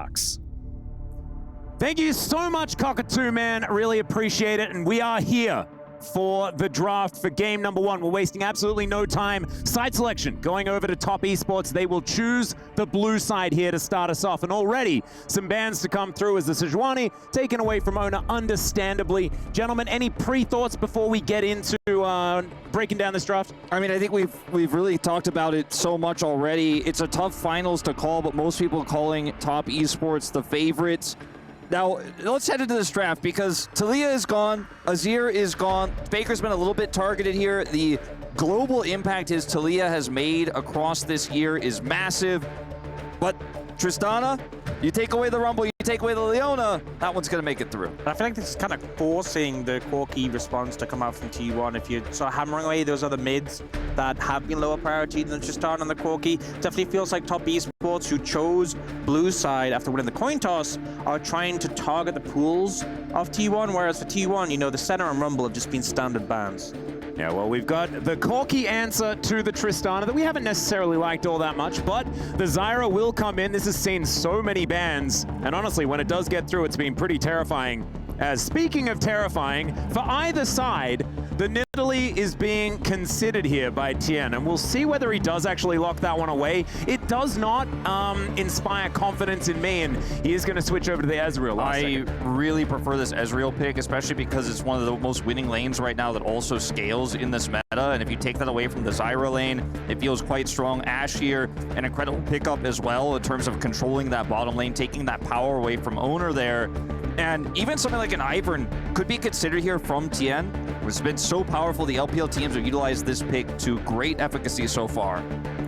Sparks. Thank you so much, Cockatoo, man. Really appreciate it. And we are here for the draft for game number 1. We're wasting absolutely no time. Side selection going over to Top Esports. They will choose the blue side here to start us off. And already some bans to come through as the Sejuani taken away from owner, understandably. Gentlemen, any pre-thoughts before we get into breaking down this draft? I mean, I think we've really talked about it so much already. It's a tough finals to call, but most people calling Top Esports the favorites. Now, let's head into this draft because Talia is gone, Azir is gone, Baker's been a little bit targeted here. The global impact his Talia has made across this year is massive, but Tristana, you take away the Rumble, you take away the Leona, that one's going to make it through. I feel like this is kind of forcing the Corki response to come out from T1. If you're sort of hammering away those other mids that have been lower priority than Tristana and the Corki, definitely feels like Top Esports, who chose blue side after winning the coin toss, are trying to target the pools of T1, whereas for T1, you know, the Senna and Rumble have just been standard bans. Yeah, well, we've got the Corki answer to the Tristana that we haven't necessarily liked all that much, but the Zyra will come in. This has seen so many bans, and honestly, when it does get through, it's been pretty terrifying. As speaking of terrifying, for either side, the Nidalee is being considered here by Tien, and we'll see whether he does actually lock that one away. It does not inspire confidence in me, and he is going to switch over to the Ezreal. I really prefer this Ezreal pick, especially because it's one of the most winning lanes right now that also scales in this meta, and if you take that away from the Zyra lane, it feels quite strong. Ashe here, an incredible pickup as well in terms of controlling that bottom lane, taking that power away from owner there. And even something like an Ivern could be considered here from Tien. It's been so powerful. The LPL teams have utilized this pick to great efficacy so far.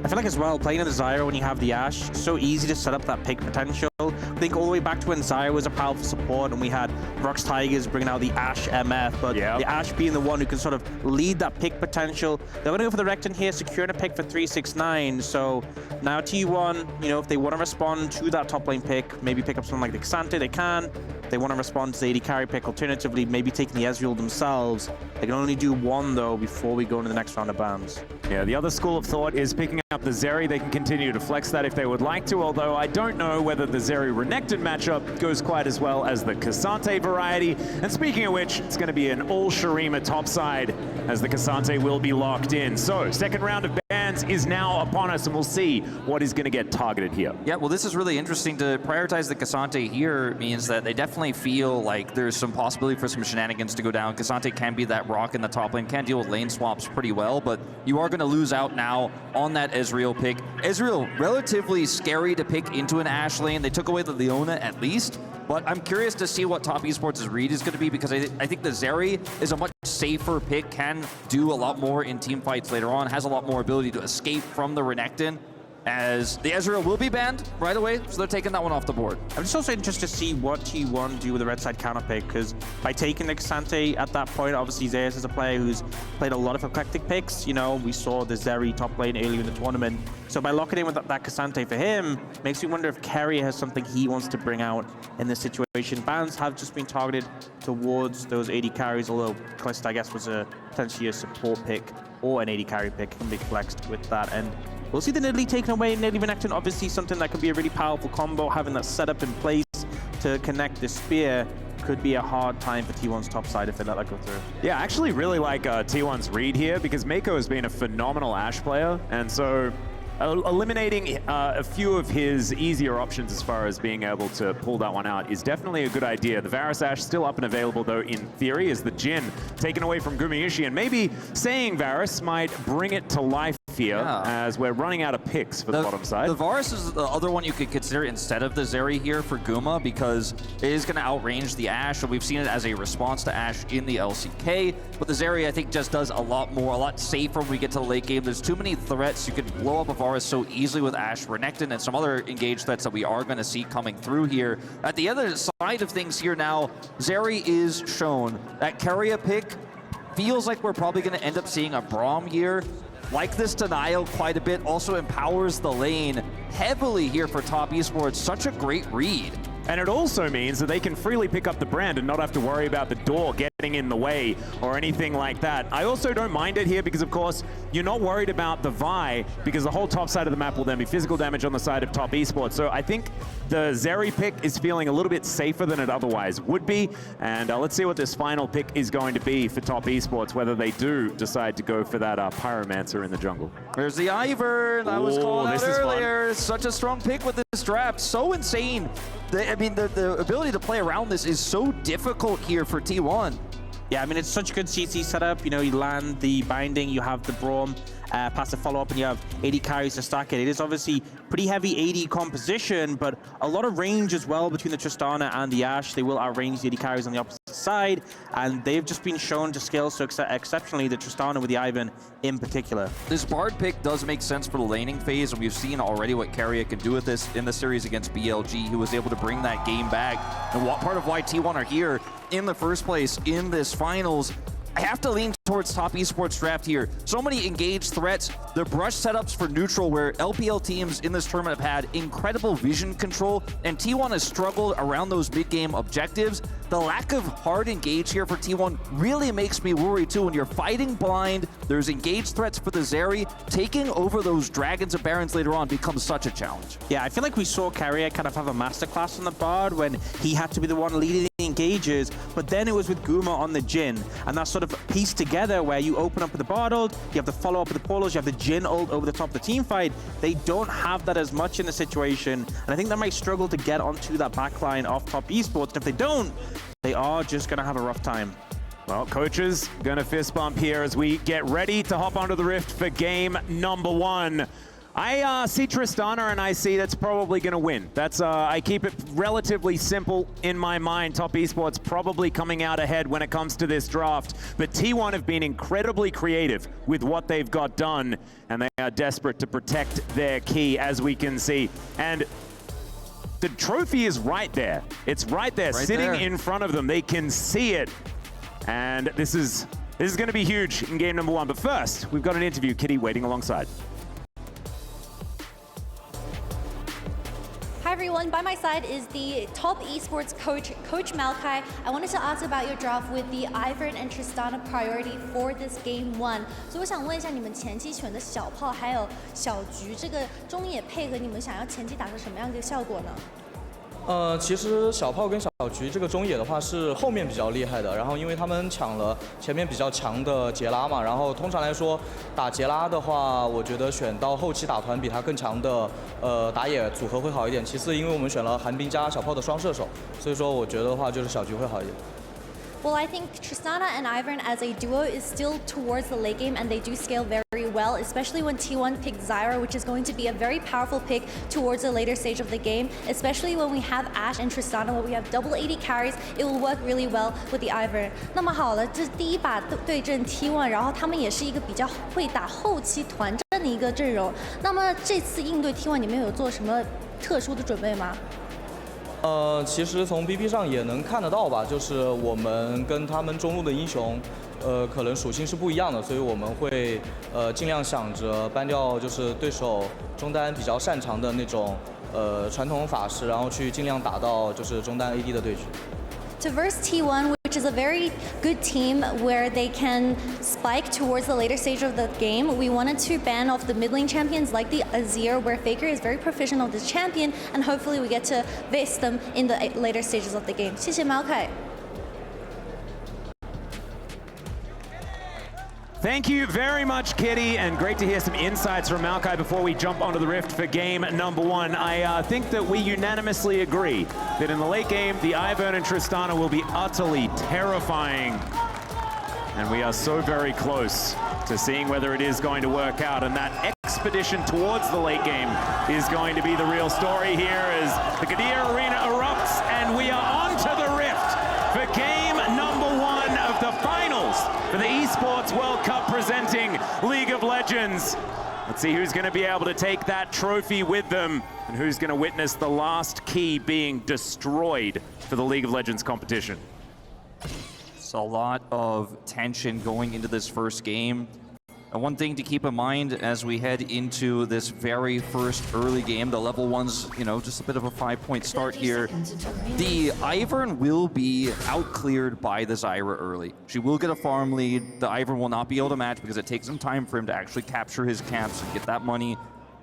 I feel like as well, playing in the Zyra when you have the Ashe, so easy to set up that pick potential. I think all the way back to when Zyra was a powerful support and we had Rox Tigers bringing out the Ashe MF, but the Ashe being the one who can sort of lead that pick potential. They're going to go for the Recton here, securing a pick for 369. So now T1, you know, if they want to respond to that top lane pick, maybe pick up something like the Xante, they can. If they want to respond to the AD carry pick, alternatively, maybe taking the Ezreal themselves. They can only do one, though, before we go into the next round of bans. Yeah, the other school of thought is picking up the Zeri. They can continue to flex that if they would like to, although I don't know whether the Zeri-Renekton matchup goes quite as well as the K'Sante variety. And speaking of which, it's going to be an all-Shurima topside as the K'Sante will be locked in. So, second round of bans is now upon us, and we'll see what is going to get targeted here. Yeah, well, this is really interesting. To prioritize the K'Sante here means that they definitely feel like there's some possibility for some shenanigans to go down. K'Sante can be that rock in the top lane, can deal with lane swaps pretty well, but you are going to lose out now on that Ezreal pick. Ezreal, relatively scary to pick into an Ashe lane. They took away the Leona at least, but I'm curious to see what Top Esports' read is going to be, because I think the Zeri is a much safer pick, can do a lot more in team fights later on, has a lot more ability to escape from the Renekton, as the Ezreal will be banned right away, so they're taking that one off the board. I'm just also interested to see what T1 do with the red side counter pick, because by taking the Xante at that point, obviously Zeus is a player who's played a lot of eclectic picks. You know, we saw the Zeri top lane earlier in the tournament. So by locking in with that K'Sante for him, makes me wonder if Kerry has something he wants to bring out in this situation. Bans have just been targeted towards those AD carries, although Calista, I guess, was potentially a support pick or an AD carry pick, can be flexed with that. And we'll see the Nidalee taken away. Nidalee Renekton, obviously something that could be a really powerful combo. Having that setup in place to connect the spear could be a hard time for T1's top side if they let that go through. Yeah, I actually really like T1's read here, because Mako has been a phenomenal Ashe player, and so eliminating a few of his easier options as far as being able to pull that one out is definitely a good idea. The Varus Ashe still up and available, though, in theory, is the Jhin taken away from Gumayushi, and maybe saying Varus might bring it to life here, as we're running out of picks for the bottom side. The Varus is the other one you could consider instead of the Zeri here for Guma, because it is going to outrange the Ashe, and we've seen it as a response to Ashe in the LCK. But the Zeri, I think, just does a lot more, a lot safer when we get to the late game. There's too many threats. You can blow up a Varus so easily with Ashe, Renekton, and some other engaged threats that we are going to see coming through here. At the other side of things here now, Zeri is shown. That Keria pick feels like we're probably going to end up seeing a Braum year. Like this denial quite a bit, also empowers the lane heavily here for Top Esports. Such a great read. And it also means that they can freely pick up the brand and not have to worry about the door getting getting in the way or anything like that. I also don't mind it here because, of course, you're not worried about the Vi because the whole top side of the map will then be physical damage on the side of top esports. So I think the Zeri pick is feeling a little bit safer than it otherwise would be. And let's see what this final pick is going to be for top esports, whether they do decide to go for that Pyromancer in the jungle. There's the Ivern that was called out earlier. Such a strong pick with this draft. So insane. I mean, the ability to play around this is so difficult here for T1. Yeah, I mean, it's such a good CC setup. You know, you land the binding, you have the Braum, passive follow-up, and you have 80 carries to stack it. It is obviously pretty heavy AD composition, but a lot of range as well between the Tristana and the Ashe. They will outrange the 80 carries on the opposite side, and they've just been shown to scale so exceptionally, the Tristana with the Ivern in particular. This Bard pick does make sense for the laning phase, and we've seen already what Carrier can do with this in the series against BLG. He was able to bring that game back, and what part of why T1 are here in the first place in this finals. I have to lean towards top esports draft here. So many engaged threats. The brush setups for neutral where LPL teams in this tournament have had incredible vision control, and T1 has struggled around those mid-game objectives. The lack of hard engage here for T1 really makes me worry too. When you're fighting blind, there's engaged threats for the Zeri. Taking over those Dragons and Barons later on becomes such a challenge. Yeah, I feel like we saw Carrier kind of have a masterclass on the Bard when he had to be the one leading the engages, but then it was with Guma on the Jhin, and that sort of pieced together where you open up with the Bard ult, you have the follow-up with the Polos, you have the Jhin ult over the top of the team fight. They don't have that as much in the situation, and I think they might struggle to get onto that backline of top esports, and if they don't, they are just going to have a rough time. Well, coaches gonna fist bump here as we get ready to hop onto the Rift for game number 1. I see Tristana and I see that's probably going to win. That's I keep it relatively simple in my mind. Top esports probably coming out ahead when it comes to this draft. But T1 have been incredibly creative with what they've got done, and they are desperate to protect their key, as we can see. And the trophy is right there. It's right there, sitting in front of them. They can see it. And this is going to be huge in game number 1. But first, we've got an interview. Kitty waiting alongside. Hi everyone, by my side is the top esports coach, Coach Malachi. I wanted to ask about your draft with the Ivern and Tristana priority for this game 1. 所以我想问一下，你们前期选的小炮还有小橘这个中野配合，你们想要前期打出什么样的效果呢？其实小炮跟小橘这个中野的话是后面比较厉害的，然后因为他们抢了前面比较强的杰拉嘛，然后通常来说打杰拉的话，我觉得选到后期打团比他更强的打野组合会好一点。其次，因为我们选了寒冰加小炮的双射手，所以说我觉得的话就是小橘会好一点。 Well, I think Tristana and Ivern as a duo is still towards the late game, and they do scale very well, especially when T1 picked Zyra, which is going to be a very powerful pick towards the later stage of the game, especially when we have Ashe and Tristana, where we have double 80 carries, it will work really well with the Ivern. 那么好了，这是第一把对阵 T1， 然后他们也是一个比较会打后期团战的一个阵容。那么这次应对 T1， 你们有做什么特殊的准备吗？ 其实从 BP 上也能看得到吧，就是我们跟他们中路的英雄，可能属性是不一样的，所以我们会尽量想着搬掉就是对手中单比较擅长的那种传统法师，然后去尽量打到就是中单 AD 的对局。 To verse T1, which is a very good team where they can spike towards the later stage of the game, we wanted to ban off the mid lane champions like the Azir, where Faker is very proficient on this champion, and hopefully we get to face them in the later stages of the game. 谢谢 Malachi. Thank you very much, Kitty, and great to hear some insights from Malachi before we jump onto the Rift for game number 1. I think that we unanimously agree that in the late game, the Ivern and Tristana will be utterly terrifying. And we are so very close to seeing whether it is going to work out. And that expedition towards the late game is going to be the real story here as the Qadir Arena erupts, and we are on to the Rift for game number 1 of the finals for the Esports World Cup presenting League of Legends. Let's see who's going to be able to take that trophy with them and who's going to witness the last key being destroyed for the League of Legends competition. It's a lot of tension going into this first game. And one thing to keep in mind as we head into this very first early game, the level 1's, you know, just a bit of a 5-point start here. The Ivern will be out-cleared by the Zyra early. She will get a farm lead. The Ivern will not be able to match because it takes some time for him to actually capture his camps and get that money.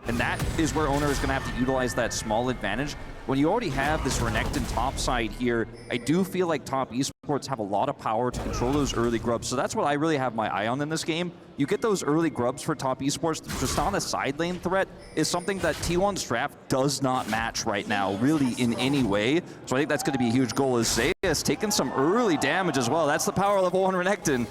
And that is where Owner is going to have to utilize that small advantage. When you already have this Renekton top side here, I do feel like top esports have a lot of power to control those early grubs. So that's what I really have my eye on in this game. You get those early grubs for top esports. The Tristana side lane threat is something that T1's draft does not match right now, really in any way. So I think that's going to be a huge goal, as Zeus taking some early damage as well. That's the power level 1 Renekton.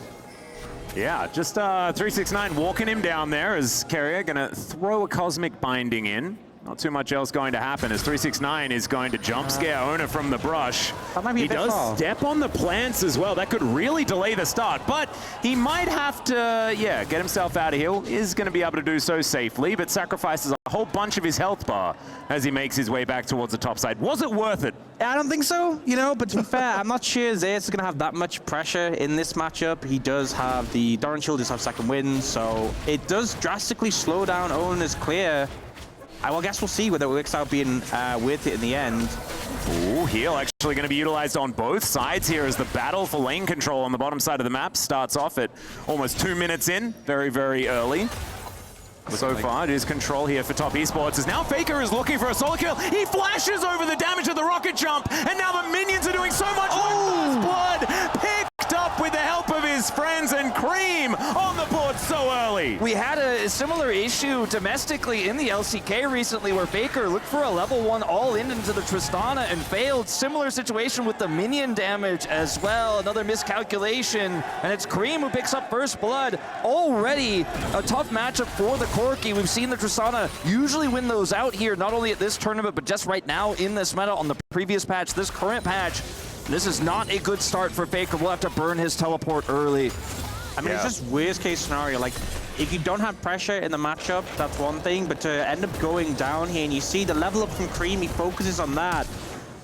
Yeah, just 369 walking him down there as Carrier going to throw a Cosmic Binding in. Not too much else going to happen as 369 is going to jump scare Owner from the brush. He does step on the plants as well. That could really delay the start, but he might have to, yeah, get himself out of here. Is going to be able to do so safely, but sacrifices a whole bunch of his health bar as he makes his way back towards the top side. Was it worth it? I don't think so, you know, but to be fair, I'm not sure Zeus is going to have that much pressure in this matchup. He does have the Doran Shield, does have second wind, so it does drastically slow down Owner's clear. I guess we'll see whether it works out being worth it in the end. Ooh, heal actually going to be utilized on both sides here as the battle for lane control on the bottom side of the map starts off at almost 2 minutes in, very, very early. So far, it is control here for top esports, as now Faker is looking for a solo kill. He flashes over the damage of the rocket jump, and now the minions are doing so much work. Blood picked up with the help of his friends, and Cream on the board so early. We had a similar issue domestically in the LCK recently where Faker looked for a level 1 all into the Tristana and failed. Similar situation with the minion damage as well. Another miscalculation, and it's Cream who picks up first blood. Already a tough matchup for the Corki. We've seen the Tristana usually win those out here, not only at this tournament, but just right now in this meta, on the previous patch, this current patch. This is not a good start for Faker. We'll have to burn his teleport early. I mean, it's just worst case scenario. Like, if you don't have pressure in the matchup, that's one thing, but to end up going down here and you see the level up from Cream, he focuses on that.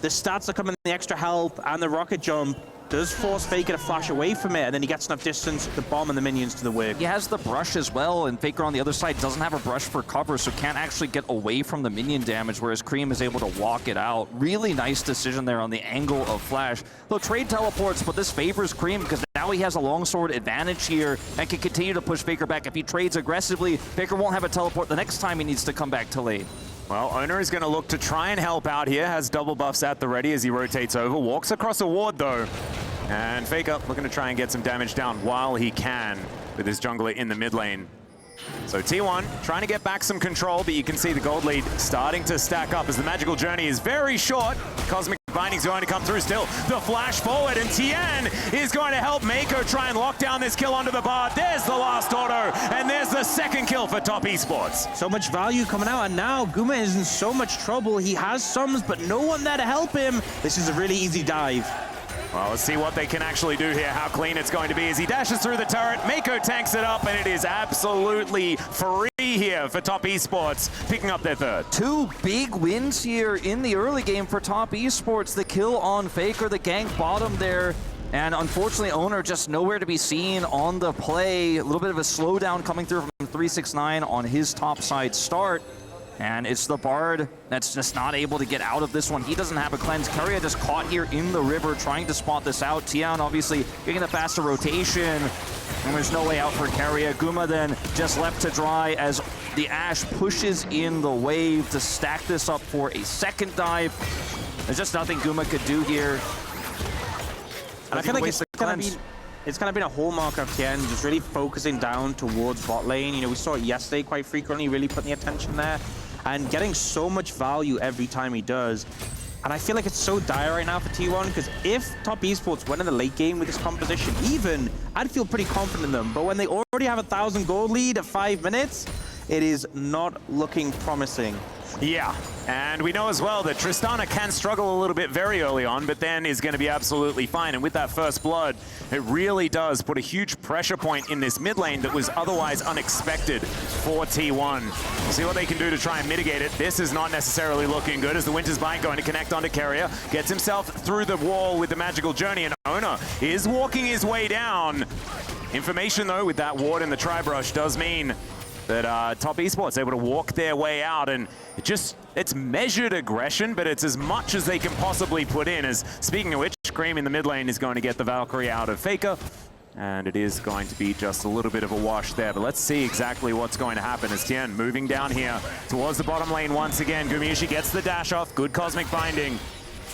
The stats are coming, the extra health and the rocket jump does force Faker to flash away from it, and then he gets enough distance to bomb and the minions to the whip. He has the brush as well, and Faker on the other side doesn't have a brush for cover, so can't actually get away from the minion damage, whereas Cream is able to walk it out. Really nice decision there on the angle of flash. They'll trade teleports, but this favors Cream because now he has a longsword advantage here and can continue to push Faker back. If he trades aggressively, Faker won't have a teleport the next time he needs to come back to lane. Well, Owner is going to look to try and help out here, has double buffs at the ready as he rotates over, walks across a ward though. And Faker looking to try and get some damage down while he can with his jungler in the mid lane. So T1 trying to get back some control, but you can see the gold lead starting to stack up as the magical journey is very short. Cosmic Binding's going to come through still. The flash forward, and Tien is going to help Mako try and lock down this kill onto the bar. There's the last auto, and there's the second kill for top esports. So much value coming out, and now Guma is in so much trouble. He has sums, but no one there to help him. This is a really easy dive. Well, let's see what they can actually do here, how clean it's going to be as he dashes through the turret. Mako tanks it up, and it is absolutely free here for top esports, picking up their third. 2 big wins here in the early game for top esports. The kill on Faker, the gank bottom there, and unfortunately Owner just nowhere to be seen on the play. A little bit of a slowdown coming through from 369 on his top side start. And it's the Bard that's just not able to get out of this one. He doesn't have a cleanse. Keria just caught here in the river trying to spot this out. Tian obviously getting the faster rotation. And there's no way out for Keria. Guma then just left to dry as the Ashe pushes in the wave to stack this up for a second dive. There's just nothing Guma could do here. And I feel like it's kind of been a hallmark of Tien, just really focusing down towards bot lane. You know, we saw it yesterday quite frequently, really putting the attention there and getting so much value every time he does. And I feel like it's so dire right now for T1, because if top esports went in the late game with this composition, even, I'd feel pretty confident in them. But when they already have a 1,000 gold lead at 5 minutes, it is not looking promising. Yeah, and we know as well that Tristana can struggle a little bit very early on, but then is going to be absolutely fine. And with that first blood, it really does put a huge pressure point in this mid lane that was otherwise unexpected for T1. We'll see what they can do to try and mitigate it. This is not necessarily looking good as the Winter's Bind going to connect onto Keria. Gets himself through the wall with the magical journey, and Owner is walking his way down Information, though, with that ward in the tri-brush does mean that Top Esports able to walk their way out, and it's measured aggression, but it's as much as they can possibly put in. As speaking of which, Cream in the mid lane is going to get the Valkyrie out of Faker, and it is going to be just a little bit of a wash there. But let's see exactly what's going to happen as Tien moving down here towards the bottom lane once again. Gumayusi gets the dash off, good cosmic binding.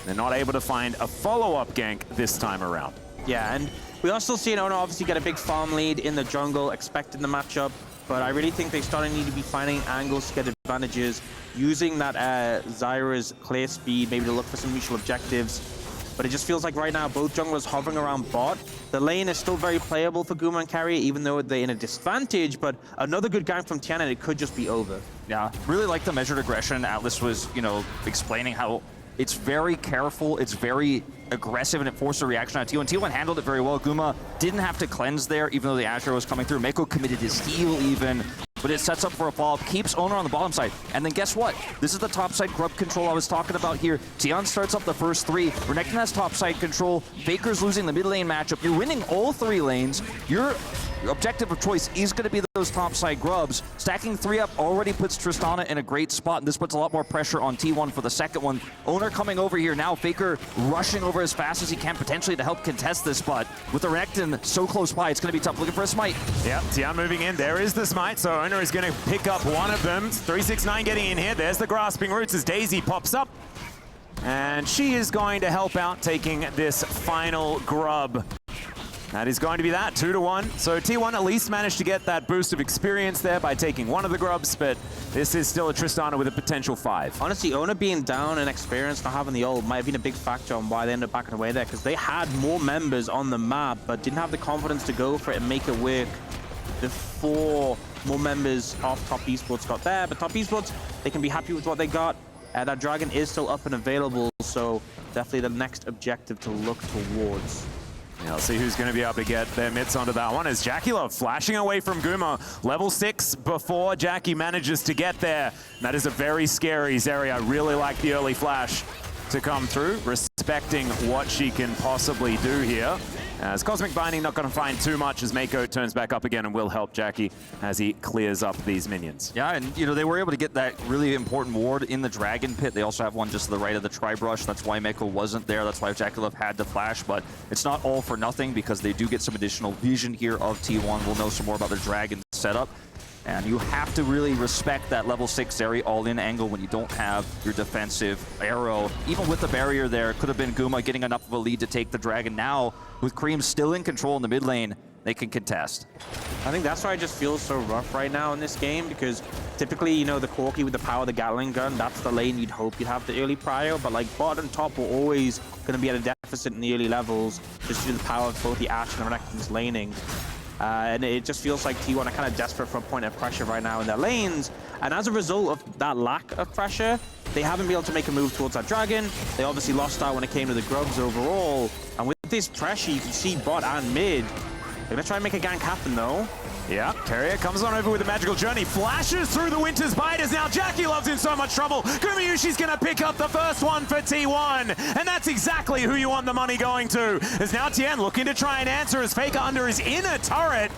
They're not able to find a follow-up gank this time around. Yeah, and we are still seeing Ono obviously get a big farm lead in the jungle, expecting the matchup. But I really think they starting need to be finding angles to get advantages, using that Zyra's clear speed, maybe to look for some mutual objectives. But it just feels like right now both junglers hovering around bot. The lane is still very playable for Guma and Carrier, even though they're in a disadvantage. But another good gank from Tian and it could just be over. Yeah, really like the measured aggression. Atlas was, explaining how it's very careful, it's very aggressive, and it forced a reaction on T1. T1 handled it very well. Guma didn't have to cleanse there, even though the Azure was coming through. Mako committed his heal even, but it sets up for a follow-up, keeps Owner on the bottom side. And then guess what? This is the top side grub control I was talking about here. Tian starts up the first three. Renekton has top side control. Faker's losing the mid lane matchup. You're winning all three lanes. Your objective of choice is going to be those top side grubs. Stacking 3 up already puts Tristana in a great spot, and this puts a lot more pressure on T1 for the second one. Owner coming over here now. Faker rushing over as fast as he can, potentially to help contest this, but with the Renekton so close by, it's going to be tough. Looking for a smite. Yep, Tian moving in. There is the smite, so Owner is going to pick up one of them. 369 getting in here. There's the grasping roots as Daisy pops up. And she is going to help out, taking this final grub. That is going to be that, 2-1. So T1 at least managed to get that boost of experience there by taking one of the grubs, but this is still a Tristana with a potential 5. Honestly, Ona being down in experience, not having the ult, might have been a big factor on why they ended up backing away there, because they had more members on the map, but didn't have the confidence to go for it and make it work before more members of Top Esports got there. But Top Esports, they can be happy with what they got. That dragon is still up and available, so definitely the next objective to look towards. Yeah, let's see who's going to be able to get their mitts onto that one. As Jackie Love flashing away from Guma. Level 6 before Jackie manages to get there. And that is a very scary Zeri. I really like the early flash to come through, respecting what she can possibly do here. As Cosmic Binding not going to find too much as Mako turns back up again and will help Jackie as he clears up these minions. Yeah, and they were able to get that really important ward in the Dragon Pit. They also have one just to the right of the Tri-Brush. That's why Mako wasn't there. That's why Jackie Love had to flash, but it's not all for nothing because they do get some additional vision here of T1. We'll know some more about their Dragon setup. And you have to really respect that level 6 Zeri all-in angle when you don't have your defensive arrow. Even with the barrier there, it could have been Guma getting enough of a lead to take the Dragon. Now, with Cream still in control in the mid lane, they can contest. I think that's why it just feels so rough right now in this game, because typically, the Corki with the power of the Gatling gun, that's the lane you'd hope you'd have the early prio, but like bot and top were always going to be at a deficit in the early levels, just due to the power of both the Ashe and Renekton's laning. And it just feels like T1 are kind of desperate for a point of pressure right now in their lanes. And as a result of that lack of pressure, they haven't been able to make a move towards that dragon. They obviously lost out when it came to the grubs overall. And with this pressure, you can see bot and mid. They're going to try and make a gank happen, though. Yeah, Carrier comes on over with a magical journey, flashes through the Winter's Bite as now Jackie Love's in so much trouble. Gumayushi's going to pick up the first one for T1, and that's exactly who you want the money going to. As now Tien looking to try and answer as Faker under his inner turret.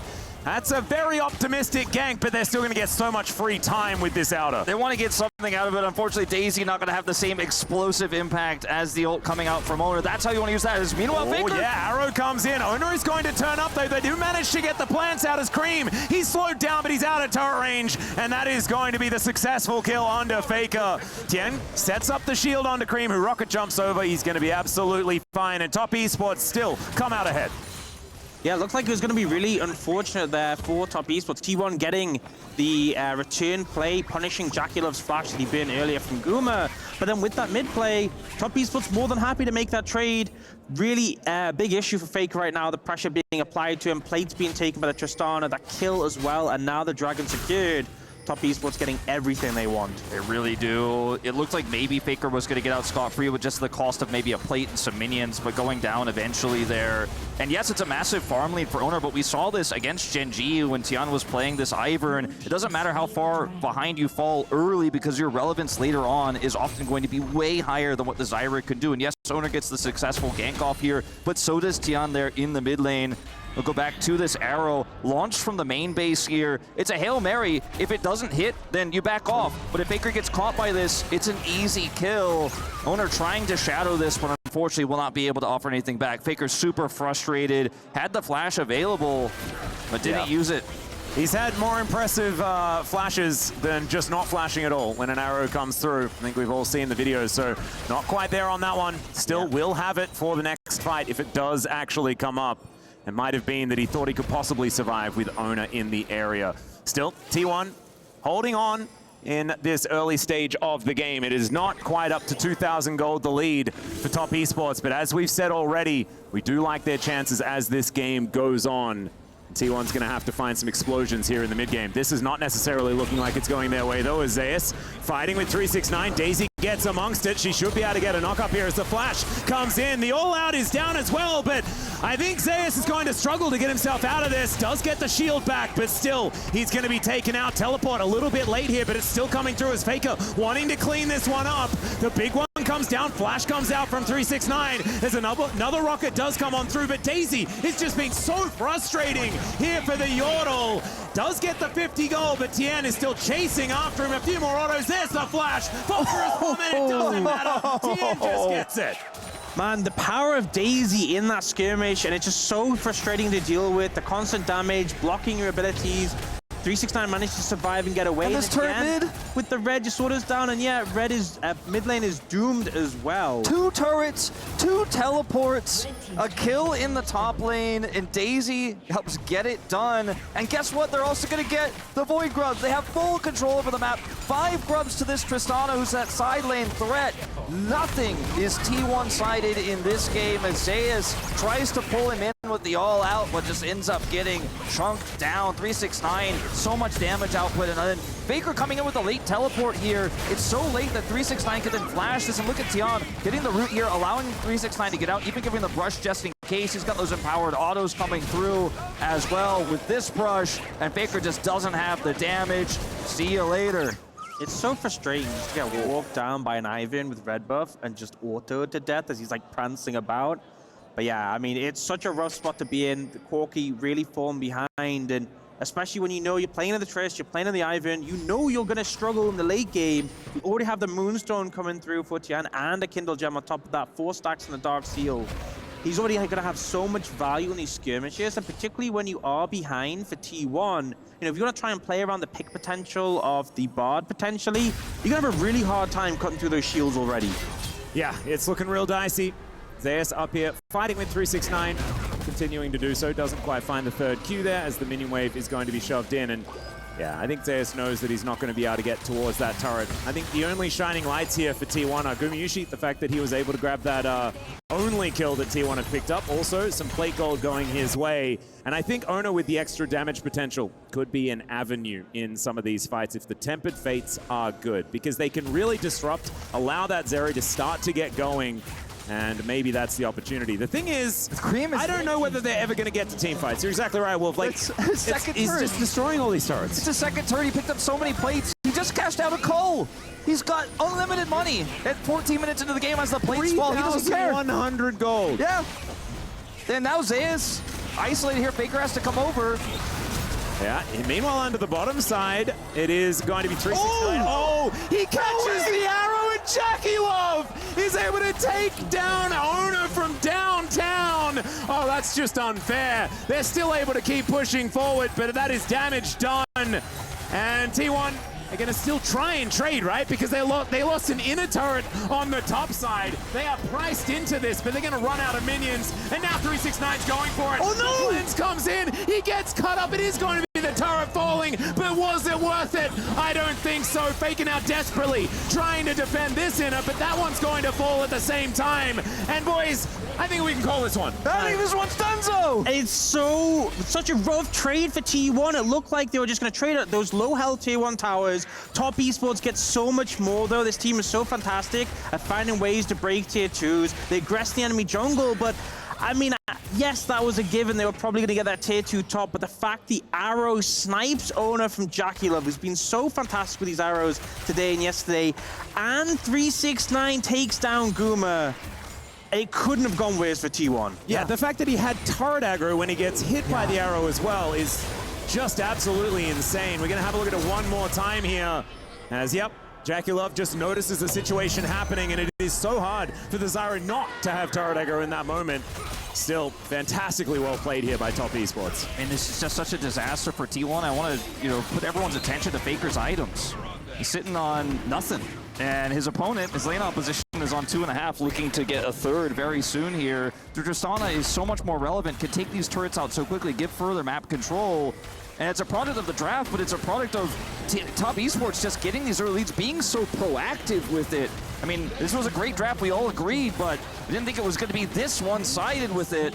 That's a very optimistic gank, but they're still going to get so much free time with this outer. They want to get something out of it. Unfortunately, Daisy not going to have the same explosive impact as the ult coming out from Owner. That's how you want to use that. Meanwhile, Faker... yeah, arrow comes in. Owner is going to turn up, though. They do manage to get the plants out as Cream. He's slowed down, but he's out of turret range, and that is going to be the successful kill onto Faker. Tien sets up the shield onto Cream, who rocket jumps over. He's going to be absolutely fine, and Top Esports still come out ahead. Yeah, it looks like it was going to be really unfortunate there for Top Esports. T1 getting the return play, punishing Jackie Love's flash that he burned earlier from Guma. But then with that mid play, Top Esports more than happy to make that trade. Really big issue for Faker right now, the pressure being applied to him, plates being taken by the Tristana, that kill as well, and now the Dragon secured. Top Esports getting everything they want. They really do. It looked like maybe Faker was going to get out scot-free with just the cost of maybe a plate and some minions, but going down eventually there. And yes, it's a massive farm lead for Owner, but we saw this against Gen G when Tian was playing this Ivern. It doesn't matter how far behind you fall early because your relevance later on is often going to be way higher than what the Zyra can do. And yes, Owner gets the successful gank off here, but so does Tian there in the mid lane. We'll go back to this arrow, launched from the main base here. It's a Hail Mary. If it doesn't hit, then you back off. But if Faker gets caught by this, it's an easy kill. Owner trying to shadow this, but unfortunately will not be able to offer anything back. Faker's super frustrated, had the flash available, but didn't use it. He's had more impressive flashes than just not flashing at all when an arrow comes through. I think we've all seen the videos, so not quite there on that one. Still will have it for the next fight if it does actually come up. It might have been that he thought he could possibly survive with Owner in the area. Still, T1 holding on in this early stage of the game. It is not quite up to 2,000 gold, the lead for Top Esports, but as we've said already, we do like their chances as this game goes on. T1's going to have to find some explosions here in the mid-game. This is not necessarily looking like it's going their way, though, as Zeus fighting with 369. Daisy gets amongst it. She should be able to get a knock-up here as the flash comes in. The all-out is down as well, but I think Zeus is going to struggle to get himself out of this. Does get the shield back, but still, he's going to be taken out. Teleport a little bit late here, but it's still coming through as Faker wanting to clean this one up. The big one comes down, flash comes out from 369. There's another rocket does come on through, but Daisy is just being so frustrating here for the Yordle. Does get the 50 gold, but Tien is still chasing after him. A few more autos. There's the flash. Phosphorus bomb, and it doesn't matter. Tien just gets it. Man, the power of Daisy in that skirmish, and it's just so frustrating to deal with. The constant damage, blocking your abilities. 369 managed to survive and get away. And this turret mid with the red just orders down, and yeah, red is mid lane is doomed as well. 2 turrets, 2 teleports, a kill in the top lane, and Daisy helps get it done. And guess what? They're also going to get the Void Grubs. They have full control over the map. 5 grubs to this Tristana, who's that side lane threat. Nothing is T1-sided in this game as Zeus tries to pull him in with the all-out, but just ends up getting chunked down. 369, so much damage output, and then Faker coming in with a late teleport here. It's so late that 369 can then flash this, and look at Tian getting the root here, allowing 369 to get out, even giving the brush just in case. He's got those empowered autos coming through as well with this brush, and Faker just doesn't have the damage. See you later. It's so frustrating just to get walked down by an Ivan with red buff and just autoed to death as he's like prancing about. But yeah, I mean, it's such a rough spot to be in. The Corki really falling behind, and especially when you know you're playing in the Trist, you're playing in the Ivan, you know you're going to struggle in the late game. You already have the Moonstone coming through for Tian and a Kindle Gem on top of that, 4 stacks in the Dark Seal. He's already going to have so much value in these skirmishes, and particularly when you are behind for T1, you know, if you want to try and play around the pick potential of the Bard potentially, you're going to have a really hard time cutting through those shields already. Yeah, it's looking real dicey. Zeus up here, fighting with 369, continuing to do so. Doesn't quite find the third Q there as the minion wave is going to be shoved in. And yeah, I think Zeus knows that he's not going to be able to get towards that turret. I think the only shining lights here for T1 are Gumayushi, the fact that he was able to grab that only kill that T1 had picked up. Also, some plate gold going his way. And I think Owner with the extra damage potential could be an avenue in some of these fights if the Tempered Fates are good, because they can really disrupt, allow that Zeri to start to get going, and maybe that's the opportunity. The thing is, I don't know whether they're ever going to get to team fights. You're exactly right, Wolf. Like, he's just destroying all these turrets. It's a second turret. He picked up so many plates. He just cashed out a Cole. He's got unlimited money at 14 minutes into the game as the plates fall. He doesn't care. 100 gold. Yeah. And now Zeus isolated here. Faker has to come over. Yeah, meanwhile, under the bottom side, it is going to be 369. Oh, he catches the arrow, and Jackie Love is able to take down Owner from downtown. Oh, that's just unfair. They're still able to keep pushing forward, but that is damage done. And T1 are going to still try and trade, right? Because they lost an inner turret on the top side. They are priced into this, but they're going to run out of minions. And now 369's going for it. Oh, no! Lens comes in. He gets cut up. It is going to be the turret falling, but was it worth it? I don't think so. Faking out desperately, trying to defend this inner, but that one's going to fall at the same time. And boys, I think we can call this one. I think this one's donezo. It's such a rough trade for T1. It looked like they were just going to trade those low health Tier 1 towers. Top Esports gets so much more though. This team is so fantastic at finding ways to break Tier 2s. They aggress the enemy jungle, but I mean, yes, that was a given. They were probably going to get that Tier 2 top, but the fact the arrow snipes Owner from Jackie Love, who's been so fantastic with these arrows today and yesterday, and 369 takes down Guma. it couldn't have gone worse for T1. Yeah, the fact that he had turret aggro when he gets hit by the arrow as well is just absolutely insane. We're going to have a look at it one more time here. As, yep, Jackie just notices the situation happening, and it is so hard for the Zyra not to have turret aggro in that moment. Still, fantastically well played here by Top Esports. And this is just such a disaster for T1. I want to, put everyone's attention to Faker's items. He's sitting on nothing, and his opponent, his lane opposition, is on 2.5, looking to get a third very soon here. Tristana is so much more relevant, can take these turrets out so quickly, give further map control. And it's a product of the draft, but it's a product of Top Esports just getting these early leads, being so proactive with it. I mean, this was a great draft, we all agreed, but we didn't think it was going to be this one-sided with it.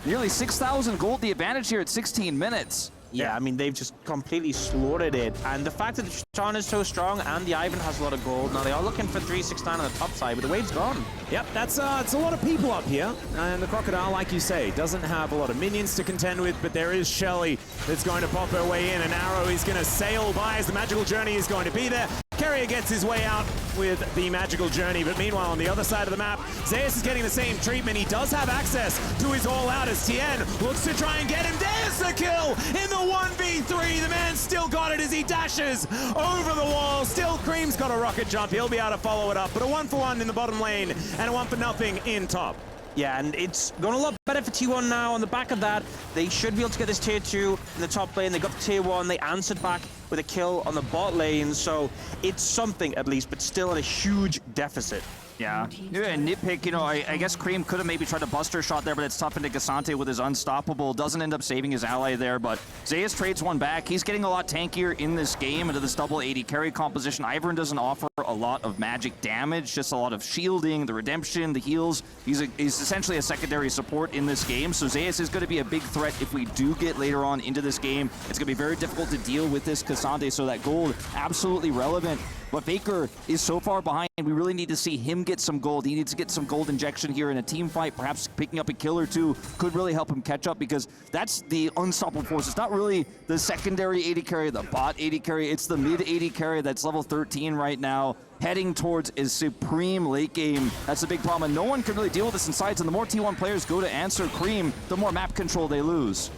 Nearly 6,000 gold, the advantage here at 16 minutes. Yeah, I mean, they've just completely slaughtered it. And the fact that the Tristana is so strong and the Ivan has a lot of gold. Now, they are looking for 369 on the top side, but the wave's gone. Yep, that's it's a lot of people up here. And the Crocodile, like you say, doesn't have a lot of minions to contend with, but there is Shelly that's going to pop her way in. An arrow is going to sail by as the Magical Journey is going to be there. Carrier gets his way out with the Magical Journey, but meanwhile, on the other side of the map, Zeus is getting the same treatment. He does have access to his all-out as Tien looks to try and get him. There's the kill in the 1v3. The man still got it as he dashes over the wall. Still, Cream's got a rocket jump. He'll be able to follow it up, but a 1-for-1 in the bottom lane and a 1-for-0 in top. Yeah, and it's going a lot better for T1 now. On the back of that, they should be able to get this tier 2 in the top lane. They got the tier 1. They answered back with a kill on the bot lane. So it's something at least, but still at a huge deficit. Yeah, and nitpick, I guess Cream could have maybe tried a buster shot there, but it's tough into Gasante with his unstoppable. Doesn't end up saving his ally there, but Zeus trades one back. He's getting a lot tankier in this game into this double 80 carry composition. Ivern doesn't offer a lot of magic damage, just a lot of shielding, the redemption, the heals. He's essentially a secondary support in this game, so Zeus is going to be a big threat if we do get later on into this game. It's going to be very difficult to deal with this Gasante, so that gold, absolutely relevant. But Faker is so far behind, we really need to see him get some gold. He needs to get some gold injection here in a team fight. Perhaps picking up a kill or two could really help him catch up, because that's the unstoppable force. It's not really the secondary 80 carry, the bot 80 carry. It's the mid 80 carry that's level 13 right now, heading towards a supreme late game. That's a big problem, and no one can really deal with this in sides. And the more T1 players go to answer Cream, the more map control they lose.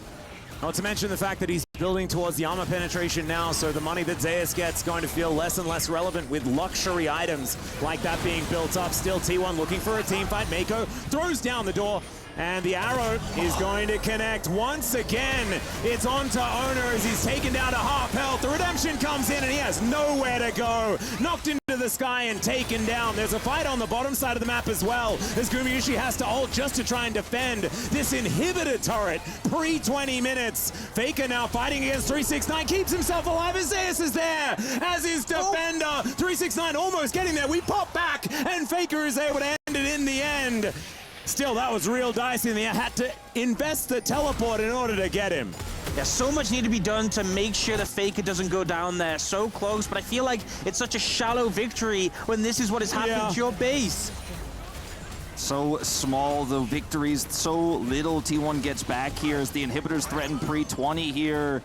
Not to mention the fact that he's building towards the armor penetration now, so the money that Zeus gets going to feel less and less relevant with luxury items like that being built up. Still T1 looking for a team fight. Mako throws down the door, and the arrow is going to connect once again. It's on to Owner as he's taken down to half health. The redemption comes in and he has nowhere to go. Knocked into the sky and taken down. There's a fight on the bottom side of the map as well, as Gumayushi has to ult just to try and defend this inhibitor turret pre-20 minutes. Faker now fighting against 369, keeps himself alive as Zeus is there as his defender. 369 almost getting there. We pop back and Faker is able to end it in the end. Still, that was real dicey, and they had to invest the teleport in order to get him. Yeah, so much need to be done to make sure the Faker doesn't go down there. So close, but I feel like it's such a shallow victory when this is what is happening to your base. So small, the victories, so little T1 gets back here as the inhibitors threaten pre-20 here.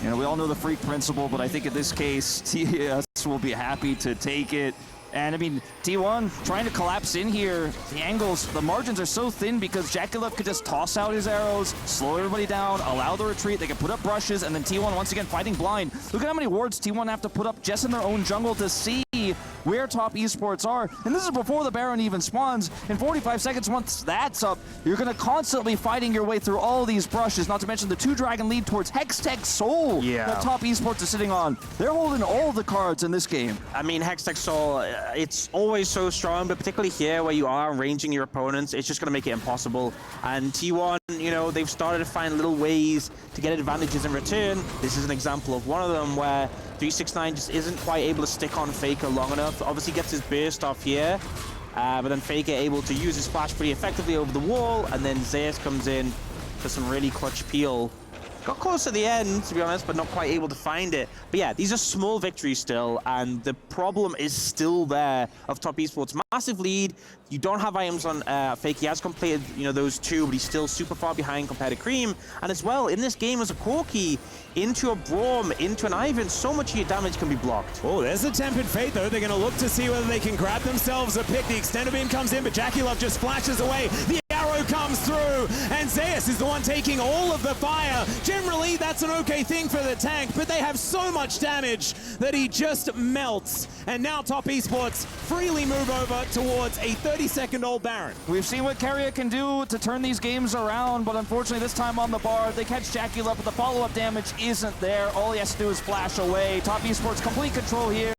We all know the freak principle, but I think in this case, TS will be happy to take it. And I mean, T1 trying to collapse in here. The angles, the margins are so thin because Jackalef could just toss out his arrows, slow everybody down, allow the retreat. They can put up brushes, and then T1 once again fighting blind. Look at how many wards T1 have to put up just in their own jungle to see where Top Esports are. And this is before the Baron even spawns. In 45 seconds, once that's up, you're going to constantly fighting your way through all these brushes, not to mention the 2-dragon lead towards Hextech Soul that Top Esports is sitting on. They're holding all the cards in this game. I mean, Hextech Soul, it's always so strong, but particularly here where you are ranging your opponents, it's just going to make it impossible. And T1, they've started to find little ways to get advantages in return. This is an example of one of them where 369 just isn't quite able to stick on Faker long enough. Obviously gets his burst off here, but then Faker able to use his flash pretty effectively over the wall, and then Zeus comes in for some really clutch peel. Got close at the end, to be honest, but not quite able to find it. But yeah, these are small victories still, and the problem is still there of Top Esports. Massive lead. You don't have items on Fake. He has completed, those two, but he's still super far behind compared to Cream. And as well, in this game as a Corki, into a Braum, into an Ivan, so much of your damage can be blocked. Oh, there's a Tempered Fate, though. They're going to look to see whether they can grab themselves a pick. The Extended Beam comes in, but Jackie Love just flashes away. The arrow comes through, and Zeus is the one taking all of the fire. Generally, that's an okay thing for the tank, but they have so much damage that he just melts. And now Top Esports freely move over towards a 30-second-old Baron. We've seen what Carrier can do to turn these games around, but unfortunately this time on the bar, they catch Jackie Love, but the follow-up damage isn't there. All he has to do is flash away. Top Esports complete control here.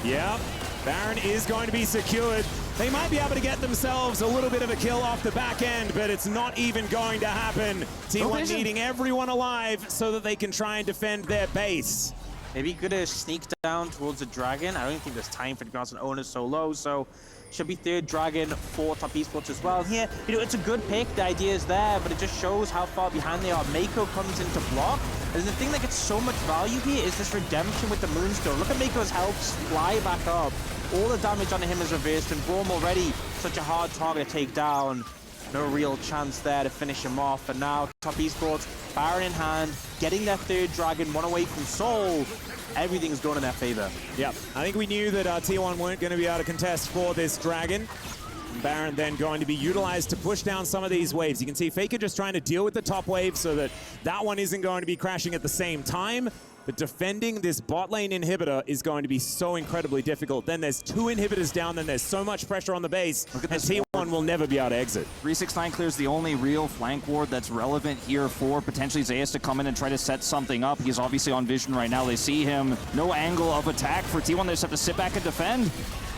Yep, Baron is going to be secured. They might be able to get themselves a little bit of a kill off the back end, but it's not even going to happen. T1 needing everyone alive so that they can try and defend their base. Maybe he could have sneaked down towards the Dragon. I don't think there's time for it to be honest, an owner so low, so should be third Dragon for Top Esports as well. Here, it's a good pick, the idea is there, but it just shows how far behind they are. Mako comes in to block, and the thing that gets so much value here is this redemption with the Moonstone. Look at Mako's health fly back up. All the damage on him is reversed, and Braum already such a hard target to take down. No real chance there to finish him off, and now Top Esports, Baron in hand, getting their third Dragon, one away from Soul. Everything's going in their favor. Yep, I think we knew that T1 weren't going to be able to contest for this Dragon. Baron then going to be utilized to push down some of these waves. You can see Faker just trying to deal with the top wave so that that one isn't going to be crashing at the same time. But defending this bot lane inhibitor is going to be so incredibly difficult. Then there's two inhibitors down, then there's so much pressure on the base, and T1 will never be able to exit. 369 clears the only real flank ward that's relevant here for potentially Zeus to come in and try to set something up. He's obviously on vision right now. They see him. No angle of attack for T1. They just have to sit back and defend.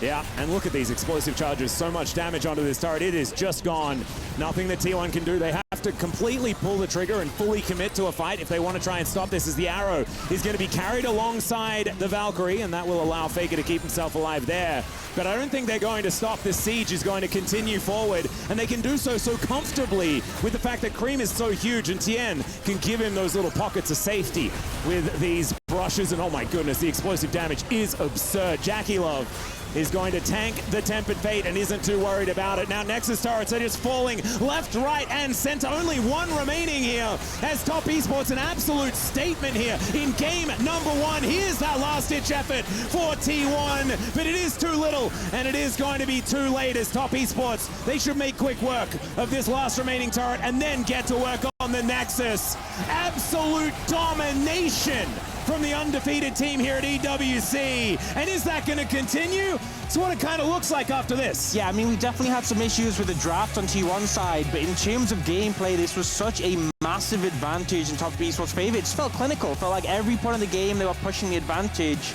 Yeah, and look at these explosive charges. So much damage onto this turret. It is just gone. Nothing that T1 can do. They have to completely pull the trigger and fully commit to a fight if they want to try and stop this, as the arrow is going to be carried alongside the Valkyrie, and that will allow Faker to keep himself alive there. But I don't think they're going to stop. This siege is going to continue forward, and they can do so comfortably with the fact that Cream is so huge, and Tien can give him those little pockets of safety with these brushes, and oh my goodness, the explosive damage is absurd. Jackie Love is going to tank the Tempered Fate and isn't too worried about it. Now Nexus turrets are just falling left, right, and center. Only one remaining here as Top Esports, an absolute statement here in game number one. Here's that last-ditch effort for T1, but it is too little, and it is going to be too late as Top Esports, they should make quick work of this last remaining turret and then get to work on the Nexus. Absolute domination from the undefeated team here at EWC. And is that going to continue? It's what it kind of looks like after this. Yeah, I mean, we definitely had some issues with the draft on T1 side, but in terms of gameplay, this was such a massive advantage in Top Esports' favor. It just felt clinical. It felt like every point of the game they were pushing the advantage.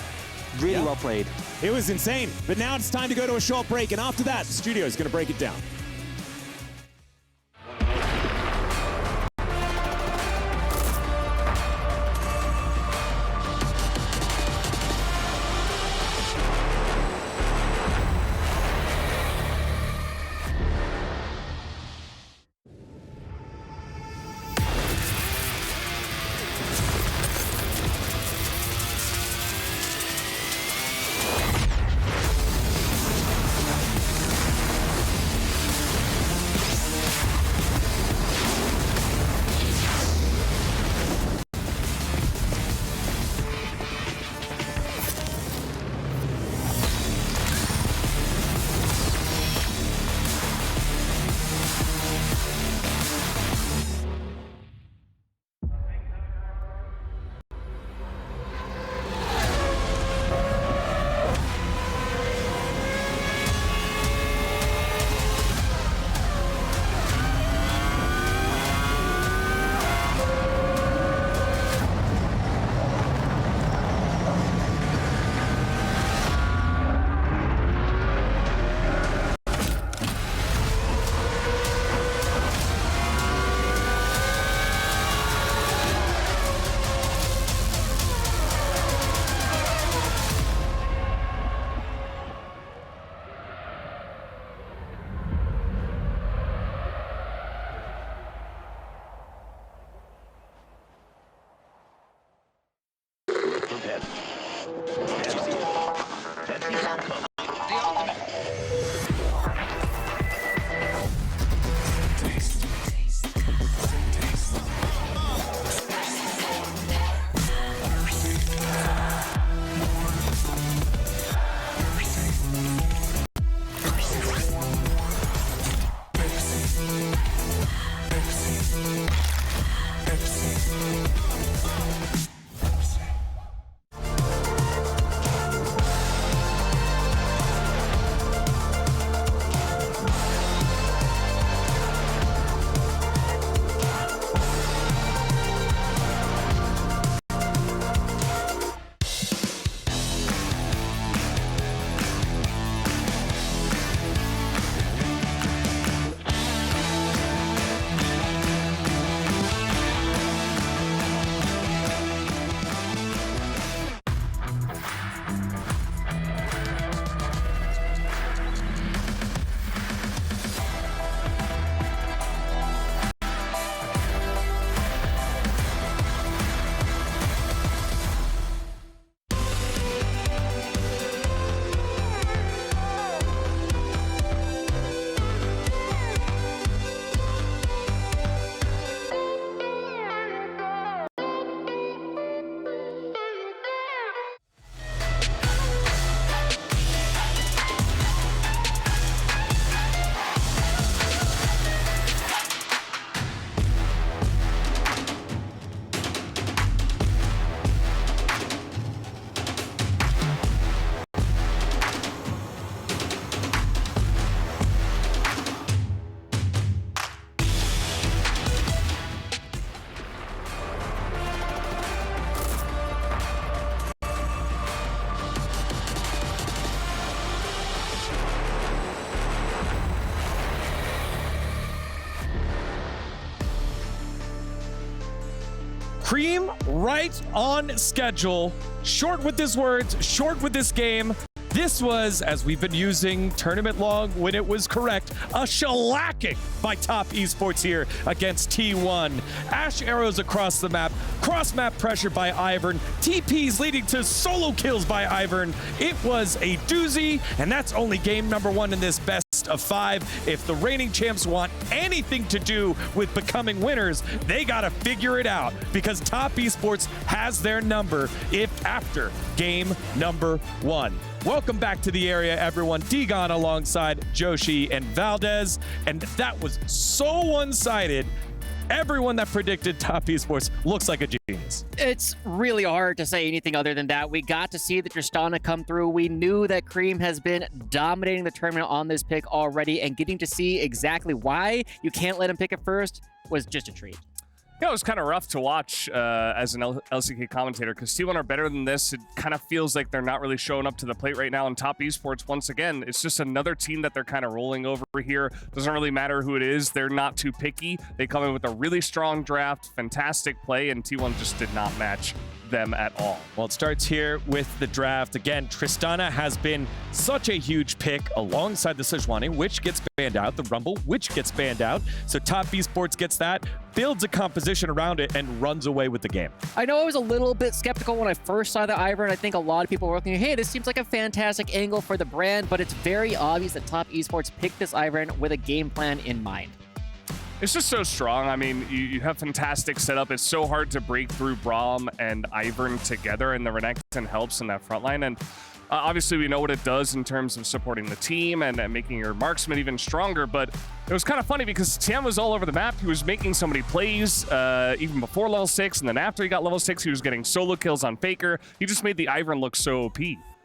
Really well played. It was insane. But now it's time to go to a short break, and after that, the studio is going to break it down. Welcome, the ultimate. Cream right on schedule. Short with his words, short with this game. This was, as we've been using tournament log when it was correct, a shellacking by Top Esports here against T1. Ash arrows across the map, cross-map pressure by Ivern, TPs leading to solo kills by Ivern. It was a doozy, and that's only game number 1 in this best of 5. If the reigning champs want anything to do with becoming winners, they gotta figure it out, because Top Esports has their number if after game number 1. Welcome back to the area, everyone. Degon alongside Joshi and Valdez, and that was so one-sided. Everyone that predicted Top Esports looks like a genius. It's really hard to say anything other than that. We got to see the Tristana come through. We knew that Cream has been dominating the tournament on this pick already, and getting to see exactly why you can't let him pick it first was just a treat. Yeah, it was kind of rough to watch as an LCK commentator, because T1 are better than this. It kind of feels like they're not really showing up to the plate right now. And Top Esports, once again, it's just another team that they're kind of rolling over here. Doesn't really matter who it is. They're not too picky. They come in with a really strong draft, fantastic play, and T1 just did not match them at all. Well, it starts here with the draft. Again, Tristana has been such a huge pick alongside the Sejuani, which gets banned out, the Rumble, which gets banned out. So Top Esports gets that, builds a composition around it, and runs away with the game. I know I was a little bit skeptical when I first saw the Ivern. I think a lot of people were thinking, hey, this seems like a fantastic angle for the brand, but it's very obvious that Top Esports picked this Ivern with a game plan in mind. It's just so strong. I mean, you have fantastic setup. It's so hard to break through Braum and Ivern together, and the Renekton helps in that front line. And obviously, we know what it does in terms of supporting the team and making your marksman even stronger. But it was kind of funny because Tian was all over the map. He was making so many plays even before level 6, and then after he got level 6, he was getting solo kills on Faker. He just made the Ivern look so OP.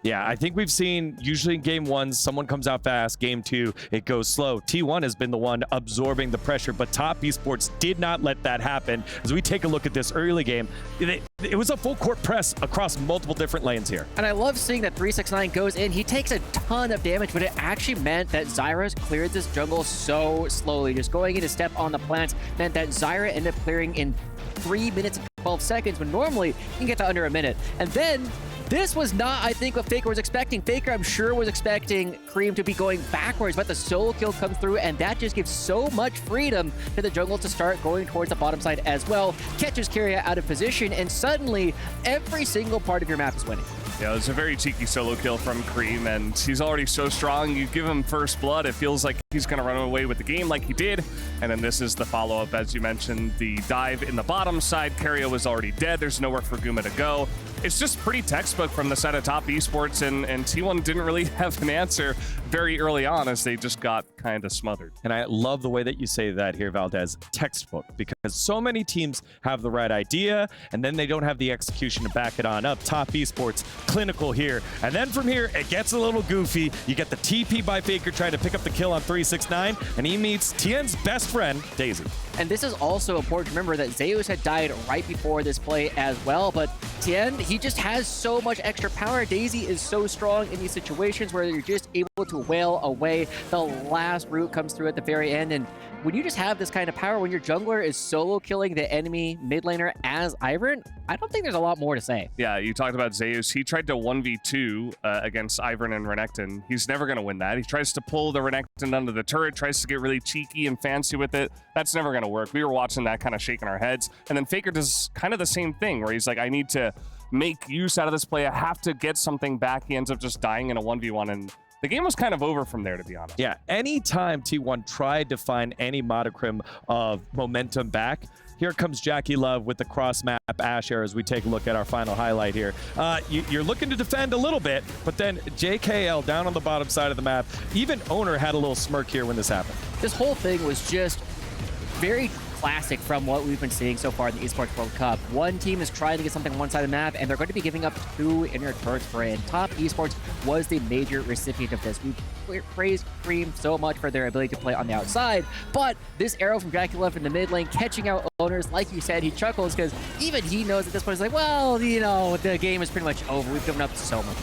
Yeah, I think we've seen usually in game 1, someone comes out fast. Game 2, it goes slow. T1 has been the one absorbing the pressure, but Top Esports did not let that happen. As we take a look at this early game, it was a full court press across multiple different lanes here. And I love seeing that 369 goes in. He takes a ton of damage, but it actually meant that Zyra's cleared this jungle so slowly. Just going in to step on the plants meant that Zyra ended up clearing in 3 minutes and 12 seconds, when normally you can get to under a minute. And then this was not, I think, what Faker was expecting. Faker, I'm sure, was expecting Cream to be going backwards, but the solo kill comes through, and that just gives so much freedom to the jungle to start going towards the bottom side as well. Catches Kyria out of position, and suddenly every single part of your map is winning. Yeah, it was a very cheeky solo kill from Cream, and he's already so strong. You give him first blood, it feels like he's going to run away with the game like he did. And then this is the follow-up, as you mentioned, the dive in the bottom side. Kerio was already dead. There's nowhere for Guma to go. It's just pretty textbook from the side of Top Esports, and T1 didn't really have an answer very early on as they just got kind of smothered. And I love the way that you say that here, Valdez, textbook, because so many teams have the right idea, and then they don't have the execution to back it on up. Top Esports, clinical here. And then from here, it gets a little goofy. You get the TP by Faker trying to pick up the kill on 369, and he meets Tien's best friend, Daisy. And this is also important to remember that Zeus had died right before this play as well, but Tien, he just has so much extra power. Daisy is so strong in these situations where you're just able to wail away. The last root comes through at the very end, and when you just have this kind of power, when your jungler is solo killing the enemy mid laner as Ivern, I don't think there's a lot more to say. Yeah, you talked about Zeus. He tried to 1v2 against Ivern and Renekton. He's never going to win that. He tries to pull the Renekton under the turret, tries to get really cheeky and fancy with it. That's never going to work. We were watching that, kind of shaking our heads. And then Faker does kind of the same thing, where he's like, I need to make use out of this play. I have to get something back. He ends up just dying in a 1v1, and the game was kind of over from there, to be honest. Yeah, anytime T1 tried to find any modicum of momentum back, here comes Jackie Love with the cross-map Asher as we take a look at our final highlight here. You're looking to defend a little bit, but then JKL down on the bottom side of the map. Even Owner had a little smirk here when this happened. This whole thing was just very classic from what we've been seeing so far in the Esports World Cup. One team is trying to get something on one side of the map, and they're going to be giving up 2 inner turrets for it. Top Esports was the major recipient of this. We praised Cream so much for their ability to play on the outside, but this arrow from Jackie Love in the mid lane, catching out Owners, like you said, he chuckles because even he knows at this point, he's like, well, you know, the game is pretty much over. We've given up so much.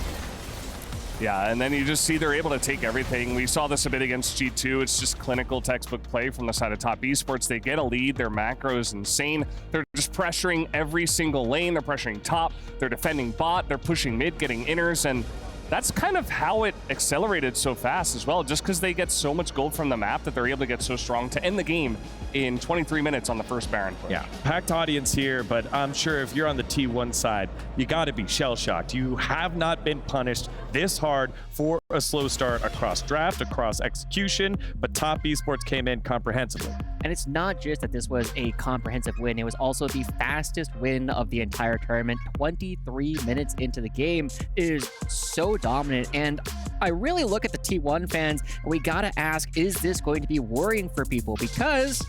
Yeah, and then you just see they're able to take everything. We saw this a bit against G2. It's just clinical textbook play from the side of Top Esports. They get a lead. Their macro is insane. They're just pressuring every single lane. They're pressuring top. They're defending bot. They're pushing mid, getting inners, and that's kind of how it accelerated so fast as well, just because they get so much gold from the map that they're able to get so strong to end the game in 23 minutes on the first Baron push. Yeah, packed audience here, but I'm sure if you're on the T1 side, you got to be shell-shocked. You have not been punished this hard for a slow start across draft, across execution, but Top Esports came in comprehensively. And it's not just that this was a comprehensive win, it was also the fastest win of the entire tournament. 23 minutes into the game is so dominant, and I really look at the T1 fans, and we gotta ask, is this going to be worrying for people? Because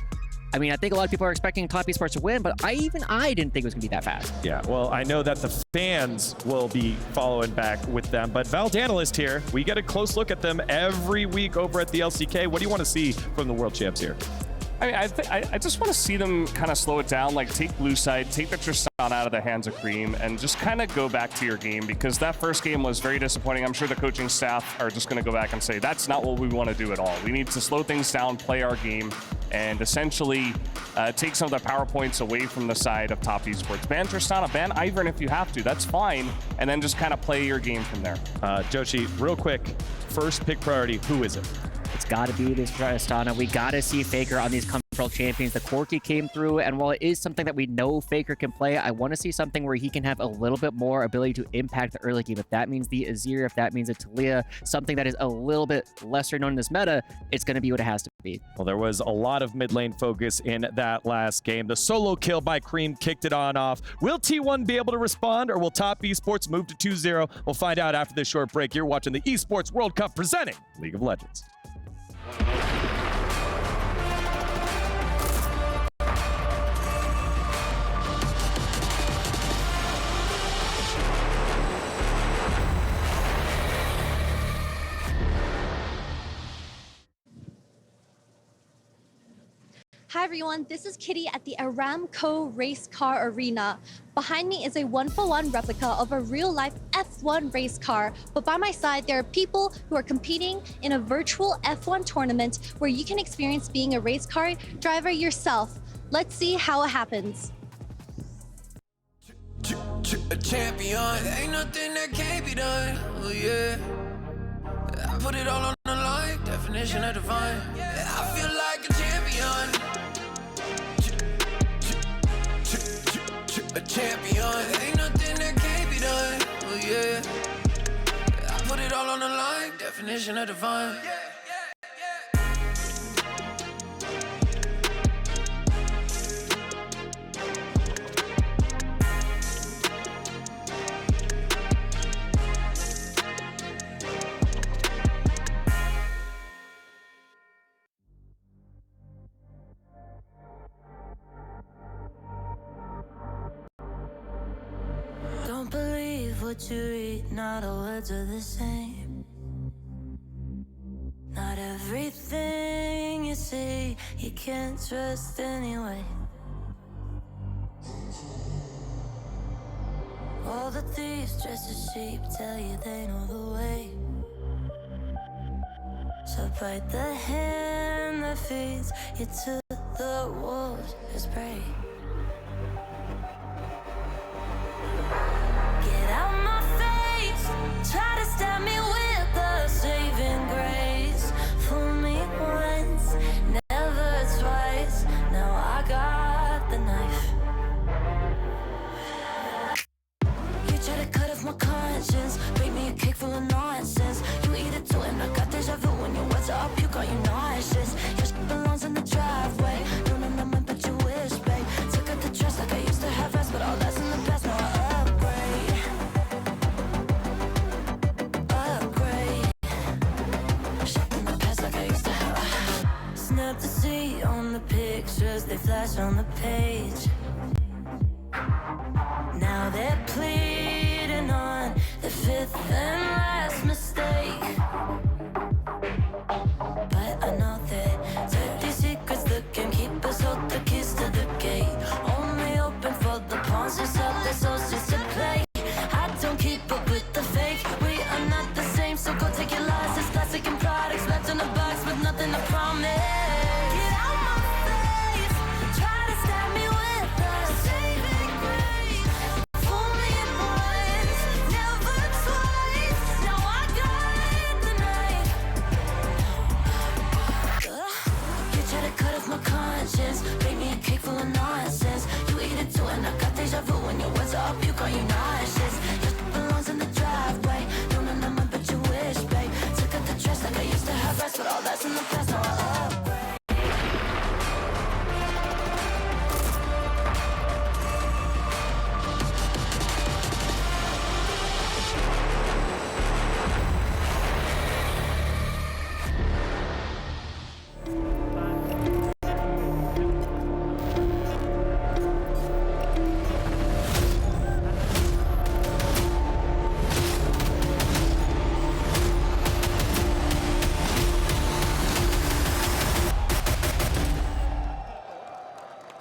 I mean, I think a lot of people are expecting Top Esports to win, but I didn't think it was going to be that fast. Yeah, well, I know that the fans will be following back with them, but Valdanalist here, we get a close look at them every week over at the LCK. What do you want to see from the World Champs here? I mean, I just want to see them kind of slow it down, like take blue side, take the Tristan out of the hands of Cream, and just kind of go back to your game, because that first game was very disappointing. I'm sure the coaching staff are just going to go back and say, that's not what we want to do at all. We need to slow things down, play our game, and essentially take some of the power points away from the side of Top Esports. Ban Tristana, ban Ivern if you have to, that's fine, and then just kind of play your game from there. Joshi, real quick, first pick priority, who is it? It's got to be this Tristana. We got to see Faker on these World Champions. The Corki came through, and while it is something that we know Faker can play, I want to see something where he can have a little bit more ability to impact the early game. If that means the Azir, if that means a Talia, something that is a little bit lesser known in this meta, it's going to be what it has to be. Well, there was a lot of mid lane focus in that last game. The solo kill by Cream kicked it on off. Will T1 be able to respond, or will Top Esports move to 2-0? We'll find out after this short break. You're watching the Esports World Cup presenting League of Legends. Hi everyone, this is Kitty at the Aramco Race Car Arena. Behind me is a 1-for-1 replica of a real-life F1 race car, but by my side there are people who are competing in a virtual F1 tournament where you can experience being a race car driver yourself. Let's see how it happens. A champion, ain't nothing that can't be done. Oh yeah, I put it all on the line, definition of divine. I feel like a champion. A champion, ain't nothing that can't be done. Oh yeah. definition of divine. Don't believe what you read, not all words are the same. Not everything you see, you can't trust anyway. All the thieves dressed as sheep tell you they know the way. So bite the hand that feeds you to the wolves as prey. Get out my face, try to stab me with a saving grace. Fool me once, never twice, now I got the knife. You try to cut off my conscience, bake me a cake full of nonsense. You eat it too and I got deja vu when your words are up, you got you nauseous. Your shit belongs in the driveway, no, no, no, man, but you wish, babe. Took out the trust like I used to have rest, but all that's in the past, now I snap to see on the pictures, they flash on the page. Now they're pleading on the fifth and last mistake. But I know that dirty secrets the gamekeepers hold the keys to the gate. Only open for the pawns who sell their souls just to play. I don't keep up with the fake, we are not the same, so go take your license. Plastic and products wrapped in a box with nothing to promise. Bake me a cake full of nonsense. You eat it too and I got deja vu when your words are up, you got you nauseous. Your shit belongs in the driveway, no, no, no, man, but you wish, babe. Took out the trust like I used to have rest, but all that's in the past, now I upgrade.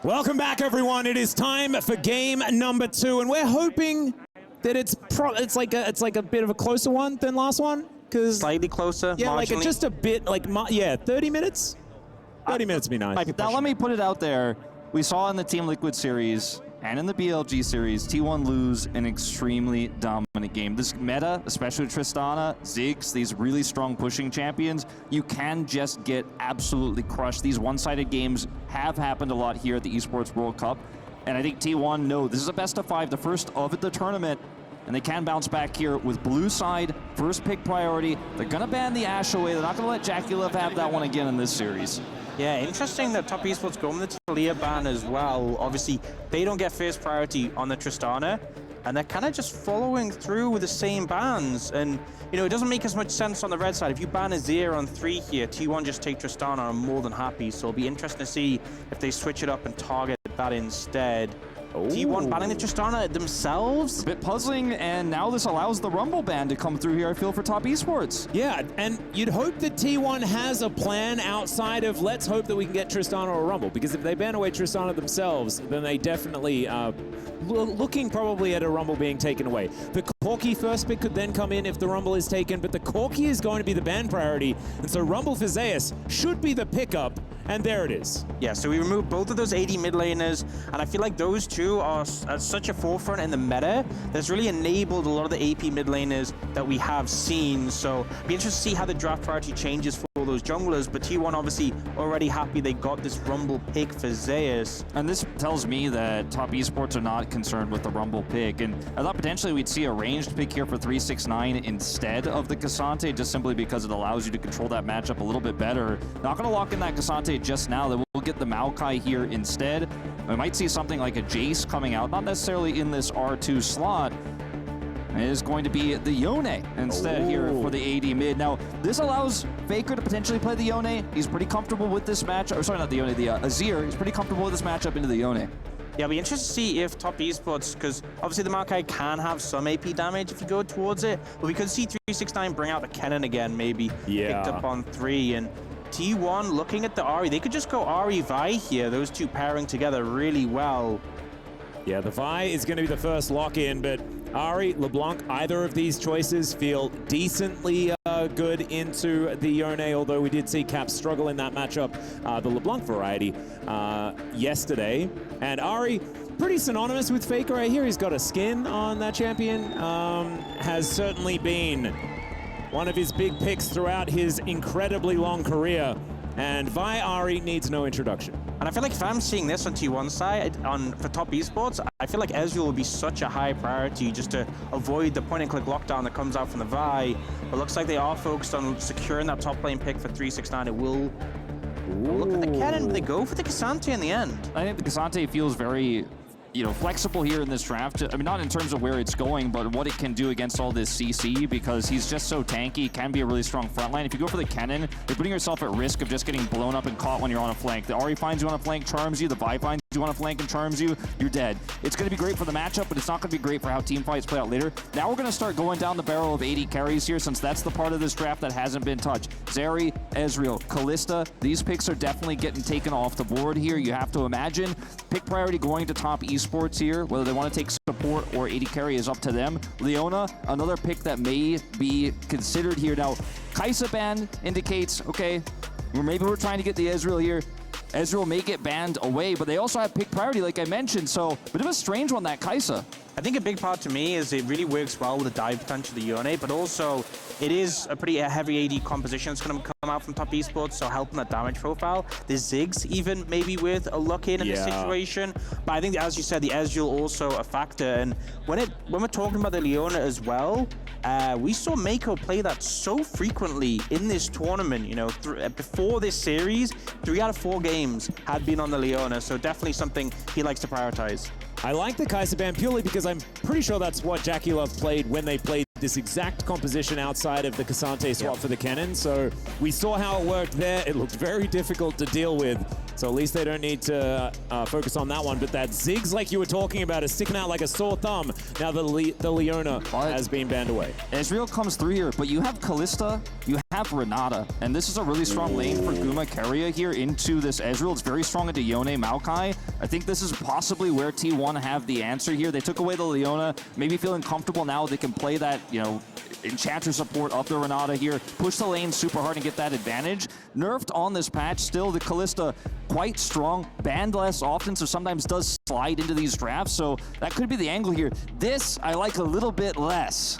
Welcome back, everyone. It is time for game number 2, and we're hoping that it's like a bit of a closer one than last one, because Slightly closer, yeah, like marginally. just a bit, like 30 minutes. 30 minutes would be nice. Now let me put it out there. We saw in the Team Liquid series and in the BLG series, T1 lose an extremely dominant game. This meta, especially Tristana, Ziggs, these really strong pushing champions, you can just get absolutely crushed. These one-sided games have happened a lot here at the Esports World Cup. And I think T1 know this is a best of 5, the first of the tournament. And they can bounce back here with blue side, first pick priority. They're gonna ban the Ashe away. They're not gonna let Jackie Love have that one again in this series. Yeah, interesting that Top Esports going with the Talia ban as well. Obviously, they don't get first priority on the Tristana, and they're kind of just following through with the same bans. And, you know, it doesn't make as much sense on the red side. If you ban a 0 on 3 here, T1 just take Tristana, I'm more than happy. So it'll be interesting to see if they switch it up and target that instead. T1 banning the Tristana themselves? A bit puzzling, and now this allows the Rumble ban to come through here, I feel, for Top Esports. Yeah, and you'd hope that T1 has a plan outside of let's hope that we can get Tristana or Rumble, because if they ban away Tristana themselves, then they definitely looking probably at a Rumble being taken away. The Corki first pick could then come in if the Rumble is taken, but the Corki is going to be the ban priority, and so Rumble for Zeus should be the pickup, and there it is. Yeah, so we removed both of those AD mid laners, and I feel like those two are at such a forefront in the meta that's really enabled a lot of the AP mid laners that we have seen. So it'll be interesting to see how the draft priority changes for all those junglers, but T1 obviously already happy they got this Rumble pick for Zeus. And this tells me that Top Esports are not concerned with the Rumble pick. And I thought potentially we'd see a ranged pick here for 369 instead of the Cassante, just simply because it allows you to control that matchup a little bit better. Not going to lock in that Cassante just now. They will get the Maokai here instead. We might see something like a Jace coming out, not necessarily in this R2 slot. It is going to be the Yone instead here for the AD mid. Now, this allows Faker to potentially play the Yone. He's pretty comfortable with this matchup. Or sorry, not the Yone, the Azir. He's pretty comfortable with this matchup into the Yone. Yeah, it'll be interesting to see if Top Esports, because obviously the Maokai can have some AP damage if you go towards it, but we could see 369 bring out the Kennen again, maybe picked up on 3. And T1 looking at the Ahri, they could just go Ahri Vi here, those two pairing together really well. Yeah, the Vi is going to be the first lock-in, but Ahri, LeBlanc, either of these choices feel decently good into the Yone, although we did see Cap struggle in that matchup, the LeBlanc variety, yesterday. And Ahri, pretty synonymous with Faker right here. He's got a skin on that champion. Has certainly been one of his big picks throughout his incredibly long career. And Vi Ahri needs no introduction. And I feel like if I'm seeing this on T1 side, for Top Esports, I feel like Ezreal will be such a high priority just to avoid the point-and-click lockdown that comes out from the Vi. But looks like they are focused on securing that top lane pick for 369. It will look at the Kennen, but they go for the Cassante in the end. I think the Cassante feels very, flexible here in this draft. I mean, not in terms of where it's going, but what it can do against all this CC, because he's just so tanky, can be a really strong frontline. If you go for the Kennen, you're putting yourself at risk of just getting blown up and caught when you're on a flank. The Ahri finds you on a flank, charms you. The Vi finds you on a flank and charms you. You're dead. It's going to be great for the matchup, but it's not going to be great for how team fights play out later. Now we're going to start going down the barrel of 80 carries here, since that's the part of this draft that hasn't been touched. Zeri, Ezreal, Kalista, these picks are definitely getting taken off the board here. You have to imagine pick priority going to Top Esports here. Whether they want to take support or 80 carry is up to them. Leona, another pick that may be considered here. Now, Kai'Sa ban indicates, okay, maybe we're trying to get the Ezreal here. Ezreal may get banned away, but they also have pick priority, like I mentioned, so a bit of a strange one, that Kai'Sa. I think a big part to me is it really works well with the dive potential of the Yone, but also it is a pretty heavy AD composition that's going to come out from Top Esports, so helping that damage profile. The Ziggs even maybe with a lock-in in this situation, but I think, as you said, the Ezreal also a factor. And when we're talking about the Leona as well, we saw Mako play that so frequently in this tournament. Before this series, 3 out of 4 games had been on the Leona, so definitely something he likes to prioritize. I like the Kai'Sa ban purely because I'm pretty sure that's what Jackie Love played when they played this exact composition outside of the Cassante swap for the Kennen. So we saw how it worked there. It looked very difficult to deal with. So at least they don't need to focus on that one. But that Ziggs, like you were talking about, is sticking out like a sore thumb. Now the Leona has been banned away. Ezreal comes through here, but you have Kalista, you have Renata, and this is a really strong lane for Guma Keria here into this Ezreal. It's very strong into Yone Maokai. I think this is possibly where T1 have the answer here. They took away the Leona, maybe feeling comfortable now they can play that, Enchanter support of the Renata here, push the lane super hard and get that advantage. Nerfed on this patch, still the Kalista quite strong, banned less often, so sometimes does slide into these drafts, so that could be the angle here. This I like a little bit less.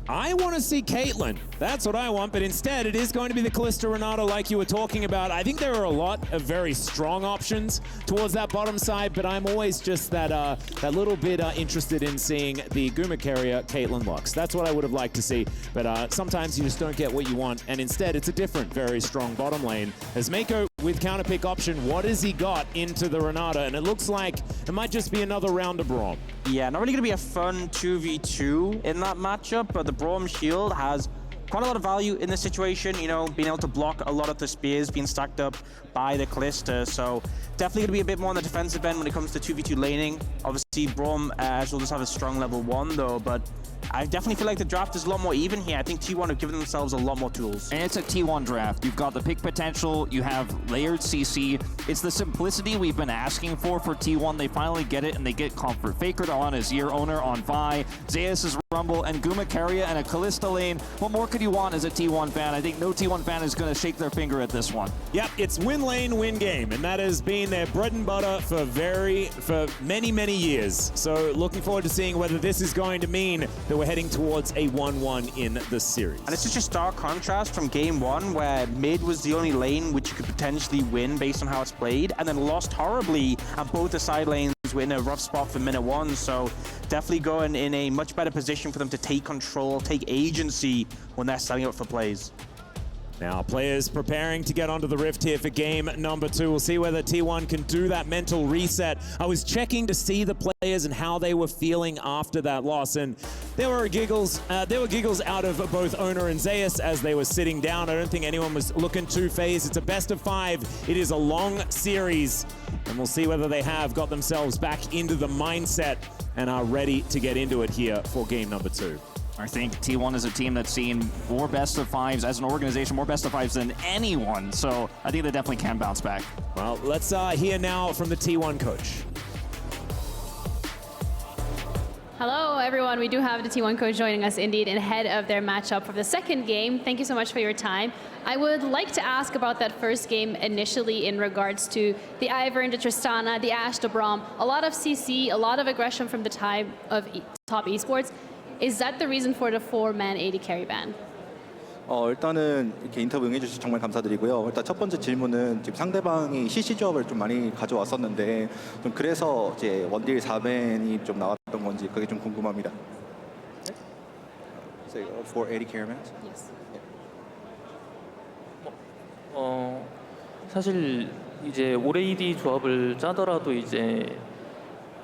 I want to see Caitlyn. That's what I want, but instead it is going to be the Kalista Renata like you were talking about. I think there are a lot of very strong options towards that bottom side, but I'm always just that little bit interested in seeing the Guma Keria Caitlyn locks. That's what I would have liked to see, but sometimes you just don't get what you want, and instead it's a different, very strong bottom lane. As Mako with counterpick option, what has he got into the Renata? And it looks like it might just be another round of Braum. Yeah, not really going to be a fun 2v2 in that matchup, but the Braum shield has quite a lot of value in this situation, being able to block a lot of the spears being stacked up by the Kalista. So definitely going to be a bit more on the defensive end when it comes to 2v2 laning. Obviously, Braum will just have a strong level 1 though, but I definitely feel like the draft is a lot more even here. I think T1 have given themselves a lot more tools. And it's a T1 draft. You've got the pick potential, you have layered CC. It's the simplicity we've been asking for T1. They finally get it, and they get comfort. Faker on Azir, owner on Vi, Zeus is Rumble, and Guma Keria and a Kalista lane. What more could you want as a T1 fan? I think no T1 fan is going to shake their finger at this one. Yep, it's win lane, win game, and that has been their bread and butter for many, many years. players. So looking forward to seeing whether this is going to mean that we're heading towards a 1-1 in the series. And it's such a stark contrast from game one, where mid was the only lane which you could potentially win based on how it's played, and then lost horribly, and both the side lanes were in a rough spot for minute one. So definitely going in a much better position for them to take control, take agency when they're setting up for plays. Now, players preparing to get onto the Rift here for game number 2. We'll see whether T1 can do that mental reset. I was checking to see the players and how they were feeling after that loss, and there were giggles out of both Owner and Zeus as they were sitting down. I don't think anyone was looking too phased. It's a best of 5. It is a long series, and we'll see whether they have got themselves back into the mindset and are ready to get into it here for game number 2. I think T1 is a team that's seen more best of 5s as an organization, more best of 5s than anyone. So I think they definitely can bounce back. Well, let's hear now from the T1 coach. Hello, everyone. We do have the T1 coach joining us indeed ahead of their matchup for the second game. Thank you so much for your time. I would like to ask about that first game initially in regards to the Ivern, the Tristana, the Ashe, the Braum. A lot of CC, a lot of aggression from the time of top esports. Is that the reason for the 4-man AD carry ban? 일단은 이렇게 인터뷰 응해주셔서 정말 감사드리고요. 일단 첫 번째 질문은 지금 상대방이 CC 조합을 좀 많이 가져왔었는데 좀 그래서 이제 원딜 4밴이 좀 나왔던 건지 그게 좀 궁금합니다. So for AD carrymans? Yes. 사실 이제 오레이디 조합을 짜더라도 이제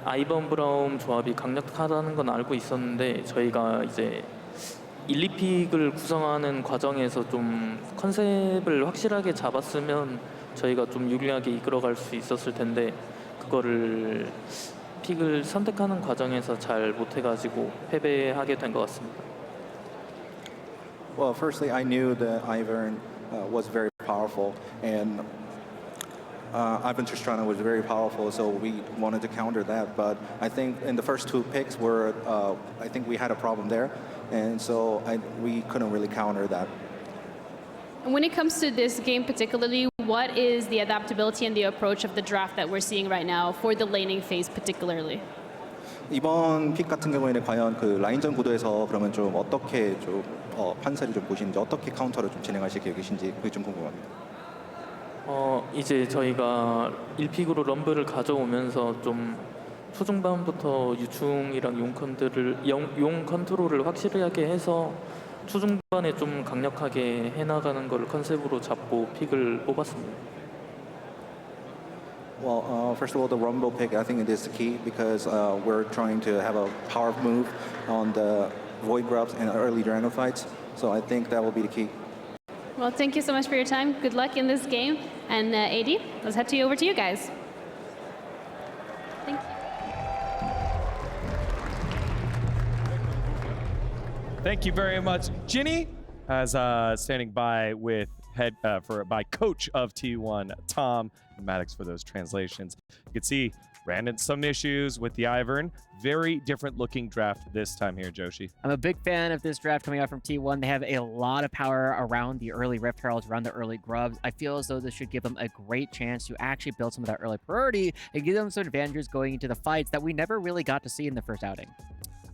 아이번 브라움 조합이 강력하다는 건 알고 있었는데 저희가 이제 1, 2픽을 구성하는 과정에서 좀 컨셉을 확실하게 잡았으면 저희가 좀 유리하게 이끌어갈 수 있었을 텐데 그거를 픽을 선택하는 과정에서 잘 못해가지고 패배하게 된 것 같습니다. Well, firstly, I knew that Ivern was very powerful, and Ivan Tristana was very powerful, so we wanted to counter that. But I think in the first 2 picks, I think we had a problem there, and so we couldn't really counter that. And when it comes to this game particularly, what is the adaptability and the approach of the draft that we're seeing right now for the laning phase particularly? 이번 픽 같은 경우에는 과연 그 라인전 구도에서 그러면 좀 어떻게 좀 판세를 좀 보시는지, 어떻게 카운터를 좀 진행하실 계획이신지 그게 좀 궁금합니다. 이제 저희가 1픽으로 럼블을 가져오면서 좀 초중반부터 유충이랑 용 컨트롤을 확실하게 해서 초중반에 좀 강력하게 해나가는 걸 컨셉으로 잡고 픽을 뽑았습니다. Well, first of all, the Rumble pick, I think it is the key because we're trying to have a power move on the Void Grubs and early Dragon fights. So I think that will be the key. Well, thank you so much for your time. Good luck in this game. And AD, let's head over to you guys. Thank you. Thank you very much. Ginny as standing by with by coach of T1, Tom Maddox, for those translations. You can see ran into some issues with the Ivern. Very different looking draft this time here, Joshi. I'm a big fan of this draft coming out from T1. They have a lot of power around the early Rift Heralds, around the early Grubs. I feel as though this should give them a great chance to actually build some of that early priority and give them some advantages going into the fights that we never really got to see in the first outing.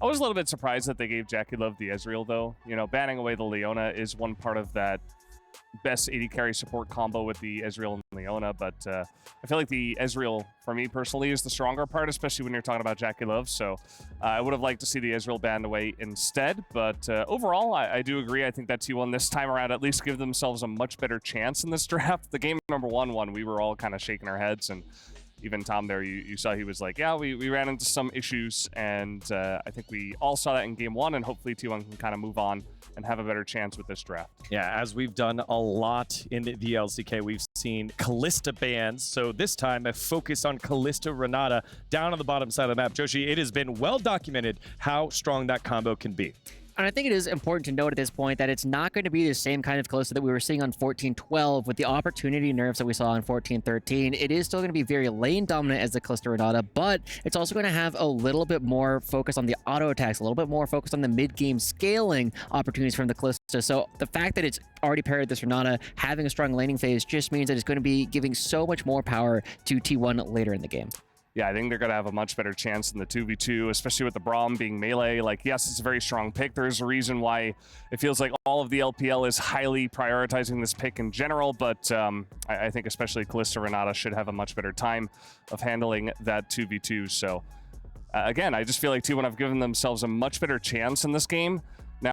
I was a little bit surprised that they gave Jackie Love the Ezreal, though. You know, banning away the Leona is one part of that best AD carry support combo with the Ezreal and Leona, but I feel like the Ezreal, for me personally, is the stronger part, especially when you're talking about Jackie Love. So I would have liked to see the Ezreal banned away instead, but overall, I do agree. I think that T1 this time around at least give themselves a much better chance in this draft. The game number one, we were all kind of shaking our heads, and even Tom there, you saw he was like, yeah, we ran into some issues, and I think we all saw that in game 1, and hopefully T1 can kind of move on and have a better chance with this draft. Yeah, as we've done a lot in the LCK, we've seen Kalista bans. So this time, a focus on Kalista Renata down on the bottom side of the map. Joshi, it has been well documented how strong that combo can be. And I think it is important to note at this point that it's not going to be the same kind of Kalista that we were seeing on 14-12 with the opportunity nerfs that we saw on 14-13. It is still going to be very lane dominant as the Kalista Renata, but it's also going to have a little bit more focus on the auto attacks, a little bit more focus on the mid-game scaling opportunities from the Kalista. So the fact that it's already paired this Renata having a strong laning phase just means that it's going to be giving so much more power to T1 later in the game. yeah, I think they're going to have a much better chance in the 2v2, especially with the Braum being melee. Like, yes, it's a very strong pick. There's a reason why it feels like all of the LPL is highly prioritizing this pick in general, but I think especially Kalista Renata should have a much better time of handling that 2v2. So, again, I just feel like T1 have given themselves a much better chance in this game.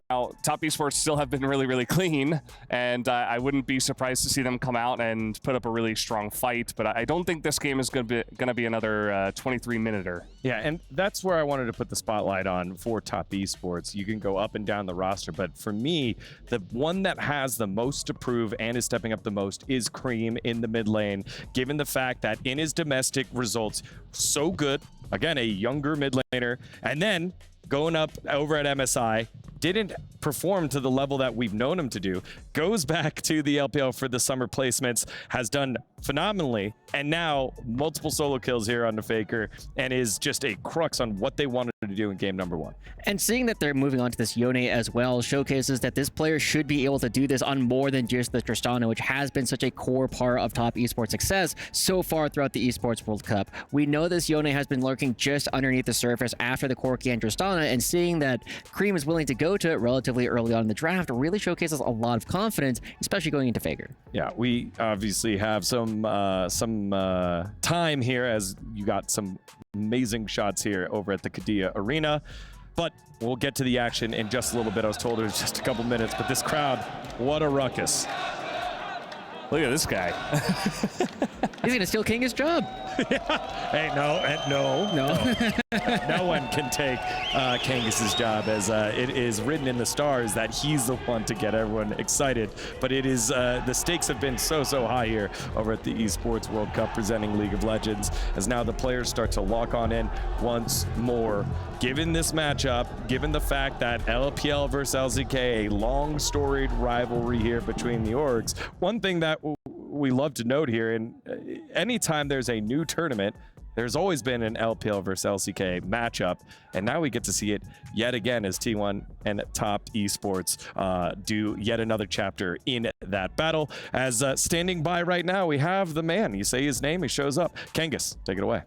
Now, Top Esports still have been really, really clean, and I wouldn't be surprised to see them come out and put up a really strong fight, but I don't think this game is going to be another 23-minuter. Yeah, and that's where I wanted to put the spotlight on for Top Esports. You can go up and down the roster, but for me, the one that has the most to prove and is stepping up the most is Cream in the mid lane, given the fact that in his domestic results, so good, again, a younger mid laner, and then going up over at MSI, didn't perform to the level that we've known him to do, goes back to the LPL for the summer placements, has done phenomenally, and now multiple solo kills here on the Faker, and is just a crux on what they wanted to do in game number 1. And seeing that they're moving on to this Yone as well showcases that this player should be able to do this on more than just the Tristana, which has been such a core part of Top Esports success so far throughout the Esports World Cup. We know this Yone has been lurking just underneath the surface after the Corki and Tristana, and seeing that Cream is willing to go to it relatively early on in the draft really showcases a lot of confidence, especially going into Faker. Yeah, we obviously have some time here, as you got some amazing shots here over at the Qiddiya Arena. But we'll get to the action in just a little bit. I was told it was just a couple minutes, but this crowd, what a ruckus. Look at this guy. He's gonna steal Kanga's job. Hey, no. No one can take Kangus's job, as it is written in the stars that he's the one to get everyone excited. But it is the stakes have been so high here over at the Esports World Cup presenting League of Legends, as now the players start to lock on in once more. Given this matchup, given the fact that LPL versus LCK, a long storied rivalry here between the orgs, one thing that we love to note here, and anytime there's a new tournament, there's always been an LPL versus LCK matchup, and now we get to see it yet again as T1 and Top Esports do yet another chapter in that battle. As standing by right now, we have the man. You say his name, he shows up. Kangas, take it away.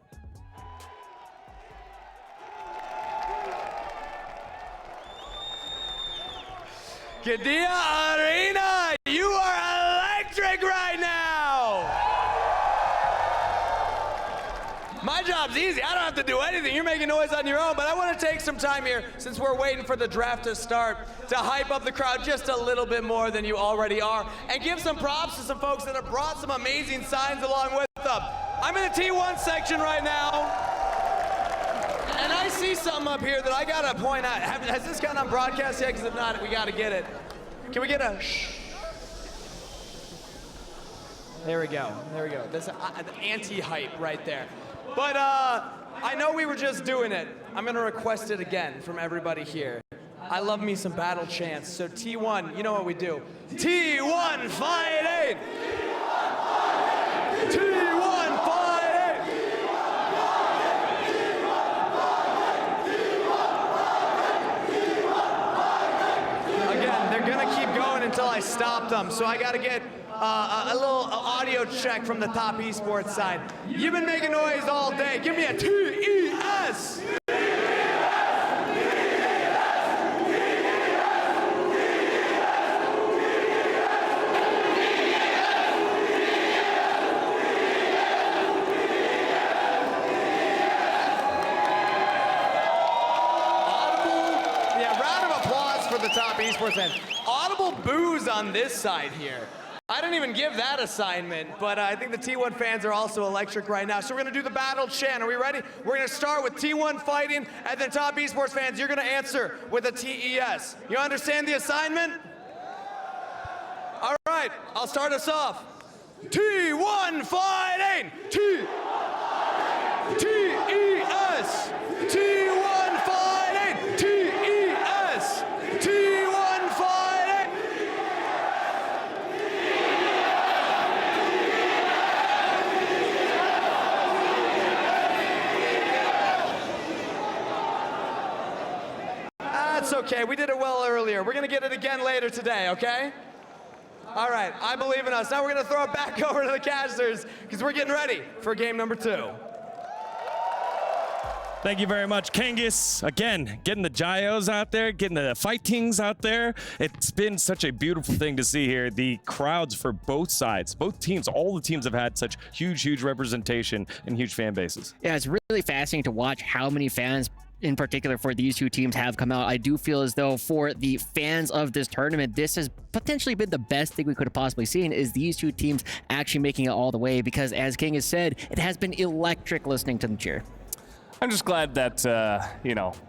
Qiddiya Arena, you are electric right now! My job's easy. I don't have to do anything. You're making noise on your own, but I want to take some time here, since we're waiting for the draft to start, to hype up the crowd just a little bit more than you already are, and give some props to some folks that have brought some amazing signs along with them. I'm in the T1 section right now, and I see something up here that I gotta point out. Has this gone on broadcast yet? Because if not, we gotta get it. Can we get a shh? There we go. There we go. That's anti-hype right there. But I know we were just doing it. I'm gonna request it again from everybody here. I love me some battle chants. So T1, you know what we do. T1 fighting! T1 fighting! Again, they're gonna keep going until I stop them. So I gotta get a little audio check from the Top Esports side. You've been making noise all day. Give me a T-E-S! Round of applause for the Top Esports end. Audible boos on this side here. I didn't even give that assignment, but I think the T1 fans are also electric right now. So we're gonna do the battle chant. Are we ready? We're gonna start with T1 fighting, and then Top Esports fans, you're gonna answer with a T-E-S. You understand the assignment? All right, I'll start us off. T1 fighting! T-E-S! T1 fighting! T-E-S! T1 fighting! That's okay, we did it well earlier. We're gonna get it again later today, okay? All right, I believe in us. Now we're gonna throw it back over to the casters, because we're getting ready for game number 2. Thank you very much, Kangas. Again, getting the gyos out there, getting the fightings out there. It's been such a beautiful thing to see here. The crowds for both sides, both teams, all the teams have had such huge representation and huge fan bases. Yeah, it's really fascinating to watch how many fans in particular for these two teams have come out. I do feel as though for the fans of this tournament, this has potentially been the best thing we could have possibly seen, is these two teams actually making it all the way, because as King has said, it has been electric listening to them cheer. I'm just glad that,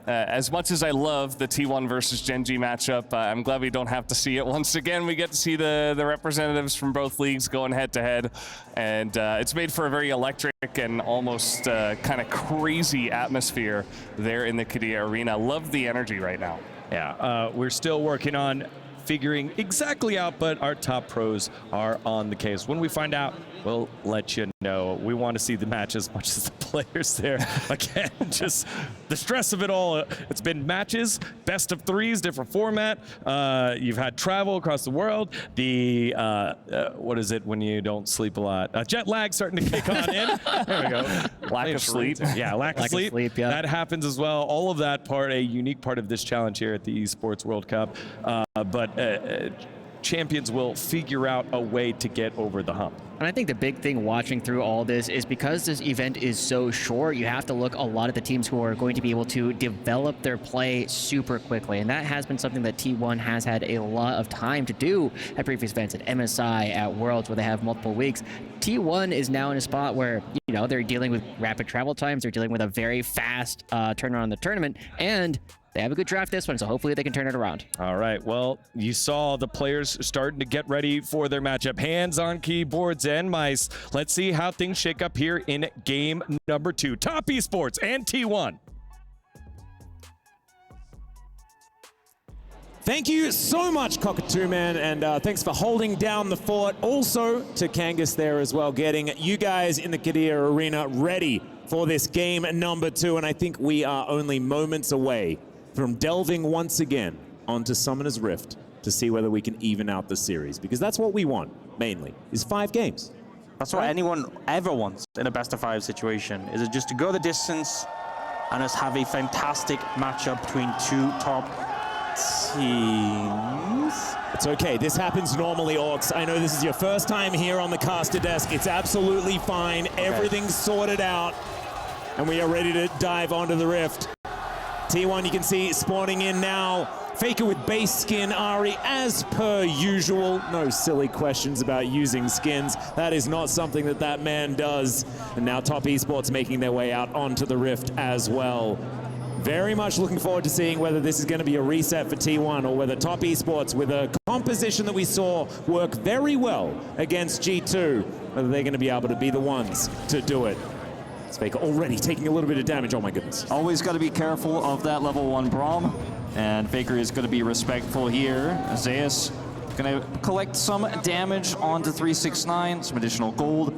as much as I love the T1 versus Gen.G matchup, I'm glad we don't have to see it once again. We get to see the representatives from both leagues going head-to-head, and it's made for a very electric and almost kind of crazy atmosphere there in the Qiddiya Arena. Love the energy right now. Yeah, we're still working on figuring exactly out, but our top pros are on the case. When we find out, we'll let you know. We want to see the match as much as the players there. Again, just the stress of it all. It's been matches, best of threes, different format. You've had travel across the world. The, what is it when you don't sleep a lot? Jet lag starting to kick on in. There we go. Lack of sleep. Yeah, lack of sleep. Yeah. That happens as well. All of that part, a unique part of this challenge here at the Esports World Cup. But champions will figure out a way to get over the hump. And I think the big thing watching through all this is because this event is so short, you have to look a lot at the teams who are going to be able to develop their play super quickly. And that has been something that T1 has had a lot of time to do at previous events, at MSI, at Worlds, where they have multiple weeks. T1 is now in a spot where, you know, they're dealing with rapid travel times, they're dealing with a very fast turnaround on the tournament, and they have a good draft this one, so hopefully they can turn it around. All right, well, you saw the players starting to get ready for their matchup. Hands on keyboards and mice. Let's see how things shake up here in game number 2. Top Esports and T1. Thank you so much, Cockatoo Man, and thanks for holding down the fort. Also to Kangas there as well, getting you guys in the Qiddiya Arena ready for this game number 2, and I think we are only moments away from delving once again onto Summoner's Rift to see whether we can even out the series, because that's what we want, mainly, is 5 games. That's what anyone ever wants in a best-of-5 situation, is it just to go the distance and just have a fantastic matchup between 2 top teams. It's okay, this happens normally, Orcs. I know this is your first time here on the caster desk. It's absolutely fine. Okay. Everything's sorted out, and we are ready to dive onto the Rift. T1, you can see spawning in now. Faker with base skin, Ari, as per usual. No silly questions about using skins. That is not something that that man does. And now Top Esports making their way out onto the Rift as well. Very much looking forward to seeing whether this is going to be a reset for T1 or whether Top Esports, with a composition that we saw work very well against G2, whether they're going to be able to be the ones to do it. Faker already taking a little bit of damage. Oh my goodness. Always got to be careful of that level 1 Braum. And Faker is going to be respectful here. Zeus going to collect some damage onto 369, some additional gold.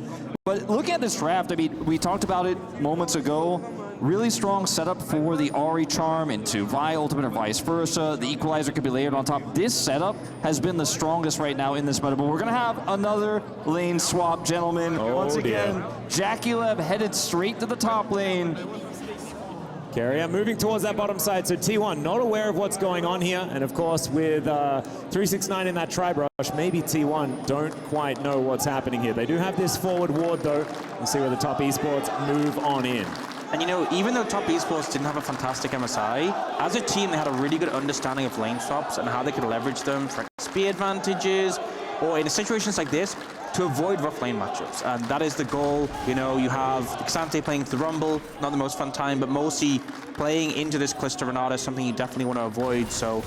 But look at this draft. I mean, we talked about it moments ago. Really strong setup for the Ahri Charm into Vi Ultimate or vice versa. The Equalizer could be layered on top. This setup has been the strongest right now in this meta, but we're going to have another lane swap, gentlemen. Once again, JackeyLab headed straight to the top lane. Carrier moving towards that bottom side, so T1 not aware of what's going on here, and of course with 369 in that tri-brush, maybe T1 don't quite know what's happening here. They do have this forward ward though. We'll see where the Top Esports move on in. And you know, even though Top Esports didn't have a fantastic MSI, as a team they had a really good understanding of lane swaps and how they could leverage them for XP advantages, or in situations like this, to avoid rough lane matchups. And that is the goal. You know, you have Xante playing the Rumble, not the most fun time, but Mosi playing into this Calista Renata is something you definitely want to avoid. So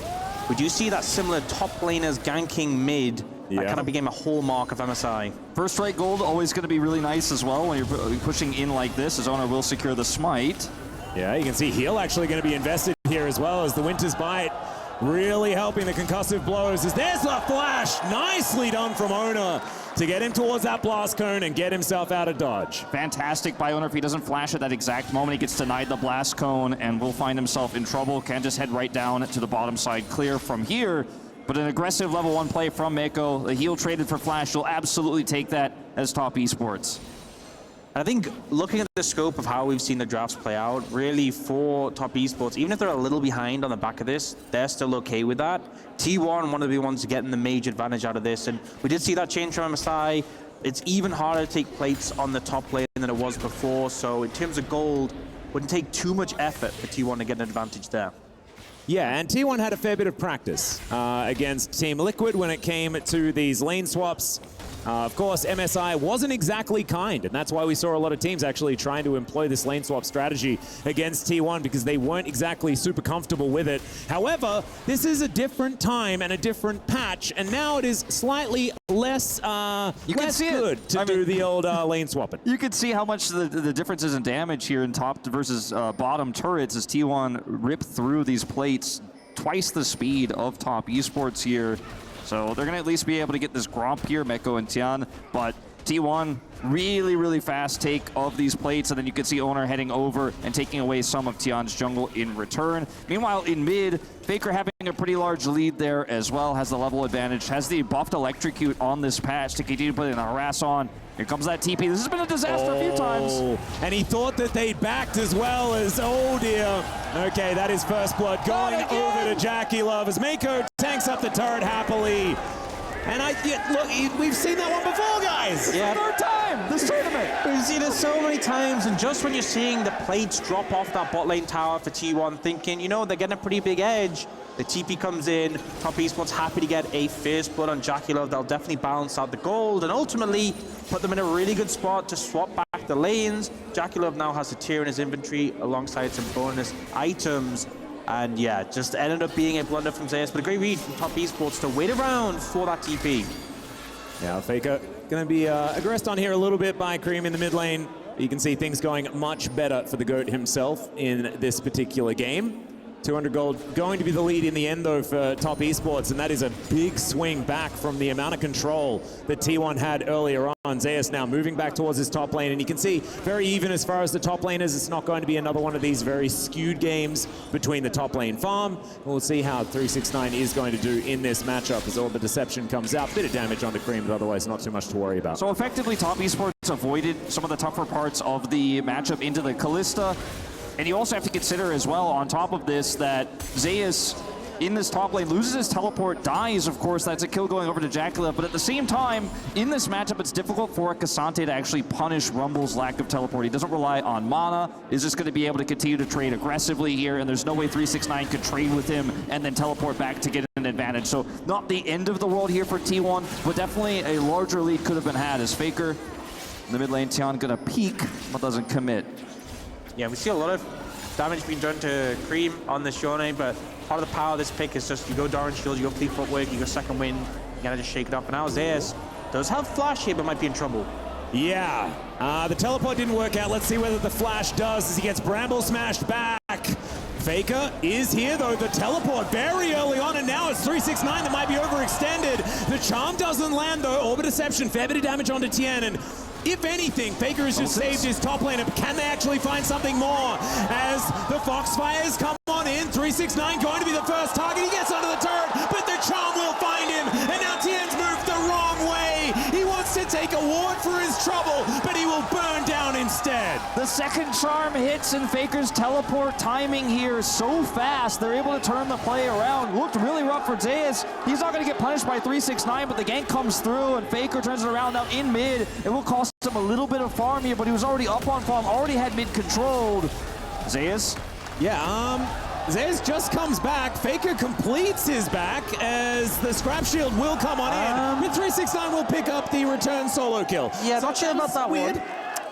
we do see that similar top laners ganking mid. That kind of became a hallmark of MSI. First strike gold, always going to be really nice as well when you're pushing in like this. His owner will secure the smite. Yeah, you can see heal actually going to be invested here as well, as the Winter's Bite really helping the concussive blows. As there's the flash, nicely done from Owner to get him towards that blast cone and get himself out of dodge. Fantastic by Owner. If he doesn't flash at that exact moment, he gets denied the blast cone and will find himself in trouble. Can just head right down to the bottom side, clear from here. But an aggressive level 1 play from Mako. The heal traded for flash. You'll absolutely take that as Top Esports. And I think looking at the scope of how we've seen the drafts play out, really for top esports, even if they're a little behind on the back of this, they're still okay with that. T1 want to be ones getting the major advantage out of this, and we did see that change from MSI. It's even harder to take plates on the top lane than it was before, so in terms of gold, wouldn't take too much effort for T1 to get an advantage there. Yeah, and T1 had a fair bit of practice against Team Liquid when it came to these lane swaps. Of course, MSI wasn't exactly kind, and that's why we saw a lot of teams actually trying to employ this lane swap strategy against T1 because they weren't exactly super comfortable with it. However, this is a different time and a different patch, and now it is slightly less, good to do the old lane swapping. You can see how much the difference is in damage here in top versus bottom turrets as T1 rip through these plates twice the speed of top esports here. So they're going to at least be able to get this Gromp here, Meko and Tian, but T1, really, really fast take of these plates, and then you can see Owner heading over and taking away some of Tian's jungle in return. Meanwhile, in mid, Faker having a pretty large lead there as well, has the level advantage, has the buffed Electrocute on this patch to continue putting the harass on. Here comes that TP. This has been a disaster a few times. And he thought that they'd backed as well as, oh dear. Okay, that is first blood going over to Jackie Love as Mako tanks up the turret happily. And look, we've seen that one before, guys. Yeah. Third time this tournament. We've seen it so many times, and just when you're seeing the plates drop off that bot lane tower for T1, thinking, you know, they're getting a pretty big edge, the TP comes in, top esports happy to get a first blood on Jackie Love. They'll definitely balance out the gold and ultimately put them in a really good spot to swap back the lanes. Jackie Love now has a tier in his inventory alongside some bonus items. And yeah, just ended up being a blunder from Zeus, but a great read from top esports to wait around for that TP. Yeah, Faker going to be aggressed on here a little bit by Cream in the mid lane. You can see things going much better for the GOAT himself in this particular game. 200 gold going to be the lead in the end, though, for top esports, and that is a big swing back from the amount of control that T1 had earlier on. Zeus now moving back towards his top lane, and you can see very even as far as the top lane is. It's not going to be another one of these very skewed games between the top lane farm. We'll see how 369 is going to do in this matchup as all the deception comes out. Bit of damage on the Cream, but otherwise not too much to worry about. So effectively, top esports avoided some of the tougher parts of the matchup into the Kalista. And you also have to consider as well, on top of this, that Zeus in this top lane loses his teleport, dies, of course. That's a kill going over to Jackalip. But at the same time, in this matchup, it's difficult for Cassante to actually punish Rumble's lack of teleport. He doesn't rely on mana. He's just going to be able to continue to trade aggressively here, and there's no way 369 could trade with him and then teleport back to get an advantage. So not the end of the world here for T1, but definitely a larger lead could have been had as Faker in the mid lane. Tian going to peek, but doesn't commit. Yeah, we see a lot of damage being done to Cream on this Shone, but part of the power of this pick is just you go Doran Shield, you go Fleet Footwork, you go Second Wind, you gotta just shake it up. And now Zeus does have Flash here, but might be in trouble. Yeah, the teleport didn't work out. Let's see whether the Flash does as he gets Bramble smashed back. Faker is here, though. The teleport very early on, and now it's 369 that might be overextended. The charm doesn't land, though. Orbit Deception, fair bit of damage onto Tien, and if anything, Faker has just saved his top laner. Can they actually find something more? As the Foxfires come on in, 369 going to be the first target. He gets under the turret, but the charm will find him. And now Tien's moved the wrong way. He wants to take a ward for his trouble, but he will burn down instead. The second charm hits, and Faker's teleport timing here is so fast. They're able to turn the play around. Looked really rough for Zeus. He's not going to get punished by 369, but the gank comes through, and Faker turns it around now in mid. It will cost him a little bit of farm here, but he was already up on farm, already had mid controlled. Zeus? Yeah, Zeus just comes back. Faker completes his back as the Scrap Shield will come on in. But 369 will pick up the return solo kill. Yeah, so not sure about that weird. one.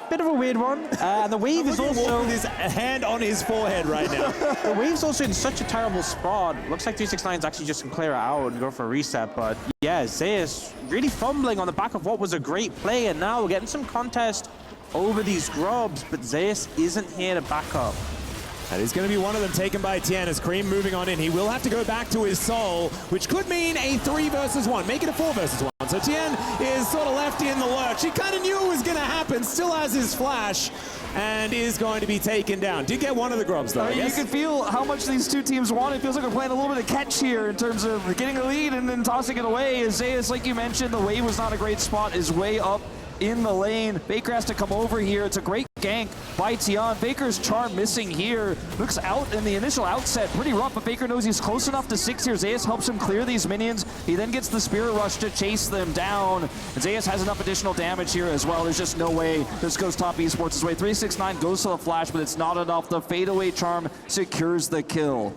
Bit of a weird one. The wave is also with his hand on his forehead right now. The wave's also in such a terrible spot. Looks like 369 is actually just gonna clear it out and go for a reset. But yeah, Zeus really fumbling on the back of what was a great play, and now we're getting some contest over these grubs. But Zeus isn't here to back up. That is going to be one of them taken by Tien as Cream moving on in. He will have to go back to his soul, which could mean a 3 versus 1. Make it a 4 versus 1. So Tien is sort of left in the lurch. He kind of knew it was going to happen. Still has his flash and is going to be taken down. Did get one of the grubs, though, I mean, guess. You can feel how much these two teams want. It feels like we're playing a little bit of catch here in terms of getting a lead and then tossing it away. As Zeus, like you mentioned, the wave was not a great spot. Is way up in the lane. Faker has to come over here. It's a great gank by Tian. Faker's charm missing here. Looks out in the initial outset. Pretty rough, but Faker knows he's close enough to 6 here. Zayas helps him clear these minions. He then gets the Spirit Rush to chase them down. And Zayas has enough additional damage here as well. There's just no way this goes top esports' way. 369 goes to the flash, but it's not enough. The fadeaway charm secures the kill.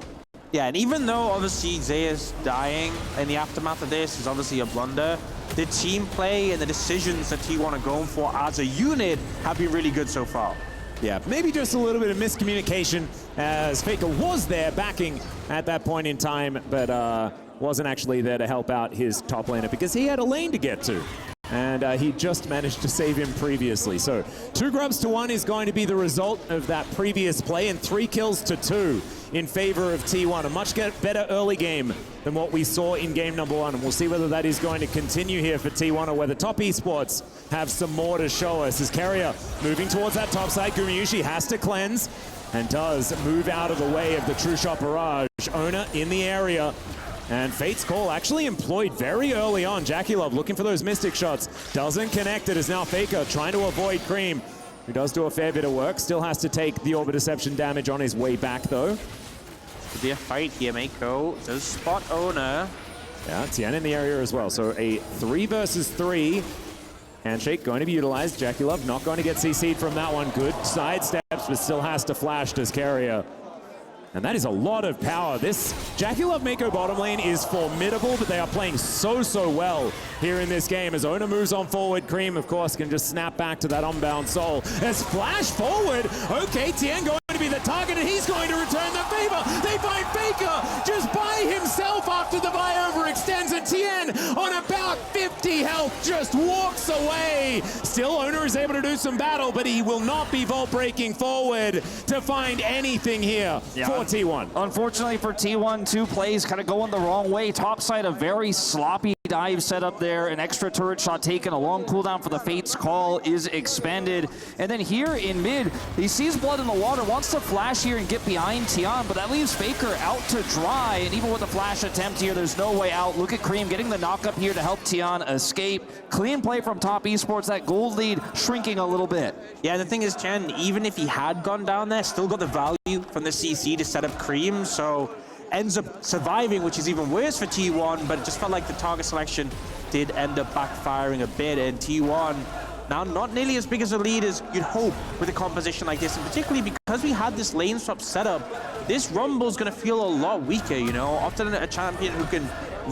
Yeah, and even though obviously Zayas dying in the aftermath of this is obviously a blunder, the team play and the decisions that T1 are going for as a unit have been really good so far. Yeah, maybe just a little bit of miscommunication as Faker was there backing at that point in time, but wasn't actually there to help out his top laner because he had a lane to get to. And he just managed to save him previously. So 2 grubs to 1 is going to be the result of that previous play, and 3 kills to 2 in favor of T1. A much better early game than what we saw in game number 1. And we'll see whether that is going to continue here for T1 or whether Top Esports have some more to show us. As Carrier moving towards that top side, Gumayushi has to cleanse and does move out of the way of the True Shot Barrage. Owner in the area. And Fate's Call actually employed very early on. Jackie Love looking for those Mystic shots. Doesn't connect it as now Faker trying to avoid Cream, who does do a fair bit of work. Still has to take the Orbit Deception damage on his way back though. Could be a fight here, Mako. Does spot Owner. Yeah, Tian in the area as well. So a 3 versus 3 handshake going to be utilized. Jackie Love not going to get CC'd from that one. Good side steps, but still has to flash as Carrier. And that is a lot of power. This Jackie Love Mako bottom lane is formidable, but they are playing so well here in this game. As Owner moves on forward, Cream, of course, can just snap back to that unbound soul. As flash forward, okay, Tian going to be the target, and he's going to return the favor. They find Faker just by himself after the buy overextends, and Tian on about 50 health just walks away. Still, Owner is able to do some battle, but he will not be vault breaking forward to find anything here for T1. Unfortunately for T1, 2 plays kind of going the wrong way. Topside, a very sloppy dive set up there. An extra turret shot taken. A long cooldown for the Fate's Call is expended. And then here in mid, he sees blood in the water, wants to flash here and get behind Tian, but that leaves Faker out to dry. And even with the flash attempt here, there's no way out. Look at Cream getting the knock up here to help Tian escape. Clean play from Top Esports. That gold lead shrinking a little bit. Yeah, and the thing is, Chen, even if he had gone down there, still got the value from the CC to set up Cream, so ends up surviving, which is even worse for T1, but it just felt like the target selection did end up backfiring a bit, and T1 now not nearly as big as a lead as you'd hope with a composition like this, and particularly because we had this lane swap setup, this Rumble's going to feel a lot weaker, you know? Often a champion who can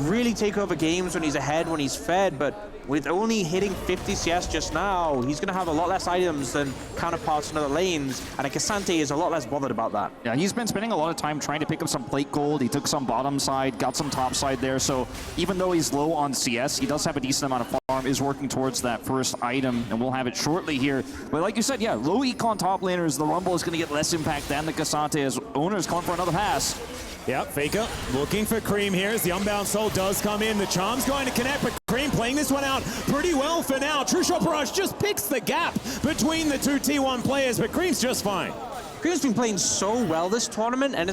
really take over games when he's ahead, when he's fed, but with only hitting 50 CS just now, he's going to have a lot less items than counterparts in other lanes, and Cassante is a lot less bothered about that. Yeah, he's been spending a lot of time trying to pick up some plate gold. He took some bottom side, got some top side there, so even though he's low on CS, he does have a decent amount of farm, is working towards that first item, and we'll have it shortly here. But like you said, yeah, low econ top laners, the Rumble is going to get less impact than the Cassante as Owner's calling for another pass. Yep, Faker looking for Cream here as the unbound soul does come in. The charm's going to connect, but Cream playing this one out pretty well for now. True Shot Barrage just picks the gap between the 2 T1 players, but Cream's just fine. Cream's been playing so well this tournament, and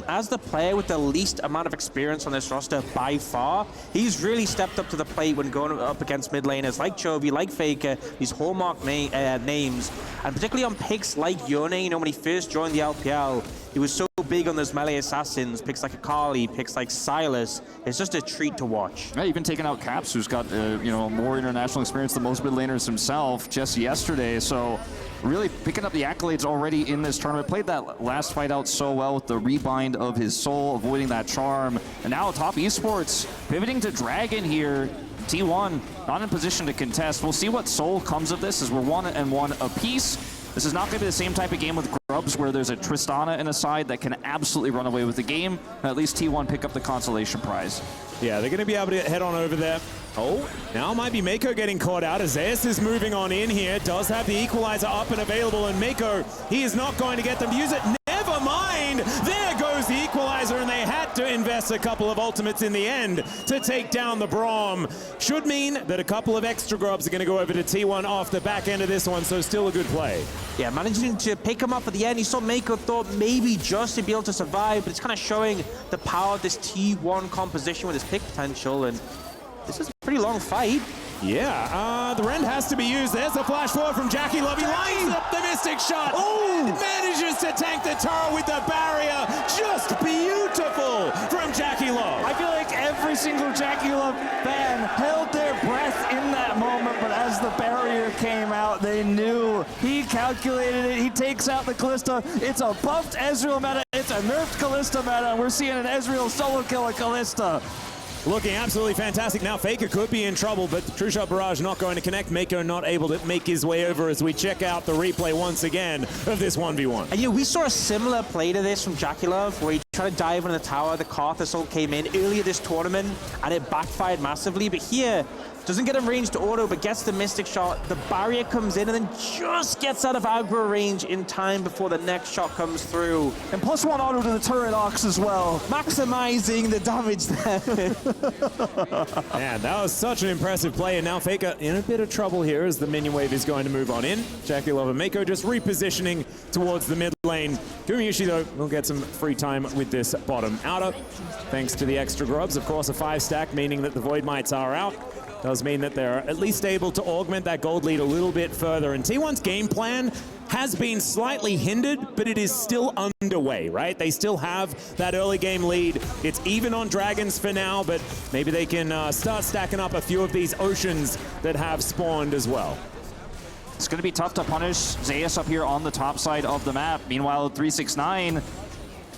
as the player with the least amount of experience on this roster by far, he's really stepped up to the plate when going up against mid laners like Chovy, like Faker, these hallmark names, and particularly on picks like Yone. You know, when he first joined the LPL, he was so big on those melee assassins, picks like Akali, picks like Silas. It's just a treat to watch. Yeah, even taking out Caps, who's got you know, more international experience than most mid laners himself just yesterday. So really picking up the accolades already in this tournament. Played that last fight out so well with the rebind of his soul, avoiding that charm. And now Top Esports pivoting to Dragon here. T1 not in position to contest. We'll see what soul comes of this as we're 1-1 apiece. This is not going to be the same type of game with Grubs where there's a Tristana in a side that can absolutely run away with the game. At least T1 pick up the consolation prize. Yeah, they're going to be able to head on over there. Oh, now might be Mako getting caught out as Zayas is moving on in here. Does have the equalizer up and available, and Mako, he is not going to get them to use it. Never mind! There goes the equalizer, and they had to invest a couple of ultimates in the end to take down the Braum. Should mean that a couple of extra grubs are going to go over to T1 off the back end of this one, so still a good play. Yeah, managing to pick him up at the end. You saw Mako thought maybe just to be able to survive, but it's kind of showing the power of this T1 composition with his pick potential, and this is a pretty long fight. Yeah, the rend has to be used. There's the flash forward from Jackie Love. He lines up the Mystic shot. Oh! Manages to tank the turret with the barrier. Just beautiful from Jackie Love. I feel like every single Jackie Love fan held their breath in that moment, but as the barrier came out, they knew. He calculated it. He takes out the Kalista. It's a buffed Ezreal meta. It's a nerfed Kalista meta, and we're seeing an Ezreal solo kill a Kalista. Looking absolutely fantastic. Now Faker could be in trouble, but True Shot Barrage not going to connect. Mako not able to make his way over as we check out the replay once again of this 1v1. And we saw a similar play to this from Jackie Love, where he tried to dive into the tower. The Karth assault came in earlier this tournament, and it backfired massively. But here, doesn't get him range to auto, but gets the Mystic shot. The barrier comes in and then just gets out of aggro range in time before the next shot comes through. And +1 auto to the turret Ox as well. Maximizing the damage there. Man, that was such an impressive play, and now Faker in a bit of trouble here as the minion wave is going to move on in. Jackie Love and Mako just repositioning towards the mid lane. Gumayushi, though, will get some free time with this bottom outer. Thanks to the extra grubs, of course, a 5-stack, meaning that the Void Mites are out. Does mean that they're at least able to augment that gold lead a little bit further. And T1's game plan has been slightly hindered, but it is still underway, right? They still have that early game lead. It's even on Dragons for now, but maybe they can start stacking up a few of these Oceans that have spawned as well. It's going to be tough to punish Zeus up here on the top side of the map. Meanwhile, 369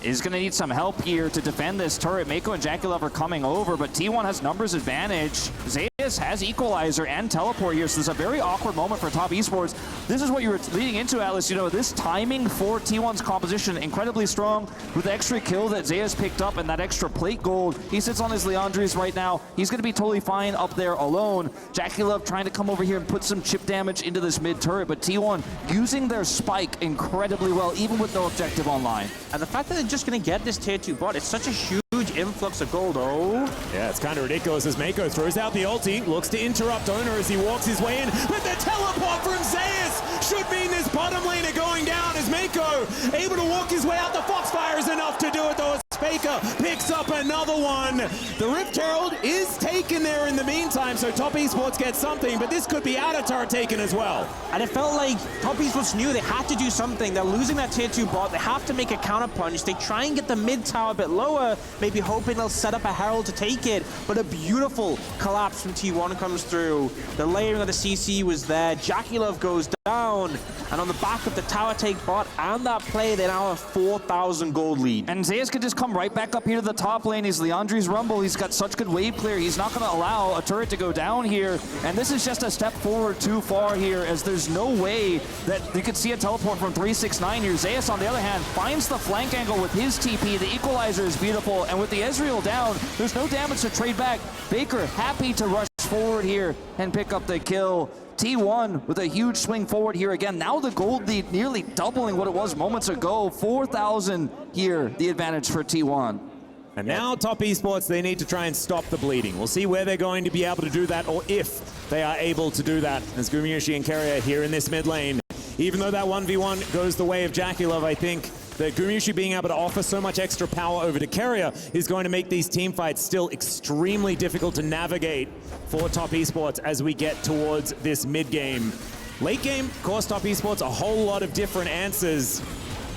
is going to need some help here to defend this turret. Mako and Jackie Love are coming over, but T1 has numbers advantage. Zeus has Equalizer and Teleport here, so this is a very awkward moment for Top Esports. This is what you were leading into, Atlas. You know, this timing for T1's composition, incredibly strong with the extra kill that Zeus picked up and that extra plate gold. He sits on his Leandries right now. He's going to be totally fine up there alone. Jackie Love trying to come over here and put some chip damage into this mid turret, but T1 using their spike incredibly well, even with no objective online. And the fact that they're just going to get this tier 2 bot, it's such a huge influx of gold. Oh. Yeah, it's kind of ridiculous as Mako throws out the ulti, looks to interrupt Owner as he walks his way in, but the teleport from Zeus should mean this bottom laner going down as Mako able to walk his way out. The Foxfire is enough to do it though as Faker picks up another one. The Rift Herald is taken there in the meantime, so Top Esports gets something, but this could be out of turret taken as well. And it felt like Top Esports knew they had to do something. They're losing that tier 2 bot. They have to make a counter punch. They try and get the mid tower a bit lower, maybe hoping they'll set up a Herald to take it, but a beautiful collapse from T1 comes through. The layering of the CC was there. Jackie Love goes down, and on the back of the tower take bot and that play, they now have 4,000 gold lead. And Zeus could just come right back up here to the top lane. He's Leandri's Rumble. He's got such good wave clear. He's not going to allow a turret to go down here. And this is just a step forward too far here, as there's no way that you could see a teleport from 369 here. Zeus, on the other hand, finds the flank angle with his TP. The Equalizer is beautiful. And with the Ezreal down, there's no damage to trade back. Baker happy to rush forward here and pick up the kill. T1 with a huge swing forward here again. Now the gold lead nearly doubling what it was moments ago. 4,000 here, the advantage for T1. And now Top Esports, they need to try and stop the bleeding. We'll see where they're going to be able to do that, or if they are able to do that, as Gumayushi and Keria here in this mid lane. Even though that 1v1 goes the way of Jackie Love, I think that Gumayushi being able to offer so much extra power over to Keria is going to make these team fights still extremely difficult to navigate for Top Esports as we get towards this mid game. Late game, of course, Top Esports, a whole lot of different answers,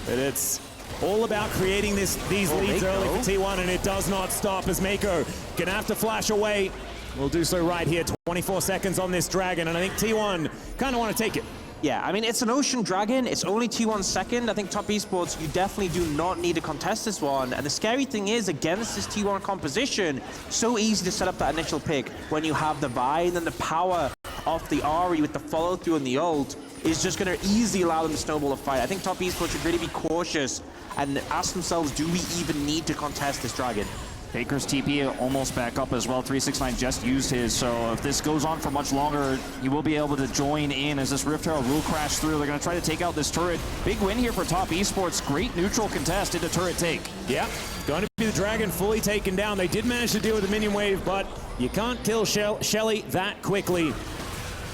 but it's all about creating these leads early for T1, and it does not stop as Mako gonna have to flash away. We'll do so right here, 24 seconds on this dragon, and I think T1 kind of want to take it. Yeah, I mean, it's an Ocean Dragon. It's only T1 second. I think Top Esports, you definitely do not need to contest this one. And the scary thing is, against this T1 composition, so easy to set up that initial pick when you have the Vi, and then the power of the Ahri with the follow-through and the ult is just going to easily allow them to snowball a fight. I think Top Esports should really be cautious and ask themselves, do we even need to contest this Dragon? Baker's TP almost back up as well. 369 just used his, so if this goes on for much longer, you will be able to join in as this Rift Herald will crash through. They're going to try to take out this turret. Big win here for Top Esports. Great neutral contest into turret take. Yeah, going to be the Dragon fully taken down. They did manage to deal with the minion wave, but you can't kill Shelly that quickly.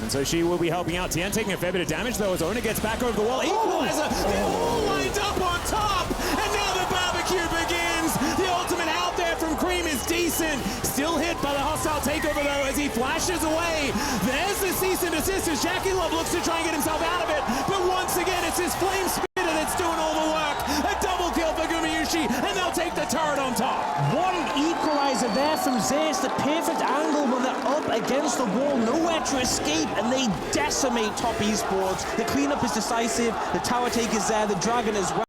And so she will be helping out. Tian taking a fair bit of damage, though, as Ona gets back over the wall. Equalizer, they're all lined up on top, and now the barbecue begins. The ultimate out there from Cream is decent. Still hit by the hostile hostile takeover though as he flashes away. There's the cease and desist as Jackie Love looks to try and get himself out of it. But once again, it's his flame spitter that's doing all the work. A double kill for Gumayusi, and they'll take the turret on top. One equalizer there from Zeus, the perfect angle when they're up against the wall, nowhere to escape, and they decimate Top Esports. The cleanup is decisive, the tower take is there, the dragon as well,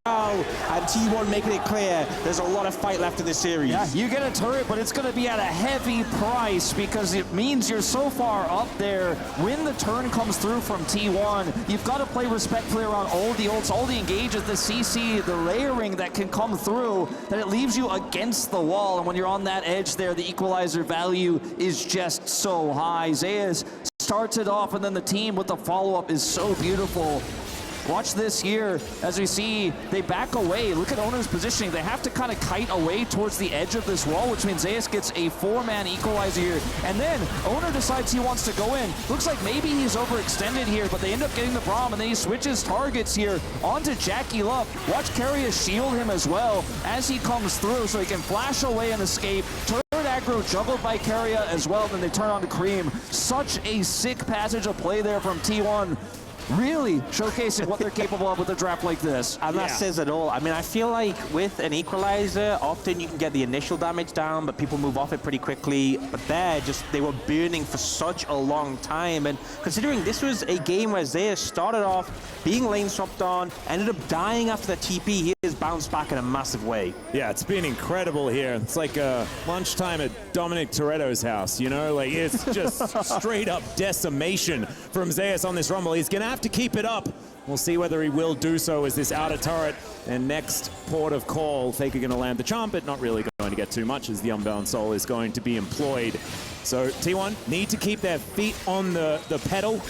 and T1 making it clear there's a lot of fight left in this series. Yeah, you get a turret, but it's going to be at a heavy price because it means you're so far up there. When the turn comes through from T1, you've got to play respectfully around all the ults, all the engages, the CC, the layering that can come through, that it leaves you against the wall. And when you're on that edge there, the equalizer value is just so high. Zeus starts it off, and then the team with the follow-up is so beautiful. Watch this here, as we see, they back away. Look at Owner's positioning. They have to kind of kite away towards the edge of this wall, which means Zeus gets a 4-man equalizer here. And then Owner decides he wants to go in. Looks like maybe he's overextended here, but they end up getting the Braum, and then he switches targets here onto Jackie Love. Watch Keria shield him as well as he comes through, so he can flash away and escape. Turret aggro juggled by Keria as well, then they turn on to Cream. Such a sick passage of play there from T1. Really showcasing what they're capable of with a draft like this. And that says it all. I mean, I feel like with an equalizer, often you can get the initial damage down, but people move off it pretty quickly. But they were burning for such a long time. And considering this was a game where Zeus started off being lane swapped on, ended up dying after the TP, he has bounced back in a massive way. Yeah, it's been incredible here. It's like lunchtime at Dominic Toretto's house, you know? Like, it's just straight up decimation from Zeus on this Rumble. He's going to have to keep it up. We'll see whether he will do so as this outer turret and next port of call. Faker going to land the charm, but not really going to get too much as the Unbound Soul is going to be employed. So T1 need to keep their feet on the pedal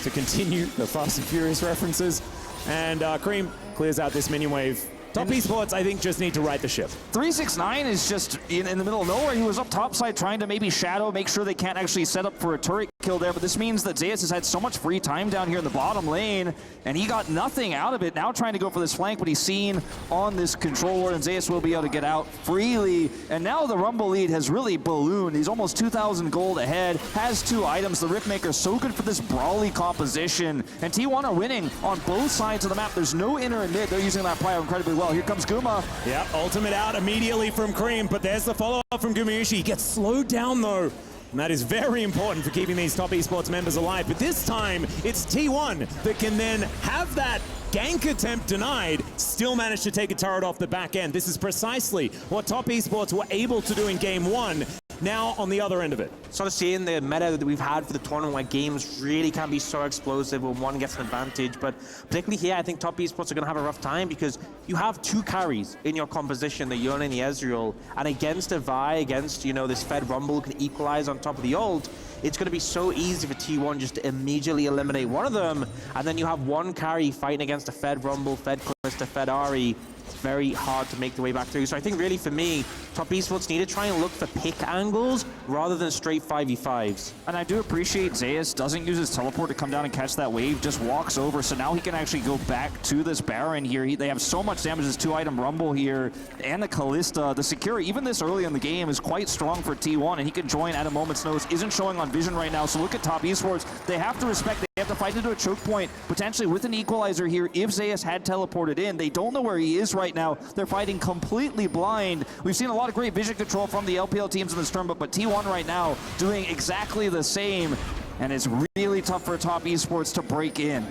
to continue the Fast and Furious references. And Cream clears out this minion wave. Top Esports, I think, just need to right the ship. 369 is just in the middle of nowhere. He was up top side trying to maybe shadow, make sure they can't actually set up for a turret kill there, but this means that Zeus has had so much free time down here in the bottom lane, and he got nothing out of it. Now trying to go for this flank, but he's seen on this control ward, and Zeus will be able to get out freely. And now the Rumble lead has really ballooned. He's almost 2,000 gold ahead, has 2 items. The Riftmaker so good for this brawly composition, and T1 are winning on both sides of the map. There's no inner and mid. They're using that prio incredibly well. Here comes Guma. Yeah, ultimate out immediately from Cream, but there's the follow-up from Gumayusi. He gets slowed down though, and that is very important for keeping these Top Esports members alive. But this time, it's T1 that can then have that gank attempt denied, still managed to take a turret off the back end. This is precisely what Top Esports were able to do in Game 1. Now on the other end of it. Sort of seeing the meta that we've had for the tournament where games really can be so explosive when one gets an advantage, but particularly here I think Top Esports are going to have a rough time because you have 2 carries in your composition, the Yone and the Ezreal, and against a Vi, against, you know, this Fed Rumble who can equalize on top of the ult, it's going to be so easy for T1 just to immediately eliminate one of them, and then you have one carry fighting against a Fed Rumble, Fed Calista, Fed Ahri. It's very hard to make the way back through. So I think really for me, Top Esports need to try and look for pick angles rather than straight 5v5s. And I do appreciate Zeus doesn't use his teleport to come down and catch that wave, just walks over. So now he can actually go back to this Baron here. They have so much damage, this 2-item Rumble here, and the Kalista. The security, even this early in the game, is quite strong for T1, and he can join at a moment's notice. Isn't showing on vision right now, so look at Top Esports. They have to respect, they have to fight into a choke point, potentially with an equalizer here. If Zeus had teleported in, they don't know where he is right now. They're fighting completely blind. We've seen a lot of great vision control from the LPL teams in this tournament, but T1 right now doing exactly the same, and it's really tough for Top Esports to break in.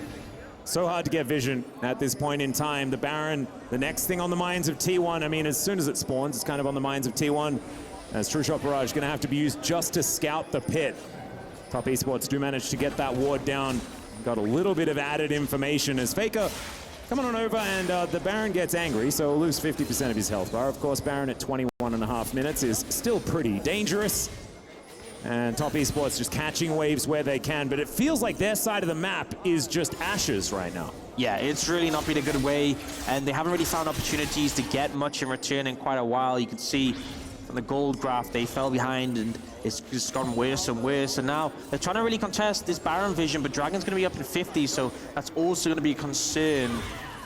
So hard to get vision at this point in time. The Baron, the next thing on the minds of T1, I mean, as soon as it spawns, it's kind of on the minds of T1, as True Shot Barrage going to have to be used just to scout the pit. Top Esports do manage to get that ward down. Got a little bit of added information as Faker coming on over, and the Baron gets angry, so he'll lose 50% of his health bar. Of course, Baron at 21.5 minutes is still pretty dangerous. And Top Esports just catching waves where they can, but it feels like their side of the map is just ashes right now. Yeah, it's really not been a good way, and they haven't really found opportunities to get much in return in quite a while. You can see from the gold graph, they fell behind, and it's just gotten worse and worse. And now they're trying to really contest this Baron vision, but Dragon's going to be up in 50, so that's also going to be a concern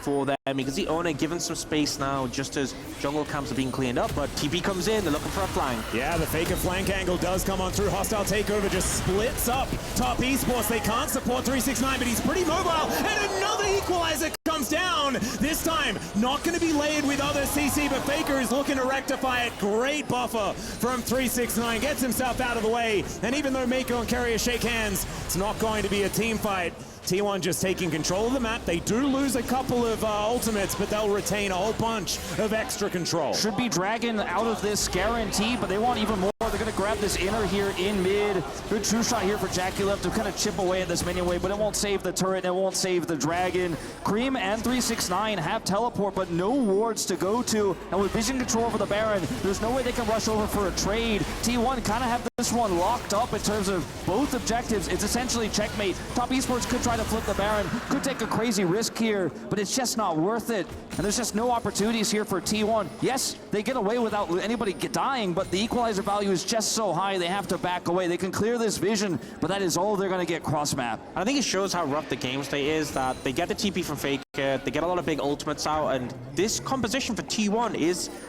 for them because the owner given some space now just as jungle camps are being cleaned up, but TP comes in, they're looking for a flank. Yeah, the Faker flank angle does come on through. Hostile takeover just splits up Top Esports. They can't support 369, but he's pretty mobile, and another equalizer comes down. This time, not going to be layered with other CC, but Faker is looking to rectify it. Great buffer from 369, gets himself out of the way, and even though Mako and Carrier shake hands, it's not going to be a team fight. T1 just taking control of the map. They do lose a couple of ultimates, but they'll retain a whole bunch of extra control. Should be Dragon out of this guarantee, but they want even more. They're going to grab this inner here in mid. Good true shot here for JackeyLove to kind of chip away at this minion wave, but it won't save the turret, and it won't save the Dragon. Cream and 369 have teleport, but no wards to go to, and with vision control over the Baron, there's no way they can rush over for a trade. T1 kind of have this one locked up in terms of both objectives. It's essentially checkmate. Top Esports could try to flip the Baron, could take a crazy risk here, but it's just not worth it. And there's just no opportunities here for T1. Yes, they get away without anybody dying, but the equalizer value is just so high, they have to back away. They can clear this vision, but that is all they're going to get cross-map. I think it shows how rough the game state is, that they get the TP from Faker, they get a lot of big ultimates out, and this composition for T1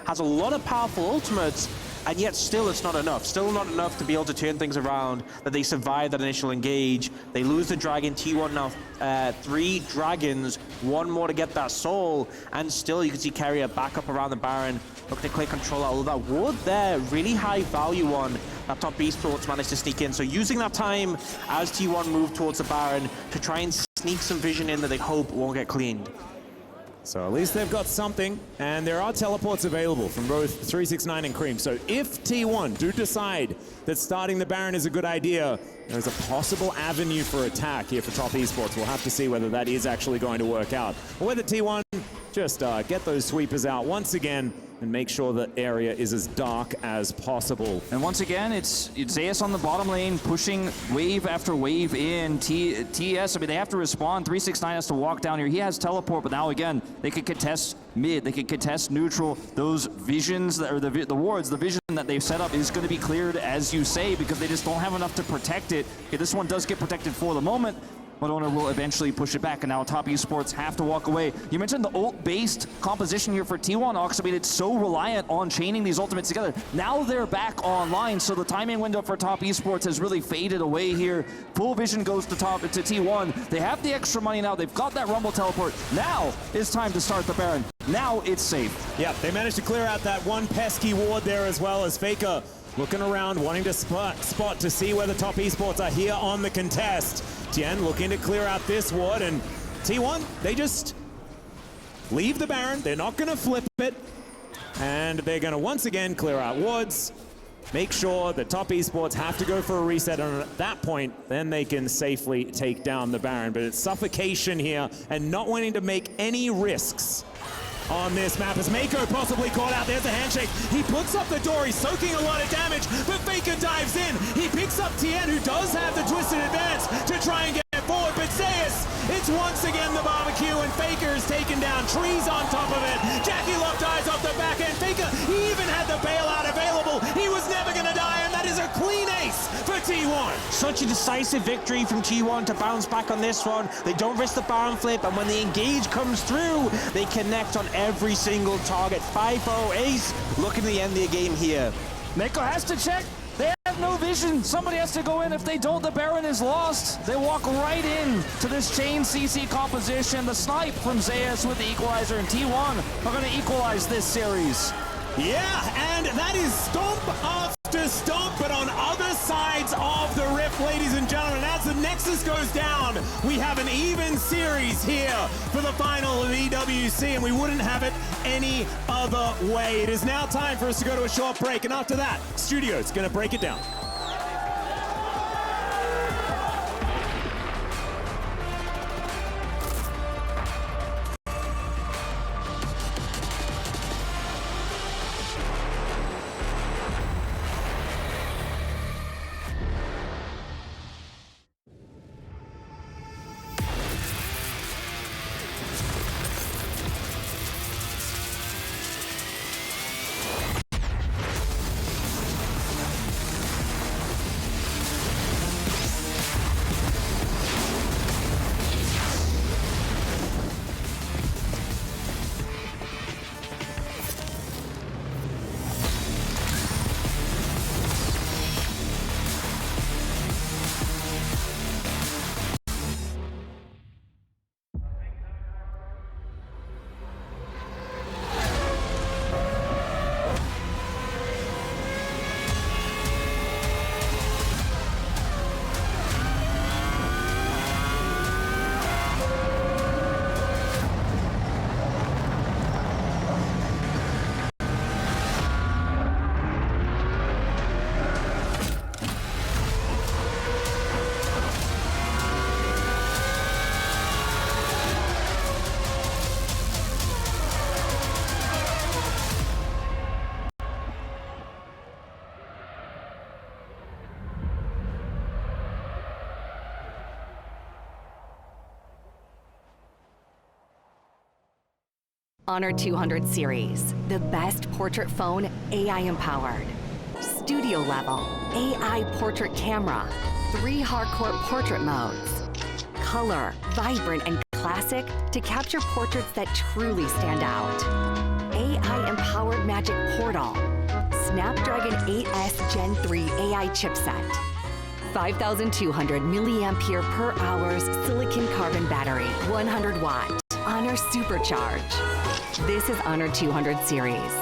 has a lot of powerful ultimates, and yet still it's not enough. Still not enough to be able to turn things around, that they survive that initial engage. They lose the Dragon. T1 now 3 Dragons, 1 more to get that soul, and still you can see Carrier back up around the Baron, looking to clear control out of that ward there. Really high value one that Top Esports managed to sneak in. So using that time as T1 move towards the Baron to try and sneak some vision in that they hope won't get cleaned. So at least they've got something, and there are teleports available from both 369 and Cream. So if T1 do decide that starting the Baron is a good idea, there's a possible avenue for attack here for Top Esports. We'll have to see whether that is actually going to work out. Or whether T1 just get those sweepers out once again and make sure the area is as dark as possible. And once again, it's Zeus on the bottom lane, pushing wave after wave in. TS, I mean, they have to respond. 369 has to walk down here. He has teleport, but now again, they could contest mid, they could contest neutral. Those visions, or the wards, the vision that they've set up is going to be cleared, as you say, because they just don't have enough to protect it. Okay, this one does get protected for the moment, but owner will eventually push it back, and now Top Esports have to walk away. You mentioned the ult-based composition here for T1, Ox. I mean, it's so reliant on chaining these ultimates together. Now they're back online, so the timing window for Top Esports has really faded away here. Full vision goes to T1. They have the extra money now. They've got that Rumble teleport. Now it's time to start the Baron. Now it's safe. Yeah, they managed to clear out that one pesky ward there, as well as Faker looking around, wanting to spot to see whether Top Esports are here on the contest. Tien looking to clear out this ward, and T1, they just leave the Baron. They're not going to flip it, and they're going to once again clear out wards, make sure that Top Esports have to go for a reset, and at that point, then they can safely take down the Baron. But it's suffocation here, and not wanting to make any risks on this map as Mako possibly caught out. There's a handshake. He puts up the door. He's soaking a lot of damage, but Faker dives in. He picks up Tien, who does have the twisted advance to try and get forward, but Zeus, it's once again the barbecue, and Faker is taken down. Trees on top of it. JackeyLove dies off the back end. Faker, he even had the bailout available. He was never going to die, and that is a clean ace for T1. Such a decisive victory from T1 to bounce back on this one. They don't risk the Baron flip, and when the engage comes through, they connect on every single target. 5-0 ace, looking to end the game here. Mako has to check. They have no vision. Somebody has to go in. If they don't, the Baron is lost. They walk right in to this chain CC composition. The snipe from Zeus with the equalizer, and T1 are going to equalize this series. Yeah, and that is stomp after stomp, but on other sides of the rift, ladies and gentlemen. As the Nexus goes down, we have an even series here for the final of EWC, and we wouldn't have it any other way. It is now time for us to go to a short break, and after that, Studio's going to break it down. Honor 200 series, the best portrait phone AI empowered. Studio level, AI portrait camera, 3 hardcore portrait modes. Color, vibrant and classic to capture portraits that truly stand out. AI empowered magic portal. Snapdragon 8S Gen 3 AI chipset. 5,200 milliampere per hour silicon carbon battery, 100 watt. Honor Supercharge. This is Honor 200 series.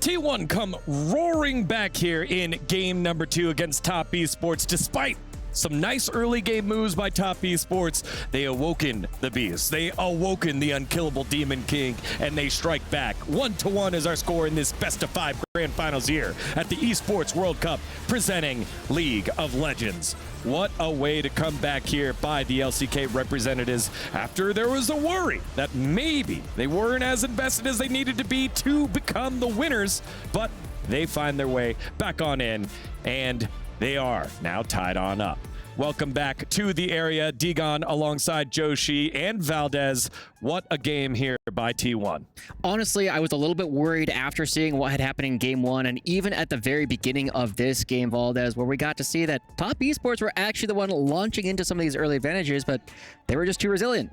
T1 come roaring back here in game number 2 against Top Esports. Despite some nice early game moves by Top Esports, they awoken the beast. They awoken the unkillable Demon King, and they strike back. 1-1 is our score in this best-of-5 grand finals here at the Esports World Cup, presenting League of Legends. What a way to come back here by the LCK representatives after there was a worry that maybe they weren't as invested as they needed to be to become the winners, but they find their way back on in, and they are now tied on up. Welcome back to the area. Digon alongside Joshi and Valdez. What a game here by T1. Honestly, I was a little bit worried after seeing what had happened in game 1, and even at the very beginning of this game, Valdez, where we got to see that Top Esports were actually the one launching into some of these early advantages, but they were just too resilient.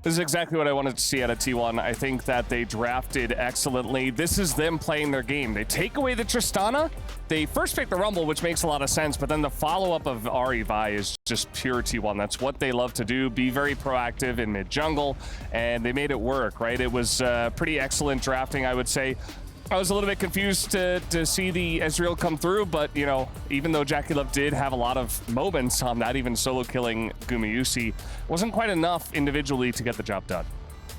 This is exactly what I wanted to see out of T1. I think that they drafted excellently. This is them playing their game. They take away the Tristana. They first pick the Rumble, which makes a lot of sense, but then the follow-up of Ari Vi is just pure T1. That's what they love to do, be very proactive in mid-jungle, and they made it work, right? It was pretty excellent drafting, I would say. I was a little bit confused to see the Ezreal come through, but, you know, even though Jackie Love did have a lot of moments on that, even solo killing Gumayusi, wasn't quite enough individually to get the job done.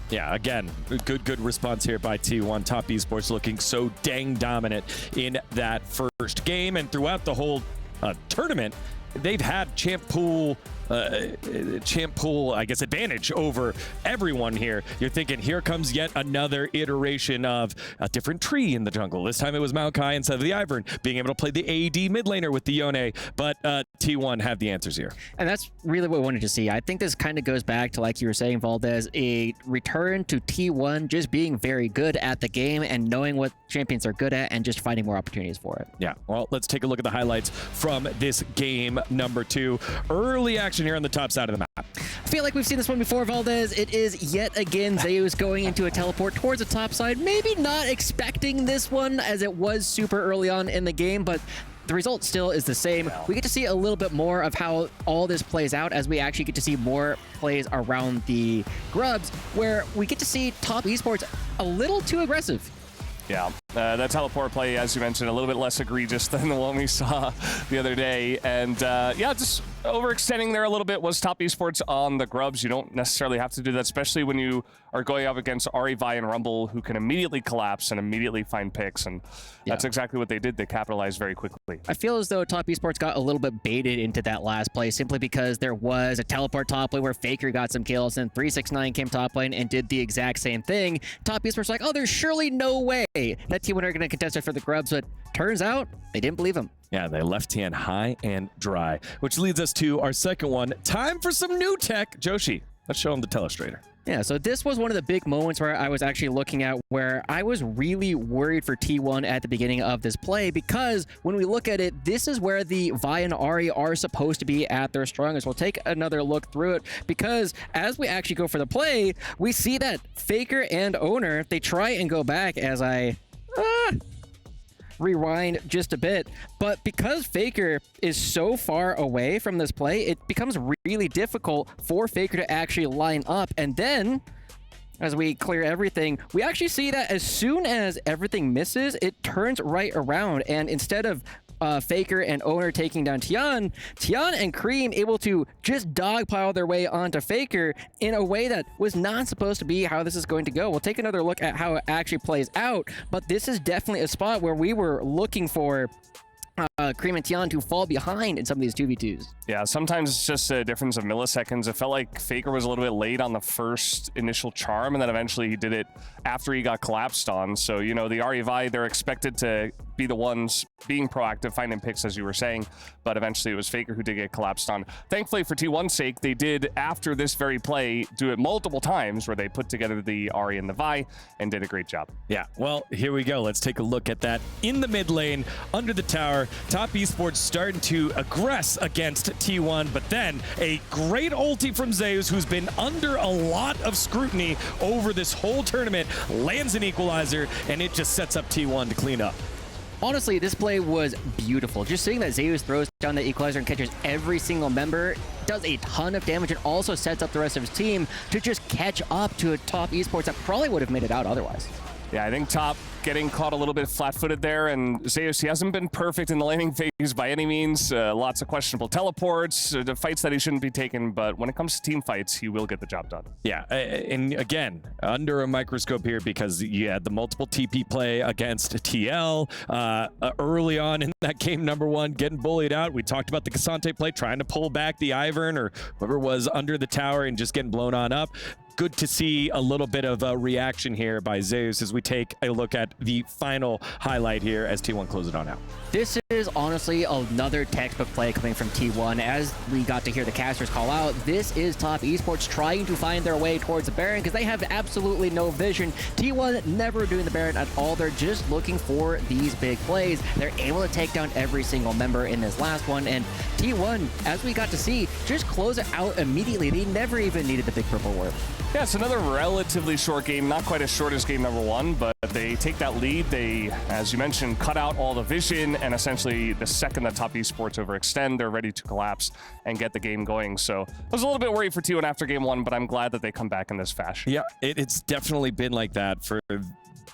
Yeah, again, good response here by T1. Top Esports looking so dang dominant in that first game, and throughout the whole tournament, they've had champ pool, I guess, advantage over everyone here. You're thinking, here comes yet another iteration of a different tree in the jungle. This time it was Maokai instead of the Ivern, being able to play the AD mid laner with the Yone, but T1 have the answers here. And that's really what we wanted to see. I think this kind of goes back to, like you were saying, Valdez, a return to T1 just being very good at the game and knowing what champions are good at and just finding more opportunities for it. Yeah, well, let's take a look at the highlights from this game number 2. Early action here on the top side of the map. I feel like we've seen this one before, Valdez. It is yet again Zeus going into a teleport towards the top side. Maybe not expecting this one as it was super early on in the game, but the result still is the same. We get to see a little bit more of how all this plays out as we actually get to see more plays around the Grubs, where we get to see Top Esports a little too aggressive. Yeah, That teleport play, as you mentioned, a little bit less egregious than the one we saw the other day. And yeah, just overextending there a little bit was Top Esports on the grubs. You don't necessarily have to do that, especially when you are going up against Ari, Vi, and Rumble, who can immediately collapse and immediately find picks. And that's exactly what they did. They capitalized very quickly. I feel as though Top Esports got a little bit baited into that last play simply because there was a teleport top lane where Faker got some kills, and 369 came top lane and did the exact same thing. Top Esports like, oh, there's surely no way that T1 are going to contest it for the grubs, but turns out they didn't believe him. Yeah, they left Tian high and dry, which leads us to our second one. Time for some new tech. Joshi, let's show him the telestrator. Yeah, so this was one of the big moments where I was actually looking at where I was really worried for T1 at the beginning of this play, because when we look at it, this is where the Vi and Ari are supposed to be at their strongest. We'll take another look through it, because as we actually go for the play, we see that Faker and Owner, they try and go back as I rewind just a bit, but because Faker is so far away from this play, it becomes really difficult for Faker to actually line up. And then as we clear everything, we actually see that as soon as everything misses, it turns right around, and instead of Faker and Owner taking down Tian and Cream able to just dogpile their way onto Faker in a way that was not supposed to be how this is going to go. We'll take another look at how it actually plays out, but this is definitely a spot where we were looking for Cream and Tian to fall behind in some of these 2v2s. Yeah, sometimes it's just a difference of milliseconds. It felt like Faker was a little bit late on the first initial charm, and then eventually he did it after he got collapsed on. So, you know, the Ari Vi, they're expected to be the ones being proactive, finding picks, as you were saying, but eventually it was Faker who did get collapsed on. Thankfully for T1's sake, they did, after this very play, do it multiple times where they put together the Ari and the Vi and did a great job. Yeah, well, here we go. Let's take a look at that in the mid lane, under the tower. Top Esports starting to aggress against T1, but then a great ulti from Zeus, who's been under a lot of scrutiny over this whole tournament, lands an equalizer, and it just sets up T1 to clean up. Honestly, this play was beautiful. Just seeing that Zeus throws down the equalizer and catches every single member does a ton of damage, and also sets up the rest of his team to just catch up to a Top Esports that probably would have made it out otherwise. Yeah, I think Top getting caught a little bit flat-footed there, and Zeus, he hasn't been perfect in the laning phase by any means. Lots of questionable teleports, the fights that he shouldn't be taking, but when it comes to team fights, he will get the job done. Yeah, and again, under a microscope here, because you had the multiple TP play against TL early on in that game, number one, getting bullied out. We talked about the Cassante play, trying to pull back the Ivern or whoever was under the tower and just getting blown on up. Good to see a little bit of a reaction here by Zeus as we take a look at the final highlight here as T1 closes it on out. This is honestly another textbook play coming from T1. As we got to hear the casters call out, this is Top Esports trying to find their way towards the Baron because they have absolutely no vision. T1 never doing the Baron at all. They're just looking for these big plays. They're able to take down every single member in this last one, and T1, as we got to see, just close it out immediately. They never even needed the big purple warp. Yeah, it's another relatively short game, not quite as short as game number one, but they take that lead. They, as you mentioned, cut out all the vision, and essentially the second that Top Esports overextend, they're ready to collapse and get the game going. So I was a little bit worried for T1 after game one, but I'm glad that they come back in this fashion. Yeah, it's definitely been like that for,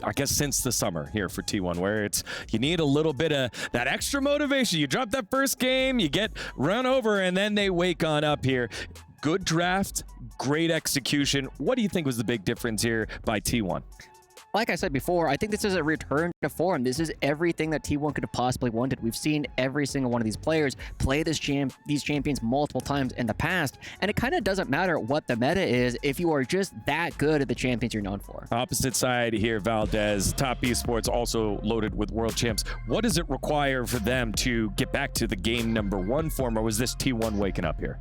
I guess, since the summer here for T1, where it's you need a little bit of that extra motivation. You drop that first game, you get run over, and then they wake on up here. Good draft, great execution. What do you think was the big difference here by T1? Like I said before, I think this is a return to form. This is everything that T1 could have possibly wanted. We've seen every single one of these players play these champions multiple times in the past, and it kind of doesn't matter what the meta is if you are just that good at the champions you're known for. Opposite side here, Valdez. Top Esports also loaded with world champs. What does it require for them to get back to the game number one form, or was this T1 waking up here?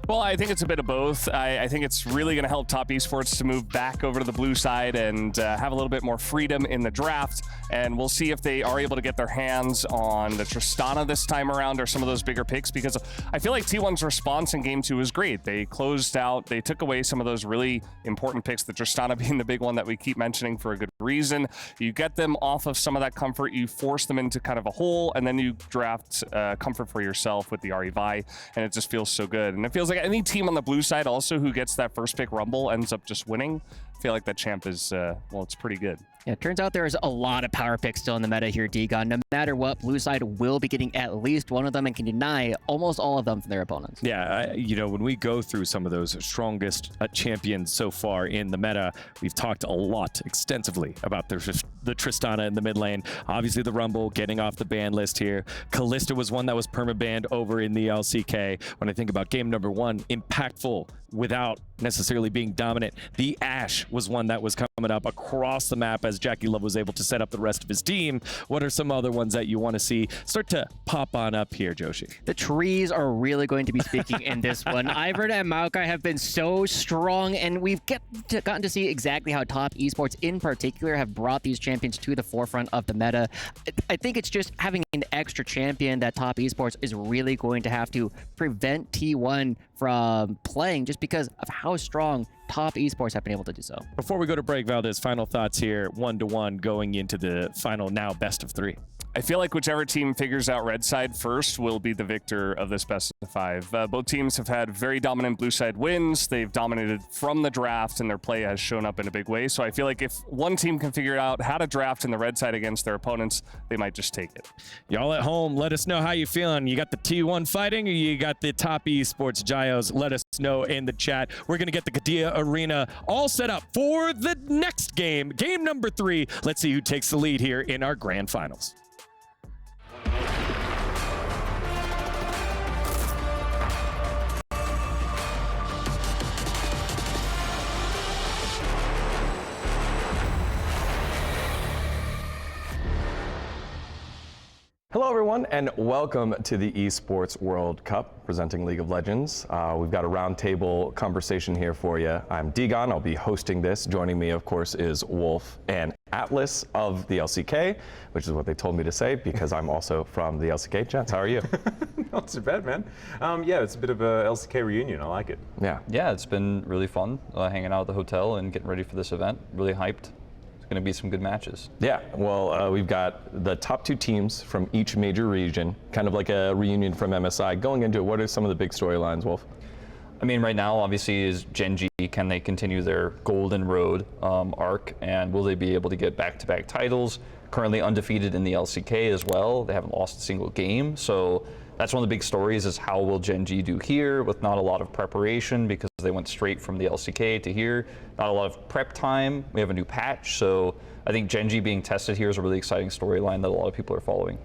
Well, I think it's a bit of both. I think it's really going to help Top Esports to move back over to the blue side and have a little bit more freedom in the draft. And we'll see if they are able to get their hands on the Tristana this time around or some of those bigger picks, because I feel like T1's response in game two was great. They closed out, they took away some of those really important picks, the Tristana being the big one that we keep mentioning for a good reason. You get them off of some of that comfort, you force them into kind of a hole, and then you draft comfort for yourself with the Ari Vi, and it just feels so good. And it feels like any team on the blue side also who gets that first pick Rumble ends up just winning. feel like that champ is, well, it's pretty good. Yeah, it turns out there's a lot of power picks still in the meta here, Degon. No matter what, blue side will be getting at least one of them and can deny almost all of them from their opponents. Yeah, you know, when we go through some of those strongest champions so far in the meta, we've talked a lot extensively about the Tristana in the mid lane. Obviously, the Rumble getting off the ban list here. Kalista was one that was perma-banned over in the LCK. When I think about game number one, impactful without necessarily being dominant. The Ashe was one that was coming up across the map as Jackie Love was able to set up the rest of his team. What are some other ones that you want to see start to pop on up here, Joshi? The trees are really going to be speaking in this one. Ivern and Maokai have been so strong, and we've gotten to see exactly how top esports in particular have brought these champions to the forefront of the meta. I think it's just having an extra champion that top esports is really going to have to prevent T1 from playing just because of how strong top esports have been able to do so. Before we go to break, Valdez, final thoughts here, 1-1 going into the final now best of 3. I feel like whichever team figures out red side first will be the victor of this best of 5. Both teams have had very dominant blue side wins. They've dominated from the draft, and their play has shown up in a big way. So I feel like if one team can figure out how to draft in the red side against their opponents, they might just take it. Y'all at home, let us know how you feeling. You got the T1 fighting, or you got the top esports Gios? Let us know in the chat. We're going to get the Kadia Arena all set up for the next game, game number 3. Let's see who takes the lead here in our grand finals. Hello everyone and welcome to the Esports World Cup presenting League of Legends. We've got a roundtable conversation here for you. I'm Degon, I'll be hosting this. Joining me of course is Wolf and Atlas of the LCK, which is what they told me to say because I'm also from the LCK. Gents, how are you? Not too bad, man. Yeah, it's a bit of a LCK reunion, I like it. Yeah, it's been really fun hanging out at the hotel and getting ready for this event. Really hyped. Going to be some good matches. Yeah, well, we've got the top 2 teams from each major region, kind of like a reunion from MSI. Going into it, what are some of the big storylines, Wolf? I mean, right now, obviously, is Gen G. Can they continue their Golden Road arc, and will they be able to get back-to-back titles? Currently undefeated in the LCK as well. They haven't lost a single game, so that's one of the big stories is how will Gen G do here with not a lot of preparation because they went straight from the LCK to here. Not a lot of prep time. We have a new patch, so I think Gen G being tested here is a really exciting storyline that a lot of people are following.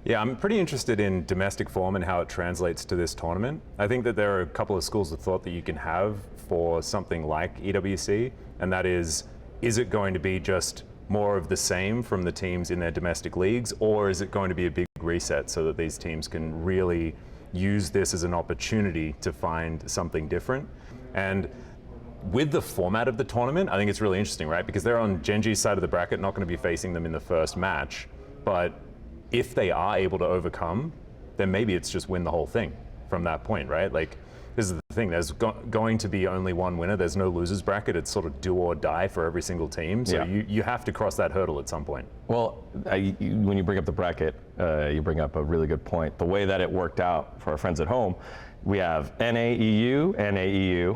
Yeah, I'm pretty interested in domestic form and how it translates to this tournament. I think that there are a couple of schools of thought that you can have for something like EWC, and that is it going to be just more of the same from the teams in their domestic leagues, or is it going to be a big reset so that these teams can really use this as an opportunity to find something different? And with the format of the tournament, I think it's really interesting, right? Because they're on Gen G's side of the bracket, not going to be facing them in the first match, but if they are able to overcome, then maybe it's just win the whole thing from that point, right? Like, this is the thing, there's going to be only one winner. There's no losers bracket. It's sort of do or die for every single team. So you have to cross that hurdle at some point. Well, when you bring up the bracket, you bring up a really good point. The way that it worked out for our friends at home, we have NA-EU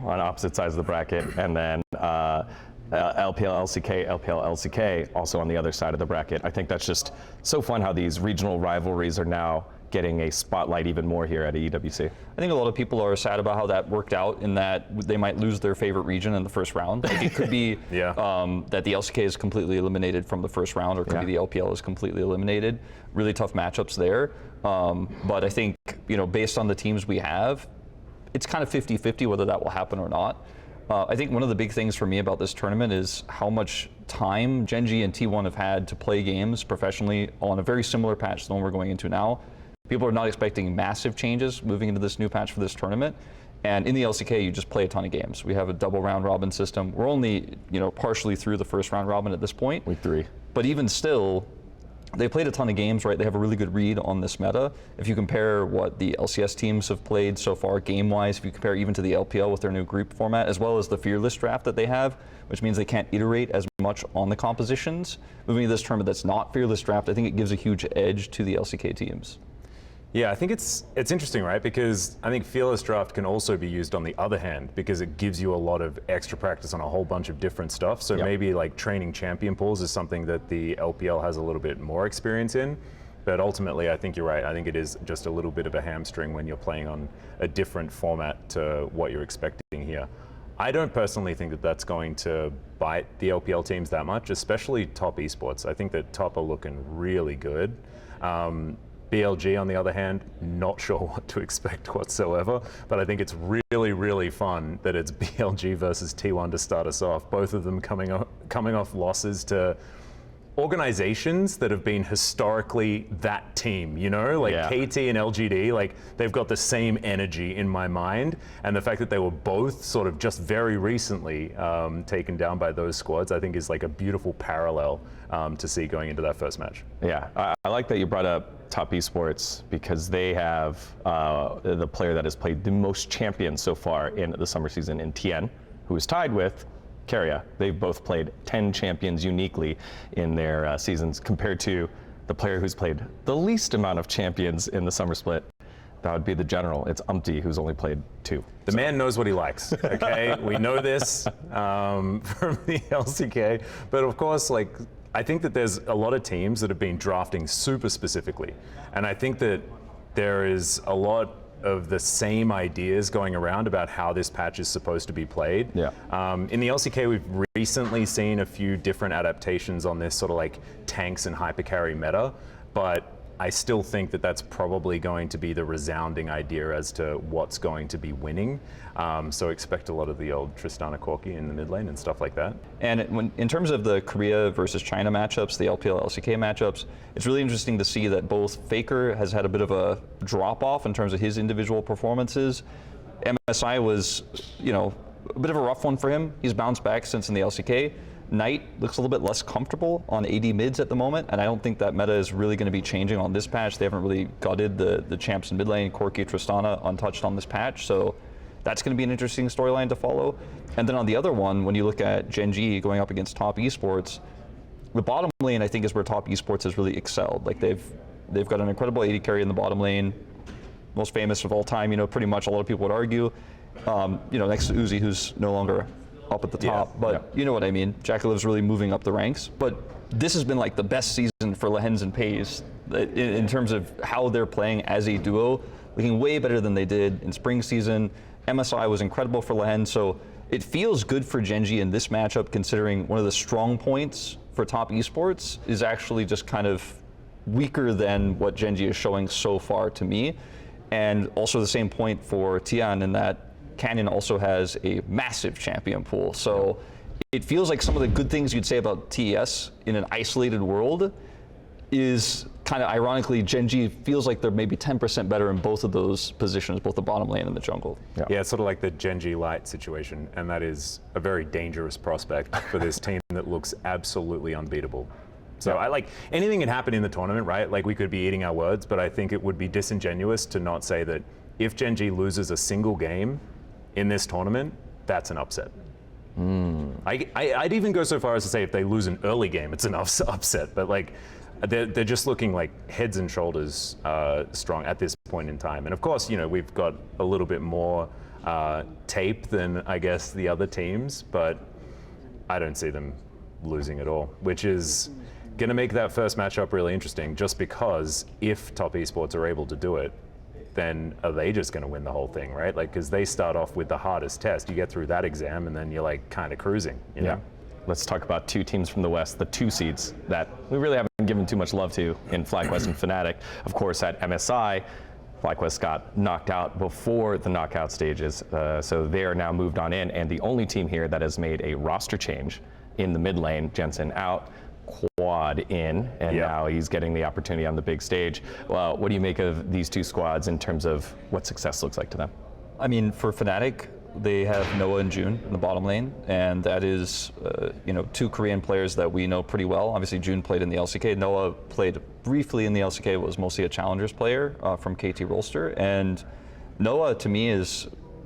on opposite sides of the bracket, and then LPL, LCK also on the other side of the bracket. I think that's just so fun how these regional rivalries are now getting a spotlight even more here at EWC. I think a lot of people are sad about how that worked out in that they might lose their favorite region in the first round. Like it could be that the LCK is completely eliminated from the first round, or it could be the LPL is completely eliminated. Really tough matchups there. But I think, based on the teams we have, it's kind of 50-50 whether that will happen or not. I think one of the big things for me about this tournament is how much time Gen G and T1 have had to play games professionally on a very similar patch to the one we're going into now. People are not expecting massive changes moving into this new patch for this tournament. And in the LCK, you just play a ton of games. We have a double round robin system. We're only, partially through the first round robin at this point. Week 3. But even still, they played a ton of games, right? They have a really good read on this meta. If you compare what the LCS teams have played so far game-wise, if you compare even to the LPL with their new group format, as well as the Fearless draft that they have, which means they can't iterate as much on the compositions, moving to this tournament that's not Fearless draft, I think it gives a huge edge to the LCK teams. Yeah, I think it's interesting, right? Because I think Fearless Draft can also be used on the other hand because it gives you a lot of extra practice on a whole bunch of different stuff. So maybe like training champion pools is something that the LPL has a little bit more experience in. But ultimately, I think you're right. I think it is just a little bit of a hamstring when you're playing on a different format to what you're expecting here. I don't personally think that that's going to bite the LPL teams that much, especially Top Esports. I think that Top are looking really good. BLG, on the other hand, not sure what to expect whatsoever, but I think it's really, really fun that it's BLG versus T1 to start us off. Both of them coming off losses to organizations that have been historically that team, you know, like KT and LGD, like they've got the same energy in my mind. And the fact that they were both sort of just very recently taken down by those squads, I think is like a beautiful parallel to see going into that first match. Yeah, I like that you brought up Top Esports because they have the player that has played the most champions so far in the summer season in TN, who is tied with Keria. They've both played 10 champions uniquely in their seasons compared to the player who's played the least amount of champions in the summer split. That would be the general. It's Umpty, who's only played 2. The man knows what he likes, okay? We know this from the LCK. But of course, like, I think that there's a lot of teams that have been drafting super specifically. And I think that there is a lot of the same ideas going around about how this patch is supposed to be played. Yeah. In the LCK, we've recently seen a few different adaptations on this sort of like tanks and hypercarry meta, but I still think that that's probably going to be the resounding idea as to what's going to be winning. So expect a lot of the old Tristana Corki in the mid lane and stuff like that. And in terms of the Korea versus China matchups, the LPL LCK matchups, it's really interesting to see that both Faker has had a bit of a drop off in terms of his individual performances. MSI was, you know, a bit of a rough one for him. He's bounced back since in the LCK. Knight looks a little bit less comfortable on AD mids at the moment, and I don't think that meta is really going to be changing on this patch. They haven't really gutted the champs in mid lane, Corki, Tristana, untouched on this patch, so that's going to be an interesting storyline to follow. And then on the other one, when you look at Gen G going up against Top Esports, the bottom lane I think is where Top Esports has really excelled. Like they've got an incredible AD carry in the bottom lane, most famous of all time. You know, pretty much a lot of people would argue. You know, next to Uzi, who's no longer up at the top, but you know what I mean. Jackaliv's really moving up the ranks, but this has been like the best season for Lehens and Pays in terms of how they're playing as a duo, looking way better than they did in spring season. MSI was incredible for Lehens, so it feels good for Gen G in this matchup considering one of the strong points for Top Esports is actually just kind of weaker than what Gen G is showing so far to me. And also the same point for Tian in that Canyon also has a massive champion pool. So it feels like some of the good things you'd say about TES in an isolated world is kind of ironically, Gen G feels like they're maybe 10% better in both of those positions, both the bottom lane and the jungle. Yeah, it's sort of like the Gen G Light situation, and that is a very dangerous prospect for this team that looks absolutely unbeatable. So I like anything can happen in the tournament, right? Like we could be eating our words, but I think it would be disingenuous to not say that if Gen G loses a single game in this tournament, that's an upset. I'd even go so far as to say if they lose an early game, it's an upset. But like, they're just looking like heads and shoulders strong at this point in time. And of course, you know, we've got a little bit more tape than I guess the other teams, but I don't see them losing at all, which is going to make that first matchup really interesting. Just because if Top Esports are able to do it, then are they just going to win the whole thing, right? Like, because they start off with the hardest test. You get through that exam, and then you're like kind of cruising. You know? Let's talk about 2 teams from the West, the 2 seeds that we really haven't given too much love to in FlyQuest and Fnatic. Of course, at MSI, FlyQuest got knocked out before the knockout stages, so they are now moved on in, and the only team here that has made a roster change in the mid lane, Jensen out, Quad in, and now he's getting the opportunity on the big stage. Well, what do you make of these 2 squads in terms of what success looks like to them? I mean, for Fnatic, they have Noah and June in the bottom lane, and that is, you know, 2 Korean players that we know pretty well. Obviously, June played in the LCK. Noah played briefly in the LCK, was mostly a challengers player from KT Rolster. And Noah, to me,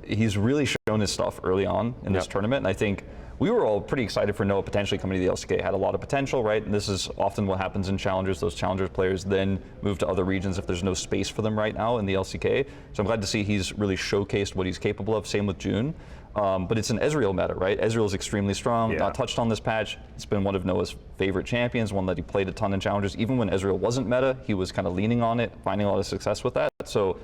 he's really shown his stuff early on in this tournament. And I think we were all pretty excited for Noah potentially coming to the LCK. Had a lot of potential, right? And this is often what happens in challengers. Those challengers players then move to other regions if there's no space for them right now in the LCK. So I'm glad to see he's really showcased what he's capable of. Same with June. But it's an Ezreal meta, right? Ezreal's extremely strong. Not touched on this patch. It's been one of Noah's favorite champions, one that he played a ton in challengers. Even when Ezreal wasn't meta, he was kind of leaning on it, finding a lot of success with that. So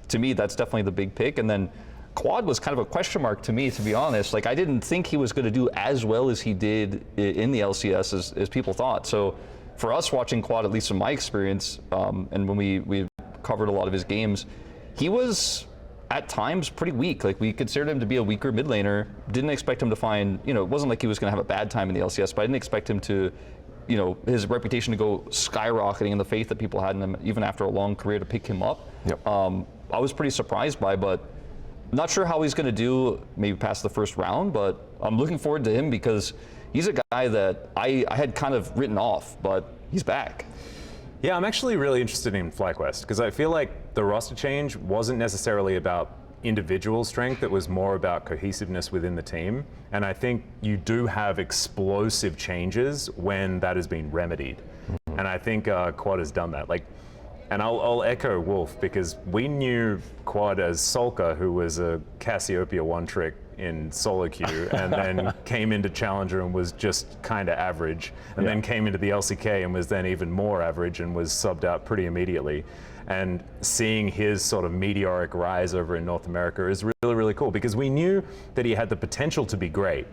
to me, that's definitely the big pick. And then Quad was kind of a question mark to me, to be honest. Like, I didn't think he was going to do as well as he did in the LCS as people thought. So for us watching Quad, at least from my experience, and when we covered a lot of his games, he was at times pretty weak. Like, we considered him to be a weaker mid laner. Didn't expect him to find, you know, it wasn't like he was going to have a bad time in the LCS, but I didn't expect him to, you know, his reputation to go skyrocketing and the faith that people had in him, even after a long career, to pick him up. I was pretty surprised by, but not sure how he's going to do maybe past the first round, but I'm looking forward to him because he's a guy that I had kind of written off, but he's back. Yeah, I'm actually really interested in FlyQuest because I feel like the roster change wasn't necessarily about individual strength, it was more about cohesiveness within the team. And I think you do have explosive changes when that has been remedied. And I think Quad has done that. Like, and I'll echo Wolf because we knew Quad as Sulka, who was a Cassiopeia one-trick in solo queue, and then came into Challenger and was just kind of average, and then came into the LCK and was then even more average and was subbed out pretty immediately. And seeing his sort of meteoric rise over in North America is really, really cool because we knew that he had the potential to be great,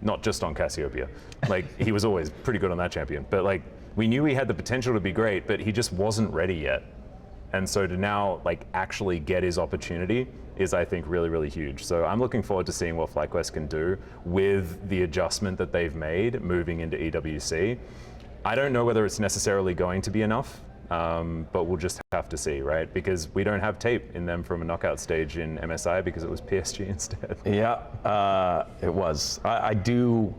not just on Cassiopeia. Like, he was always pretty good on that champion, but like, we knew he had the potential to be great, but he just wasn't ready yet. And so to now like actually get his opportunity is, I think, really, really huge. So I'm looking forward to seeing what FlyQuest can do with the adjustment that they've made moving into EWC. I don't know whether it's necessarily going to be enough, but we'll just have to see, right? Because we don't have tape in them from a knockout stage in MSI because it was PSG instead. Yeah, it was. I do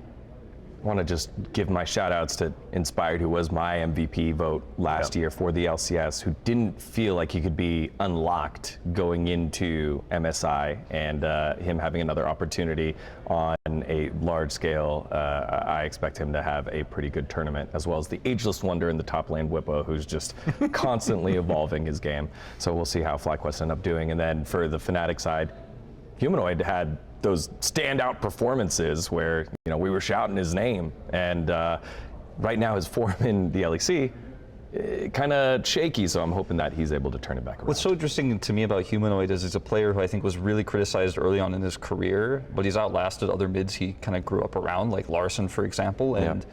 want to just give my shout outs to Inspired, who was my MVP vote last year for the LCS, who didn't feel like he could be unlocked going into MSI, and him having another opportunity on a large scale. I expect him to have a pretty good tournament, as well as the ageless wonder in the top lane, Whippo, who's just constantly evolving his game. So we'll see how FlyQuest end up doing. And then for the Fnatic side, Humanoid had those standout performances where, you know, we were shouting his name, and right now his form in the LEC kind of shaky, so I'm hoping that he's able to turn it back around. What's so interesting to me about Humanoid is he's a player who I think was really criticized early on in his career, but he's outlasted other mids he kind of grew up around, like Larson, for example. And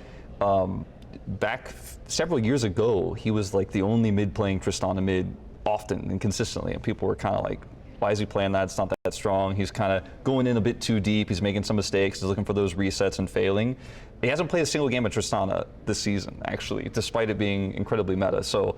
back several years ago, he was like the only mid playing Tristana mid often and consistently, and people were kind of like, why is he playing that? It's not that strong. He's kind of going in a bit too deep. He's making some mistakes. He's looking for those resets and failing. He hasn't played a single game of Tristana this season, actually, despite it being incredibly meta. So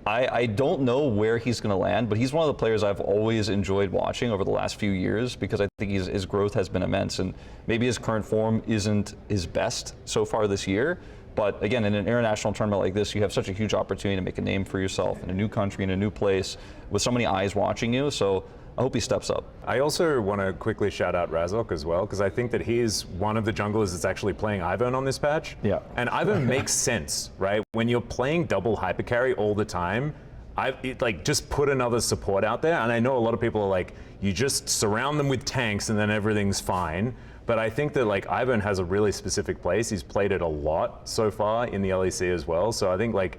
I don't know where he's going to land, but he's one of the players I've always enjoyed watching over the last few years because I think his growth has been immense. And maybe his current form isn't his best so far this year. But again, in an international tournament like this, you have such a huge opportunity to make a name for yourself in a new country, in a new place, with so many eyes watching you. So I hope he steps up. I also want to quickly shout out Razok as well, because I think that he is one of the junglers that's actually playing Ivern on this patch. Yeah. And Ivern makes sense, right? When you're playing double hypercarry all the time, just put another support out there. And I know a lot of people are like, you just surround them with tanks and then everything's fine. But I think that like Ivern has a really specific place. He's played it a lot so far in the LEC as well. So I think like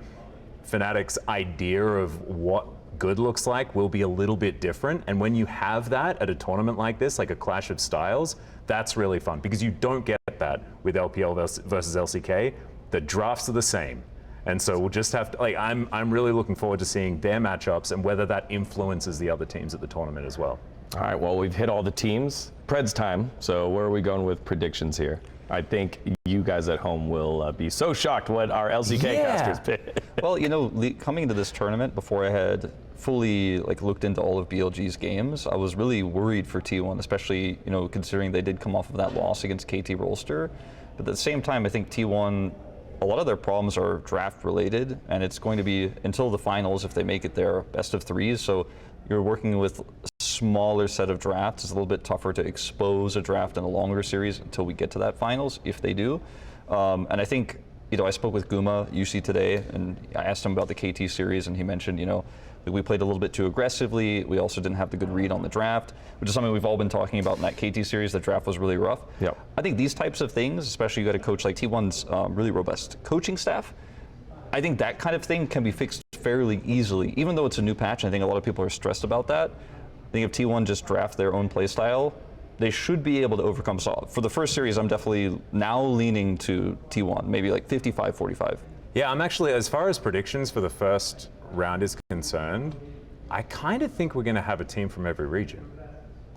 Fnatic's idea of what good looks like will be a little bit different. And when you have that at a tournament like this, like a clash of styles, that's really fun because you don't get that with LPL versus LCK. The drafts are the same. And so we'll just have to, like, I'm really looking forward to seeing their matchups and whether that influences the other teams at the tournament as well. All right, well, we've hit all the teams. Pred's time, so where are we going with predictions here? I think you guys at home will be so shocked what our LCK casters pick. Well, you know, coming into this tournament, before I had fully looked into all of BLG's games, I was really worried for T1, especially, you know, considering they did come off of that loss against KT Rolster. But at the same time, I think T1, a lot of their problems are draft related, and it's going to be until the finals, if they make it there, best of threes. So you're working with smaller set of drafts. It's a little bit tougher to expose a draft in a longer series until we get to that finals, if they do. And I think, I spoke with Guma, UC today, and I asked him about the KT series, and he mentioned, we played a little bit too aggressively. We also didn't have the good read on the draft, which is something we've all been talking about in that KT series. The draft was really rough. Yep. I think these types of things, especially you got a coach like T1's really robust coaching staff, I think that kind of thing can be fixed fairly easily. Even though it's a new patch, I think a lot of people are stressed about that. I think if T1 just draft their own play style, they should be able to overcome Saw. For the first series, I'm definitely now leaning to T1, maybe like 55-45. Yeah, I'm actually, as far as predictions for the first round is concerned, I kind of think we're going to have a team from every region.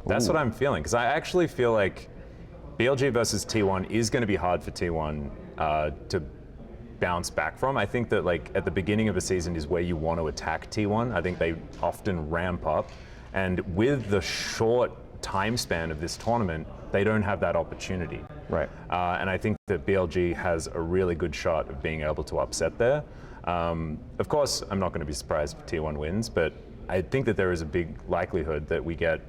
That's what I'm feeling, because I actually feel like BLG versus T1 is going to be hard for T1 to bounce back from. I think that at the beginning of a season is where you want to attack T1. I think they often ramp up, and with the short time span of this tournament, they don't have that opportunity. Right. And I think that BLG has a really good shot of being able to upset there. Of course, I'm not going to be surprised if T1 wins, but I think that there is a big likelihood that we get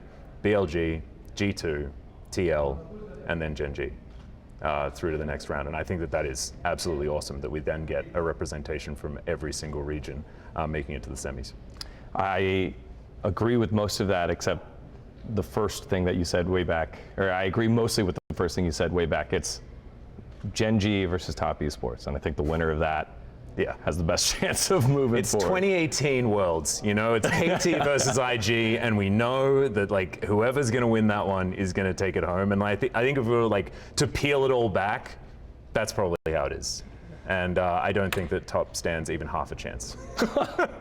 BLG, G2, TL, and then Gen G through to the next round. And I think that that is absolutely awesome that we then get a representation from every single region making it to the semis. I agree with most of that, except the first thing that you said way back, or I agree mostly with the first thing you said way back. It's Gen G versus Top Esports, and I think the winner of that has the best chance of moving it's forward. It's 2018 Worlds, it's KT versus IG, and we know that whoever's going to win that one is going to take it home. And I think if we were to peel it all back, that's probably how it is. And I don't think that Top stands even half a chance.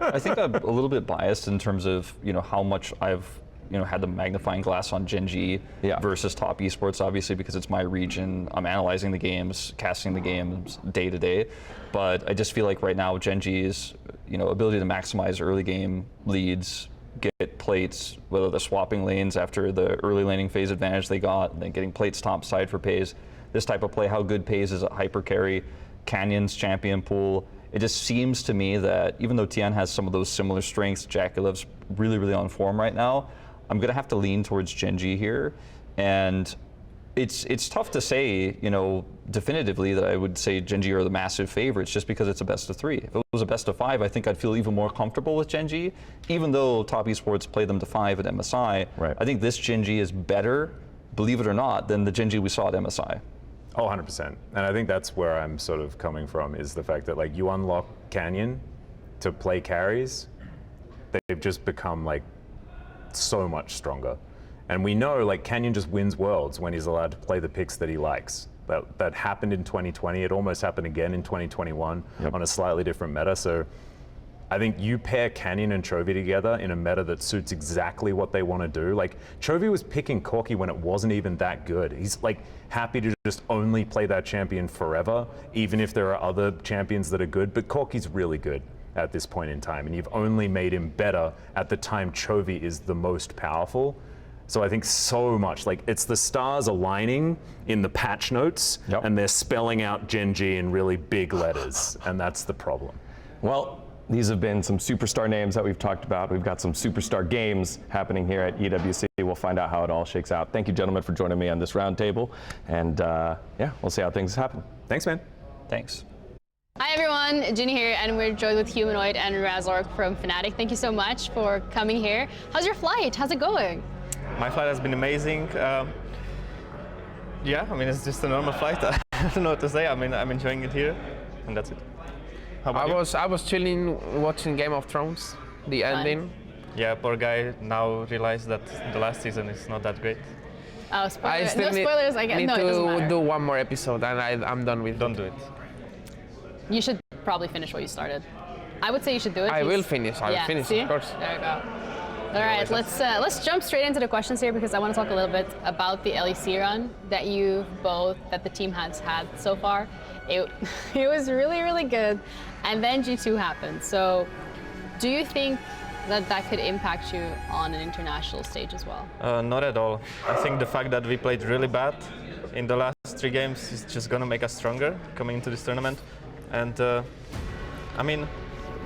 I think I'm a little bit biased in terms of how much I've had the magnifying glass on Gen G versus Top Esports, obviously, because it's my region. I'm analyzing the games, casting the games day to day. But I just feel like right now Gen G's ability to maximize early game leads, get plates, whether they're swapping lanes after the early laning phase advantage they got, and then getting plates top side for Pays. This type of play, how good Pays is at hyper carry, Canyon's champion pool. It just seems to me that even though Tian has some of those similar strengths, Jaculev's really, really on form right now. I'm going to have to lean towards Gen G here. And it's tough to say, definitively that I would say Gen G are the massive favorites just because it's a best of 3. If it was a best of 5, I think I'd feel even more comfortable with Gen G, even though Top Esports played them to 5 at MSI. Right. I think this Gen G is better, believe it or not, than the Gen G we saw at MSI. Oh, 100%. And I think that's where I'm sort of coming from, is the fact that you unlock Canyon to play carries, they've just become so much stronger. And we know Canyon just wins worlds when he's allowed to play the picks that he likes. That happened in 2020. It almost happened again in 2021 on a slightly different meta. So I think you pair Canyon and Chovy together in a meta that suits exactly what they want to do. Chovy was picking Corki when it wasn't even that good. He's happy to just only play that champion forever, even if there are other champions that are good. But Corki's really good at this point in time, and you've only made him better at the time Chovy is the most powerful. So I think so much, it's the stars aligning in the patch notes, and they're spelling out Gen G in really big letters, and that's the problem. Well, these have been some superstar names that we've talked about. We've got some superstar games happening here at EWC. We'll find out how it all shakes out. Thank you, gentlemen, for joining me on this roundtable, and we'll see how things happen. Thanks, man. Thanks. Hi everyone, Ginny here, and we're joined with Humanoid and Razork from Fnatic. Thank you so much for coming here. How's your flight? How's it going? My flight has been amazing. It's just a normal flight. I don't know what to say. I'm enjoying it here, and that's it. How about you? I was chilling, watching Game of Thrones, the ending. Yeah, poor guy now realized that the last season is not that great. Oh, spoilers! I no spoilers. I guess need no, it doesn't matter. to do one more episode, and I'm done with it. Don't do it. You should probably finish what you started. I would say you should do it. I will finish. I will finish, see? of course. There you go. All right, let's jump straight into the questions here because I want to talk a little bit about the LEC run that the team has had so far. It was really, really good, and then G2 happened. So, do you think that could impact you on an international stage as well? Not at all. I think the fact that we played really bad in the last 3 games is just gonna make us stronger coming into this tournament. And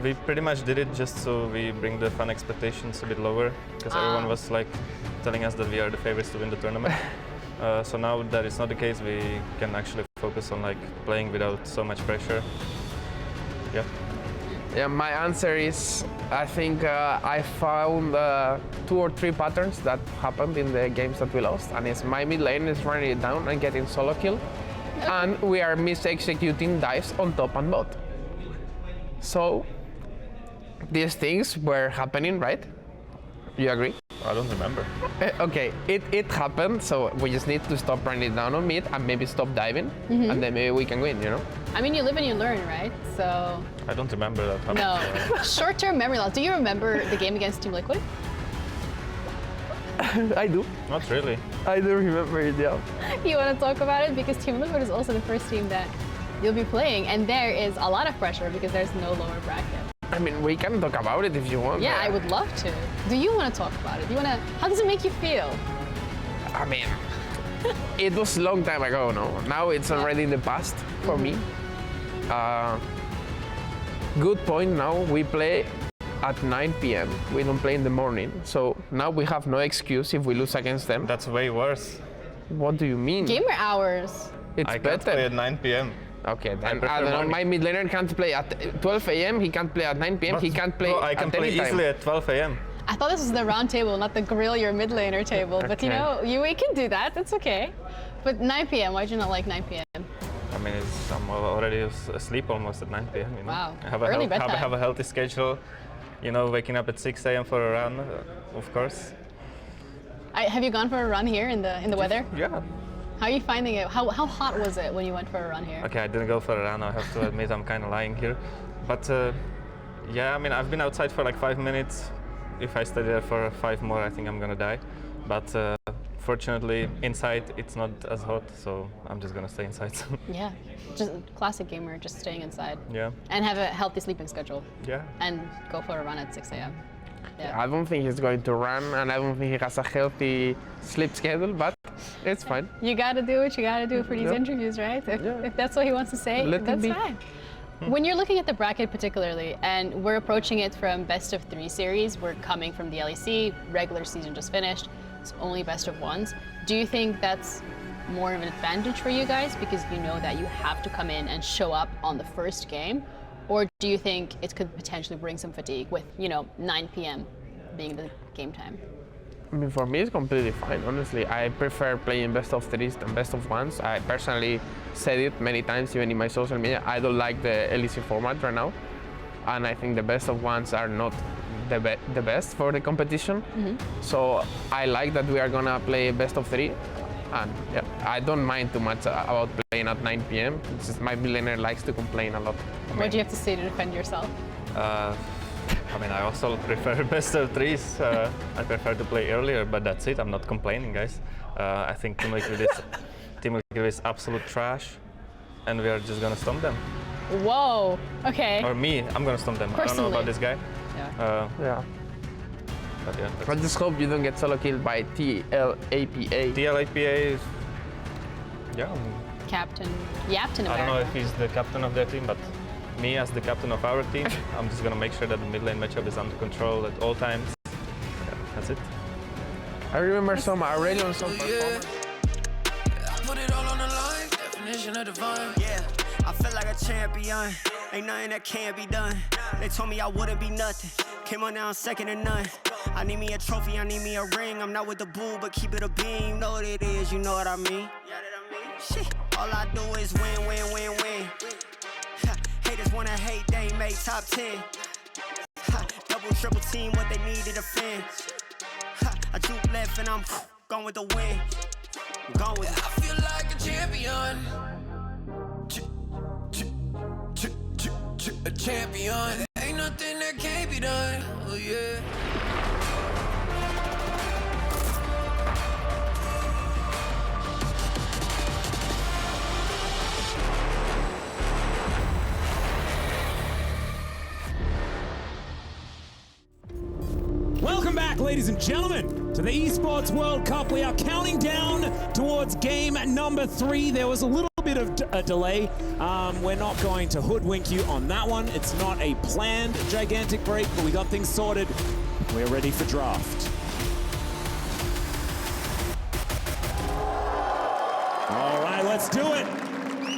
We pretty much did it just so we bring the fan expectations a bit lower, because everyone was like telling us that we are the favorites to win the tournament. So now that it's not the case, we can actually focus on like playing without so much pressure. Yeah. Yeah, my answer is I think I found 2 or 3 patterns that happened in the games that we lost, and it's my mid lane is running it down and getting solo kill, and we are mis-executing dives on top and bot. So these things were happening, right? You agree? I don't remember. Okay, it happened, so we just need to stop running down on mid and maybe stop diving, and then maybe we can win, you know? I mean, you live and you learn, right? So. I don't remember that. No. Short-term memory loss. Do you remember the game against Team Liquid? I do. Not really. I do remember it, yeah. You want to talk about it? Because Team Liquid is also the first team that you'll be playing, and there is a lot of pressure because there's no lower bracket. I mean, we can talk about it if you want. Yeah, I would love to. Do you want to talk about it? Do you want to? How does it make you feel? I mean, it was a long time ago, no? Now it's already in the past for me. Good point now, we play at 9 p.m. We don't play in the morning. So now we have no excuse if we lose against them. That's way worse. What do you mean? Gamer hours. It's I better. can't play at 9 p.m. Okay, then I don't know. My mid laner can't play at 12 a.m. He can't play at 9 p.m. He can't play I can at play any time. easily at 12 a.m. I thought this was the round table, not the grill your mid laner table. But you know, we can do that. That's okay. But 9 p.m. Why'd you not like 9 p.m.? I mean, I'm already asleep almost at 9 p.m. You know? Wow. I have Early bedtime. have a healthy schedule. You know, waking up at 6 a.m. for a run, of course. Have you gone for a run here in the weather? Yeah. How are you finding it? How hot was it when you went for a run here? Okay, I didn't go for a run. I have to admit, I'm kind of lying here. But yeah, I mean, I've been outside for like 5 minutes. If I stay there for 5 more, I think I'm gonna die. But fortunately, inside it's not as hot, so I'm just gonna stay inside. Yeah, just classic gamer, just staying inside. Yeah. And have a healthy sleeping schedule. Yeah. And go for a run at 6 a.m. Yeah. I don't think he's going to run, and I don't think he has a healthy sleep schedule, but it's fine. You gotta do what you gotta do for these Yeah. interviews, right? If that's what he wants to say, Let him that's be. fine. When you're looking at the bracket particularly, and we're approaching it from best of 3 series, we're coming from the LEC, regular season just finished, it's only best of 1s. Do you think that's more of an advantage for you guys because you know that you have to come in and show up on the first game? Or do you think it could potentially bring some fatigue with, 9 p.m. being the game time? I mean, for me, it's completely fine, honestly. I prefer playing best of 3s than best of 1s. I personally said it many times, even in my social media. I don't like the LEC format right now. And I think the best of 1s are not the best for the competition. So I like that we are gonna play best of 3. And yeah, I don't mind too much about playing at 9 p.m. It's just my millionaire likes to complain a lot. What do you have to say to defend yourself? I mean, I also prefer best of 3s. I prefer to play earlier, but that's it. I'm not complaining, guys. I think Team Liquid is absolute trash, and we are just gonna stomp them. Whoa, okay. Or me, I'm gonna stomp them. Personally. I don't know about this guy. Yeah. Yeah. But yeah, I just hope you don't get solo killed by TLAPA. TLAPA is, yeah. Captain I don't know if he's the captain of their team, but me as the captain of our team, I'm just gonna make sure that the mid lane matchup is under control at all times. Yeah, that's it. I remember some Aurelion song performance. Put it all on the line, definition of divine. Yeah, I feel like a champion. Ain't nothing that can't be done. They told me I wouldn't be nothing. Came on now, second to none. I need me a trophy, I need me a ring. I'm not with the bull, but keep it a beam. You know what it is, you know what I mean. Shit, all I do is win, win, win, win. Haters wanna hate, they ain't make top 10. Double, triple team, what they need to defend. I juke left and I'm gone with the win. I'm gone with it. I feel like a champion. A champion. Ain't nothing that can't be done. Oh yeah. Welcome back, ladies and gentlemen, to the Esports World Cup. We are counting down towards game number 3. There was a little bit bit of a delay. We're not going to hoodwink you on that one. It's not a planned gigantic break, but we got things sorted. We're ready for draft. All right, let's do it.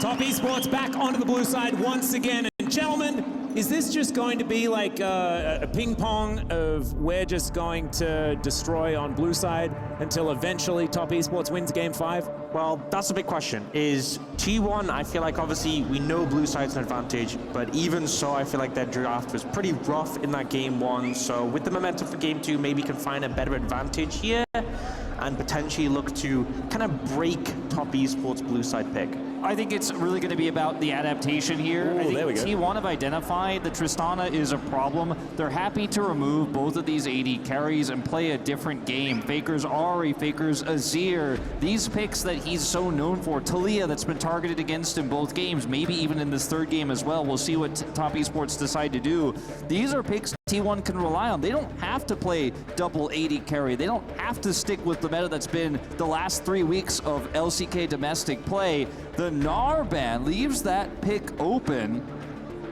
Top Esports back onto the blue side once again. And gentlemen, is this just going to be like a ping pong of we're just going to destroy on blue side until eventually Top Esports wins game 5? Well, that's a big question. Is T1, I feel like obviously we know blue side's an advantage, but even so, I feel like their draft was pretty rough in that game 1. So with the momentum for game 2, maybe can find a better advantage here and potentially look to kind of break Top Esports blue side pick. I think it's really going to be about the adaptation here. Ooh, I think there we go. T1 have identified that Tristana is a problem. They're happy to remove both of these AD carries and play a different game. Faker's Ahri, Faker's Azir. These picks that he's so known for. Talia that's been targeted against in both games, maybe even in this third game as well. We'll see what Top Esports decide to do. These are picks T1 can rely on. They don't have to play double AD carry. They don't have to stick with the meta that's been the last 3 weeks of LCK domestic play. The Gnar ban leaves that pick open.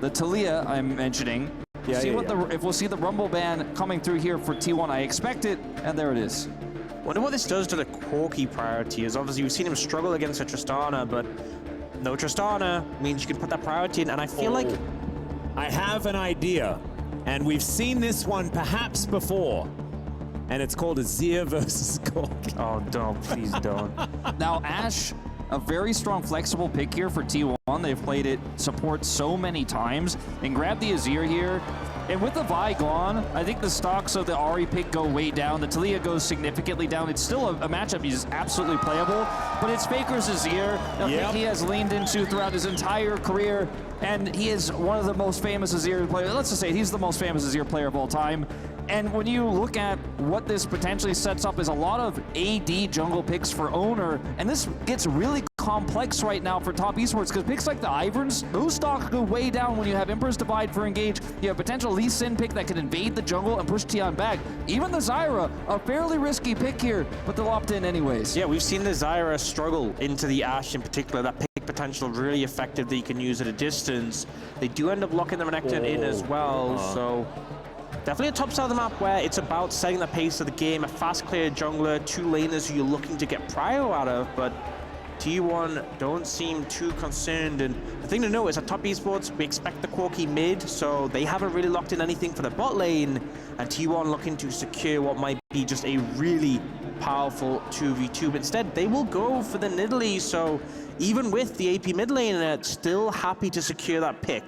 The Talia I'm mentioning. If we'll see the Rumble ban coming through here for T1. I expect it, and there it is. Wonder what this does to the Corki priority. Is obviously we've seen him struggle against a Tristana, but no Tristana means you can put that priority in, and I feel like I have an idea, and we've seen this one perhaps before, and it's called Azir versus Corki. Oh, don't, please don't. Now, Ashe, a very strong flexible pick here for T1. They've played it support so many times. And grab the Azir here. And with the Vi gone, I think the stocks of the Ahri pick go way down. The Talia goes significantly down. It's still a matchup he's absolutely playable, but it's Faker's Azir, a pick he has leaned into throughout his entire career. And he is one of the most famous Azir players. Let's just say he's the most famous Azir player of all time. And when you look at what this potentially sets up is a lot of AD jungle picks for Owner, and this gets really complex right now for Top Esports because picks like the Iverns, those stocks go way down when you have Emperor's Divide for Engage. You have potential Lee Sin pick that can invade the jungle and push Tion back. Even the Zyra, a fairly risky pick here, but they'll opt in anyways. Yeah, we've seen the Zyra struggle into the Ashe in particular. That pick potential really effective that you can use at a distance. They do end up locking the Renekton in as well, so definitely a top side of the map where it's about setting the pace of the game, a fast clear jungler, 2 laners who you're looking to get prio out of, but T1 don't seem too concerned. And the thing to know is at Top Esports, we expect the Corki mid, so they haven't really locked in anything for the bot lane, and T1 looking to secure what might be just a really powerful 2v2, but instead they will go for the Nidalee, so even with the AP mid laner, still happy to secure that pick.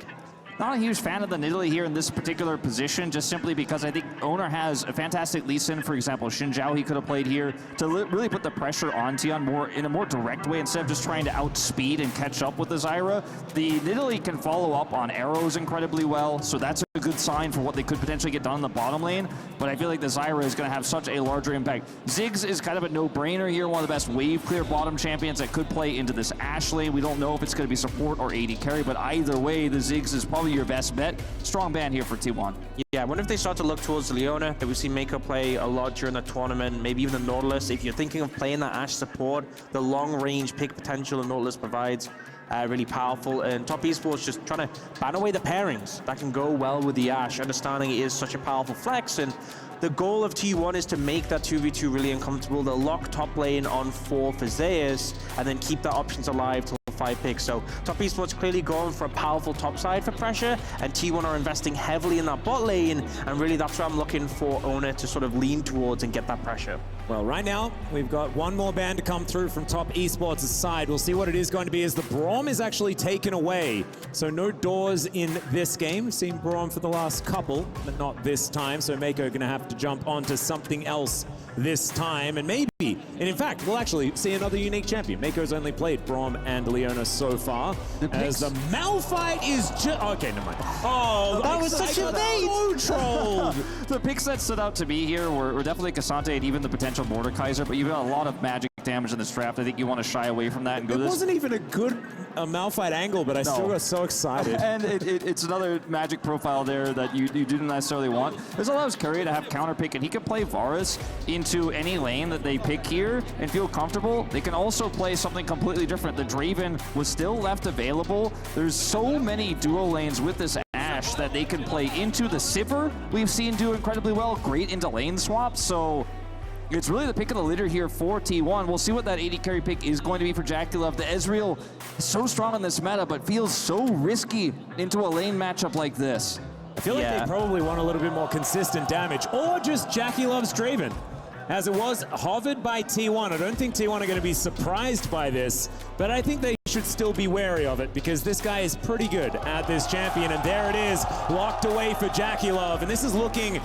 Not a huge fan of the Nidalee here in this particular position, just simply because I think Owner has a fantastic Lee Sin, for example. Xin Zhao he could have played here to really put the pressure on Tion in a more direct way instead of just trying to outspeed and catch up with the Zyra. The Nidalee can follow up on arrows incredibly well, so that's a good sign for what they could potentially get done in the bottom lane, but I feel like the Zyra is going to have such a larger impact. Ziggs is kind of a no-brainer here, one of the best wave clear bottom champions that could play into this Ashe lane. We don't know if it's going to be support or AD carry, but either way, the Ziggs is probably your best bet. Strong ban here for T1. Yeah, I wonder if they start to look towards the Leona that we've seen Mako play a lot during the tournament, maybe even the Nautilus. If you're thinking of playing that Ashe support, the long-range pick potential the Nautilus provides really powerful, and Top Esports just trying to ban away the pairings that can go well with the Ashe, understanding it is such a powerful flex, and the goal of T1 is to make that 2v2 really uncomfortable. They'll lock top lane on 4 for Zeus, and then keep their options alive till 5 picks. So Top Esports clearly going for a powerful top side for pressure, and T1 are investing heavily in that bot lane, and really that's where I'm looking for Owner to sort of lean towards and get that pressure. Well, right now, we've got one more ban to come through from Top Esports' side. We'll see what it is going to be as the Braum is actually taken away. So no doors in this game. We've seen Braum for the last couple, but not this time. So Mako going to have to jump onto something else this time. And maybe, and in fact, we'll actually see another unique champion. Mako's only played Braum and Leona so far. As the Malphite is just... Okay, never mind. Oh, that was such a bait! So trolled! The picks that stood out to me here were definitely Cassante and even the potential Mordekaiser, but you've got a lot of magic damage in this draft. I think you want to shy away from that and go this. It wasn't even a good Malphite angle, but I still got so excited. And it's another Magic profile there that you didn't necessarily want. This allows Curry to have counter pick, and he can play Varus into any lane that they pick here and feel comfortable. They can also play something completely different. The Draven was still left available. There's so many dual lanes with this Ashe that they can play into the Sivir. We've seen do incredibly well, great into lane swaps. So it's really the pick of the litter here for T1. We'll see what that AD carry pick is going to be for JackeyLove. The Ezreal is so strong in this meta, but feels so risky into a lane matchup like this. I feel like they probably want a little bit more consistent damage, or just JackeyLove's Draven. As it was hovered by T1. I don't think T1 are going to be surprised by this, but I think they should still be wary of it because this guy is pretty good at this champion, and there it is, locked away for JackeyLove, and this is looking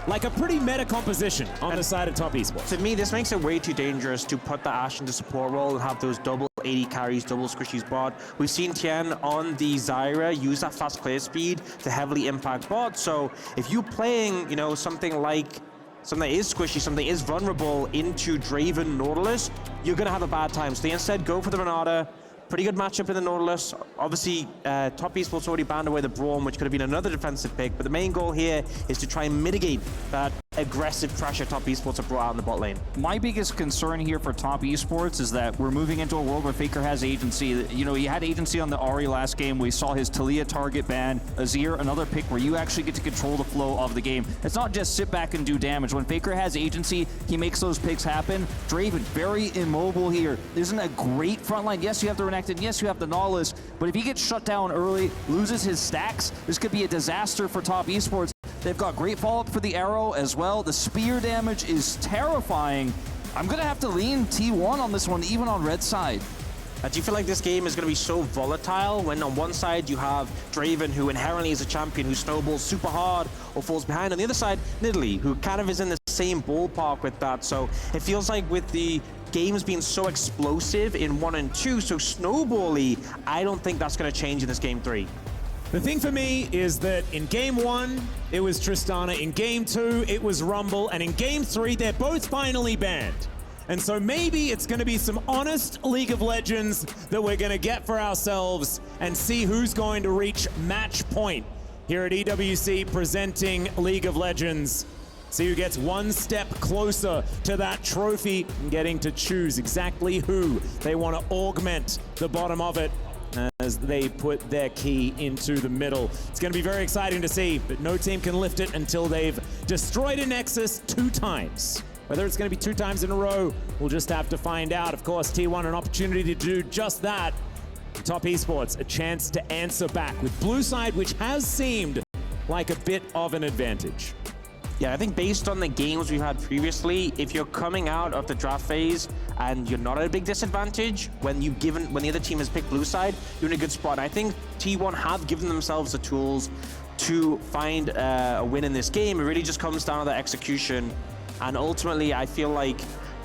like a pretty meta composition on the side of Top Esports. To me, this makes it way too dangerous to put the Ashe into support role and have those double 80 carries, double squishies bot. We've seen Tian on the Zyra use that fast clear speed to heavily impact bot. So if you're playing, you know, something that is squishy, something that is vulnerable into Draven Nautilus, you're going to have a bad time. So they instead go for the Renata. Pretty good matchup in the Nautilus. Obviously, Top Esports already banned away the Braum, which could have been another defensive pick, but the main goal here is to try and mitigate that aggressive pressure Top Esports have brought out in the bot lane. My biggest concern here for Top Esports is that we're moving into a world where Faker has agency. You know, he had agency on the Ahri last game. We saw his Talia target ban. Azir, another pick where you actually get to control the flow of the game. It's not just sit back and do damage. When Faker has agency, he makes those picks happen. Draven, very immobile here. Isn't a great front line. Yes, you have the Renekton. Yes, you have the Nautilus. But if he gets shut down early, loses his stacks, this could be a disaster for Top Esports. They've got great follow-up for the arrow as well. The spear damage is terrifying. I'm going to have to lean T1 on this one, even on red side. Do you feel like this game is going to be so volatile when on one side you have Draven, who inherently is a champion who snowballs super hard or falls behind. On the other side, Nidalee, who kind of is in the same ballpark with that. So it feels like with the games being so explosive in 1 and 2, so snowbally, I don't think that's going to change in this game 3. The thing for me is that in game 1, it was Tristana. In game 2, it was Rumble. And in game 3, they're both finally banned. And so maybe it's going to be some honest League of Legends that we're going to get for ourselves and see who's going to reach match point here at EWC presenting League of Legends. See who gets one step closer to that trophy and getting to choose exactly who they want to augment the bottom of it as they put their key into the middle. It's going to be very exciting to see, but no team can lift it until they've destroyed a Nexus 2 times. Whether it's going to be 2 times in a row, we'll just have to find out. Of course, T1 an opportunity to do just that. Top Esports a chance to answer back with blue side, which has seemed like a bit of an advantage. Yeah, I think based on the games we've had previously, if you're coming out of the draft phase and you're not at a big disadvantage when the other team has picked blue side, you're in a good spot. I think T1 have given themselves the tools to find a win in this game. It really just comes down to the execution. And ultimately, I feel like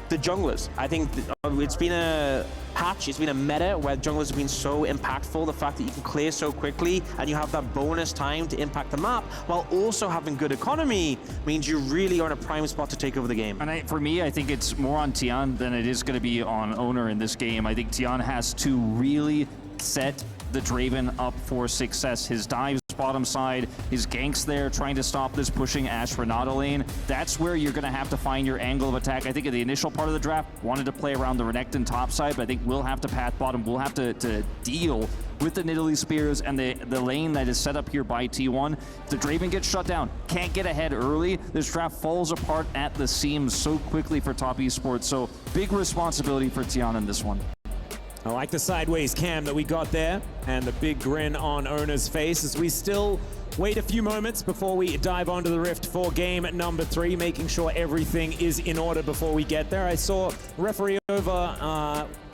the junglers, I think it's been a patch, it's been a meta where junglers have been so impactful. The fact that you can clear so quickly and you have that bonus time to impact the map while also having good economy means you really are in a prime spot to take over the game. And for me, I think it's more on Tian than it is going to be on Owner in this game. I think Tian has to really set the Draven up for success. His dives bottom side, his ganks there trying to stop this pushing Ashe Renata lane. That's where you're going to have to find your angle of attack. I think in the initial part of the draft, wanted to play around the Renekton top side, but I think we'll have to path bottom. We'll have to deal with the Nidalee spears and the lane that is set up here by T1. If the Draven gets shut down, can't get ahead early, this draft falls apart at the seams so quickly for Top Esports. So big responsibility for Tian in this one. I like the sideways cam that we got there and the big grin on Owner's face as we still wait a few moments before we dive onto the Rift for game number 3, making sure everything is in order before we get there. I saw referee over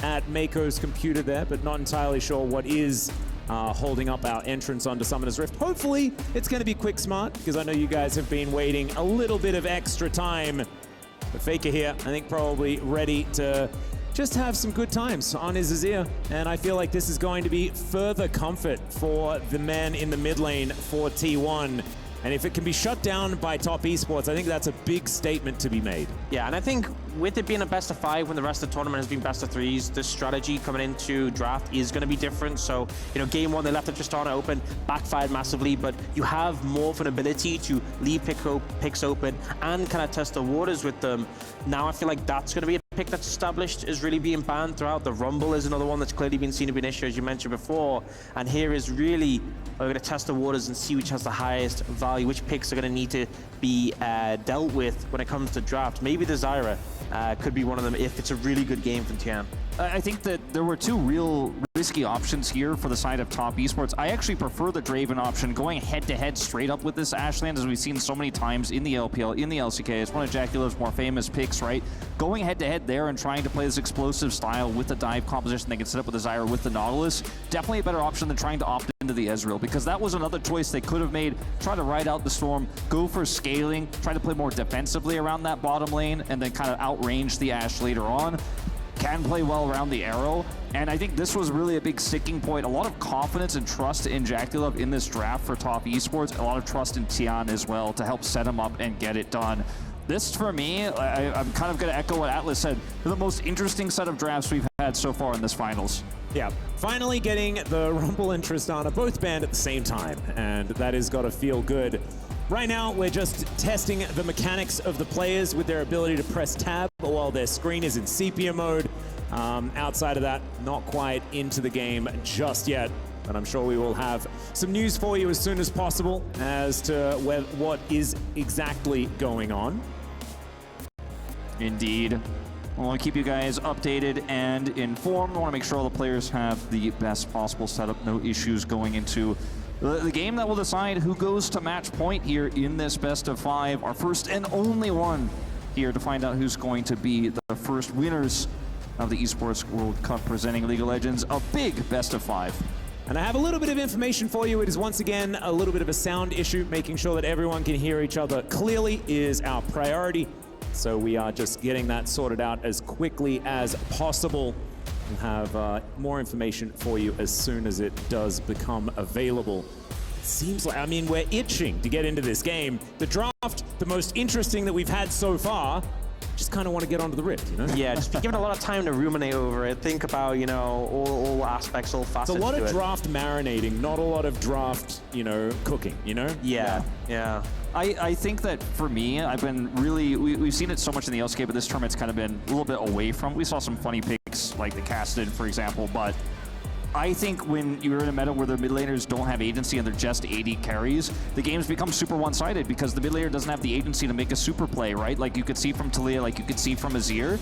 at Mako's computer there, but not entirely sure what is holding up our entrance onto Summoner's Rift. Hopefully it's going to be quick smart, because I know you guys have been waiting a little bit of extra time. But Faker here, I think probably ready to just have some good times on his Azir. And I feel like this is going to be further comfort for the man in the mid lane for T1 And if it can be shut down by Top Esports, I think that's a big statement to be made. Yeah, and I think with it being a best of 5 when the rest of the tournament has been best of 3s, the strategy coming into draft is going to be different. So, you know, game 1, they left the Tristana open, backfired massively, but you have more of an ability to leave picks open and kind of test the waters with them. Now I feel like that's going to be a pick that's established is really being banned throughout. The Rumble is another one that's clearly been seen to be an issue, as you mentioned before. And here is really, we're going to test the waters and see which has the highest value, which picks are going to need to be dealt with when it comes to draft. Maybe the Zyra could be one of them if it's a really good game from Tian. I think that there were 2 real risky options here for the side of Top Esports. I actually prefer the Draven option, going head-to-head straight up with this Ashland, as we've seen so many times in the LPL, in the LCK. It's one of JackeyLove's more famous picks, right? Going head-to-head there and trying to play this explosive style with the dive composition they can set up with the Zyra with the Nautilus, definitely a better option than trying to opt into the Ezreal, because that was another choice they could have made. Try to ride out the storm, go for scaling, try to play more defensively around that bottom lane, and then kind of outrange the Ashe later on. Can play well around the arrow, and I think this was really a big sticking point. A lot of confidence and trust in JackeyLove in this draft for Top Esports, a lot of trust in Tian as well to help set him up and get it done. This, for me, I'm kind of going to echo what Atlas said, the most interesting set of drafts we've had so far in this finals. Yeah, finally getting the Rumble and Tristana both banned at the same time, and that has got to feel good. Right now, we're just testing the mechanics of the players with their ability to press tab while their screen is in sepia mode. Outside of that, not quite into the game just yet, but I'm sure we will have some news for you as soon as possible as to what is exactly going on. Indeed. I want to keep you guys updated and informed. I want to make sure all the players have the best possible setup, no issues going into the game that will decide who goes to match point here in this best of 5. Our first and only one here to find out who's going to be the first winners of the Esports World Cup presenting League of Legends, a big best of 5. And I have a little bit of information for you. It is once again a little bit of a sound issue. Making sure that everyone can hear each other clearly is our priority. So we are just getting that sorted out as quickly as possible. We'll have more information for you as soon as it does become available. It seems like, I mean, we're itching to get into this game. The draft, the most interesting that we've had so far, just kind of want to get onto the rift, you know? Yeah, just be given a lot of time to ruminate over it, think about, you know, all aspects, all facets. It's a lot to of it. draft marinating, not a lot of draft, you know, cooking, you know? Yeah. I think that for me, I've been really, we've seen it so much in the LCK, but this tournament's kind of been a little bit away from. We saw some funny picks like the Casted, for example, but I think when you're in a meta where the mid laners don't have agency and they're just AD carries, the games become super one-sided because the mid laner doesn't have the agency to make a super play, right? Like you could see from Talia, like you could see from Azir.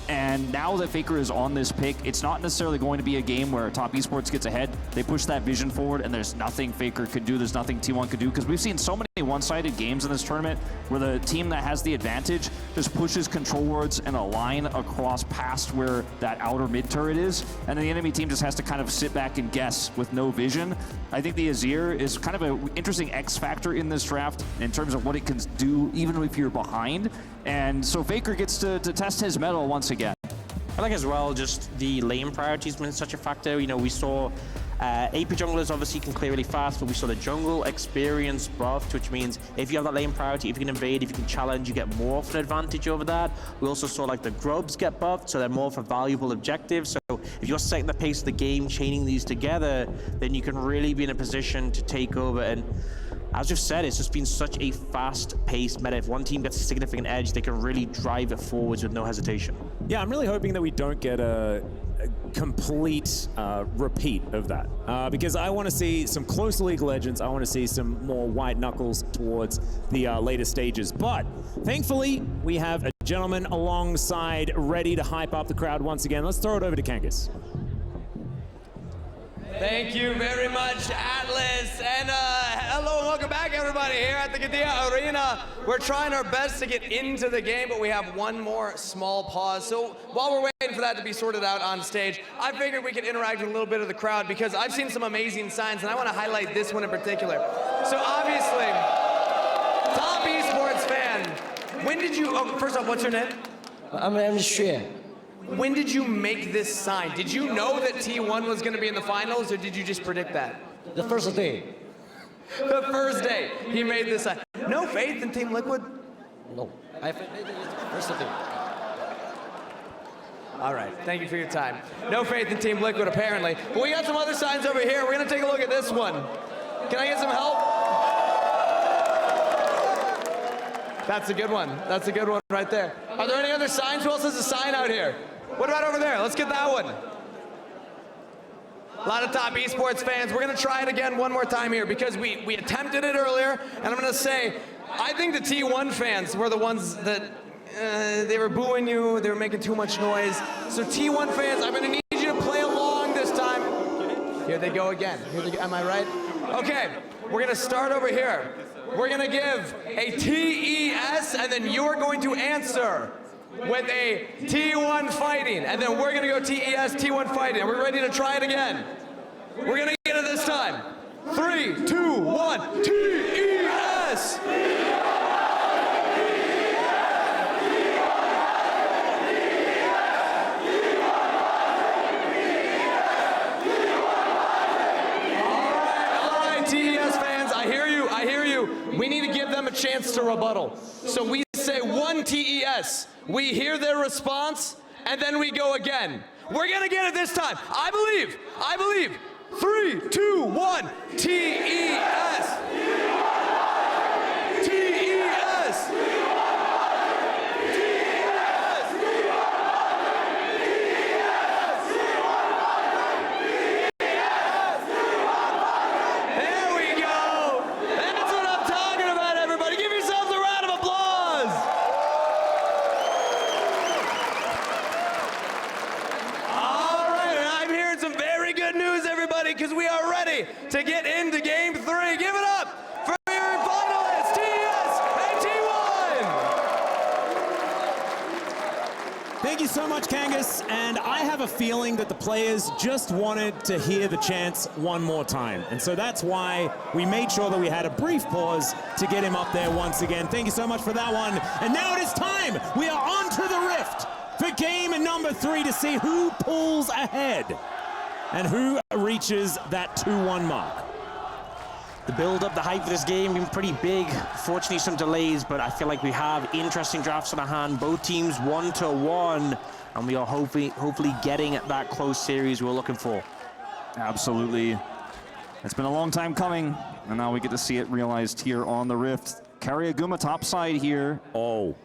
And now that Faker is on this pick, it's not necessarily going to be a game where Top Esports gets ahead. They push that vision forward, and there's nothing Faker could do, there's nothing T1 could do, because we've seen so many one-sided games in this tournament where the team that has the advantage just pushes control wards and a line across past where that outer mid turret is, and then the enemy team just has to kind of sit back and guess with no vision. I think the Azir is kind of an interesting X factor in this draft in terms of what it can do even if you're behind. And so Faker gets to test his mettle once again. I like as well just the lane priority has been such a factor. You know, we saw AP junglers obviously can clear really fast, but we saw the jungle experience buffed, which means if you have that lane priority, if you can invade, if you can challenge, you get more of an advantage over that. We also saw like the grubs get buffed, so they're more of a valuable objective. So if you're setting the pace of the game, chaining these together, then you can really be in a position to take over. And as you've said, it's just been such a fast-paced meta. If one team gets a significant edge, they can really drive it forwards with no hesitation. Yeah, I'm really hoping that we don't get a complete repeat of that. Because I want to see some close League of Legends. I want to see some more white knuckles towards the later stages. But thankfully, we have a gentleman alongside ready to hype up the crowd once again. Let's throw it over to Kangas. Thank you very much, Atlas. And hello and welcome back, everybody, here at the Qiddiya Arena. We're trying our best to get into the game, but we have one more small pause. So while we're waiting for that to be sorted out on stage, I figured we could interact with a little bit of the crowd because I've seen some amazing signs, and I want to highlight this one in particular. So obviously, Top Esports fan, when did you, first off, what's your name? I'm Shreya. When did you make this sign? Did you know that T1 was going to be in the finals, or did you just predict that? The first day. The first day he made this. No faith in Team Liquid? No. First of all. All right, thank you for your time. No faith in Team Liquid, apparently. But we got some other signs over here. We're gonna take a look at this one. Can I get some help? That's a good one. That's a good one right there. Are there any other signs? Who else has a sign out here? What about over there? Let's get that one. A lot of top esports fans. We're gonna try it again one more time here because we attempted it earlier, and I'm gonna say, I think the T1 fans were the ones that they were booing you, they were making too much noise. So T1 fans, I'm gonna need you to play along this time. Here they go again. Am I right? Okay, we're gonna start over here. We're gonna give a TES, and then you're going to answer with a T1 fighting, and then we're gonna go TES, T1 fighting. Are we ready to try it again? We're gonna get it this time. 3, 2, 1, TES! We need to give them a chance to rebuttal. So we say 1 TES. We hear their response, and then we go again. We're gonna get it this time. I believe. 3, 2, 1, TES. TES. Because we are ready to get into game 3. Give it up for your finalists, TES and T1. Thank you so much, Kangas. And I have a feeling that the players just wanted to hear the chants one more time. And so that's why we made sure that we had a brief pause to get him up there once again. Thank you so much for that one. And now it is time. We are on to the Rift for game number 3 to see who pulls ahead and who reaches that 2-1 mark. The build-up, the hype for this game been pretty big. Fortunately, some delays, but I feel like we have interesting drafts on our hand. Both teams 1-1, and we are hopefully getting that close series we're looking for. Absolutely. It's been a long time coming, and now we get to see it realized here on the Rift. Karyaguma topside here. Oh.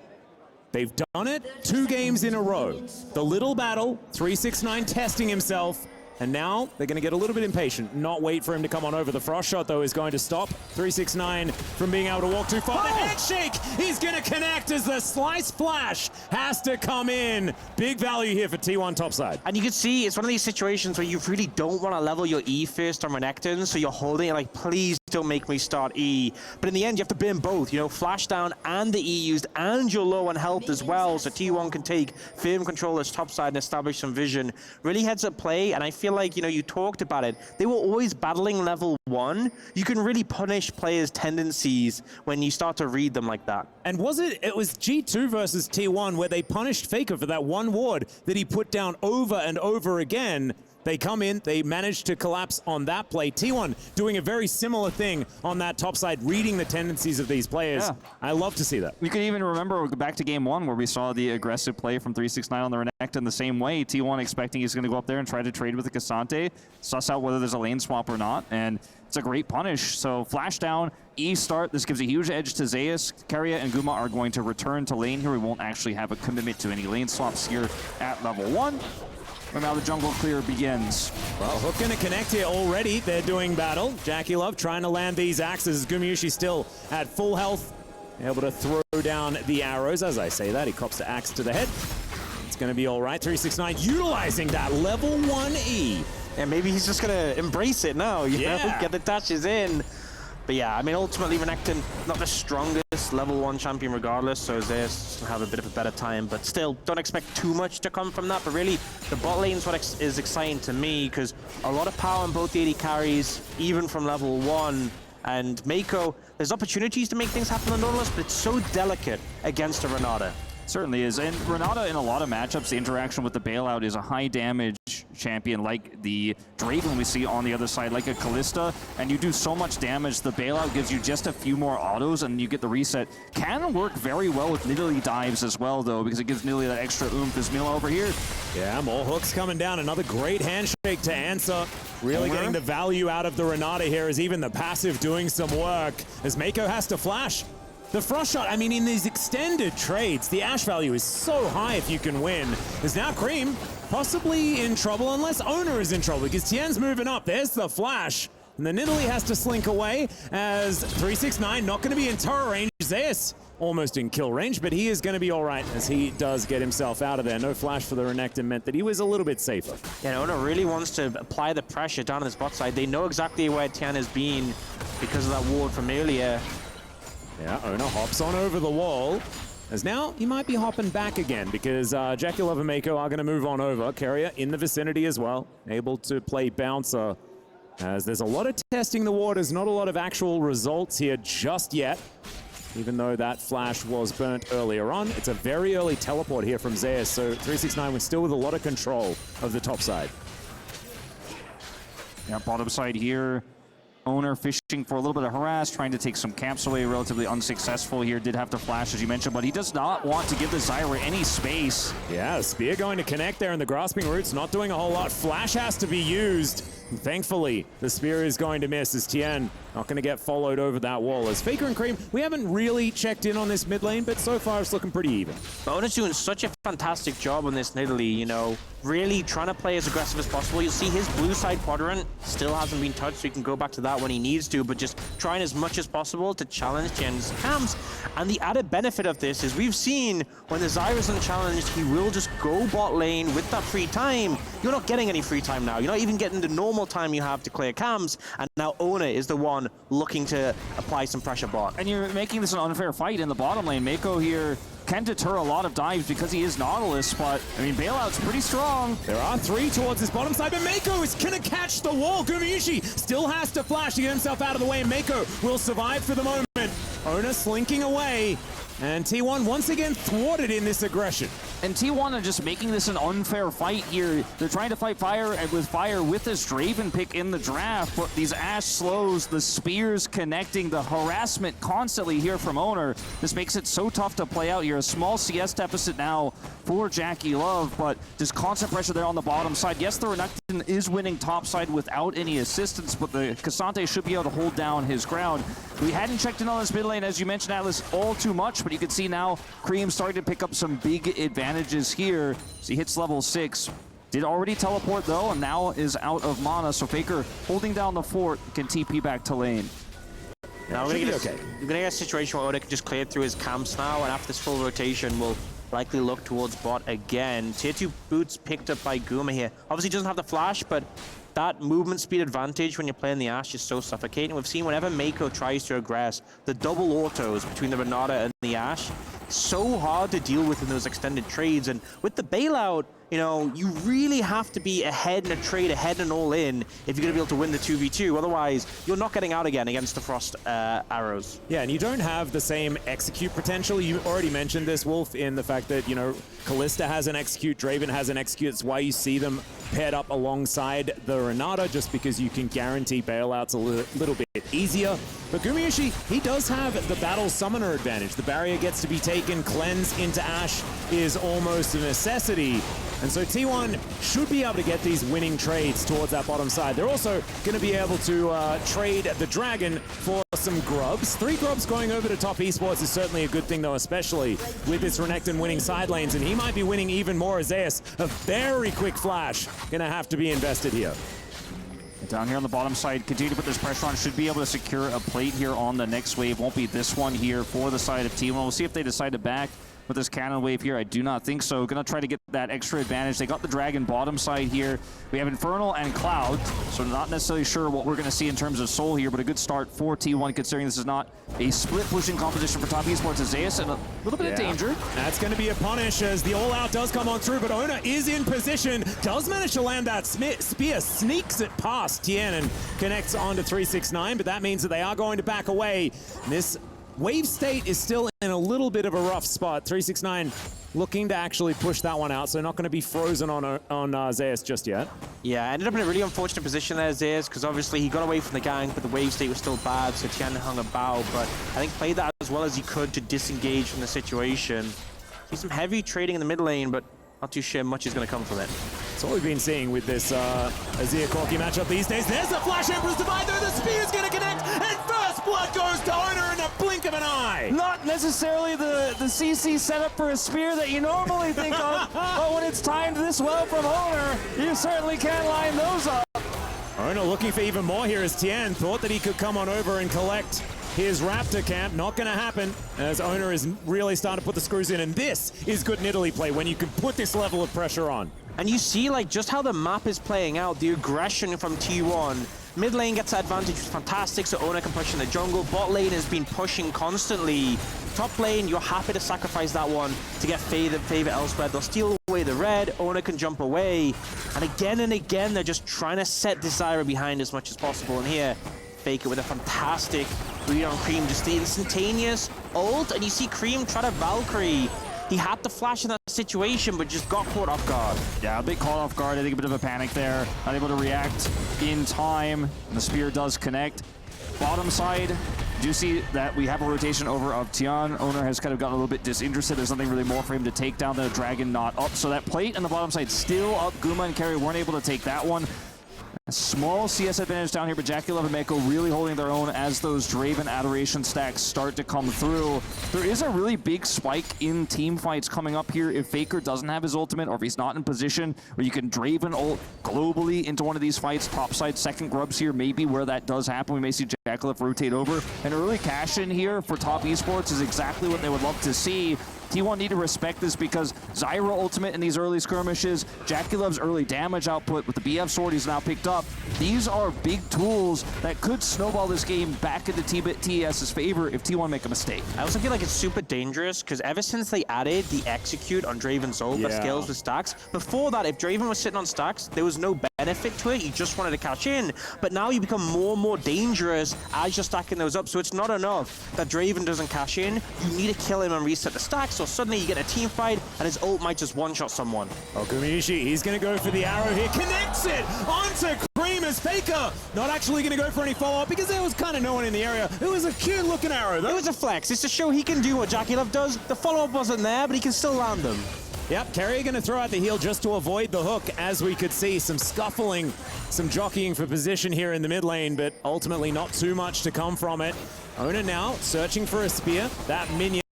They've done it 2 games in a row. The little battle, 369 testing himself. And now they're going to get a little bit impatient, not wait for him to come on over. The frost shot, though, is going to stop 369 from being able to walk too far. The handshake is going to connect as the slice flash has to come in. Big value here for T1 topside. And you can see it's one of these situations where you really don't want to level your E first on Renekton, so you're holding it like, please don't make me start E. But in the end, you have to burn both, you know, flash down and the E used, and you're low on health as well, so T1 can take firm control as topside and establish some vision. Really heads up play, and I feel like, you know, you talked about it. They were always battling level 1. You can really punish players' tendencies when you start to read them like that. And was it was G2 versus T1 where they punished Faker for that one ward that he put down over and over again. They come in, they manage to collapse on that play. T1 doing a very similar thing on that top side, reading the tendencies of these players. Yeah. I love to see that. You can even remember back to game 1 where we saw the aggressive play from 369 on the Renekton the same way. T1 expecting he's going to go up there and try to trade with the Cassante, suss out whether there's a lane swap or not, and it's a great punish. So flash down, E start. This gives a huge edge to Zeus. Karya and Guma are going to return to lane here. We won't actually have a commitment to any lane swaps here at level 1. And now the jungle clear begins. Well, Hook gonna connect here already. They're doing battle. Jackie Love trying to land these axes. Gumayushi still at full health. Able to throw down the arrows. As I say that, he cops the axe to the head. It's gonna be all right. 369 utilizing that level 1 E. And maybe he's just gonna embrace it now, you know? Get the touches in. But yeah, I mean, ultimately, Renekton, not the strongest level 1 champion regardless, so Zeus will have a bit of a better time, but still, don't expect too much to come from that. But really, the bot lane is what is exciting to me, because a lot of power on both the AD carries, even from level 1. And Mako, there's opportunities to make things happen on Nautilus, but it's so delicate against a Renata. Certainly is. And Renata, in a lot of matchups, the interaction with the bailout is a high damage champion like the Draven we see on the other side, like a Kalista, and you do so much damage, the bailout gives you just a few more autos and you get the reset. Can work very well with Nidalee dives as well, though, because it gives Nidalee that extra oomph. Is Mila over here? Yeah, more hooks coming down. Another great handshake to answer. Really getting the value out of the Renata here, is even the passive doing some work, as Mako has to flash. The Frost Shot, I mean, in these extended trades, the Ashe value is so high if you can win. There's now Cream possibly in trouble, unless Owner is in trouble, because Tien's moving up. There's the flash. And then Nidalee has to slink away, as 369 not going to be in turret range. Zeus almost in kill range, but he is going to be all right as he does get himself out of there. No flash for the Renekton meant that he was a little bit safer. Yeah, Owner really wants to apply the pressure down on this bot side. They know exactly where Tien has been because of that ward from earlier. Yeah, Owner hops on over the wall, as now he might be hopping back again, because Jackulov and Mako are going to move on over. Carrier in the vicinity as well, able to play bouncer, as there's a lot of testing the waters, not a lot of actual results here just yet, even though that flash was burnt earlier on. It's a very early teleport here from Zeus, so 369 was still with a lot of control of the top side. Yeah, bottom side here. Owner fishing for a little bit of harass, trying to take some camps away, relatively unsuccessful here. Did have to flash, as you mentioned, but he does not want to give the Zyra any space. Yeah, Spear going to connect there, and the Grasping Roots not doing a whole lot. Flash has to be used. And thankfully, the Spear is going to miss, as Tien not going to get followed over that wall. As Faker and Cream, we haven't really checked in on this mid lane, but so far it's looking pretty even. Owner's doing such a fantastic job on this Nidalee, you know, really trying to play as aggressive as possible. You'll see his blue side quadrant still hasn't been touched, so he can go back to that when he needs to, but just trying as much as possible to challenge Tien's camps. And the added benefit of this is we've seen when the Zyra's unchallenged, he will just go bot lane with that free time. You're not getting any free time now. You're not even getting the normal time you have to clear camps, and now Owner is the one looking to apply some pressure bot. And you're making this an unfair fight in the bottom lane. Mako here can deter a lot of dives because he is Nautilus, but, I mean, bailout's pretty strong. There are three towards this bottom side, but Mako is going to catch the wall. Gumayusi still has to flash to get himself out of the way, and Mako will survive for the moment. Owner slinking away, and T1 once again thwarted in this aggression. And T1 are just making this an unfair fight here. They're trying to fight fire with this Draven pick in the draft, but these Ashe slows, the spears connecting, the harassment constantly here from Owner. This makes it so tough to play out here. A small CS deficit now for Jackulov, but just constant pressure there on the bottom side. Yes, the Renekton is winning top side without any assistance, but the Cassante should be able to hold down his ground. We hadn't checked in on this mid lane, as you mentioned, Atlas, all too much, but you can see now Cream starting to pick up some big advantages here. So he hits level 6. Did already teleport though, and now is out of mana, so Faker holding down the fort can TP back to lane. Now we're gonna get a situation where Oda can just clear through his camps now, and after this full rotation, we'll likely look towards bot again. Tier 2 boots picked up by Guma here. Obviously doesn't have the flash, but that movement speed advantage when you're playing the Ashe is so suffocating. We've seen whenever Mako tries to aggress, the double autos between the Renata and the Ashe, so hard to deal with in those extended trades. And with the bailout, you know, you really have to be ahead in a trade, ahead and all in, if you're going to be able to win the 2v2. Otherwise, you're not getting out again against the Frost arrows. Yeah, and you don't have the same execute potential. You already mentioned this, Wolf, in the fact that, you know, Kalista has an execute, Draven has an execute. It's why you see them paired up alongside the Renata, just because you can guarantee bailouts a little bit easier. But Gumayusi, he does have the battle summoner advantage. The barrier gets to be taken, cleanse into Ashe is almost a necessity. And so T1 should be able to get these winning trades towards that bottom side. They're also going to be able to trade the Dragon for some grubs. 3 grubs going over to top esports is certainly a good thing, though, especially with this Renekton winning side lanes. And he might be winning even more as Zeus. A very quick flash going to have to be invested here. Down here on the bottom side, continue to put this pressure on. Should be able to secure a plate here on the next wave. Won't be this one here for the side of T1. We'll see if they decide to back with this cannon wave here. I do not think so. Gonna try to get that extra advantage. They got the Dragon bottom side here. We have Infernal and Cloud, so not necessarily sure what we're gonna see in terms of Soul here, but a good start for T1 considering this is not a split pushing competition for top esports. As Zeus in a little bit of danger. That's gonna be a punish as the all-out does come on through, but Owner is in position, does manage to land that spear, sneaks it past Tien and connects onto 369, but that means that they are going to back away. This Wave State is still in a little bit of a rough spot. 369 looking to actually push that one out, so not going to be frozen on Zeus just yet. Yeah, ended up in a really unfortunate position there, Zeus, because obviously he got away from the gank, but the wave state was still bad, so Tian hung about, but I think played that as well as he could to disengage from the situation. See some heavy trading in the mid lane, but not too sure much is going to come from it. That's what we've been seeing with this Azir Corki matchup these days. There's the Flash Emperor's Divide, though the spear's going to connect, and first blood goes to Owner in a blink of an eye. Not necessarily the CC setup for a spear that you normally think of, but when it's timed this well from Owner, you certainly can line those up. Owner looking for even more here as Tian thought that he could come on over and collect his Raptor camp. Not going to happen as Owner is really starting to put the screws in, and this is good Nidalee play when you can put this level of pressure on. And you see like just how the map is playing out, the aggression from T1. Mid lane gets advantage, which is fantastic, so Owner can push in the jungle. Bot lane has been pushing constantly. Top lane, you're happy to sacrifice that one to get favor elsewhere. They'll steal away the red, Owner can jump away. And again, they're just trying to set Desire behind as much as possible. And here, Faker with a fantastic read on Cream, just the instantaneous ult, and you see Cream try to Valkyrie. He had to flash in that situation, but just got caught off guard. Yeah, a bit caught off guard. I think a bit of a panic there. Not able to react in time. The spear does connect. Bottom side, do see that we have a rotation over of Tian. Owner has kind of gotten a little bit disinterested. There's nothing really more for him to take down. The Dragon not up. So that plate on the bottom side still up. Guma and Carry weren't able to take that one. A small CS advantage down here, but Jackie Love and Mako really holding their own as those Draven Adoration stacks start to come through. There is a really big spike in team fights coming up here if Faker doesn't have his ultimate or if he's not in position where you can Draven ult globally into one of these fights. Topside second grubs here, maybe where that does happen. We may see Jackie Love rotate over. An early cash in here for top esports is exactly what they would love to see. T1 need to respect this because Zyra ultimate in these early skirmishes, Jackie Love's early damage output with the BF sword he's now picked up. These are big tools that could snowball this game back into TS's favor if T1 make a mistake. I also feel like it's super dangerous because ever since they added the execute on Draven's ult that scales with stacks, before that, if Draven was sitting on stacks, there was no benefit to it. You just wanted to cash in. But now you become more and more dangerous as you're stacking those up. So it's not enough that Draven doesn't cash in. You need to kill him and reset the stacks. So suddenly you get a team fight and his ult might just one-shot someone. Oh, Gumayushi, he's going to go for the arrow here. Connects it onto Cream as Faker. Not actually going to go for any follow-up because there was kind of no one in the area. It was a cute-looking arrow, though. It was a flex. It's to show he can do what Jackie Love does. The follow-up wasn't there, but he can still land them. Yep, Carrier going to throw out the heal just to avoid the hook, as we could see some scuffling, some jockeying for position here in the mid lane, but ultimately not too much to come from it. Owner now searching for a spear. That minion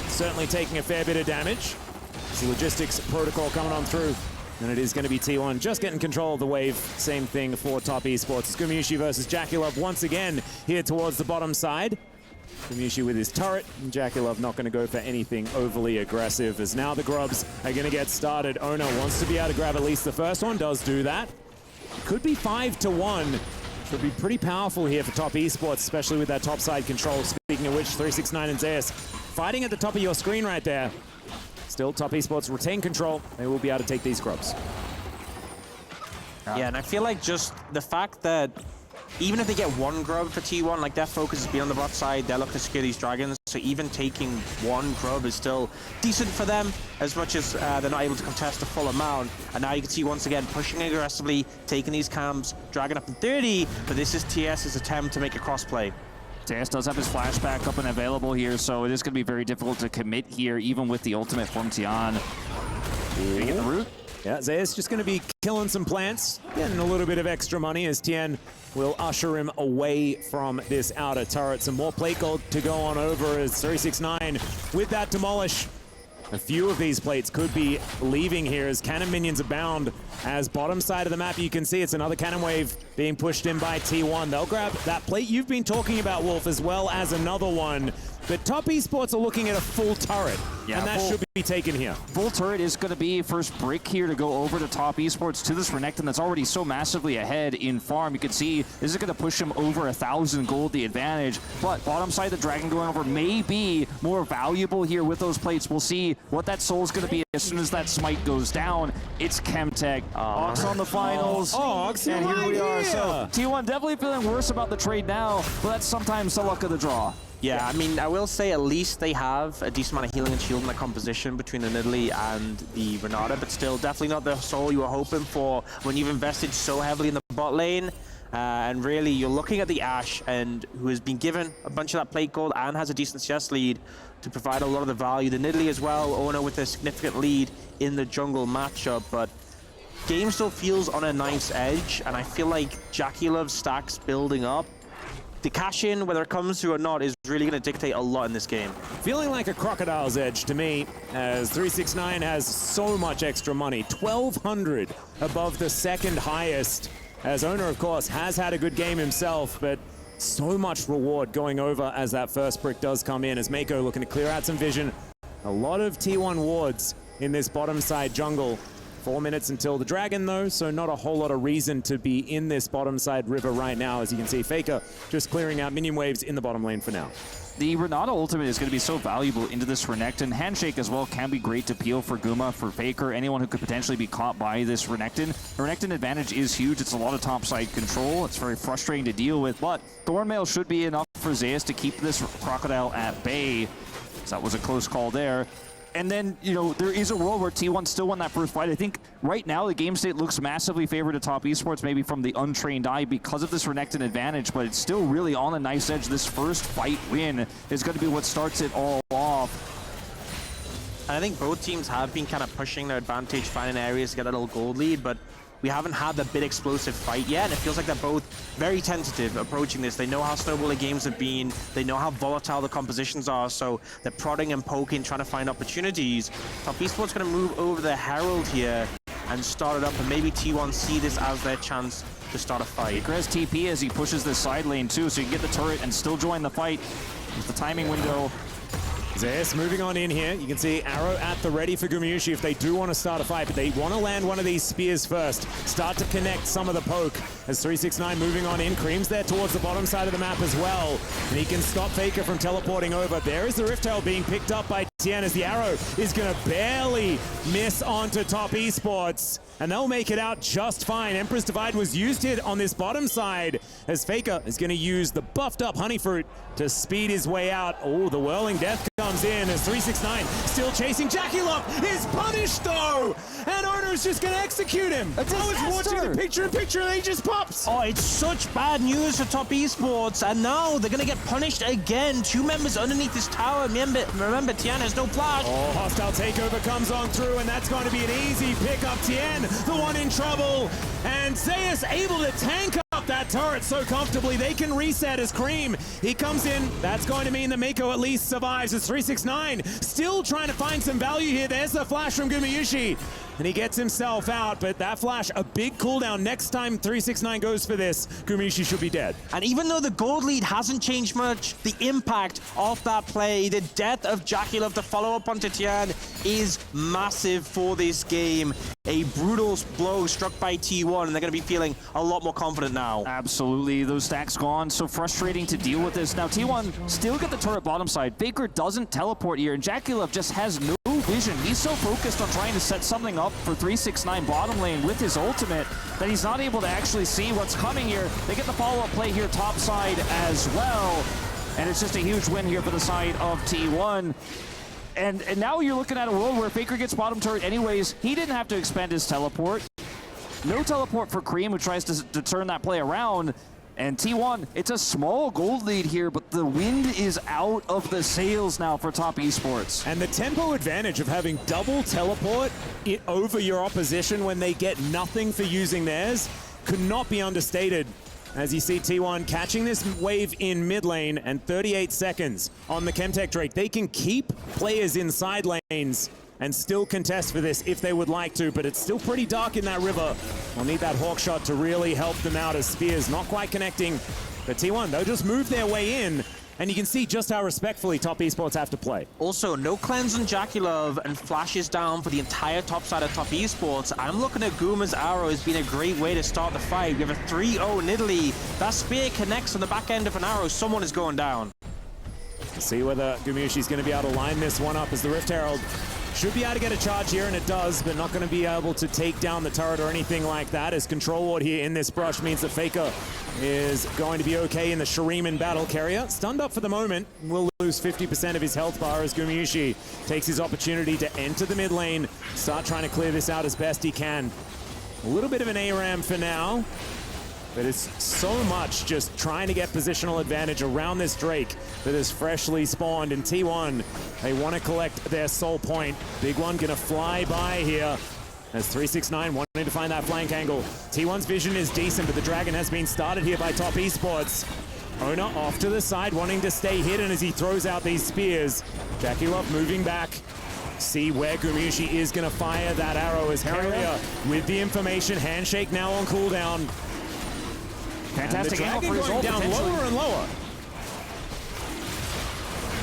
certainly taking a fair bit of damage. It's the logistics protocol coming on through, and it is going to be T1 just getting control of the wave. Same thing for top esports. It's Gumayushi versus Jackie Love once again here towards the bottom side. Gumayushi with his turret, and Jackie Love not going to go for anything overly aggressive, as now the grubs are going to get started. Owner wants to be able to grab at least the first one, does do that. Could be 5-1, which would be pretty powerful here for top esports, especially with that top side control. Speaking of which, 369 and Zeus fighting at the top of your screen right there. Still, top esports retain control. They will be able to take these grubs. Yeah, and I feel like just the fact that even if they get one grub for T1, like their focus is beyond the bot side, they're looking to secure these dragons, so even taking one grub is still decent for them, as much as they're not able to contest the full amount. And now you can see once again pushing aggressively, taking these camps, dragging up in 30, but this is TS's attempt to make a crossplay. TS does have his flashback up and available here, so it is going to be very difficult to commit here, even with the ultimate from Tian. Did he get the root? Yeah, Zeus just going to be killing some plants, getting a little bit of extra money as Tian will usher him away from this outer turret. Some more plate gold to go on over as 369 with that demolish. A few of these plates could be leaving here as cannon minions abound. As bottom side of the map, you can see it's another cannon wave being pushed in by T1. They'll grab that plate you've been talking about, Wolf, as well as another one. But top esports are looking at a full turret, and that should be taken here. Full turret is going to be first brick here to go over to top esports to this Renekton that's already so massively ahead in farm. You can see this is going to push him over 1,000 gold, the advantage. But bottom side, the Dragon going over may be more valuable here with those plates. We'll see what that soul is going to be as soon as that smite goes down. It's Chemtech. Ox on the finals. Ox, and here we are. So T1 definitely feeling worse about the trade now, but that's sometimes the luck of the draw. Yeah, I mean, I will say at least they have a decent amount of healing and shield in the composition between the Nidalee and the Renata, but still definitely not the soul you were hoping for when you've invested so heavily in the bot lane. And really, you're looking at the Ashe, and who has been given a bunch of that plate gold and has a decent CS lead to provide a lot of the value. The Nidalee as well, Ono with a significant lead in the jungle matchup, but game still feels on a nice edge, and I feel like JackeyLove's stacks building up. The cash-in, whether it comes through or not, is really going to dictate a lot in this game. Feeling like a crocodile's edge to me, as 369 has so much extra money, 1,200 above the second highest, as Owner, of course, has had a good game himself, but so much reward going over as that first brick does come in, as Mako looking to clear out some vision. A lot of T1 wards in this bottom side jungle. 4 minutes until the dragon though, so not a whole lot of reason to be in this bottom side river right now. As you can see, Faker just clearing out minion waves in the bottom lane for now. The Renata ultimate is going to be so valuable into this Renekton. Handshake as well can be great to peel for Guma, for Faker, anyone who could potentially be caught by this Renekton. The Renekton advantage is huge. It's a lot of topside control. It's very frustrating to deal with, but Thornmail should be enough for Zeus to keep this Crocodile at bay. So that was a close call there. And then, you know, there is a world where T1 still won that first fight. I think right now the game state looks massively favored to Top Esports, maybe from the untrained eye because of this Renekton advantage, but it's still really on a nice edge. This first fight win is going to be what starts it all off. And I think both teams have been kind of pushing their advantage, finding areas to get a little gold lead, but we haven't had the big explosive fight yet, and it feels like they're both very tentative approaching this. They know how snowball the games have been, they know how volatile the compositions are, so they're prodding and poking, trying to find opportunities. Top Esports going to move over the Herald here and start it up, and maybe T1 see this as their chance to start a fight. Faker has TP as he pushes this side lane too, so you can get the turret and still join the fight. With the timing window. Zeus moving on in here. You can see Arrow at the ready for Gumayusi if they do want to start a fight, but they want to land one of these spears first. Start to connect some of the poke as 369 moving on in. Cream's there towards the bottom side of the map as well. And he can stop Faker from teleporting over. There is the Rift Herald being picked up by Tien as the Arrow is going to barely miss onto Top Esports. And they'll make it out just fine. Emperor's Divide was used here on this bottom side as Faker is going to use the buffed up Honeyfruit to speed his way out. Oh, the Whirling Death comes in as 369 still chasing. JackeyLove is punished though, and Owner's just going to execute him. I was watching the picture-in-picture and he just pops. Oh, it's such bad news for Top Esports, and now they're going to get punished again. 2 members underneath this tower. Remember, Tien has no flash. Oh, hostile takeover comes on through, and that's going to be an easy pickup. Tien, the one in trouble, and Zeus able to tank up that turret so comfortably. They can reset as Cream. He comes in. That's going to mean that Mako at least survives as 369 still trying to find some value here. There's the flash from Gumayusi, and he gets himself out, but that flash, a big cooldown. Next time 369 goes for this, Gumayusi should be dead. And even though the gold lead hasn't changed much, the impact of that play, the death of JackeyLove to follow up onto Tien is massive for this game. A brutal blow struck by T1, and they're going to be feeling a lot more confident now. Absolutely, those stacks gone. So frustrating to deal with this. Now T1 still get the turret bottom side. Faker doesn't teleport here, and JackeyLove just has no vision. He's so focused on trying to set something up for 369 bottom lane with his ultimate that he's not able to actually see what's coming here. They get the follow-up play here top side as well, and it's just a huge win here for the side of T1. And now you're looking at a world where Faker gets bottom turret anyways. He didn't have to expend his teleport. No teleport for Cream, who tries to turn that play around. And T1, it's a small gold lead here, but the wind is out of the sails now for Top Esports. And the tempo advantage of having double teleport over your opposition when they get nothing for using theirs could not be understated. As you see T1 catching this wave in mid lane, and 38 seconds on the Chemtech Drake. They can keep players in side lanes and still contest for this if they would like to, but it's still pretty dark in that river. We'll need that Hawk shot to really help them out as Spears not quite connecting. But T1, they'll just move their way in, and you can see just how respectfully Top Esports have to play. Also, no cleanse on JackeyLove and flashes down for the entire top side of Top Esports. I'm looking at Guma's arrow as being a great way to start the fight. We have a 3-0 Nidalee. That spear connects on the back end of an arrow. Someone is going down. See whether Gumayusi's going to be able to line this one up as the Rift Herald Should be able to get a charge here, and it does, but not going to be able to take down the turret or anything like that, as Control Ward here in this brush means that Faker is going to be okay in the Shuriman battle carrier. Stunned up for the moment, will lose 50% of his health bar as Gumayusi takes his opportunity to enter the mid lane, start trying to clear this out as best he can. A little bit of an ARAM for now, but it's so much just trying to get positional advantage around this Drake that is freshly spawned. In T1, they want to collect their soul point. Big one gonna fly by here as 369 wanting to find that flank angle. T1's vision is decent, but the Dragon has been started here by Top Esports. Ona off to the side, wanting to stay hidden as he throws out these spears. Jackie Love moving back. See where Gumayusi is going to fire that arrow as Carrier with the information. Handshake now on cooldown. Fantastic angle for his going ult, down lower and lower.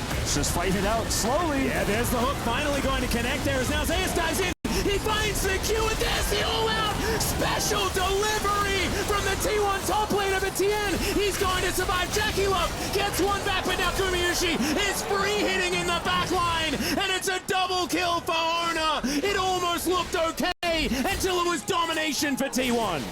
Let's just fight it out slowly. Yeah, there's the hook finally going to connect there as now Zeus dives in. He finds the Q and there's the all-out special delivery from the T1 top laner, but Tien, he's going to survive. Jackie Love gets one back, but now Gumayusi is free hitting in the back line, and it's a double kill for Ona. It almost looked okay until it was domination for T1.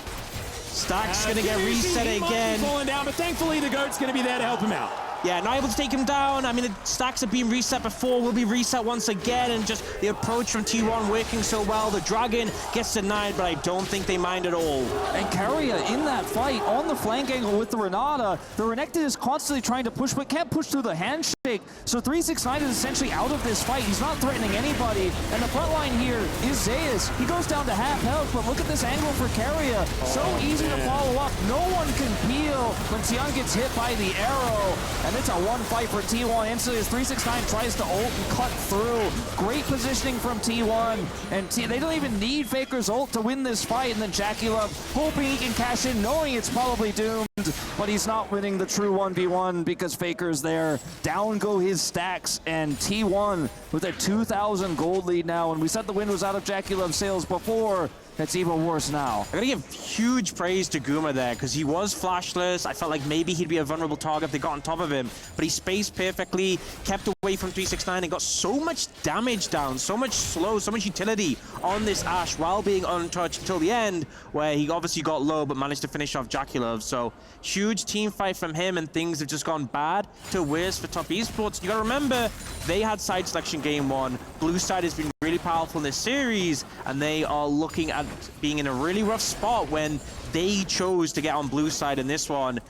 Stack's gonna get reset again. Falling down, but thankfully the GOAT's gonna be there to help him out. Yeah, not able to take him down. I mean, the stacks have been reset before, will be reset once again, and just the approach from T1 working so well. The Dragon gets denied, but I don't think they mind at all. And Carrier in that fight on the flank angle with the Renata. The Renekton is constantly trying to push, but can't push through the handshake. So 369 is essentially out of this fight. He's not threatening anybody. And the front line here is Zeus. He goes down to half health, but look at this angle for Carrier. So easy to follow up. No one can peel when Tian gets hit by the arrow. And it's a one fight for T1. Instantly as 369 tries to ult and cut through. Great positioning from T1. And they don't even need Faker's ult to win this fight. And then Jackie Love hoping he can cash in, knowing it's probably doomed. But he's not winning the true 1v1 because Faker's there. Down go his stacks, and T1 with a 2,000 gold lead now. And we said the win was out of Jackie Love's sails before. It's even worse now. I gotta give huge praise to Guma there, because he was flashless. I felt like maybe he'd be a vulnerable target if they got on top of him, but he spaced perfectly, kept away from 369, and got so much damage down, so much slow, so much utility on this Ashe while being untouched until the end, where he obviously got low but managed to finish off Jackie Love. So huge team fight from him, and things have just gone bad to worse for Top Esports. You gotta remember, they had side selection game one. Blue side has been really powerful in this series, and they are looking at being in a really rough spot when they chose to get on blue side in this one.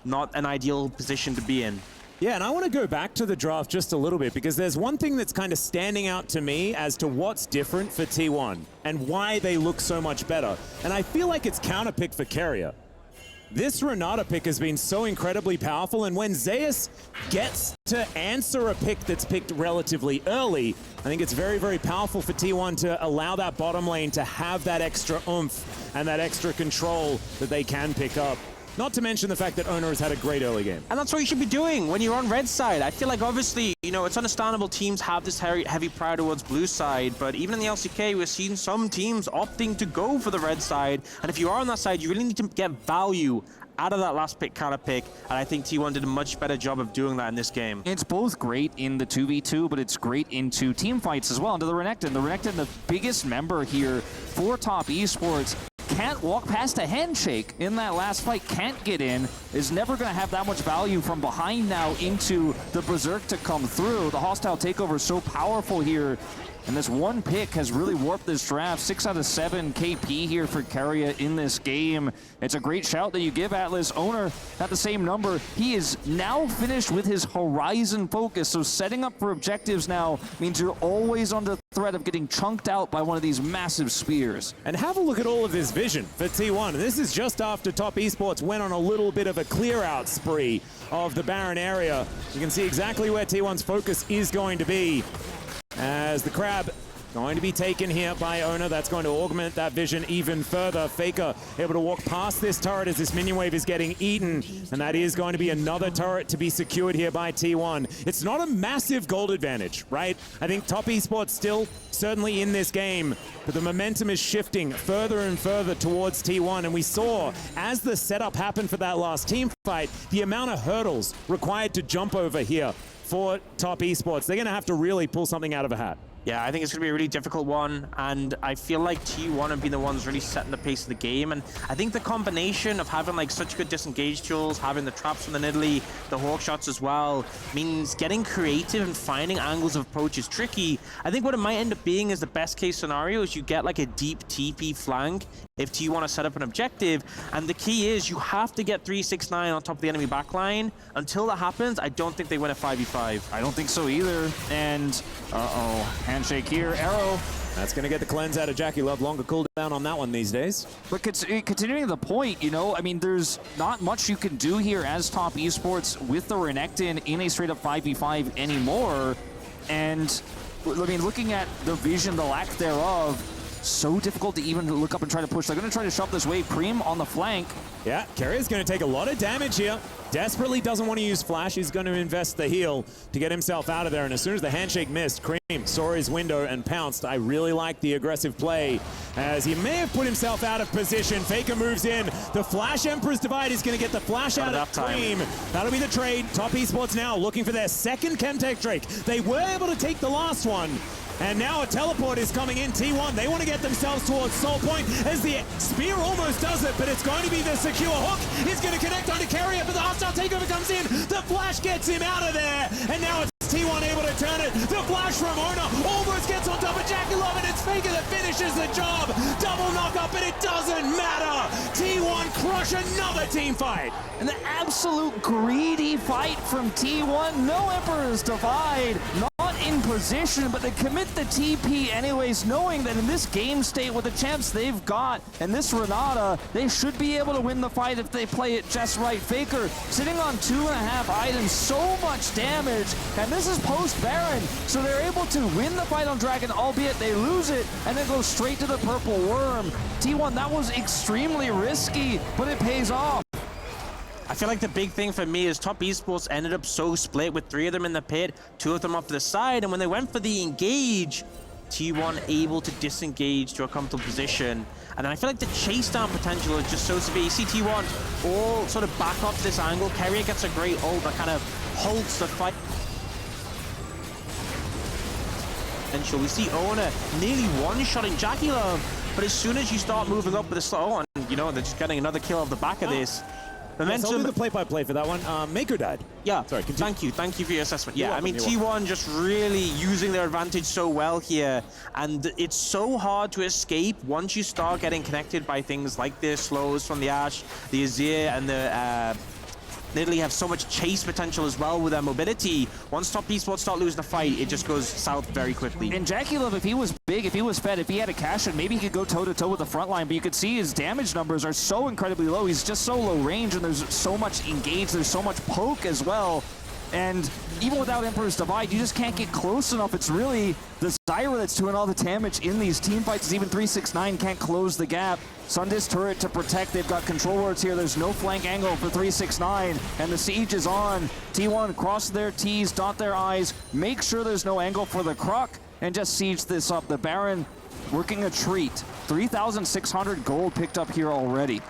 Not an ideal position to be in. Yeah, and I want to go back to the draft just a little bit, because there's one thing that's kind of standing out to me as to what's different for T1 and why they look so much better. And I feel like it's counterpick for Carrier. This Renata pick has been so incredibly powerful, and when Zeus gets to answer a pick that's picked relatively early, I think it's very, very powerful for T1 to allow that bottom lane to have that extra oomph and that extra control that they can pick up. Not to mention the fact that Ona has had a great early game. And that's what you should be doing when you're on red side. I feel like obviously, you know, it's understandable teams have this heavy pride towards blue side, but even in the LCK, we're seeing some teams opting to go for the red side. And if you are on that side, you really need to get value out of that last pick counter pick, and I think T1 did a much better job of doing that in this game. It's both great in the 2v2, but it's great into team fights as well. Into the Renekton. The Renekton, the biggest member here for Top Esports, can't walk past a handshake in that last fight, can't get in, is never going to have that much value from behind now into the Berserk to come through. The hostile takeover is so powerful here, and this one pick has really warped this draft. 6 out of 7 KP here for Carrier in this game. It's a great shout that you give Atlas. Owner at the same number. He is now finished with his Horizon focus, so setting up for objectives now means you're always under threat of getting chunked out by one of these massive spears. And have a look at all of this vision for T1. And this is just after Top Esports went on a little bit of a clear-out spree of the Baron area. You can see exactly where T1's focus is going to be, as the Crab going to be taken here by Ona. That's going to augment that vision even further. Faker able to walk past this turret as this minion wave is getting eaten, and that is going to be another turret to be secured here by T1. It's not a massive gold advantage, right? I think Top Esports still certainly in this game, but the momentum is shifting further and further towards T1, and we saw as the setup happened for that last team fight, the amount of hurdles required to jump over here for Top Esports. They're going to have to really pull something out of a hat. Yeah, I think it's going to be a really difficult one, and I feel like T1 have been the ones really setting the pace of the game, and I think the combination of having like such good disengage tools, having the traps from the Nidalee, the hawk shots as well, means getting creative and finding angles of approach is tricky. I think what it might end up being is the best case scenario is you get like a deep TP flank if T1 want to set up an objective, and the key is you have to get 369 on top of the enemy backline. Until that happens, I don't think they win a 5v5. I don't think so either, and handshake here, Arrow. That's going to get the cleanse out of Jackie Love. Longer cooldown on that one these days. But continuing the point, you know, I mean, there's not much you can do here as top esports with the Renekton in a straight up 5v5 anymore. And, I mean, looking at the vision, the lack thereof, so difficult to even look up and try to push. They're going to try to shove this wave. Cream on the flank. Yeah, Carrier's going to take a lot of damage here. Desperately doesn't want to use Flash. He's going to invest the heal to get himself out of there. And as soon as the handshake missed, Cream saw his window and pounced. I really like the aggressive play as he may have put himself out of position. Faker moves in. The Flash Emperor's Divide is going to get the Flash out of Cream. That'll be the trade. Top Esports now looking for their second Chemtech Drake. They were able to take the last one. And now a teleport is coming in. T1, they want to get themselves towards Soul Point as the spear almost does it, but it's going to be the secure hook. He's going to connect onto Carrier, but the hostile takeover comes in. The Flash gets him out of there, and now it's T1 able to turn it. The Flash from Ona almost gets on top of Jackie Love, and it's Faker that finishes the job. Double knockup, but it doesn't matter. T1 crush another team fight. And the absolute greedy fight from T1. No Emperor's Divide. Not in position, but they commit the TP anyways, knowing that in this game state with the champs they've got and this Renata, they should be able to win the fight if they play it just right. Faker sitting on 2.5 items, so much damage, and this is post-Baron, so they're able to win the fight on Dragon, albeit they lose it, and then go straight to the Purple Worm. T1, that was extremely risky, but it pays off. I feel like the big thing for me is top esports ended up so split with 3 of them in the pit, 2 of them off to the side, and when they went for the engage, T1 able to disengage to a comfortable position. And then I feel like the chase down potential is just so severe. You see T1 all sort of back off this angle. Carrier gets a great ult that kind of halts the fight. Potential. We see Ona nearly one-shotting Jackie Love, but as soon as you start moving up with a slow, and you know, they're just getting another kill off the back of this. Momentum. Yes, I'll do the play-by-play for that one. Mako died. Yeah, sorry. Continue. Thank you for your assessment. Yeah, I mean, T1 just really using their advantage so well here, and it's so hard to escape once you start getting connected by things like the slows from the Ashe, the Azir, and the Nidalee have so much chase potential as well with their mobility. Once top esports start losing the fight, it just goes south very quickly. And Jackie Love, if he was big, if he was fed, if he had a cash, and maybe he could go toe-to-toe with the front line, but you could see his damage numbers are so incredibly low. He's just so low range, and there's so much engage, there's so much poke as well. And even without Emperor's Divide, you just can't get close enough. It's really the Zyra that's doing all the damage in these team fights. Even 369 can't close the gap. Sunday's turret to protect. They've got control wards here. There's no flank angle for 369, and the siege is on. T1 cross their T's, dot their I's, make sure there's no angle for the Croc, and just siege this up. The Baron working a treat. 3,600 gold picked up here already.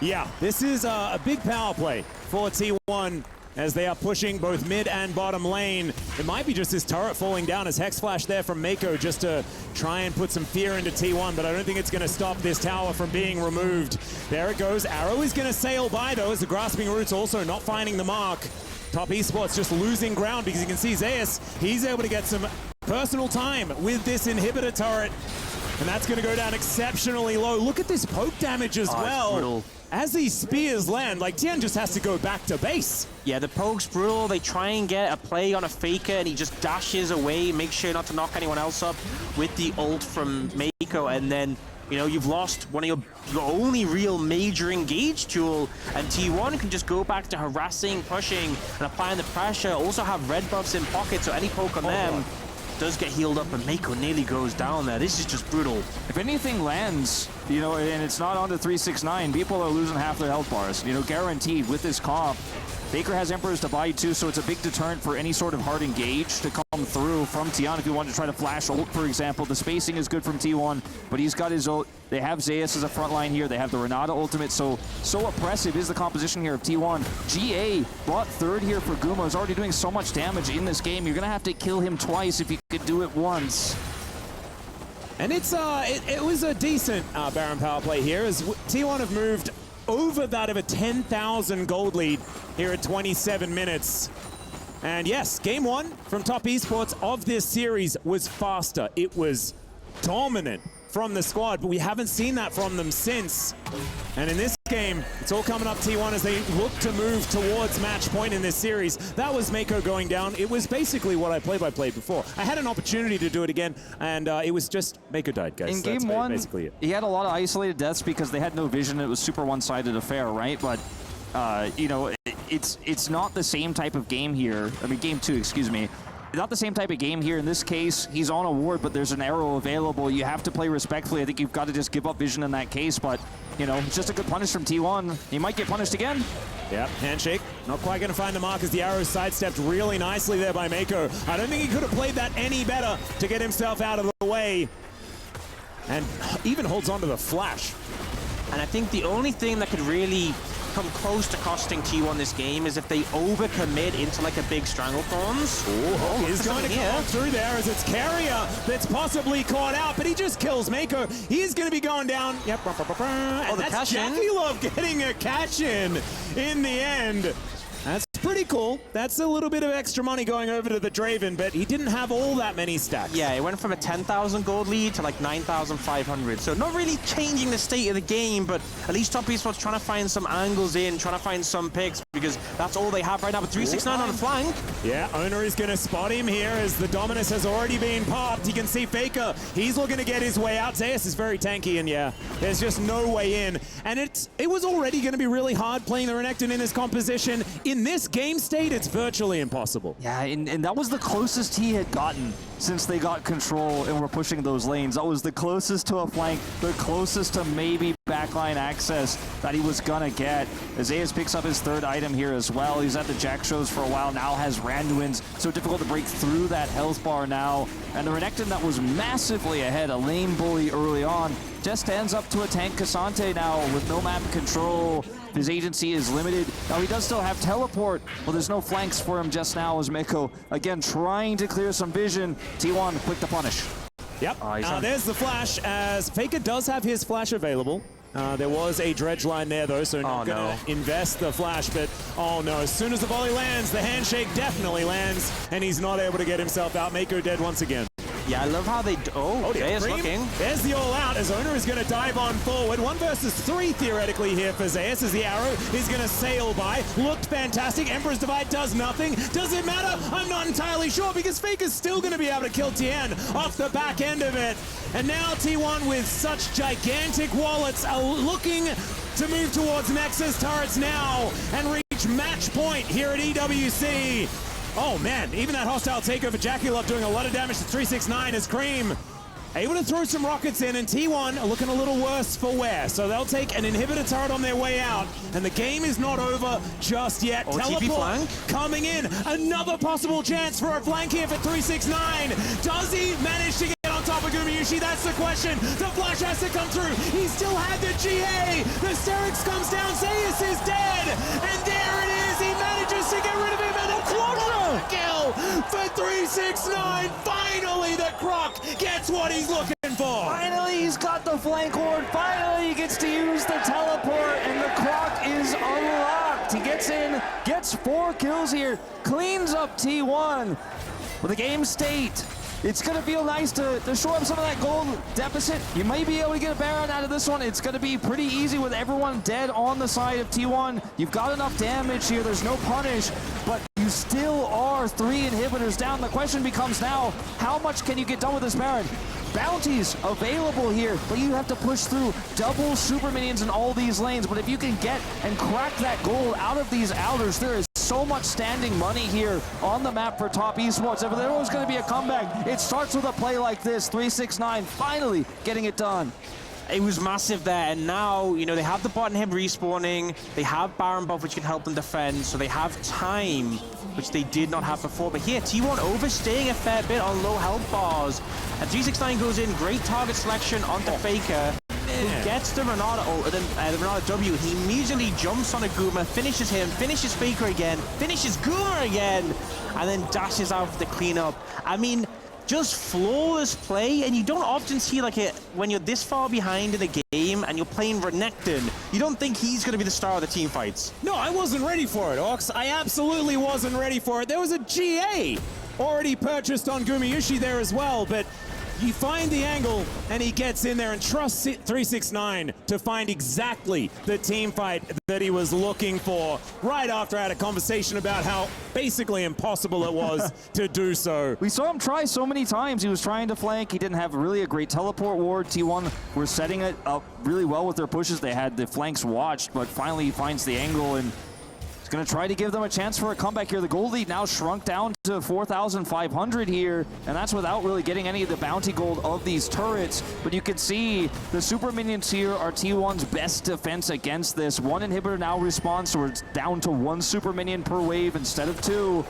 Yeah, this is a big power play for T1. As they are pushing both mid and bottom lane. It might be just this turret falling down as Hex Flash there from Mako just to try and put some fear into T1, but I don't think it's going to stop this tower from being removed. There it goes. Arrow is going to sail by though as the Grasping Roots also not finding the mark. Top Esports just losing ground because you can see Zeus, he's able to get some personal time with this inhibitor turret. And that's going to go down exceptionally low. Look at this poke damage as well. As these spears land, like Tian just has to go back to base. Yeah, the poke's brutal. They try and get a play on a Faker, and he just dashes away, makes sure not to knock anyone else up with the ult from Mako, and then, you know, you've lost one of your only real major engage tool, and T1 can just go back to harassing, pushing, and applying the pressure. Also have red buffs in pocket, so any poke on them does get healed up, and Mako nearly goes down there. This is just brutal. If anything lands, you know, and it's not onto 369, people are losing half their health bars. You know, guaranteed with this comp. Baker has Emperor's Divide too, so it's a big deterrent for any sort of hard engage to come through from Tian. If you want to try to flash ult, for example, the spacing is good from T1, but he's got his ult. They have Zeus as a front line here. They have the Renata ultimate, so oppressive is the composition here of T1. GA brought third here for Guma. Is already doing so much damage in this game. You're going to have to kill him twice if you could do it once. And it was a decent Baron power play here, as T1 have moved over that of a 10,000 gold lead here at 27 minutes. And yes, game one from Top Esports of this series was faster. It was dominant from the squad, but we haven't seen that from them since. And in this game, it's all coming up T1 as they look to move towards match point in this series. That was Mako going down. It was basically what I play-by-played before. I had an opportunity to do it again, and it was just Mako died, guys. In game one, basically it. he had a lot of isolated deaths because they had no vision. It was super one-sided affair, right? But you know, it's not the same type of game here. I mean, game two, excuse me. Not the same type of game here. In this case, he's on a ward, but there's an arrow available. You have to play respectfully. I think you've got to just give up vision in that case, but, you know, it's just a good punish from T1. He might get punished again. Yep, handshake. Not quite going to find the mark as the arrow sidestepped really nicely there by Mako. I don't think he could have played that any better to get himself out of the way. And even holds on to the flash. And I think the only thing that could really come close to costing T1 this game is if they overcommit into like a big Stranglethorns. Oh, he's going to come through there as it's Carrier that's possibly caught out, but he just kills Mako. He's going to be going down. Yep. And that's Jackie Love getting a cash in the end. That's pretty cool. That's a little bit of extra money going over to the Draven, but he didn't have all that many stacks. Yeah, it went from a 10,000 gold lead to like 9,500. So not really changing the state of the game, but at least Top Esports trying to find some angles in, trying to find some picks, because that's all they have right now. But 369 on the flank. Yeah, Owner is going to spot him here as the Dominus has already been popped. You can see Faker. He's looking to get his way out. Zeus is very tanky, and yeah, there's just no way in. And it was already going to be really hard playing the Renekton in this composition. In this game state, it's virtually impossible. Yeah, and that was the closest he had gotten since they got control and were pushing those lanes. That was the closest to a flank, the closest to maybe backline access that he was gonna get. Zeus picks up his third item here as well. He's at the Jack shows for a while, now has Randuin's. So difficult to break through that health bar now. And the Renekton that was massively ahead, a lane bully early on, just stands up to a tank Cassante now with no map control. His agency is limited. Now he does still have teleport, but there's no flanks for him just now as Mako, again, trying to clear some vision. T1 quick to punish. Yep, there's the flash as Faker does have his flash available. There was a dredge line there though, so not gonna invest the flash, but oh no, as soon as the volley lands, the handshake definitely lands, and he's not able to get himself out. Mako dead once again. Yeah, I love how they... Zeus looking. There's the all-out as Owner is going to dive on forward. 1 versus 3 theoretically here for Zeus as the arrow is going to sail by. Looked fantastic. Emperor's Divide does nothing. Does it matter? I'm not entirely sure because Faker's still going to be able to kill Tien off the back end of it. And now T1 with such gigantic wallets are looking to move towards Nexus turrets now and reach match point here at EWC. Oh man, even that hostile takeover, Jackie Love doing a lot of damage to 369 as Cream able to throw some rockets in, and T1 are looking a little worse for wear. So they'll take an inhibitor turret on their way out, and the game is not over just yet. Teleport coming in, another possible chance for a flank here for 369. Does he manage to get on top of Gumayushi? That's the question. The flash has to come through. He still had the GA. The Sterix comes down. Zeus is dead, and there it is. He manages to get rid of him, and a kill for 369. Finally, the Croc gets what he's looking for. Finally, he's got the flank ward. Finally, he gets to use the teleport, and the Croc is unlocked. He gets in, gets 4 kills here, cleans up T1 with a game state. It's going to feel nice to shore up some of that gold deficit. You might be able to get a Baron out of this one. It's going to be pretty easy with everyone dead on the side of T1. You've got enough damage here. There's no punish, but you still are 3 inhibitors down. The question becomes now, how much can you get done with this Baron? Bounties available here, but you have to push through double super minions in all these lanes. But if you can get and crack that gold out of these outers, there is so much standing money here on the map for Top Esports. If there was going to be a comeback, it starts with a play like this. 369 finally getting it done. It was massive there, and now, you know, they have the bot inhib respawning, they have Baron buff, which can help them defend, so they have time, which they did not have before. But here, T1 overstaying a fair bit on low health bars, and 369 goes in, great target selection onto Faker, who gets the Renata ult, the Renata W. He immediately jumps on a Guma, finishes him, finishes Faker again, finishes Guma again, and then dashes out for the cleanup. I mean, just flawless play, and you don't often see like it when you're this far behind in the game and you're playing Renekton. You don't think he's going to be the star of the team fights. No, I wasn't ready for it, Ox. I absolutely wasn't ready for it. There was a GA already purchased on Gumayushi there as well, but you find the angle, and he gets in there and trusts 369 to find exactly the team fight that he was looking for right after I had a conversation about how basically impossible it was to do so. We saw him try so many times. He was trying to flank. He didn't have really a great teleport ward. T1 were setting it up really well with their pushes. They had the flanks watched, but finally he finds the angle and going to try to give them a chance for a comeback here. The gold lead now shrunk down to 4,500 here, and that's without really getting any of the bounty gold of these turrets. But you can see the super minions here are T1's best defense against this. One inhibitor now responds, so it's down to one super minion per wave instead of two.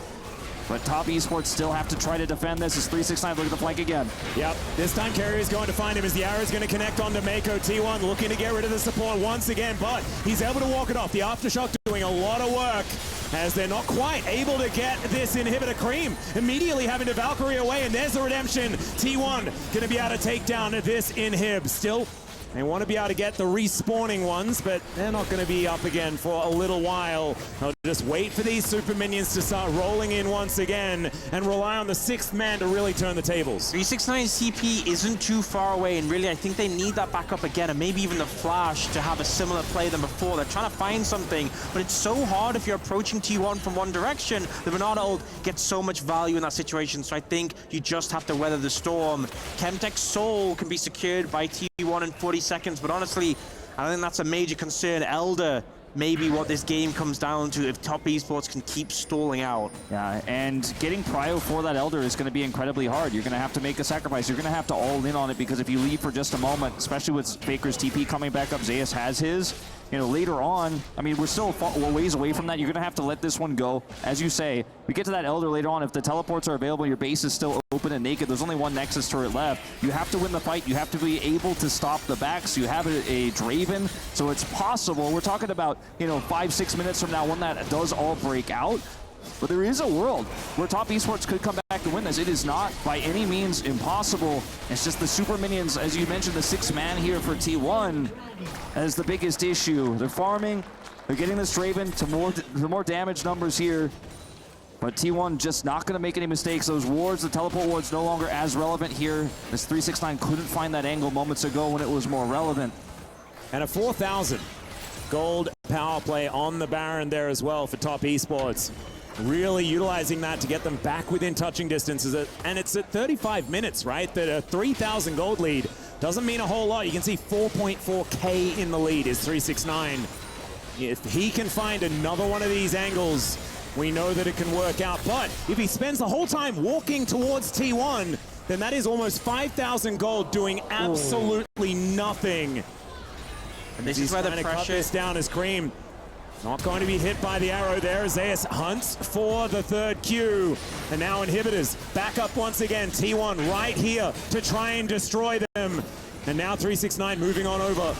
But top esports still have to try to defend this as 369 look at the flank again. Yep, this time Carrier is going to find him as the arrow is going to connect onto Mako. T1 looking to get rid of the support once again, but he's able to walk it off. The Aftershock doing a lot of work as they're not quite able to get this inhibitor. Cream immediately having to Valkyrie away, and there's the redemption. T1 going to be able to take down this inhib. Still, they want to be able to get the respawning ones, but they're not going to be up again for a little while. They'll just wait for these super minions to start rolling in once again and rely on the sixth man to really turn the tables. 369 CP isn't too far away, and really I think they need that backup again, and maybe even the flash to have a similar play than before. They're trying to find something, but it's so hard if you're approaching T1 from one direction. The Bernard ult gets so much value in that situation, so I think you just have to weather the storm. Chemtech's soul can be secured by T1 in 40 seconds, but honestly, I think that's a major concern. Elder may be what this game comes down to if top esports can keep stalling out. Yeah, and getting prio for that Elder is going to be incredibly hard. You're going to have to make a sacrifice. You're going to have to all in on it, because if you leave for just a moment, especially with Faker's TP coming back up, Zeus has his. You know, later on, I mean, we're still a ways away from that. You're going to have to let this one go. As you say, we get to that Elder later on. If the teleports are available, your base is still open and naked. There's only one Nexus turret left. You have to win the fight. You have to be able to stop the backs. You have a Draven, so it's possible. We're talking about, you know, 5-6 minutes from now when that does all break out. But there is a world where top esports could come back and win this. It is not by any means impossible. It's just the super minions, as you mentioned, the 6th man here for T1 as the biggest issue. They're farming, they're getting this Draven to more damage numbers here. But T1 just not going to make any mistakes. Those wards, the teleport wards, no longer as relevant here. This 369 couldn't find that angle moments ago when it was more relevant. And a 4,000 gold power play on the Baron there as well for top esports. Really utilizing that to get them back within touching distances. And it's at 35 minutes, right? That a 3,000 gold lead doesn't mean a whole lot. You can see 4.4K in the lead is 369. If he can find another one of these angles, we know that it can work out. But if he spends the whole time walking towards T1, then that is almost 5,000 gold doing absolutely nothing. And this is where the pressure cut pressure this down as Cream. Not going to be hit by the arrow there. Zeus hunts for the 3rd Q. And now inhibitors back up once again. T1 right here to try and destroy them. And now 369 moving on over.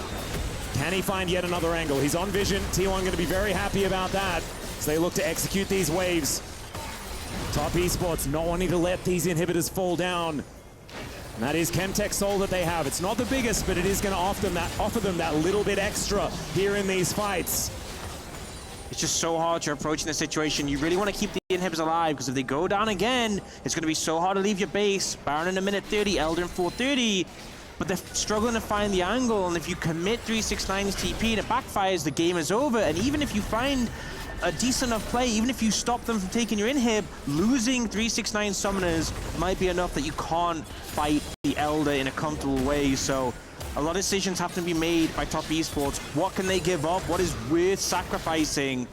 Can he find yet another angle? He's on vision. T1 going to be very happy about that as they look to execute these waves. Top esports not wanting to let these inhibitors fall down. And that is Chemtech's soul that they have. It's not the biggest, but it is going to offer them that little bit extra here in these fights. It's just so hard to approach in this situation. You really want to keep the inhibitors alive, because if they go down again, it's going to be so hard to leave your base. Baron in a minute 30, Elder in 4:30, but they're struggling to find the angle, and if you commit 369's TP and it backfires, the game is over. And even if you find a decent enough play, even if you stop them from taking your inhib, losing 369 summoners might be enough that you can't fight the Elder in a comfortable way. So a lot of decisions have to be made by top esports. What can they give up? What is worth sacrificing?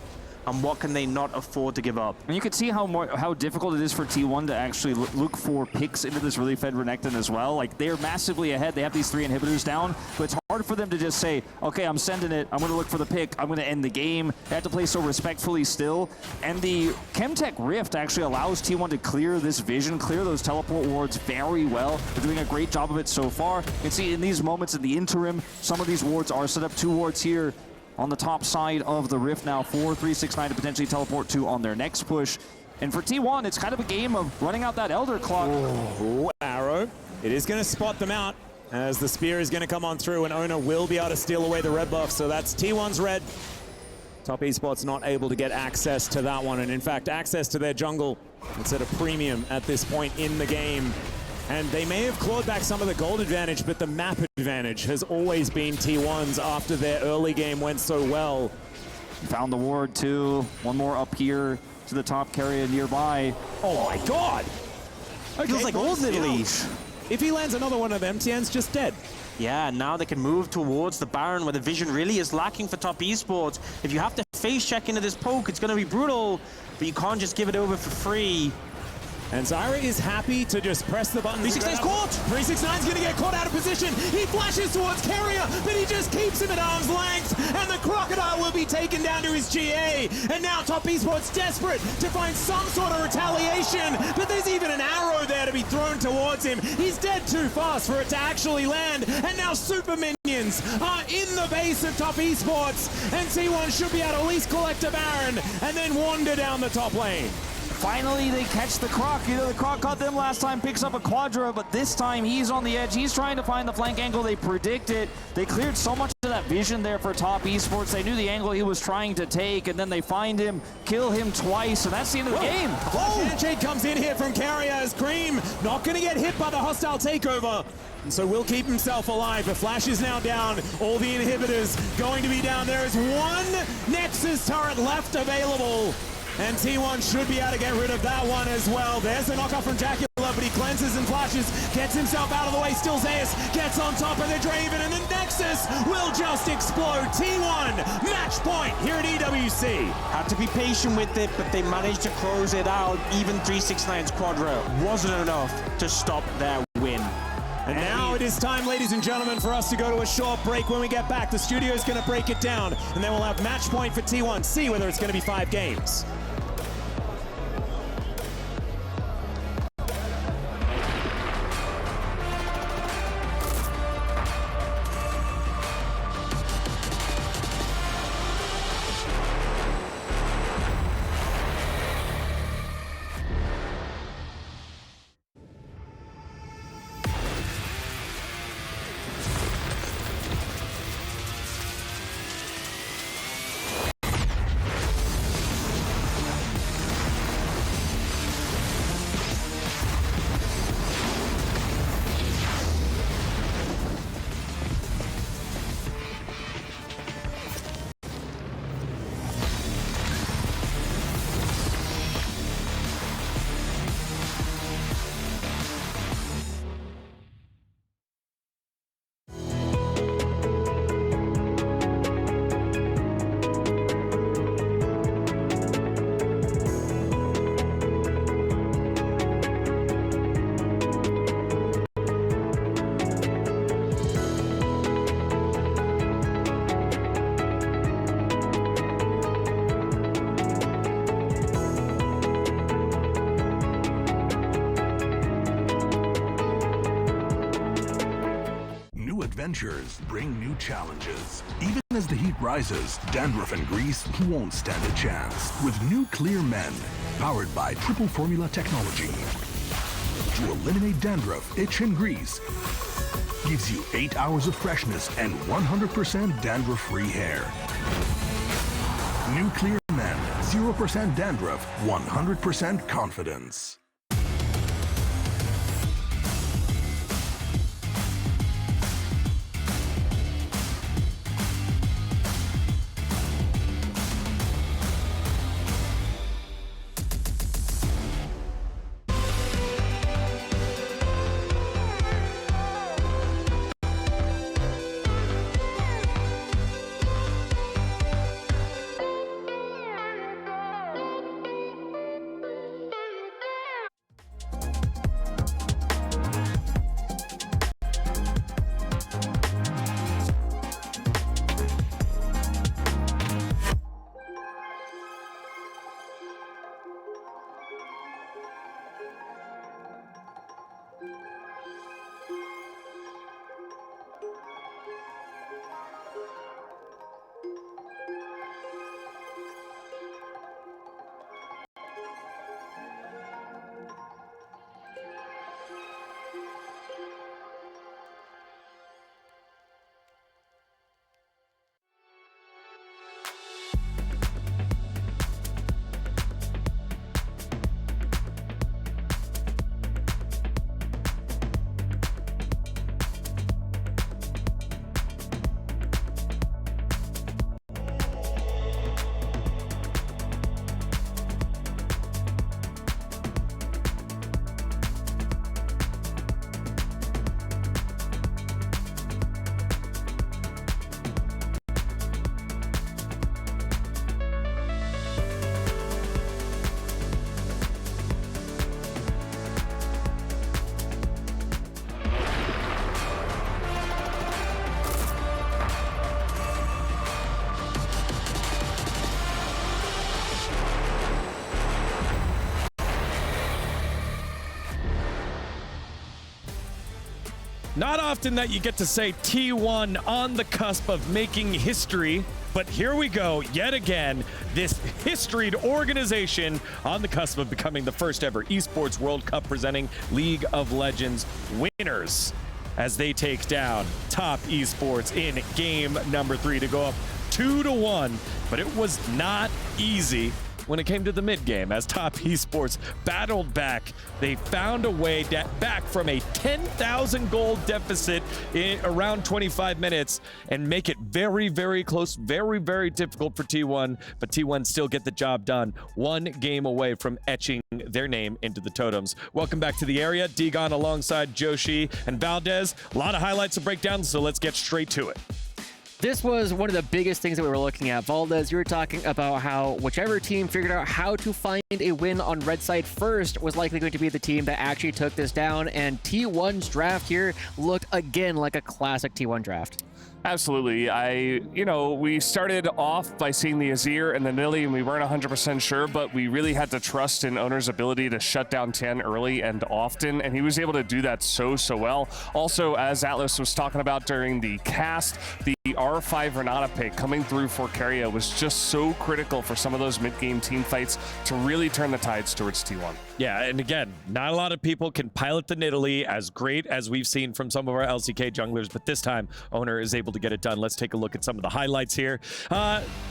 And what can they not afford to give up? And you can see how difficult it is for T1 to actually look for picks into this really fed Renekton as well. Like, they're massively ahead. They have these 3 inhibitors down, but it's hard for them to just say, okay, I'm sending it. I'm going to look for the pick. I'm going to end the game. They have to play so respectfully still. And the Chemtech Rift actually allows T1 to clear this vision, clear those teleport wards very well. They're doing a great job of it so far. You can see in these moments in the interim, some of these wards are set up. 2 wards here on the top side of the Rift now for 369 to potentially teleport to on their next push. And for T1, it's kind of a game of running out that Elder Clock. Ooh, arrow. It is going to spot them out as the spear is going to come on through, and Owner will be able to steal away the red buff. So that's T1's red. Top Esports not able to get access to that one, and in fact, access to their jungle. It's at a premium at this point in the game. And they may have clawed back some of the gold advantage, but the map advantage has always been T1's after their early game went so well. Found the ward too. One more up here to the top carrier nearby. Oh my god! Okay, feels like old Leash. If he lands another one of them, Tian's just dead. Yeah, now they can move towards the Baron where the vision really is lacking for Top Esports. If you have to face check into this poke, it's going to be brutal, but you can't just give it over for free. And Zyra is happy to just press the button. 369's caught! 369's gonna get caught out of position. He flashes towards Carrier, but he just keeps him at arm's length. And the Crocodile will be taken down to his GA. And now Top Esports desperate to find some sort of retaliation. But there's even an arrow there to be thrown towards him. He's dead too fast for it to actually land. And now Super Minions are in the base of Top Esports. And T1 should be able to at least collect a Baron and then wander down the top lane. Finally, they catch the Croc. You know, the Croc caught them last time, picks up a Quadra, but this time he's on the edge. He's trying to find the flank angle. They predicted. They cleared so much of that vision there for Top Esports. They knew the angle he was trying to take, and then they find him, kill him twice, and that's the end of the game. Handshake comes in here from Carrier as Cream not going to get hit by the hostile takeover. And so will keep himself alive. The Flash is now down. All the inhibitors going to be down. There is one Nexus turret left available. And T1 should be able to get rid of that one as well. There's the knockoff from Dracula, but he cleanses and flashes, gets himself out of the way. Still Zeus gets on top of the Draven, and the Nexus will just explode. T1, match point here at EWC. Had to be patient with it, but they managed to close it out. Even 369's Quadra wasn't enough to stop their win. And now it is time, ladies and gentlemen, for us to go to a short break. When we get back, the studio is going to break it down, and then we'll have match point for T1. See whether it's going to be 5 games. Adventures bring new challenges. Even as the heat rises, dandruff and grease won't stand a chance. With new Clear Men, powered by triple formula technology. To eliminate dandruff, itch, and grease, gives you 8 hours of freshness and 100% dandruff-free hair. New Clear Men, 0% dandruff, 100% confidence. Not often that you get to say T1 on the cusp of making history, but here we go yet again. This historied organization on the cusp of becoming the first ever Esports World Cup presenting League of Legends winners as they take down Top Esports in game number 3 to go up 2-1. But it was not easy when it came to the mid game as Top Esports battled back. They found a way back from a 10,000 gold deficit in around 25 minutes and make it very, very close, very, very difficult for T1, but T1 still get the job done. One game away from etching their name into the totems. Welcome back to the area. Degon alongside Joshi and Valdez. A lot of highlights to break down, so let's get straight to it. This was one of the biggest things that we were looking at. Valdez, you were talking about how whichever team figured out how to find a win on red side first was likely going to be the team that actually took this down, and T1's draft here looked again like a classic T1 draft. Absolutely. We started off by seeing the Azir and the Nilly, and we weren't 100% sure, but we really had to trust in Owner's ability to shut down Tian early and often, and he was able to do that so well. Also, as Atlas was talking about during the cast, the R5 Renata pick coming through for Keria was just so critical for some of those mid-game team fights to really turn the tides towards T1. Yeah, and again, not a lot of people can pilot the Nidalee as great as we've seen from some of our LCK junglers, but this time, Owner is able to get it done. Let's take a look at some of the highlights here.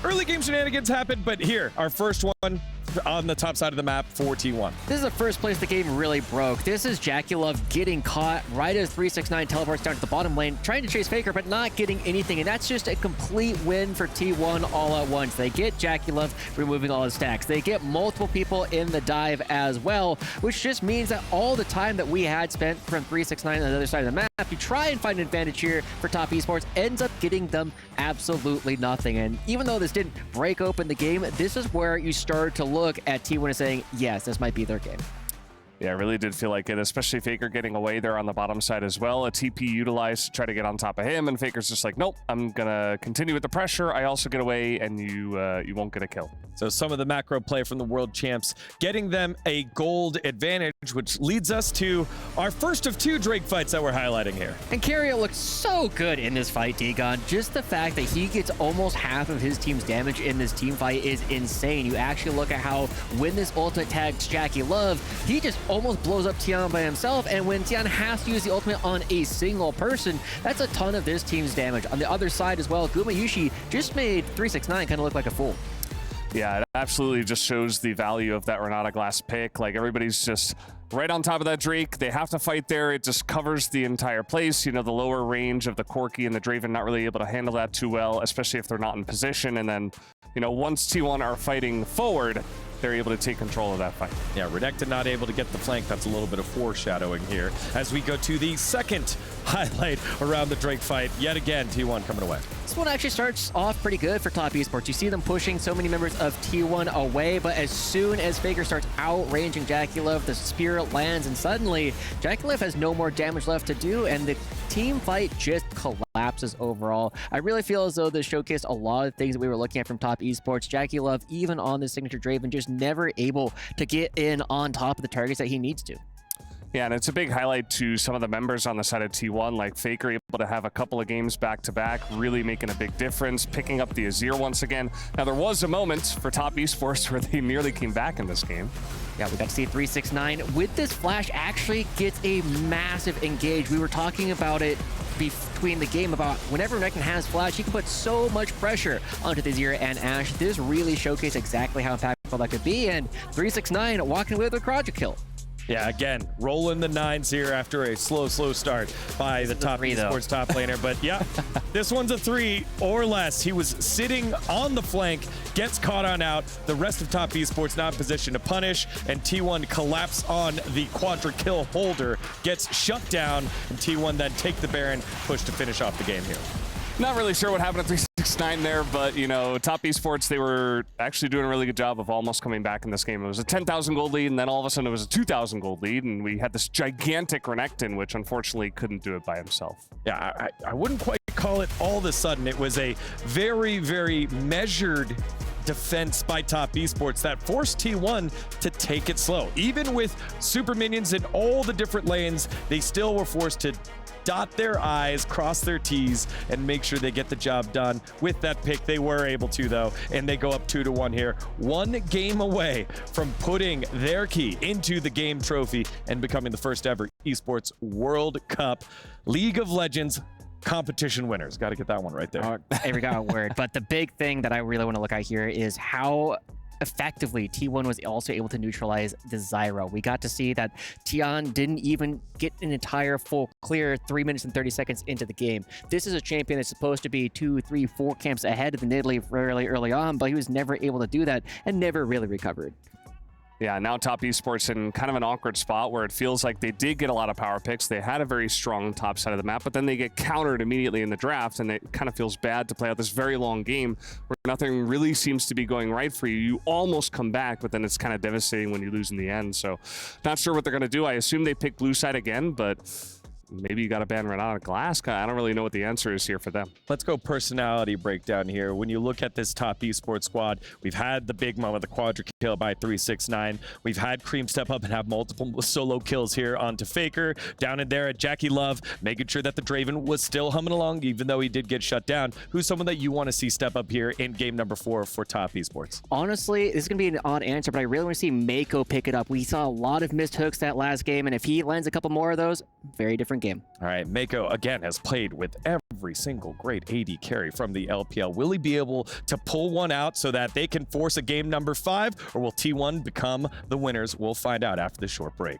Early game shenanigans happened, but here, our first one on the top side of the map for T1. This is the first place the game really broke. This is JackeyLove getting caught right as 369 teleports down to the bottom lane, trying to chase Faker, but not getting anything, and that's just a complete win for T1 all at once. They get JackeyLove removing all his stacks. They get multiple people in the dive as well, which just means that all the time that we had spent from 369 on the other side of the map to try and find an advantage here for Top Esports ends up getting them absolutely nothing. And even though this didn't break open the game, this is where you start to look at T1 and saying, yes, this might be their game. Yeah, it really did feel like it, especially Faker getting away there on the bottom side as well. A TP utilized to try to get on top of him, and Faker's just like, nope, I'm gonna continue with the pressure. I also get away, and you won't get a kill. So some of the macro play from the world champs, getting them a gold advantage, which leads us to our first of 2 Drake fights that we're highlighting here. And Keria looked so good in this fight, Degon. Just the fact that he gets almost half of his team's damage in this team fight is insane. You actually look at how when this ultimate tags JackeyLove, he just almost blows up Tian by himself, and when Tian has to use the ultimate on a single person, that's a ton of this team's damage. On the other side as well, Gumayushi just made 369 kind of look like a fool. Yeah, it absolutely just shows the value of that Renata Glass pick. Like, everybody's just right on top of that Drake. They have to fight there. It just covers the entire place. You know, the lower range of the Corki and the Draven not really able to handle that too well, especially if they're not in position. And then, you know, once T1 are fighting forward, they're able to take control of that fight. Yeah, Redecta not able to get the flank. That's a little bit of foreshadowing here as we go to the second highlight around the Drake fight. Yet again, T1 coming away. This one actually starts off pretty good for Top Esports. You see them pushing so many members of T1 away, but as soon as Faker starts outranging JackeyLove, the spear lands, and suddenly JackeyLove has no more damage left to do, and the team fight just collapses overall. I really feel as though this showcased a lot of things that we were looking at from Top Esports. JackeyLove, even on the signature Draven, just never able to get in on top of the targets that he needs to. Yeah, and it's a big highlight to some of the members on the side of T1, like Faker able to have a couple of games back-to-back, really making a big difference, picking up the Azir once again. Now, there was a moment for Top Esports where they nearly came back in this game. Yeah, we got to see 369 with this flash actually gets a massive engage. We were talking about it between the game about whenever Renekton has flash, he can put so much pressure onto the Azir and Ashe. This really showcased exactly how impactful that could be, and 369 walking away with a quadra kill. Yeah, again, rolling the 9s here after a slow start by the Top Esports top laner. But yeah, this one's a 3 or less. He was sitting on the flank, gets caught on out. The rest of Top Esports not in position to punish, and T1 collapse on the quadra kill holder, gets shut down, and T1 then take the Baron, push to finish off the game here. Not really sure what happened at 369 there, but, you know, Top Esports, they were actually doing a really good job of almost coming back in this game. It was a 10,000 gold lead, and then all of a sudden it was a 2,000 gold lead, and we had this gigantic Renekton, which unfortunately couldn't do it by himself. Yeah, I wouldn't quite call it all of a sudden. It was a very, very measured defense by Top Esports that forced T1 to take it slow. Even with super minions in all the different lanes, they still were forced to dot their I's, cross their T's, and make sure they get the job done with that pick. They were able to, though, and they go up 2-1 here. One game away from putting their key into the game trophy and becoming the first ever Esports World Cup League of Legends competition winners. Got to get that one right there. Every got a word. But the big thing that I really want to look at here is how effectively T1 was also able to neutralize the Zyra. We got to see that Tian didn't even get an entire full clear 3 minutes and 30 seconds into the game. This is a champion that's supposed to be 2, 3, 4 camps ahead of the Nidalee fairly early on, but he was never able to do that and never really recovered. Yeah, now Top Esports in kind of an awkward spot where it feels like they did get a lot of power picks. They had a very strong top side of the map, but then they get countered immediately in the draft, and it kind of feels bad to play out this very long game where nothing really seems to be going right for you. You almost come back, but then it's kind of devastating when you lose in the end. So not sure what they're going to do. I assume they pick blue side again, but maybe you got to ban Renata Glass. I don't really know what the answer is here for them. Let's go personality breakdown here. When you look at this Top Esports squad, we've had the big moment, the quadra kill by 369. We've had Cream step up and have multiple solo kills here onto Faker. Down in there at Jackie Love, making sure that the Draven was still humming along, even though he did get shut down. Who's someone that you want to see step up here in game number 4 for Top Esports? Honestly, this is going to be an odd answer, but I really want to see Mako pick it up. We saw a lot of missed hooks that last game, and if he lands a couple more of those, very different game. All right, Mako again has played with every single great AD carry from the LPL. Will he be able to pull one out so that they can force a game number 5, or will T1 become the winners? We'll find out after this short break.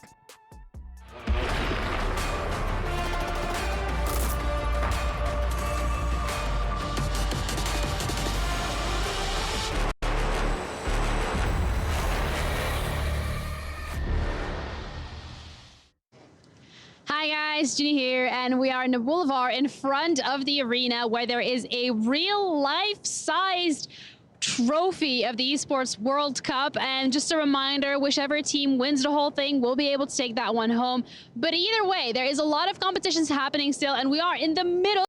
Hi guys, Ginny here, and we are in the boulevard in front of the arena where there is a real life-sized trophy of the Esports World Cup. And just a reminder, whichever team wins the whole thing will be able to take that one home. But either way, there is a lot of competitions happening still, and we are in the middle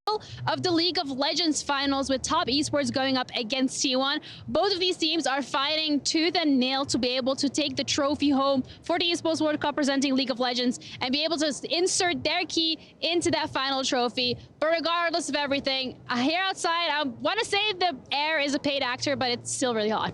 of the League of Legends finals with Top Esports going up against T1. Both of these teams are fighting tooth and nail to be able to take the trophy home for the Esports World Cup presenting League of Legends and be able to insert their key into that final trophy. But regardless of everything, here outside, I want to say the air is a paid actor, but it's still really hot.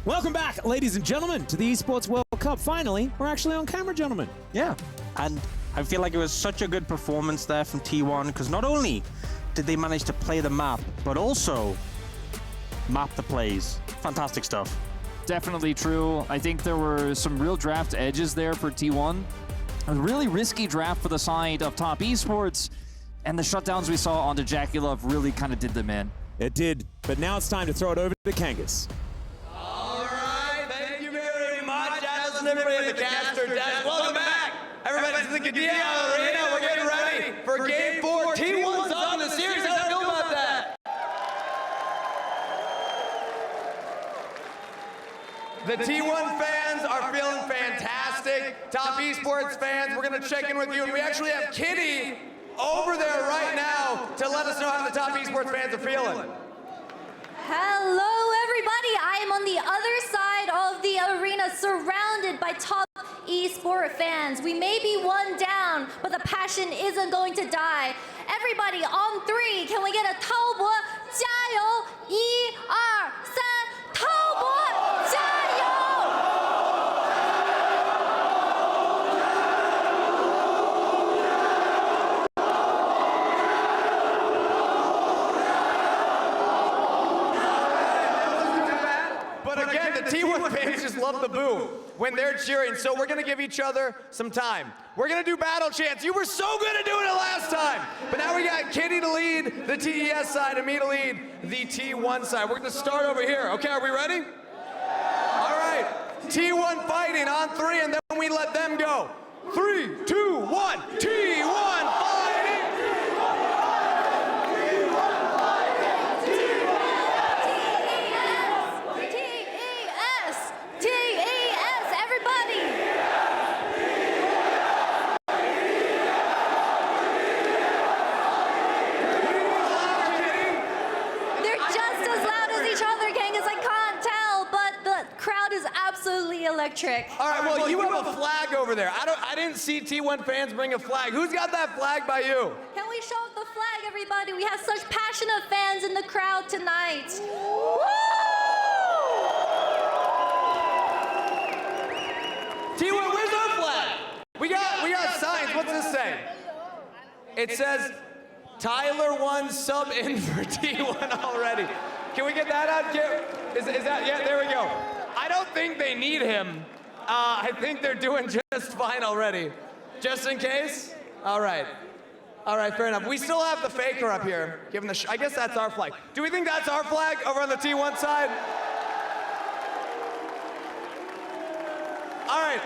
Welcome back, ladies and gentlemen, to the Esports World Cup. Finally, we're actually on camera, gentlemen. Yeah, and I feel like it was such a good performance there from T1, because not only did they manage to play the map, but also map the plays. Fantastic stuff. Definitely true. I think there were some real draft edges there for T1. A really risky draft for the side of Top Esports, and the shutdowns we saw onto Jackie Love really kind of did them in. It did, but now it's time to throw it over to Kangas. All right, thank you very much. Listen, everybody at the caster desk. Welcome back. Everybody to the Qiddiya Arena. We're getting ready for Game 4. T1's up in the series. How do you feel about that? The T1 fans are feeling fantastic. Top Esports fans, we're going to check in with you. And we actually have Kitty over there right now to let us know how the Top Esports fans are feeling. Hello, everybody. I am on the other side of the arena, surrounded by Top Esports fans. We may be one down, but the passion isn't going to die. Everybody, on 3, can we get a 滔博加油1、2、3滔博加油 But again, the T1 fans just love the boo when they're cheering, so we're gonna give each other some time. We're gonna do battle chants. You were so good at doing it last time, but now we got Kitty to lead the TES side and me to lead the T1 side. We're gonna start over here. Okay, are we ready? All right, T1 fighting on 3, and then we let them go. 3, 2, 1, T1 fighting! Electric. All right, well, you have a flag over there. I didn't see T1 fans bring a flag. Who's got that flag by you? Can we show off the flag, everybody? We have such passionate fans in the crowd tonight. Woo! T1, where's our flag? We got signs. What's this say? It says Tyler won sub in for T1 already. Can we get that out? Is that, yeah, there we go. I don't think they need him. I think they're doing just fine already. Just in case? All right. All right, fair enough. We still have the faker up here. Given the I guess that's our flag. Do we think that's our flag over on the T1 side? All right.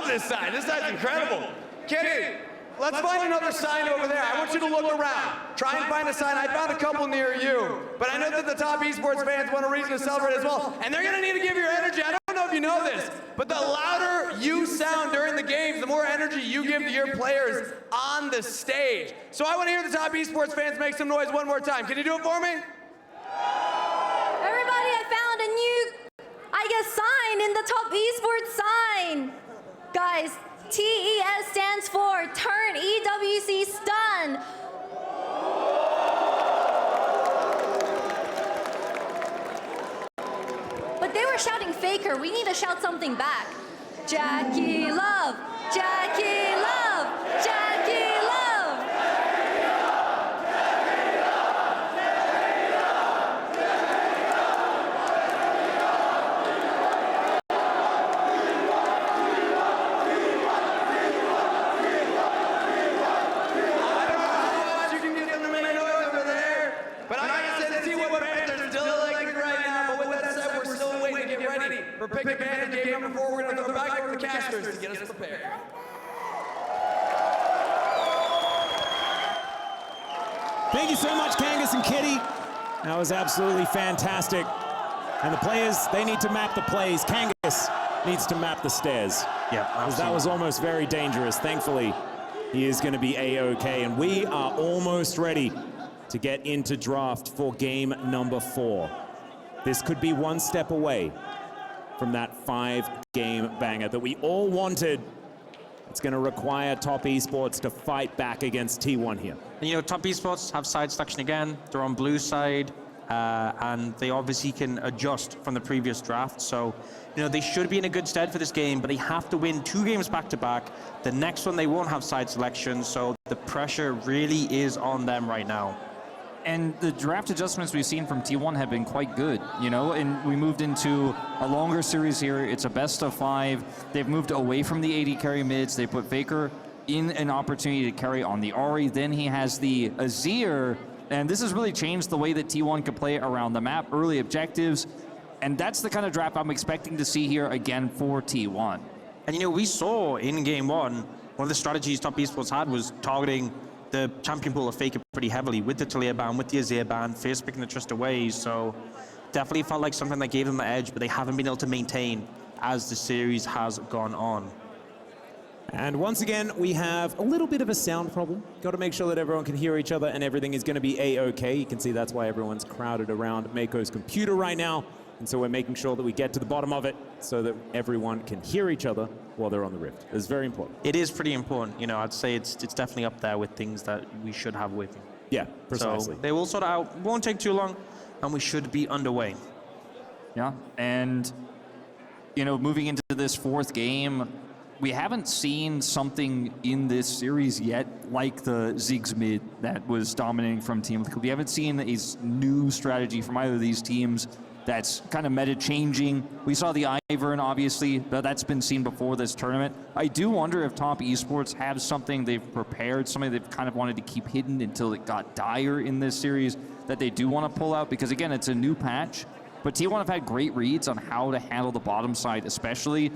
This side. This side's incredible. Kitty, let's find another sign over there. I want you to look around. Try and find a sign. I found a couple near you. But I know that the Top Esports fans want a reason to celebrate as well. And they're going to need to give your energy. I don't know if you know this, but the louder you sound during the games, the more energy you give to your players on the stage. So I want to hear the Top Esports fans make some noise one more time. Can you do it for me? Everybody, I found a new, sign in the Top Esports sign. Guys, TES stands for Turn EWC Stun. But they were shouting faker. We need to shout something back. Jackie Love, Jackie Love, Jackie Love. For pick advantage game number 4, we're going to go back over to the casters to get us prepared. Thank you so much, Kangas and Kitty. That was absolutely fantastic. And the players, they need to map the plays. Kangas needs to map the stairs. Yeah, because that was almost very dangerous. Thankfully, he is going to be A-OK. And we are almost ready to get into draft for game number 4. This could be one step away from that 5-game banger that we all wanted It's going to require Top Esports to fight back against T1 here. And, you know, Top Esports have side selection again. They're on blue side, and they obviously can adjust from the previous draft. So, you know, they should be in a good stead for this game, but they have to win 2 games back-to-back. The next one, they won't have side selection, so the pressure really is on them right now. And the draft adjustments we've seen from T1 have been quite good, you know, and we moved into a longer series here. It's a best of 5. They've moved away from the AD carry mids. They put Faker in an opportunity to carry on the Ahri. Then he has the Azir, and this has really changed the way that T1 can play around the map, early objectives, and that's the kind of draft I'm expecting to see here again for T1. And, you know, we saw in game 1, one of the strategies Top Esports had was targeting the champion pool of Faker pretty heavily with the Taliyah ban, with the Azir ban, first picking the trust away. So definitely felt like something that gave them the edge, but they haven't been able to maintain as the series has gone on. And once again, we have a little bit of a sound problem. Got to make sure that everyone can hear each other and everything is going to be A-OK. You can see that's why everyone's crowded around Mako's computer right now. And so we're making sure that we get to the bottom of it so that everyone can hear each other while they're on the Rift. It's very important. It is pretty important. You know, I'd say it's definitely up there with things that we should have working. Yeah, precisely. So they will sort it out. Won't take too long, and we should be underway. Yeah, and, you know, moving into this 4th game, we haven't seen something in this series yet like the Ziggs mid that was dominating from Team Liquid. We haven't seen a new strategy from either of these teams that's kind of meta-changing. We saw the Ivern, obviously, but that's been seen before this tournament. I do wonder if Top Esports have something they've prepared, something they've kind of wanted to keep hidden until it got dire in this series that they do want to pull out, because again, it's a new patch, but T1 have had great reads on how to handle the bottom side, especially.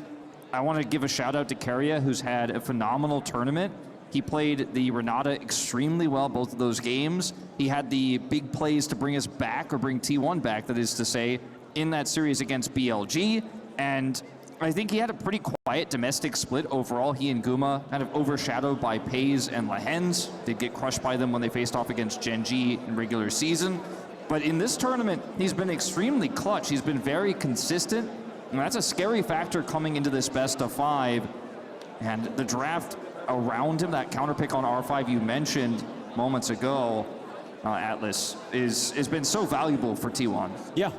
I want to give a shout out to Keria, who's had a phenomenal tournament. He played the Renata extremely well both of those games. He had the big plays to bring us back, or bring T1 back, that is to say, in that series against BLG. And I think he had a pretty quiet domestic split overall. He and Guma kind of overshadowed by Pays and Lehens. Did get crushed by them when they faced off against Gen G in regular season. But in this tournament, he's been extremely clutch. He's been very consistent. And that's a scary factor coming into this best of 5. And the draft around him, that counter pick on R5 you mentioned moments ago, Atlas, has been so valuable for T1. Yeah,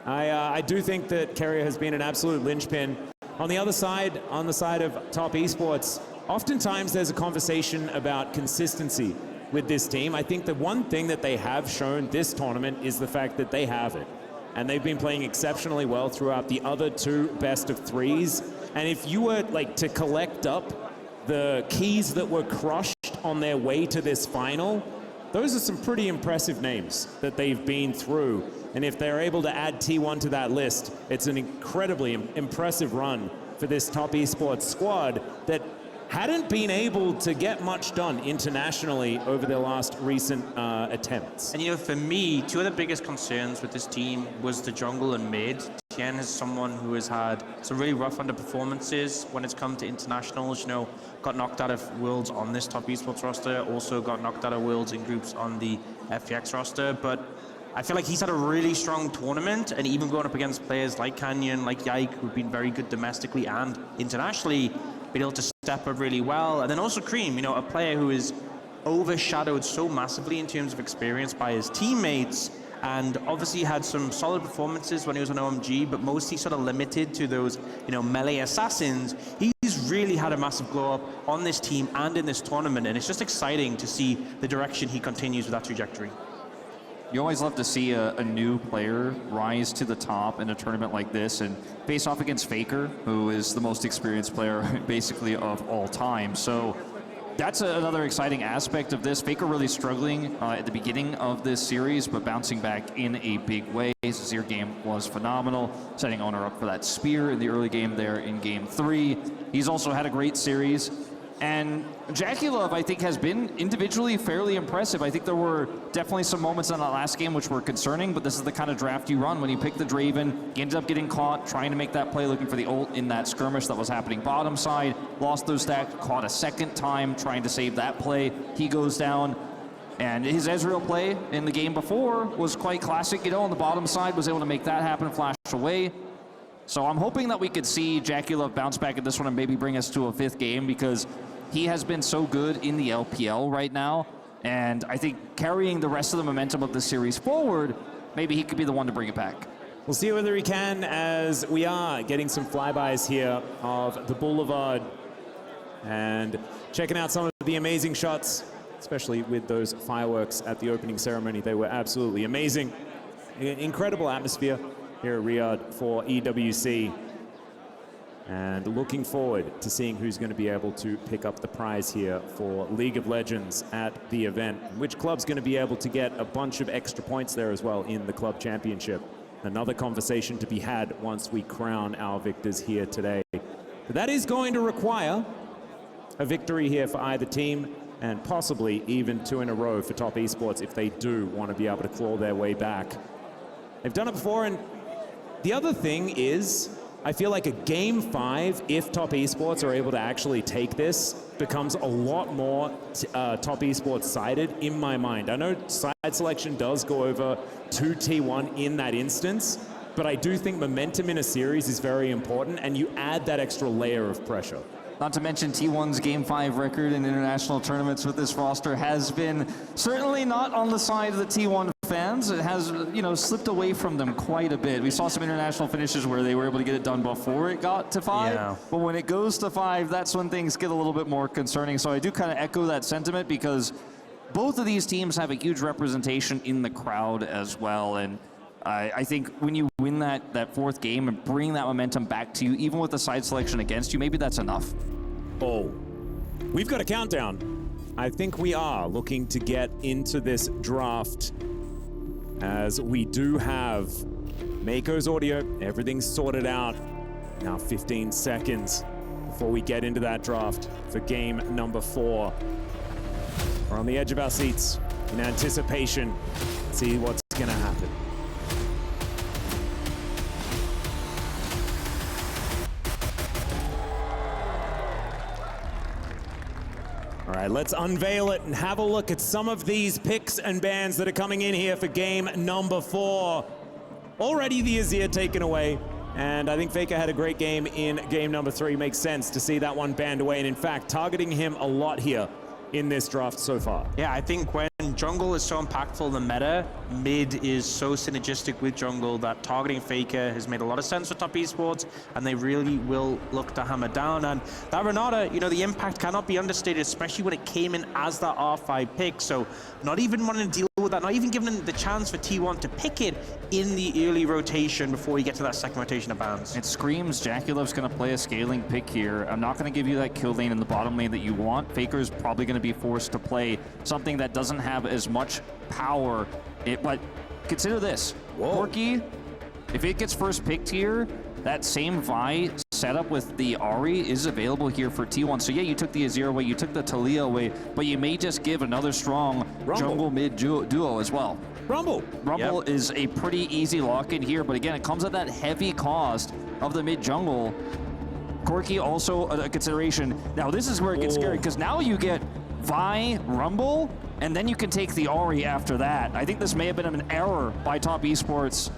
I do think that Keria has been an absolute linchpin. On the other side, on the side of Top Esports, oftentimes there's a conversation about consistency with this team. I think the one thing that they have shown this tournament is the fact that they have it. And they've been playing exceptionally well throughout the other 2 best of 3s. And if you were like to collect up the keys that were crushed on their way to this final, those are some pretty impressive names that they've been through. And if they're able to add T1 to that list, it's an incredibly impressive run for this Top Esports squad that hadn't been able to get much done internationally over their last recent attempts. And, you know, for me, 2 of the biggest concerns with this team was the jungle and mid. Tien is someone who has had some really rough underperformances when it's come to internationals. You know, got knocked out of Worlds on this Top Esports roster, also got knocked out of Worlds in groups on the FPX roster. But I feel like he's had a really strong tournament, and even going up against players like Canyon, like Yike, who've been very good domestically and internationally, been able to step up really well. And then also Cream, you know, a player who is overshadowed so massively in terms of experience by his teammates, and obviously had some solid performances when he was on OMG, but mostly sort of limited to those, you know, melee assassins. He's really had a massive glow up on this team and in this tournament, and it's just exciting to see the direction he continues with that trajectory. You always love to see a new player rise to the top in a tournament like this and face off against Faker, who is the most experienced player basically of all time. So that's another exciting aspect of this. Faker really struggling at the beginning of this series, but bouncing back in a big way. His Azir game was phenomenal, setting Owner up for that spear in the early game there in game 3. He's also had a great series. And Jackie-Love, I think, has been individually fairly impressive. I think there were definitely some moments in that last game which were concerning, but this is the kind of draft you run when you pick the Draven. He ended up getting caught, trying to make that play, looking for the ult in that skirmish that was happening bottom side. Lost those stacks, caught a second time, trying to save that play. He goes down. And his Ezreal play in the game before was quite classic, you know, on the bottom side, was able to make that happen, flash away. So I'm hoping that we could see JackeyLove bounce back in this one and maybe bring us to a 5th game, because he has been so good in the LPL right now. And I think carrying the rest of the momentum of the series forward, maybe he could be the one to bring it back. We'll see whether he can, as we are getting some flybys here of the Boulevard and checking out some of the amazing shots, especially with those fireworks at the opening ceremony. They were absolutely amazing. Incredible atmosphere here at Riyadh for EWC. And looking forward to seeing who's going to be able to pick up the prize here for League of Legends at the event. Which club's going to be able to get a bunch of extra points there as well in the club championship. Another conversation to be had once we crown our victors here today. But that is going to require a victory here for either team, and possibly even 2 in a row for Top Esports if they do want to be able to claw their way back. They've done it before, and the other thing is, I feel like a Game 5, if Top Esports are able to actually take this, becomes a lot more Top Esports sided in my mind. I know side selection does go over to T1 in that instance, but I do think momentum in a series is very important, and you add that extra layer of pressure. Not to mention T1's Game 5 record in international tournaments with this roster has been certainly not on the side of the T1 fans. It has, you know, slipped away from them quite a bit. We saw some international finishes where they were able to get it done before it got to 5. But when it goes to 5, that's when things get a little bit more concerning. So I do kind of echo that sentiment, because both of these teams have a huge representation in the crowd as well. And I think when you win that 4th game and bring that momentum back to you, even with the side selection against you, maybe that's enough. Oh, we've got a countdown. I think we are looking to get into this draft, as we do have Mako's audio. Everything's sorted out. Now 15 seconds before we get into that draft for game number 4. We're on the edge of our seats in anticipation. See what's gonna happen. All right, let's unveil it and have a look at some of these picks and bans that are coming in here for game number 4. Already the Azir taken away, and I think Faker had a great game in game number 3. Makes sense to see that one banned away, and in fact, targeting him a lot here in this draft so far. Yeah, I think when jungle is so impactful in the meta, mid is so synergistic with jungle that targeting Faker has made a lot of sense for Top Esports, and they really will look to hammer down. And that Renata, you know, the impact cannot be understated, especially when it came in as that R5 pick. So not even wanting to deal with that, not even giving them the chance for T1 to pick it in the early rotation before you get to that second rotation of bans. It screams JackeyLove's going to play a scaling pick here. I'm not going to give you that kill lane in the bottom lane that you want. Faker's probably going to be forced to play something that doesn't have as much power. But consider this. Corki, if it gets first picked here, that same Vi setup with the Ahri is available here for T1. So yeah, you took the Azir away, you took the Talia away, but you may just give another strong jungle mid duo as well. Rumble is a pretty easy lock in here, but again, it comes at that heavy cost of the mid jungle. Corki also a consideration. Now this is where it gets scary, because now you get Vi, Rumble, and then you can take the Ahri after that. I think this may have been an error by Top Esports.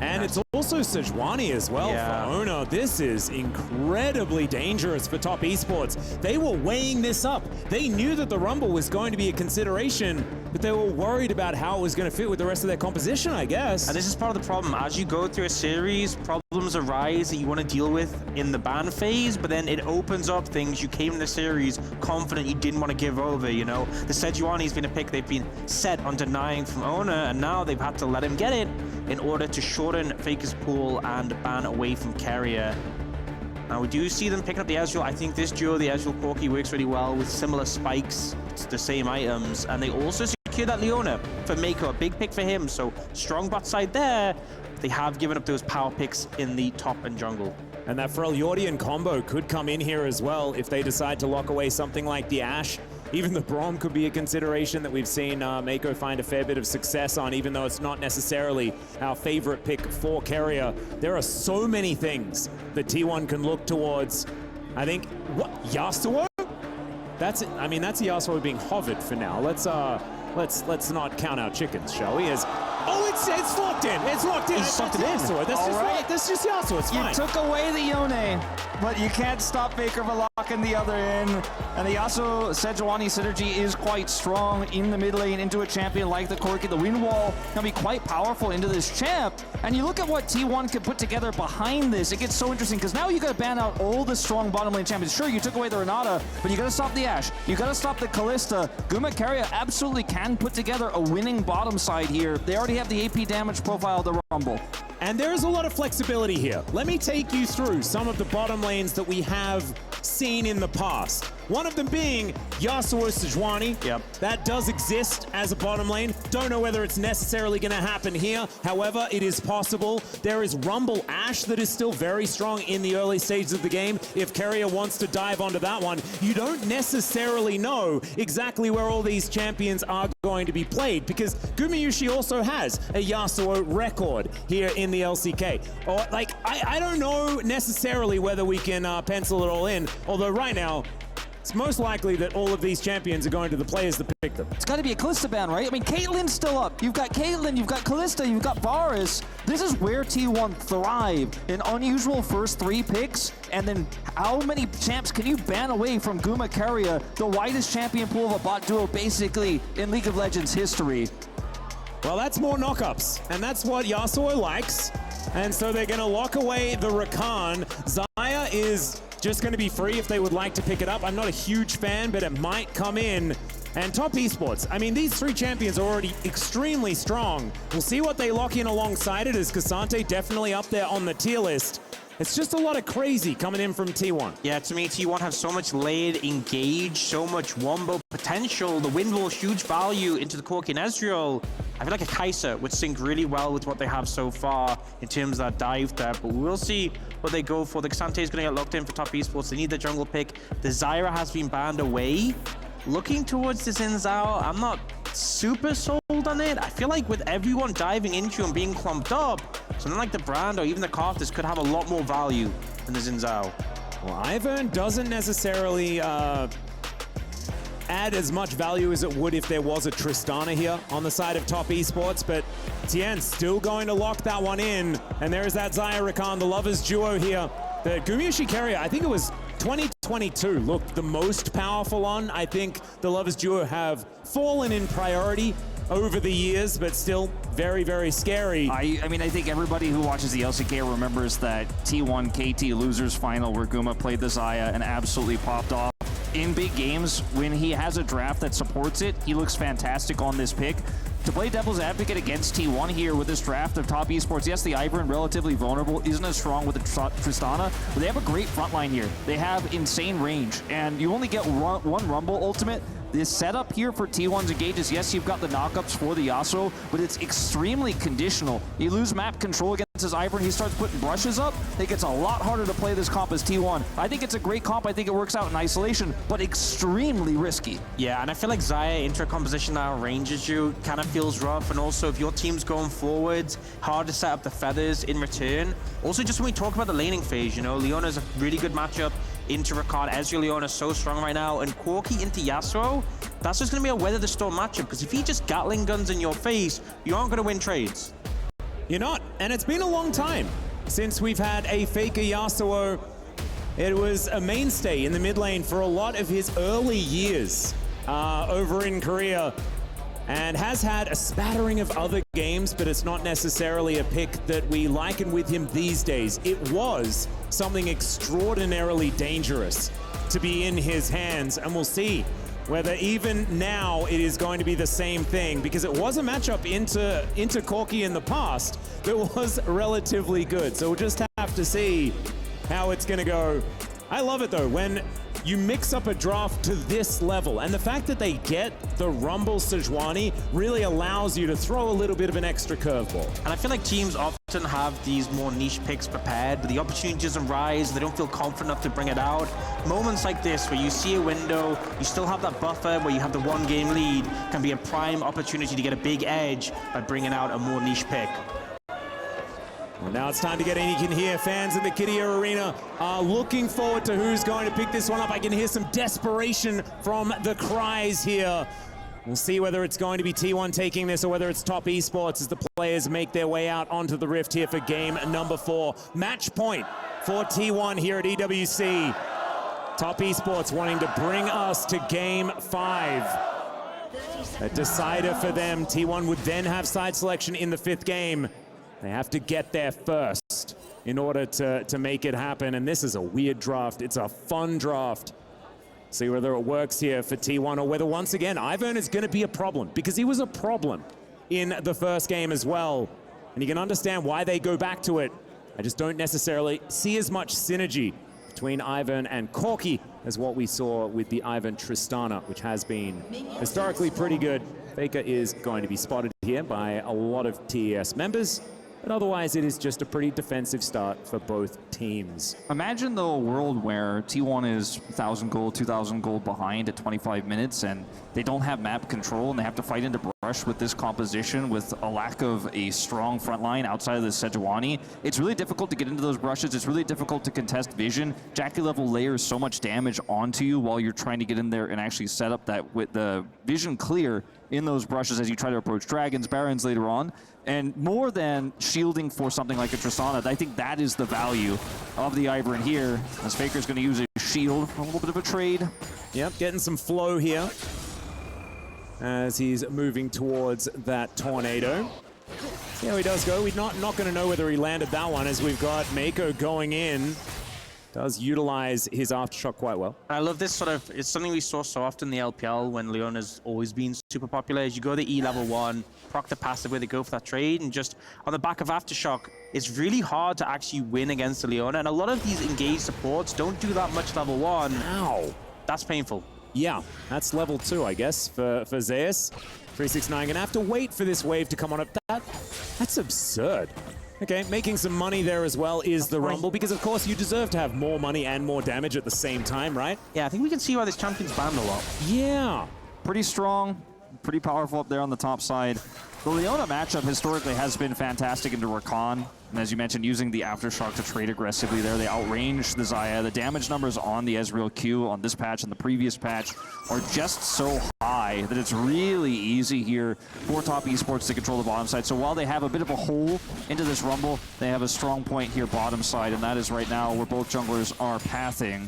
And it's also Sejuani as well for Ona. This is incredibly dangerous for Top Esports. They were weighing this up. They knew that the Rumble was going to be a consideration, but they were worried about how it was going to fit with the rest of their composition, I guess. And this is part of the problem. As you go through a series, problems arise that you want to deal with in the ban phase, but then it opens up things you came in the series confident you didn't want to give over, you know? The Sejuani's been a pick they've been set on denying from Ona, and now they've had to let him get it in order to shorten Faker's pool and ban away from Carrier. Now we do see them picking up the Ezreal. I think this duo, the Ezreal Corki, works really well with similar spikes to the same items, and they also secure that Leona for Mako, a big pick for him. So strong bot side there. They have given up those power picks in the top and jungle. And that Pharrell-Yordian combo could come in here as well if they decide to lock away something like the Ashe. Even the Braum could be a consideration that we've seen Mako find a fair bit of success on, even though it's not necessarily our favorite pick for Carrier. There are so many things that T1 can look towards. I think, what, Yasuo? That's it. I mean, that's Yasuo being hovered for now. Let's let's not count our chickens, shall we? It's locked in. It's locked in. It's locked in. That's just Yasuo. It's fine. You took away the Yone, but you can't stop Faker from locking the other in. And the Yasuo Sejuani synergy is quite strong in the mid lane into a champion like the Corki. The wind wall can be quite powerful into this champ. And you look at what T1 can put together behind this. It gets so interesting because now you got to ban out all the strong bottom lane champions. Sure, you took away the Renata, but you got to stop the Ashe. You got to stop the Kalista. Guma Keria absolutely can put together a winning bottom side here. They already have the AP damage profile of the Rumble. And there is a lot of flexibility here. Let me take you through some of the bottom lanes that we have seen in the past. One of them being Yasuo Sejuani. Yep. That does exist as a bottom lane. Don't know whether it's necessarily going to happen here. However, it is possible. There is Rumble Ashe that is still very strong in the early stages of the game. If Keria wants to dive onto that one, you don't necessarily know exactly where all these champions are going to be played because Gumayushi also has a Yasuo record here in the LCK. Or like, I don't know necessarily whether we can pencil it all in, although right now, it's most likely that all of these champions are going to the players that pick them. It's got to be a Kalista ban, right? I mean, Caitlyn's still up. You've got Caitlyn, you've got Kalista, you've got Varus. This is where T1 thrive. An unusual first 3 picks, and then how many champs can you ban away from Guma Keria, the widest champion pool of a bot duo basically in League of Legends history? Well, that's more knockups, and that's what Yasuo likes. And so they're going to lock away the Rakan. Xayah is just going to be free if they would like to pick it up. I'm not a huge fan, but it might come in. And top esports, I mean, these 3 champions are already extremely strong. We'll see what they lock in alongside it, as Cassante definitely up there on the tier list. It's just a lot of crazy coming in from T1. Yeah, to me, T1 have so much layered engage, so much wombo potential. The wind wall, huge value into the Corki and Ezreal. I feel like a Kai'Sa would sync really well with what they have so far in terms of that dive there, but we'll see what they go for. The Cassante is going to get locked in for top esports. They need the jungle pick. The Zyra has been banned away. Looking towards the Xin Zhao, I'm not super sold on it. I feel like with everyone diving into and being clumped up, something like the Brand or even the Karthus could have a lot more value than the Xin Zhao. Well, Ivern doesn't necessarily add as much value as it would if there was a Tristana here on the side of top esports, but Tien's still going to lock that one in. And there is that Xayah Rakan, the lovers duo here. The Gumayushi Keria, I think it was 2022, looked the most powerful on. I think the lovers duo have fallen in priority over the years, but still very, very scary. I mean, I think everybody who watches the LCK remembers that T1 KT losers final where Guma played the Xayah and absolutely popped off. In big games, when he has a draft that supports it, he looks fantastic on this pick. To play devil's advocate against T1 here with this draft of top esports, yes, the Ivern relatively vulnerable, isn't as strong with the Tristana, but they have a great front line here. They have insane range, and you only get one Rumble ultimate. This setup here for T1's engages, yes, you've got the knockups for the Yasuo, but it's extremely conditional. You lose map control against his Ivern, he starts putting brushes up, it gets a lot harder to play this comp as T1. I think it's a great comp, I think it works out in isolation, but extremely risky. Yeah, and I feel like Xayah into a composition that ranges you kind of feels rough, and also if your team's going forwards, hard to set up the feathers in return. Also, just when we talk about the laning phase, you know, Leona's a really good matchup into Ricard. Ezreal Leona is so strong right now, and Corki into Yasuo, that's just going to be a weather the storm matchup, because if he just Gatling guns in your face, you aren't going to win trades. You're not, and it's been a long time since we've had a Faker Yasuo. It was a mainstay in the mid lane for a lot of his early years over in Korea, and has had a spattering of other games, but it's not necessarily a pick that we liken with him these days. It was something extraordinarily dangerous to be in his hands, and we'll see whether even now it is going to be the same thing, because it was a matchup into Corki in the past that was relatively good. So we'll just have to see how it's going to go. I love it though, when you mix up a draft to this level, and the fact that they get the Rumble Sejuani really allows you to throw a little bit of an extra curveball. And I feel like teams often have these more niche picks prepared, but the opportunity doesn't rise, they don't feel confident enough to bring it out. Moments like this where you see a window, you still have that buffer where you have the 1 game lead, can be a prime opportunity to get a big edge by bringing out a more niche pick. Well, now it's time to get in. You can hear fans in the Kidia Arena looking forward to who's going to pick this one up. I can hear some desperation from the cries here. We'll see whether it's going to be T1 taking this or whether it's Top Esports as the players make their way out onto the Rift here for game number 4. Match point for T1 here at EWC. Top Esports wanting to bring us to game 5. A decider for them. T1 would then have side selection in the 5th game. They have to get there first in order to make it happen. And this is a weird draft. It's a fun draft. See whether it works here for T1 or whether, once again, Ivern is going to be a problem, because he was a problem in the first game as well. And you can understand why they go back to it. I just don't necessarily see as much synergy between Ivern and Corki as what we saw with the Ivern Tristana, which has been historically pretty good. Faker is going to be spotted here by a lot of TES members, but otherwise it is just a pretty defensive start for both teams. Imagine though a world where T1 is 1,000 gold, 2,000 gold behind at 25 minutes and they don't have map control and they have to fight into brush with this composition with a lack of a strong front line outside of the Sejuani. It's really difficult to get into those brushes. It's really difficult to contest vision. Jackie level layers so much damage onto you while you're trying to get in there and actually set up that with the vision clear in those brushes as you try to approach dragons, barons later on. And more than shielding for something like a Tristana, I think that is the value of the Ivern here, as Faker's going to use a shield for a little bit of a trade. Yep, getting some flow here as he's moving towards that tornado. See how he does go. We're not going to know whether he landed that one, as we've got Mako going in. Does utilize his aftershock quite well. I love this sort of, it's something we saw so often in the LPL when Leona's always been super popular. As you go to E level 1, proc the passive where they go for that trade, and just on the back of aftershock, it's really hard to actually win against the Leona. And a lot of these engaged supports don't do that much level 1. Ow. That's painful. Yeah, that's level 2, I guess, for Zeus. 369 gonna have to wait for this wave to come on up. That's absurd. Okay, making some money there as well is the Rumble, because of course you deserve to have more money and more damage at the same time, right? Yeah, I think we can see why this champion's banned a lot. Yeah. Pretty strong, pretty powerful up there on the top side. The Leona matchup historically has been fantastic into Rakan. And as you mentioned, using the Aftershock to trade aggressively there, they outrange the Xayah. The damage numbers on the Ezreal Q on this patch and the previous patch are just so high that it's really easy here for Top Esports to control the bottom side. So while they have a bit of a hole into this Rumble, they have a strong point here bottom side, and that is right now where both junglers are pathing.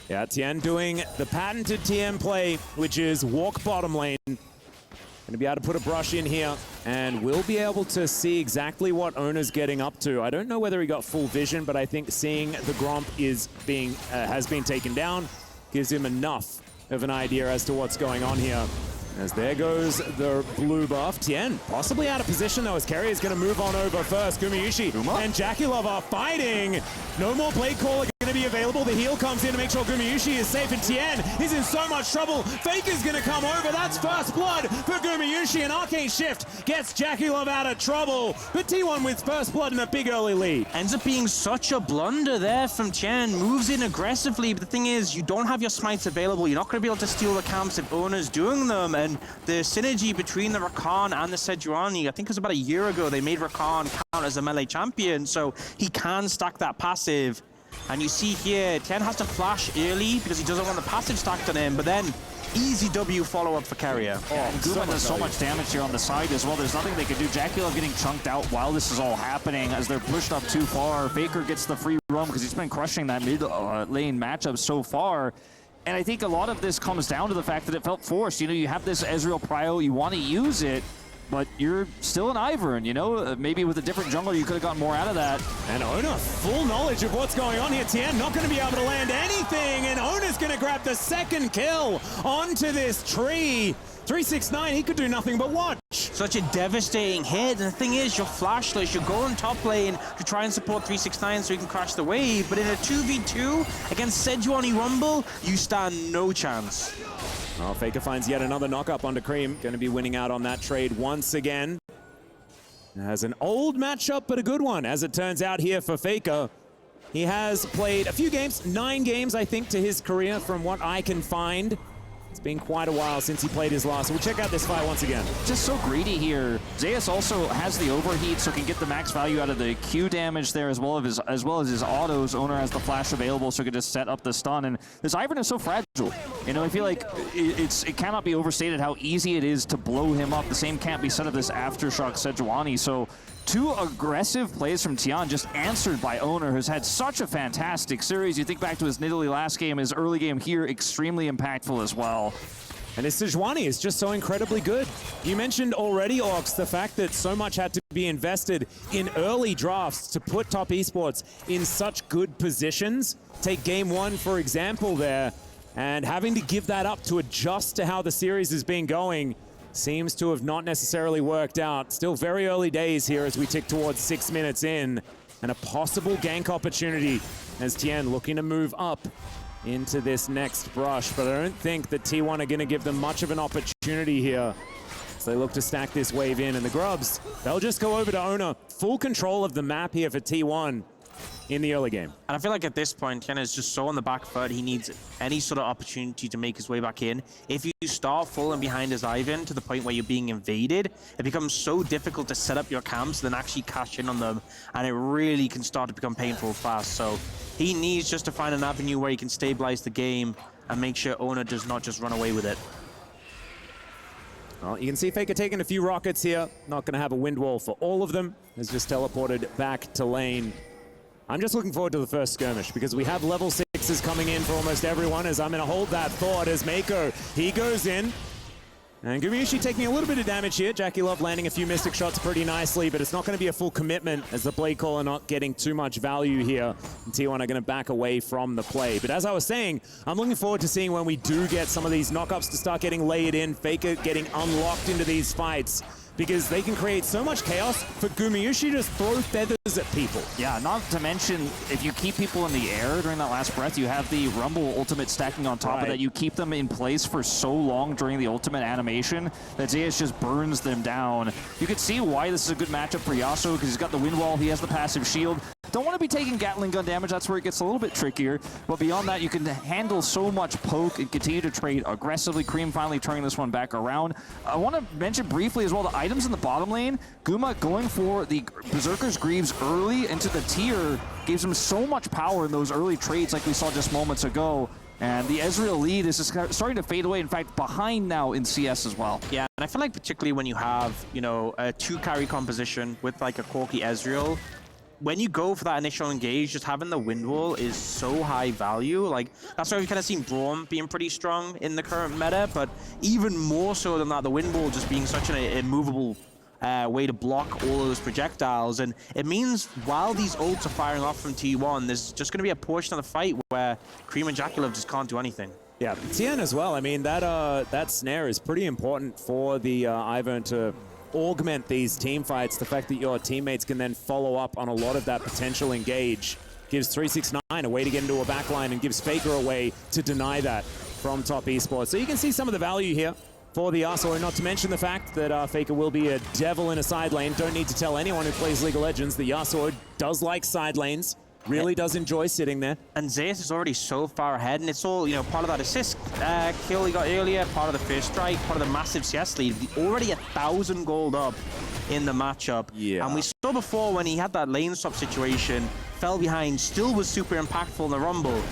Yeah, Tien doing the patented Tien play, which is walk bottom lane. Going to be able to put a brush in here, and we'll be able to see exactly what Ona's getting up to. I don't know whether he got full vision, but I think seeing the Gromp is has been taken down gives him enough of an idea as to what's going on here. As there goes the blue buff. Tien possibly out of position though, as Kerry is going to move on over first. Gumayushi and Jackie Love are fighting. No more Blade Caller going to be available. The heal comes in to make sure Gumayushi is safe, and Tien is in so much trouble. Faker's going to come over. That's first blood for Gumayushi, and Arcane Shift gets Jackie Love out of trouble. But T1 with first blood and a big early lead. Ends up being such a blunder there from Tien. Moves in aggressively, but the thing is, you don't have your smites available. You're not going to be able to steal the camps if Ona's doing them, and the synergy between the Rakan and the Sejuani, I think it was about a year ago, they made Rakan count as a melee champion, so he can stack that passive. And you see here, Tien has to flash early because he doesn't want the passive stacked on him, but then easy W follow-up for Carrier. Guma does so much damage here on the side as well. There's nothing they can do. Jackie Love getting chunked out while this is all happening as they're pushed up too far. Faker gets the free roam because he's been crushing that mid lane matchup so far. And I think a lot of this comes down to the fact that it felt forced. You know, you have this Ezreal prio, you want to use it, but you're still an Ivern, you know? Maybe with a different jungler, you could have gotten more out of that. And Ona, full knowledge of what's going on here. Tien not going to be able to land anything, and Ona's going to grab the second kill onto this tree. 369, he could do nothing but watch. Such a devastating hit, and the thing is, you're flashless, you're going top lane to try and support 369 so you can crash the wave, but in a 2v2 against Sejuani Rumble, you stand no chance. Well, Faker finds yet another knock-up onto Cream. Going to be winning out on that trade once again. It has an old matchup, but a good one, as it turns out here for Faker. He has played a few games, 9 games, I think, to his career from what I can find. It's been quite a while since he played his last. We'll check out this fight once again. Just so greedy here. Zeus also has the overheat, so can get the max value out of the Q damage there as well as his autos. Owner has the flash available, so he can just set up the stun. And this Ivern is so fragile. You know, I feel like it cannot be overstated how easy it is to blow him up. The same can't be said of this Aftershock Sejuani. So 2 aggressive plays from Tian just answered by Owner, who's had such a fantastic series. You think back to his Nidalee last game, his early game here, extremely impactful as well. And his Sejuani is just so incredibly good. You mentioned already, Orcs, the fact that so much had to be invested in early drafts to put Top Esports in such good positions. Take game 1, for example, there, and having to give that up to adjust to how the series has been going seems to have not necessarily worked out. Still very early days here as we tick towards 6 minutes in, and a possible gank opportunity as Tian looking to move up into this next brush, but I don't think that T1 are going to give them much of an opportunity here. So they look to stack this wave in, and the Grubs, they'll just go over to Owner. Full control of the map here for T1 in the early game. And I feel like at this point, Tian is just so on the back foot, he needs any sort of opportunity to make his way back in. If you start falling behind as Ivan to the point where you're being invaded, it becomes so difficult to set up your camps and then actually cash in on them, and it really can start to become painful fast. So he needs just to find an avenue where he can stabilize the game and make sure Owner does not just run away with it. Well, you can see Faker taking a few rockets here. Not going to have a wind wall for all of them. Has just teleported back to lane. I'm just looking forward to the first skirmish because we have level 6s coming in for almost everyone, as I'm going to hold that thought as Mako, he goes in. And Gumayusi taking a little bit of damage here. Jackie Love landing a few Mystic shots pretty nicely, but it's not going to be a full commitment as the Blade Caller not getting too much value here. And T1 are going to back away from the play. But as I was saying, I'm looking forward to seeing when we do get some of these knockups to start getting layered in, Faker getting unlocked into these fights, because they can create so much chaos for Gumayusi to just throw feathers at people. Yeah, not to mention, if you keep people in the air during that last breath, you have the Rumble ultimate stacking on top of that. You keep them in place for so long during the ultimate animation that Zeus just burns them down. You can see why this is a good matchup for Yasuo, because he's got the wind wall, he has the passive shield. Don't want to be taking Gatling gun damage, that's where it gets a little bit trickier. But beyond that, you can handle so much poke and continue to trade aggressively. Cream finally turning this one back around. I want to mention briefly as well the items in the bottom lane. Guma going for the Berserker's Greaves early into the tier gives him so much power in those early trades like we saw just moments ago. And the Ezreal lead is just starting to fade away. In fact, behind now in CS as well. Yeah, and I feel like particularly when you have, you know, a 2-carry composition with like a Corki Ezreal, when you go for that initial engage, just having the wind wall is so high value. Like, that's why we've kind of seen Braum being pretty strong in the current meta, but even more so than that, the wind wall just being such an immovable way to block all those projectiles. And it means while these ults are firing off from T1, there's just going to be a portion of the fight where Cream and Jackie just can't do anything. Yeah, Tian as well. I mean, that snare is pretty important for the Ivern to augment these team fights. The fact that your teammates can then follow up on a lot of that potential engage gives 369 a way to get into a backline and gives Faker a way to deny that from Top Esports. So you can see some of the value here for the Yasuo, not to mention the fact that Faker will be a devil in a side lane. Don't need to tell anyone who plays League of Legends that Yasuo does like side lanes. Really does enjoy sitting there. And Zeus is already so far ahead, and it's all, you know, part of that assist kill he got earlier, part of the first strike, part of the massive CS lead. Already 1,000 gold up in the matchup. Yeah. And we saw before when he had that lane swap situation, fell behind, still was super impactful in the Rumble.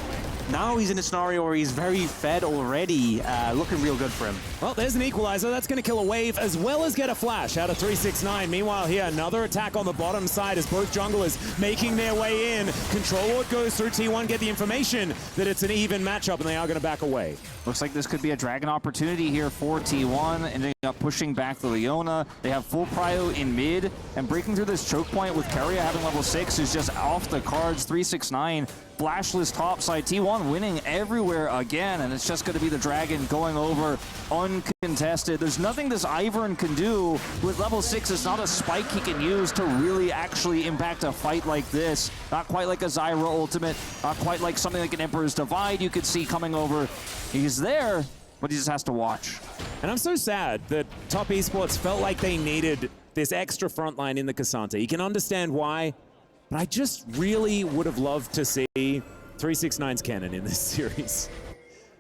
Now he's in a scenario where he's very fed already, looking real good for him. Well, there's an equalizer. That's going to kill a wave as well as get a flash out of 369. Meanwhile here, another attack on the bottom side as both junglers making their way in. Control Ward goes through. T1 get the information that it's an even matchup, and they are going to back away. Looks like this could be a dragon opportunity here for T1, ending up pushing back the Leona. They have full prio in mid, and breaking through this choke point with Keria having level 6 is just off the cards. 369 flashless topside. T1 winning everywhere again, and it's just going to be the dragon going over uncontested. There's nothing this Ivern can do with level 6. It's not a spike he can use to really actually impact a fight like this. Not quite like a Zyra ultimate, not quite like something like an Emperor's Divide you could see coming over. He's there, but he just has to watch. And I'm so sad that Top Esports felt like they needed this extra frontline in the Cassandra. You can understand why, but I just really would have loved to see 369's Cannon in this series.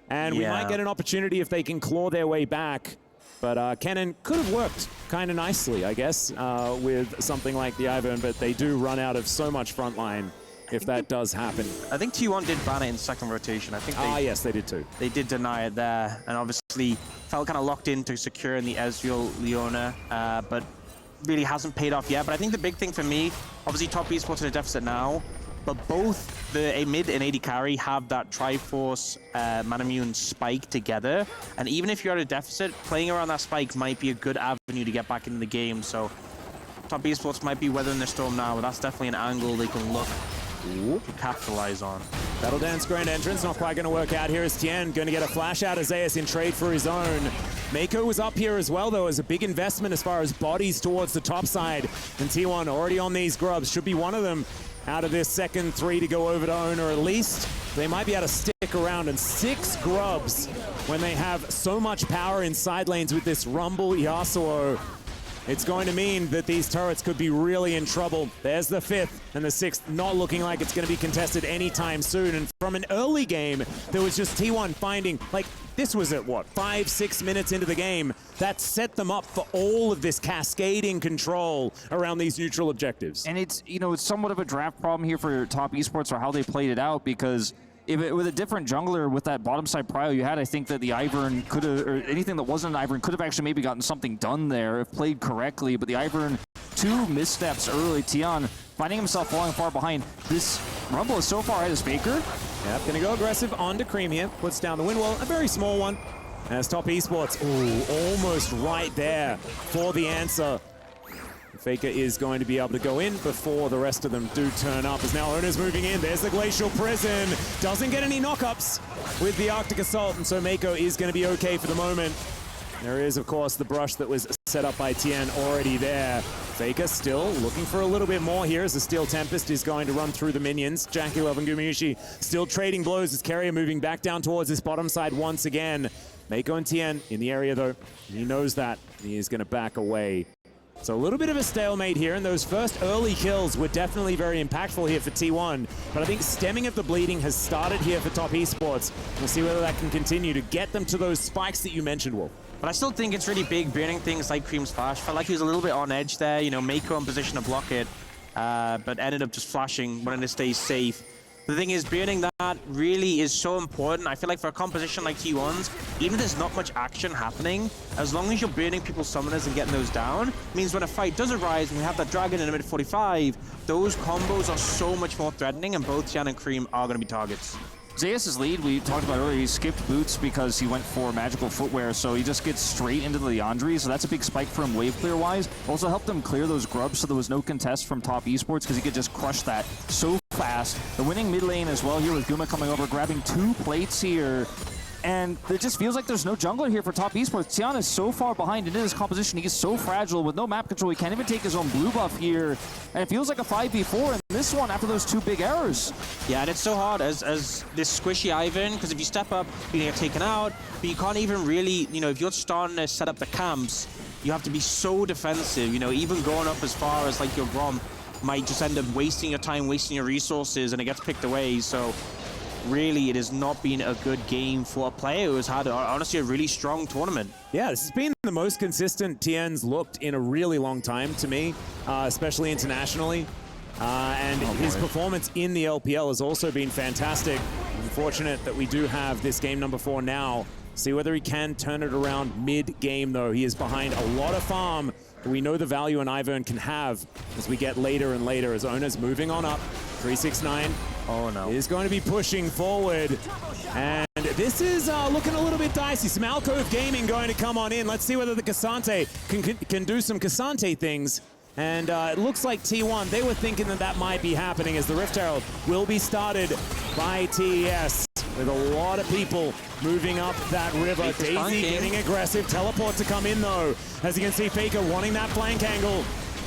And we might get an opportunity if they can claw their way back. But Cannon could have worked kind of nicely, I guess, with something like the Ivern, but they do run out of so much frontline if that does happen. I think T1 did ban it in second rotation. I think yes, they did too. They did deny it there, and obviously felt kind of locked into securing the Ezreal Leona, but really hasn't paid off yet. But I think the big thing for me, obviously top esports in a deficit now, but both the mid and AD carry have that Triforce Manamune spike together. And even if you're at a deficit, playing around that spike might be a good avenue to get back into the game. So top esports might be weathering the storm now, but that's definitely an angle they can look to capitalize on. Battle Dance Grand Entrance, not quite going to work out here as Tien going to get a flash out of Zeus in trade for his own. Mako was up here as well, though, as a big investment as far as bodies towards the top side. And T1 already on these grubs, should be one of them out of this second 3 to go over to Owner at least. They might be able to stick around, and 6 grubs when they have so much power in side lanes with this Rumble Yasuo. It's going to mean that these turrets could be really in trouble. There's the 5th and the 6th, not looking like it's going to be contested anytime soon. And from an early game, there was just T1 finding, like, this was at what, 5-6 minutes into the game, that set them up for all of this cascading control around these neutral objectives. And it's, you know, it's somewhat of a draft problem here for top esports or how they played it out, because if it, with a different jungler with that bottom side prio you had, I think that the Ivern could have, or anything that wasn't an Ivern could have actually maybe gotten something done there if played correctly. But the Ivern, 2 missteps early. Tian finding himself falling far behind. This Rumble is so far ahead of Faker. Yep, gonna go aggressive onto Cream here. Puts down the wind wall, a very small one. As top esports, ooh, almost right there for the answer. Faker is going to be able to go in before the rest of them do turn up, as now Owner's moving in. There's the Glacial Prison. Doesn't get any knockups with the Arctic Assault, and so Mako is going to be okay for the moment. There is, of course, the brush that was set up by Tien already there. Faker still looking for a little bit more here as the Steel Tempest is going to run through the minions. Jackie Love and Gumayushi still trading blows as Keria moving back down towards this bottom side once again. Mako and Tien in the area, though. He knows that. He is going to back away. So a little bit of a stalemate here, and those first early kills were definitely very impactful here for T1. But I think stemming of the bleeding has started here for top esports. We'll see whether that can continue to get them to those spikes that you mentioned, Wolf. But I still think it's really big burning things like Cream's flash. Felt like he was a little bit on edge there, you know, Mako in position to block it, but ended up just flashing, wanting to stay safe. The thing is, burning that really is so important. I feel like for a composition like T1's, even if there's not much action happening, as long as you're burning people's summoners and getting those down, means when a fight does arise and we have that dragon in a mid 45, those combos are so much more threatening, and both Tian and Cream are going to be targets. Zeus' lead, we talked about earlier, he skipped boots because he went for magical footwear, so he just gets straight into the Leandri, so that's a big spike for him wave clear-wise. Also helped him clear those grubs so there was no contest from top esports because he could just crush that so fast. The winning mid lane as well here with Guma coming over, grabbing 2 plates here. And it just feels like there's no jungler here for top esports. Tian is so far behind into this composition. He's so fragile with no map control. He can't even take his own blue buff here. And it feels like a 5v4 in this one after those 2 big errors. Yeah, and it's so hard as this squishy Ivern, because if you step up, you get taken out, but you can't even really, you know, if you're starting to set up the camps, you have to be so defensive. You know, even going up as far as like your Grom might just end up wasting your time, wasting your resources, and it gets picked away. So really, it has not been a good game for a player who has had, honestly, a really strong tournament. Yeah, this has been the most consistent Tien's looked in a really long time to me, especially internationally. And his performance in the LPL has also been fantastic. Unfortunate that we do have this game number 4 now. See whether he can turn it around mid-game, though. He is behind a lot of farm. We know the value an Ivern can have as we get later and later, as Owner's moving on up. 369 is going to be pushing forward. And this is looking a little bit dicey. Smalcove Gaming going to come on in. Let's see whether the Cassante can do some Cassante things. And it looks like T1, they were thinking that that might be happening, as the Rift Herald will be started by TES. With a lot of people moving up that river. Daisy getting aggressive. Teleport to come in, though. As you can see, Faker wanting that flank angle.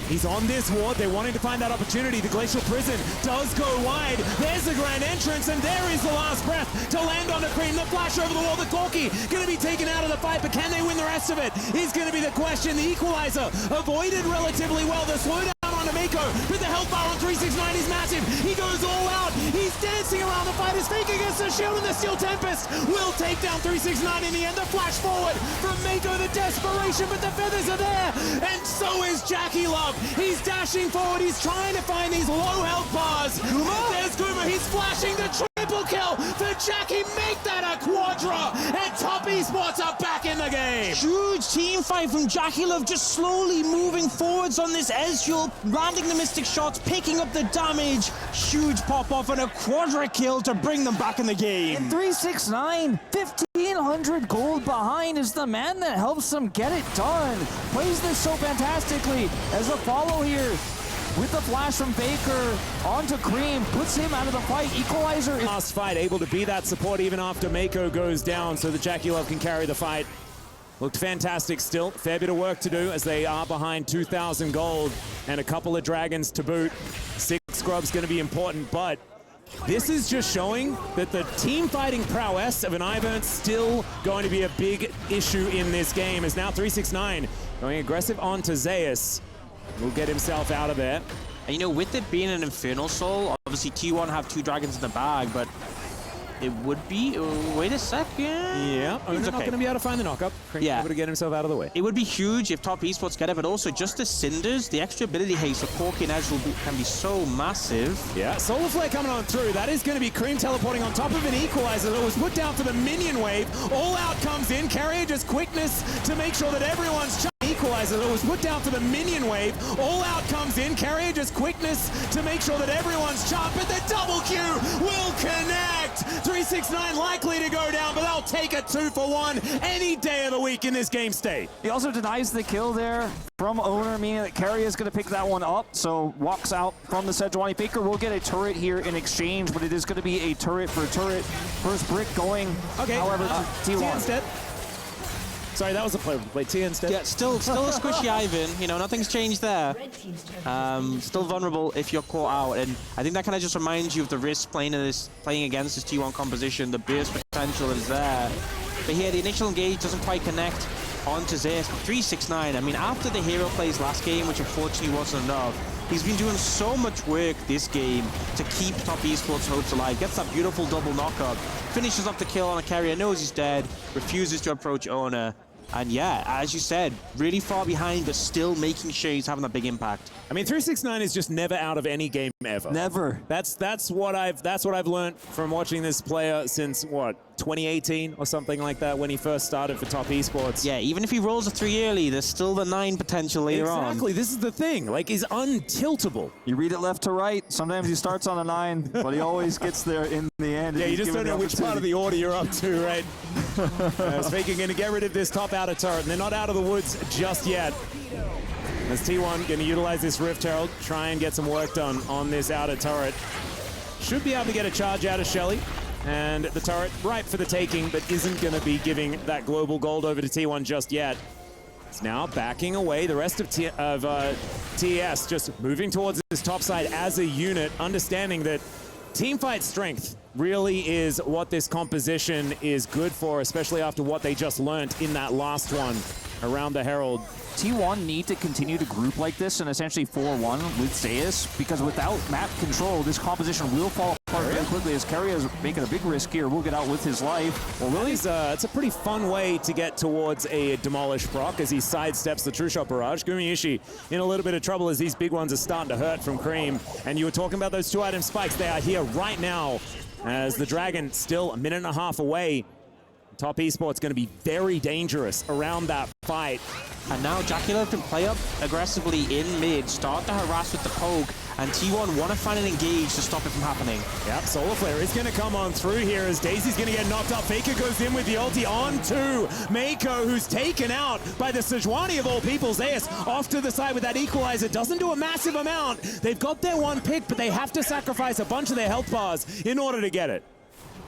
He's on this ward. They're wanting to find that opportunity. The Glacial Prison does go wide. There's the grand entrance, and there is the last breath to land on the Cream. The flash over the wall. The Corki going to be taken out of the fight, but can they win the rest of it? Is going to be the question. The equalizer avoided relatively well. The slowdown onto Mako, but the health bar on 369 is massive. He goes all out. He's dancing around the fight. His fake against the shield, and the Steel Tempest will take down 369 in the end. The flash forward from Mako, the desperation, but the feathers are there, and so is Jackie Love. He's dashing forward. He's trying to find these low health bars. There's Guma. He's flashing the triple kill for Jackie. Make that a quadra, and Top Esports are back in the game. Huge team fight from Jackie Love, just slowly moving forwards on this Ezreal, landing the Mystic shots, picking up the damage. Huge pop off and a quadra kill to bring them back in the game. And 369, 1,500 gold behind, is the man that helps them get it done. Plays this so fantastically as a follow here. With the flash from Baker onto Cream, puts him out of the fight. Equalizer. Last fight, able to be that support even after Mako goes down so that Jackie Love can carry the fight. Looked fantastic still. Fair bit of work to do as they are behind 2,000 gold and a couple of dragons to boot. 6 scrubs going to be important, but this is just showing that the team fighting prowess of an Ivern still going to be a big issue in this game, as now 369 going aggressive onto Zeus. Will get himself out of there. And you know, with it being an Infernal Soul, obviously T1 have 2 dragons in the bag, but it would be... wait a second. Yeah, Ona's not going to be able to find the knockup. Yeah. Able to get himself out of the way. It would be huge if Top Esports get it, but also just the Cinders, the extra ability haste for Corki and Ezreal can be so massive. Yeah, Solar Flare coming on through. That is going to be Cream teleporting on top of an Equalizer that was put down for the minion wave. All out comes in. Carrier just quickness to make sure that everyone's Equalizer that was put down for the minion wave. All out comes in. Carrier just quickness to make sure that everyone's charged, but the double Q will connect. 369 likely to go down, but they'll take a 2-for-1 any day of the week in this game state. He also denies the kill there from Owner, meaning that Carrier is going to pick that one up, so walks out from the Sejuani. Faker will get a turret here in exchange, but it is going to be a turret for turret. First brick going, however, to T1. Instead. Sorry, that was a play T instead. Yeah, still a squishy Ivan. You know, nothing's changed there. Still vulnerable if you're caught out, and I think that kind of just reminds you of the risk playing against this T1 composition. The burst potential is there, but here the initial engage doesn't quite connect onto Zeus. 369. I mean, after the hero plays last game, which unfortunately wasn't enough, he's been doing so much work this game to keep Top Esports hopes alive. Gets that beautiful double knockup, finishes off the kill on a carrier, knows he's dead, refuses to approach Owner. And yeah, as you said, really far behind, but still making sure he's having a big impact. I mean, 369 is just never out of any game ever. Never. That's what I've learned from watching this player since what, 2018 or something like that, when he first started for Top Esports. Yeah, even if he rolls a 3 early, there's still the 9 potential later on. Exactly. This is the thing. Like, he's untiltable. You read it left to right. Sometimes he starts on a 9, but he always gets there in the end. Yeah, you just don't know which part of the order you're up to, right? Faker going to get rid of this top outer turret, and they're not out of the woods just yet. As T1 going to utilize this Rift Herald, try and get some work done on this outer turret. Should be able to get a charge out of Shelly. And the turret ripe for the taking, but isn't going to be giving that global gold over to T1 just yet. It's now backing away. The rest of TS just moving towards this top side as a unit, understanding that teamfight strength really is what this composition is good for, especially after what they just learned in that last one around the Herald. T1 need to continue to group like this and essentially 4-1 with Zeus, because without map control, this composition will fall apart very quickly as Carrier is making a big risk here. Will get out with his life. Well, really, it's a pretty fun way to get towards a Demolish proc as he sidesteps the True Shot Barrage. Gumayushi in a little bit of trouble as these big ones are starting to hurt from Cream. And you were talking about those 2-item spikes. They are here right now as the Dragon still a minute and a half away. Top Esports going to be very dangerous around that fight. And now Jackie Love can play up aggressively in mid, start to harass with the poke, and T1 want to find an engage to stop it from happening. Yep, Solar Flare is going to come on through here as Daisy's going to get knocked up. Faker goes in with the ulti on to Mako, who's taken out by the Sejuani of all people. Zeus off to the side with that Equalizer. Doesn't do a massive amount. They've got their one pick, but they have to sacrifice a bunch of their health bars in order to get it.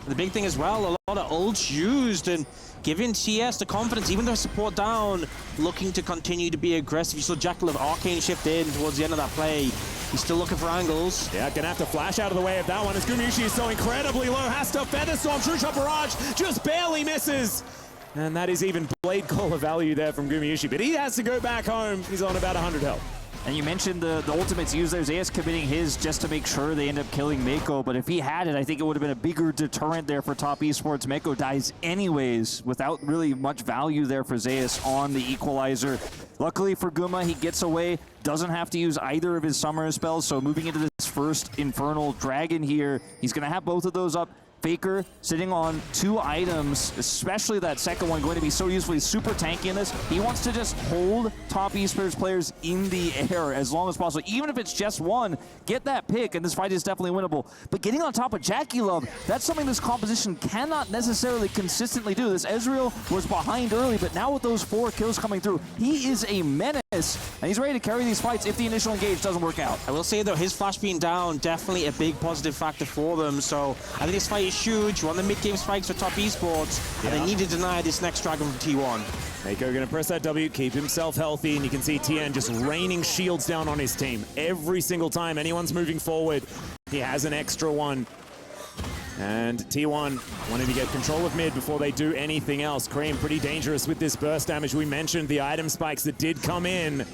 The big thing as well, a lot of ults used and giving TS the confidence, even though support down, looking to continue to be aggressive. You saw Jackie Love Arcane shift in towards the end of that play. He's still looking for angles. Yeah, gonna have to flash out of the way of that one as Gumayushi is so incredibly low. Has to Feather Storm, True Shot Barrage, just barely misses. And that is even Blade Caller value there from Gumayushi, but he has to go back home. He's on about 100 health. And you mentioned the ultimates used there. Zeus committing his just to make sure they end up killing Mako, but if he had it, I think it would have been a bigger deterrent there for top esports. Mako dies anyways without really much value there for Zeus on the equalizer. Luckily for Guma, he gets away, doesn't have to use either of his summoner spells, so moving into this first Infernal Dragon here, he's going to have both of those up. Faker sitting on 2 items, especially that second one going to be so useful. He's super tanky in this. He wants to just hold top esports players in the air as long as possible. Even if it's just one, get that pick, and this fight is definitely winnable. But getting on top of JackeyLove, that's something this composition cannot necessarily consistently do. This Ezreal was behind early, but now with those 4 kills coming through, he is a menace, and he's ready to carry these fights if the initial engage doesn't work out. I will say, though, his flash being down, definitely a big positive factor for them. So I think this fight is huge. We're on the mid-game spikes for top esports, and they need to deny this next Dragon from T1. Mako going to press that W, keep himself healthy, and you can see Tien just raining shields down on his team. Every single time anyone's moving forward, he has an extra one. And T1 wanting to get control of mid before they do anything else. Cream pretty dangerous with this burst damage. We mentioned the item spikes that did come in.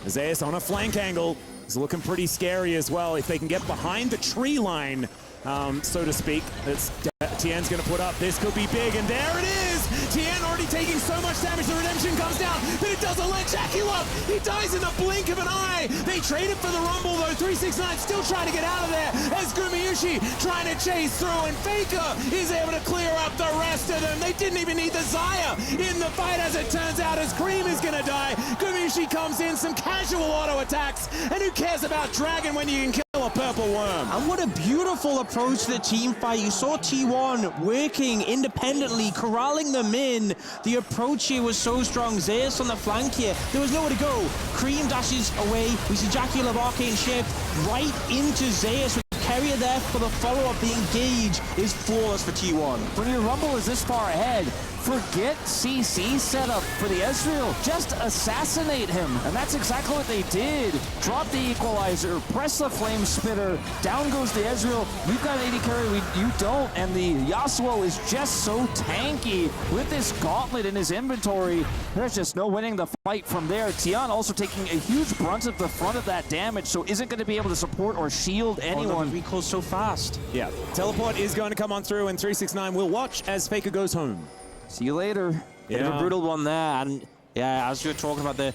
Zeus on a flank angle is looking pretty scary as well. If they can get behind the tree line, so to speak, that's Tien's going to put up. This could be big, and there it is! Tien already taking so much damage, the redemption comes down, but it doesn't let JackeyLove. He dies in the blink of an eye. They traded for the Rumble, though. 369 still trying to get out of there as Gumayushi trying to chase through, and Faker is able to clear up the rest of them. They didn't even need the Xayah in the fight, as it turns out, as Cream is going to die. Gumayushi comes in, some casual auto attacks, and who cares about Dragon when you can kill a purple worm? And what a beautiful approach to the team fight. You saw T1 working independently, corralling them in. The approach here was so strong. Zeus on the flank here. There was nowhere to go. Cream dashes away. We see JackeyLove arcane shift right into Zeus. With Carrier there for the follow-up. The engage is flawless for T1. When your Rumble is this far ahead, forget CC setup for the Ezreal. Just assassinate him. And that's exactly what they did. Drop the equalizer, press the flame spitter, down goes the Ezreal. We've got an AD carry, you don't. And the Yasuo is just so tanky with this gauntlet in his inventory. There's just no winning the fight from there. Tian also taking a huge brunt of the front of that damage, so isn't going to be able to support or shield anyone. Recall so fast. Yeah, teleport is going to come on through, and 369 will watch as Faker goes home. See you later. Bit of a brutal one there, and yeah, as you were talking about the...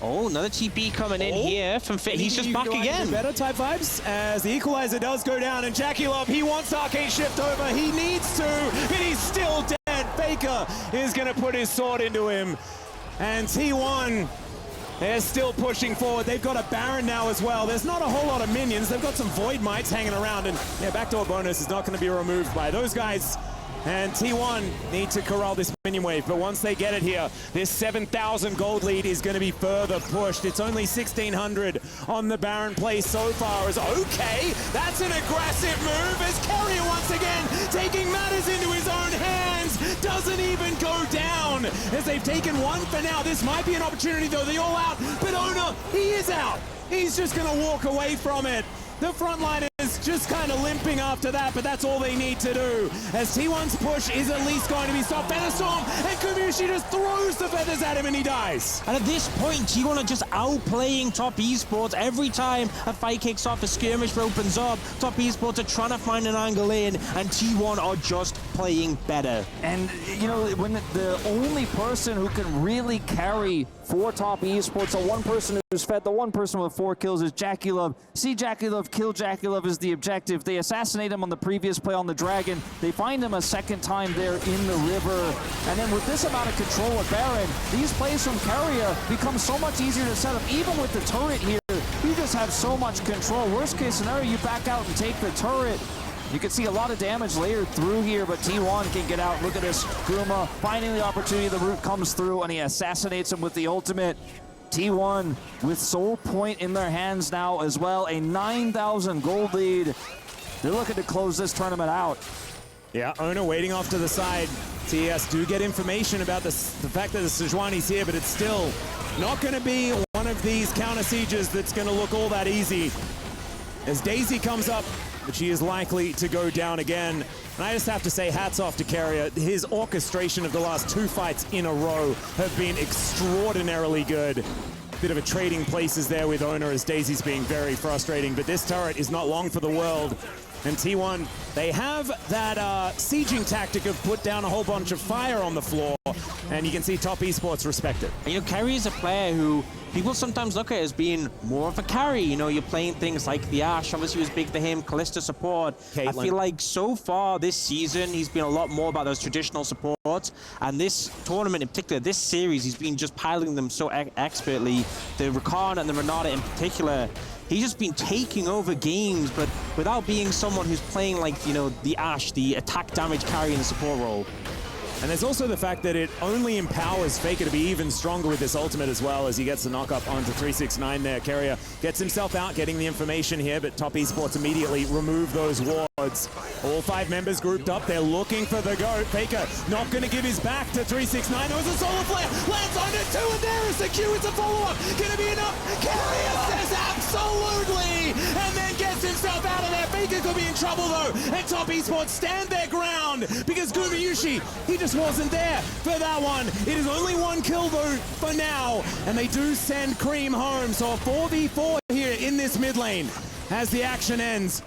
Oh, another TP coming in here from Fit. He's just back again. Better type vibes as the equalizer does go down, and JackeyLove, he wants arcane shift over. He needs to, but he's still dead. Faker is going to put his sword into him, and T1, they're still pushing forward. They've got a Baron now as well. There's not a whole lot of minions. They've got some Void Mites hanging around, and yeah, backdoor bonus is not going to be removed by those guys. And T1 need to corral this minion wave, but once they get it here, this 7,000 gold lead is going to be further pushed. It's only 1,600 on the Baron play so far. As okay, that's an aggressive move as Carrier once again taking matters into his own hands. Doesn't even go down as they've taken one for now. This might be an opportunity though. They're all out, but Ona, he is out. He's just going to walk away from it. The front line is just kind of limping after that, but that's all they need to do. As T1's push is at least going to be stopped. Featherstorm, and Gumayushi just throws the feathers at him and he dies. And at this point, T1 are just outplaying top esports. Every time a fight kicks off, a skirmish opens up, top esports are trying to find an angle in, and T1 are just playing better. And, you know, when the only person who can really carry for top esports, the one person who's fed, the one person with 4 kills is JackeyLove. See JackeyLove, kill JackeyLove is the objective. They assassinate him on the previous play on the Dragon. They find him a second time there in the river. And then with this amount of control with Baron, these plays from Carrier become so much easier to set up. Even with the turret here, you just have so much control. Worst case scenario, you back out and take the turret. You can see a lot of damage layered through here, but T1 can get out. Look at this. Guma finding the opportunity. The root comes through, and he assassinates him with the ultimate. T1 with Soul Point in their hands now as well. A 9,000 gold lead. They're looking to close this tournament out. Yeah, Ona waiting off to the side. TS do get information about the fact that the Sejuani's here, but it's still not going to be one of these counter sieges that's going to look all that easy. As Daisy comes up, but she is likely to go down again. And I just have to say hats off to Carrier. His orchestration of the last 2 fights in a row have been extraordinarily good. bit of a trading places there with Owner as Daisy's being very frustrating, but this turret is not long for the world. And T1, they have that sieging tactic of put down a whole bunch of fire on the floor, and you can see Top Esports respect it. And, you know, Carry is a player who people sometimes look at as being more of a carry. You know, you're playing things like the Ashe, obviously was big for him, Kalista support. Caitlyn. I feel like so far this season, he's been a lot more about those traditional supports. And this tournament in particular, this series, he's been just piloting them so expertly. The Rakan and the Renata in particular, he's just been taking over games, but without being someone who's playing like, you know, the Ashe, the attack damage carry in the support role. And there's also the fact that it only empowers Faker to be even stronger with this ultimate as well as he gets the knock up onto 369 there. Keria gets himself out, getting the information here, but Top Esports immediately remove those wards. All 5 members grouped up, they're looking for the go. Faker not going to give his back to 369. There was a solar flare, lands on it too, and there is the Q, it's a follow-up. Gonna be enough, Keria says absolutely, and then gets himself out of there. Faker could be in trouble though, and Top Esports stand their ground because Gumayushi, he just wasn't there for that one. It is only 1 kill though for now, and they do send Cream home. So a 4v4 here in this mid lane as the action ends.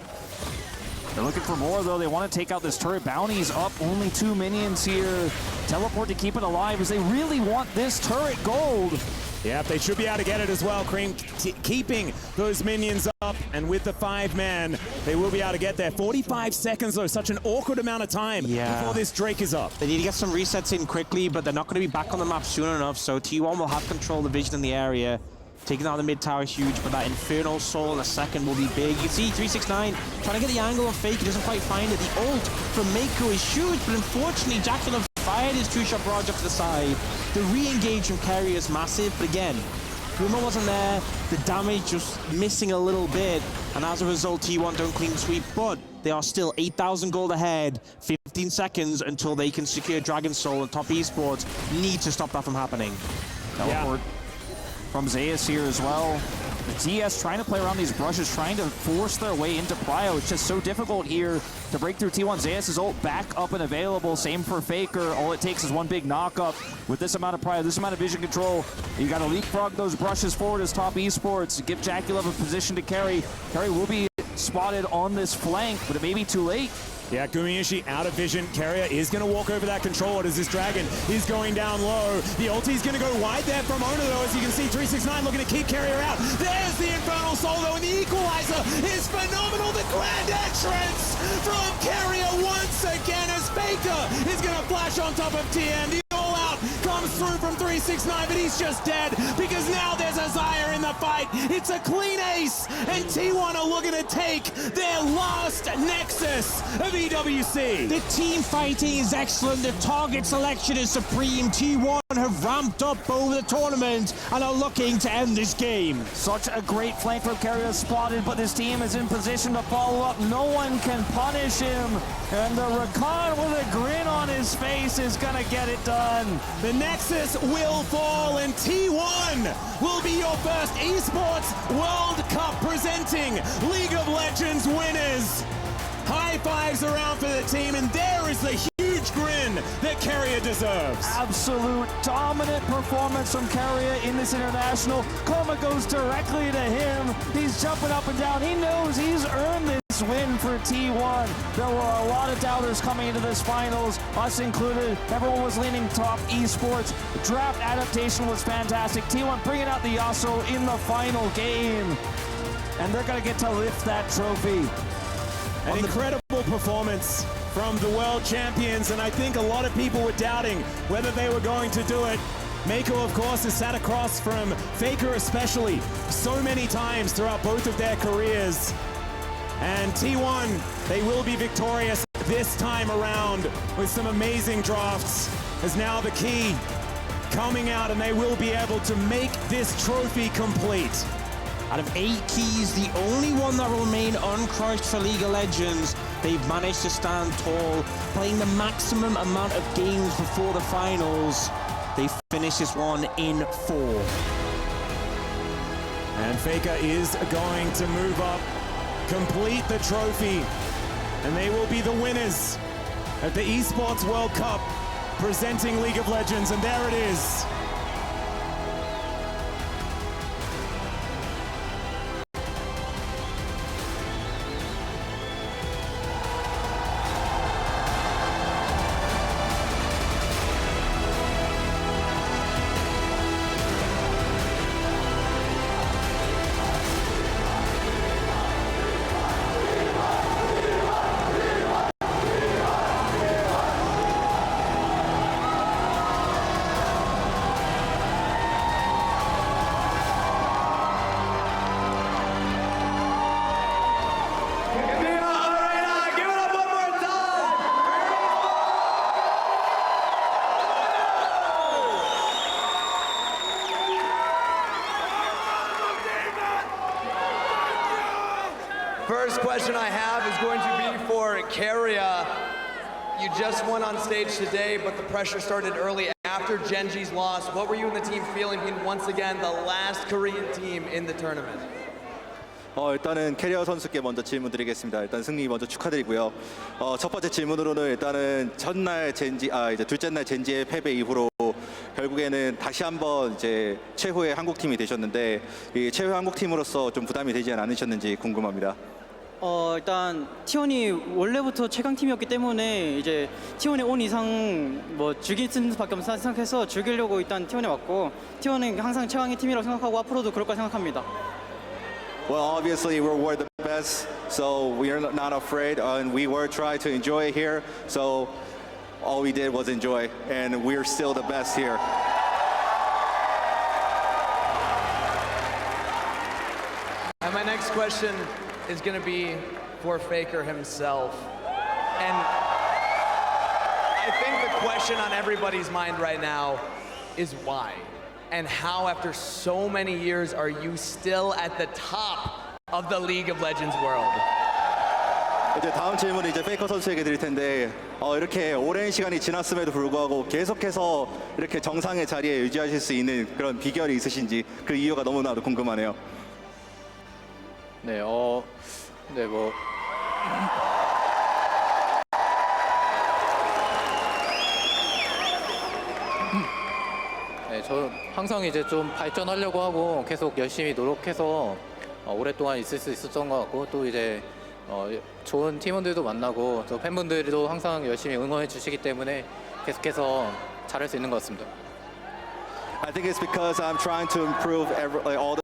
They're looking for more though. They want to take out this turret. Bounty's up, only 2 minions here. Teleport to keep it alive as they really want this turret gold. Yep, they should be able to get it as well. Cream keeping those minions up, and with the 5-man, they will be able to get there. 45 seconds though, such an awkward amount of time before this Drake is up. They need to get some resets in quickly, but they're not going to be back on the map soon enough, so T1 will have control of the vision in the area. Taking out the mid tower is huge, but that Infernal Soul in a second will be big. You see 369 trying to get the angle of Fake, he doesn't quite find it. The ult from Mako is huge, but unfortunately Jacqueline fired his 2-shot barrage up to the side. The re-engage from Carry is massive, but again, Guma wasn't there, the damage just missing a little bit, and as a result T1 don't clean the sweep, but they are still 8,000 gold ahead, 15 seconds until they can secure Dragon Soul, and Top Esports need to stop that from happening. Teleport from Zeus here as well. The TS trying to play around these brushes, trying to force their way into Prio. It's just so difficult here to break through T1. Zeus' ult back up and available. Same for Faker. All it takes is 1 big knock-up. With this amount of Prio, this amount of vision control, you got to leapfrog those brushes forward as Top Esports. Give Jackulov a position to carry. Carry will be spotted on this flank, but it may be too late. Yeah, Gumayushi out of vision. Keria is going to walk over that controller as this Dragon is going down low. The ulti's going to go wide there from Owner though, as you can see 369 looking to keep Keria out. There's the Infernal Soul though, and the equalizer is phenomenal. The grand entrance from Keria once again as Faker is going to flash on top of TN. The all-out comes through from 369, but he's just dead because now there's a Xayah in the fight. It's a clean ace, and T1 are looking to take their last Nexus of EWC. The team fighting is excellent. The target selection is supreme. T1 have ramped up over the tournament and are looking to end this game. Such a great flank from Keria spotted, but this team is in position to follow up. No one can punish him. And the Rakan with a grin on his face is going to get it done. The Nexus will fall, and T1 will be your first Esports World Cup presenting League of Legends winners. High fives around for the team, and there is the huge grin that Keria deserves. Absolute dominant performance from Keria in this international. Coma goes directly to him. He's jumping up and down. He knows he's earned this win for T1. There were a lot of doubters coming into this finals, us included. Everyone was leaning Top Esports. The draft adaptation was fantastic. T1 bringing out the Yasuo in the final game. And they're going to get to lift that trophy. An incredible performance from the world champions, and I think a lot of people were doubting whether they were going to do it. Mako, of course, has sat across from Faker especially so many times throughout both of their careers. And T1, they will be victorious this time around with some amazing drafts, as now the key coming out, and they will be able to make this trophy complete. Out of 8 keys, the only one that will remain uncrushed for League of Legends. They've managed to stand tall, playing the maximum amount of games before the finals. They finished this one in 4. And Faker is going to move up, complete the trophy, and they will be the winners at the Esports World Cup presenting League of Legends, and there it is. First question I have is going to be for Keria. You just won on stage today, but the pressure started early after Genji's loss. What were you and the team feeling being once again the last Korean team in the tournament? 일단은 캐리어 선수께 먼저 질문 드리겠습니다. 일단 승리 먼저 축하드리고요. 첫 번째 질문으로는 일단은 이제 둘째 날 젠지의 패배 이후로 결국에는 다시 한번 이제 최후의 한국 팀이 되셨는데 이 최후의 한국 팀으로서 좀 부담이 되지 않으셨는지 궁금합니다. 일단 T1이 원래부터 최강 팀이었기 때문에 이제 T1에 온 이상 뭐 즐길 수밖에 없다 생각해서 즐기려고 일단 T1에 왔고 T1은 항상 최강의 팀이라고 생각하고 앞으로도 그럴 거라 생각합니다. Well, obviously we're the best, so we are not afraid, and we were trying to enjoy it here. So all we did was enjoy, and we're still the best here. And my next question is going to be for Faker himself. And I think the question on everybody's mind right now is why? And how, after so many years, are you still at the top of the League of Legends world? 이제 다음 질문은 이제 페이커 선수에게 드릴 텐데 이렇게 오랜 시간이 지났음에도 불구하고 계속해서 이렇게 정상의 자리에 유지하실 수 있는 그런 비결이 있으신지 그 이유가 너무나도 궁금하네요. 네, 저 항상 이제 좀 발전하려고 하고 계속 열심히 노력해서 오랫동안 있을 수 있었던 것 같고 또 이제 좋은 팀원들도 만나고 또 팬분들도 항상 열심히 응원해 주시기 때문에 계속해서 잘할 수 있는 것 같습니다. I think it's because I'm trying to improve all the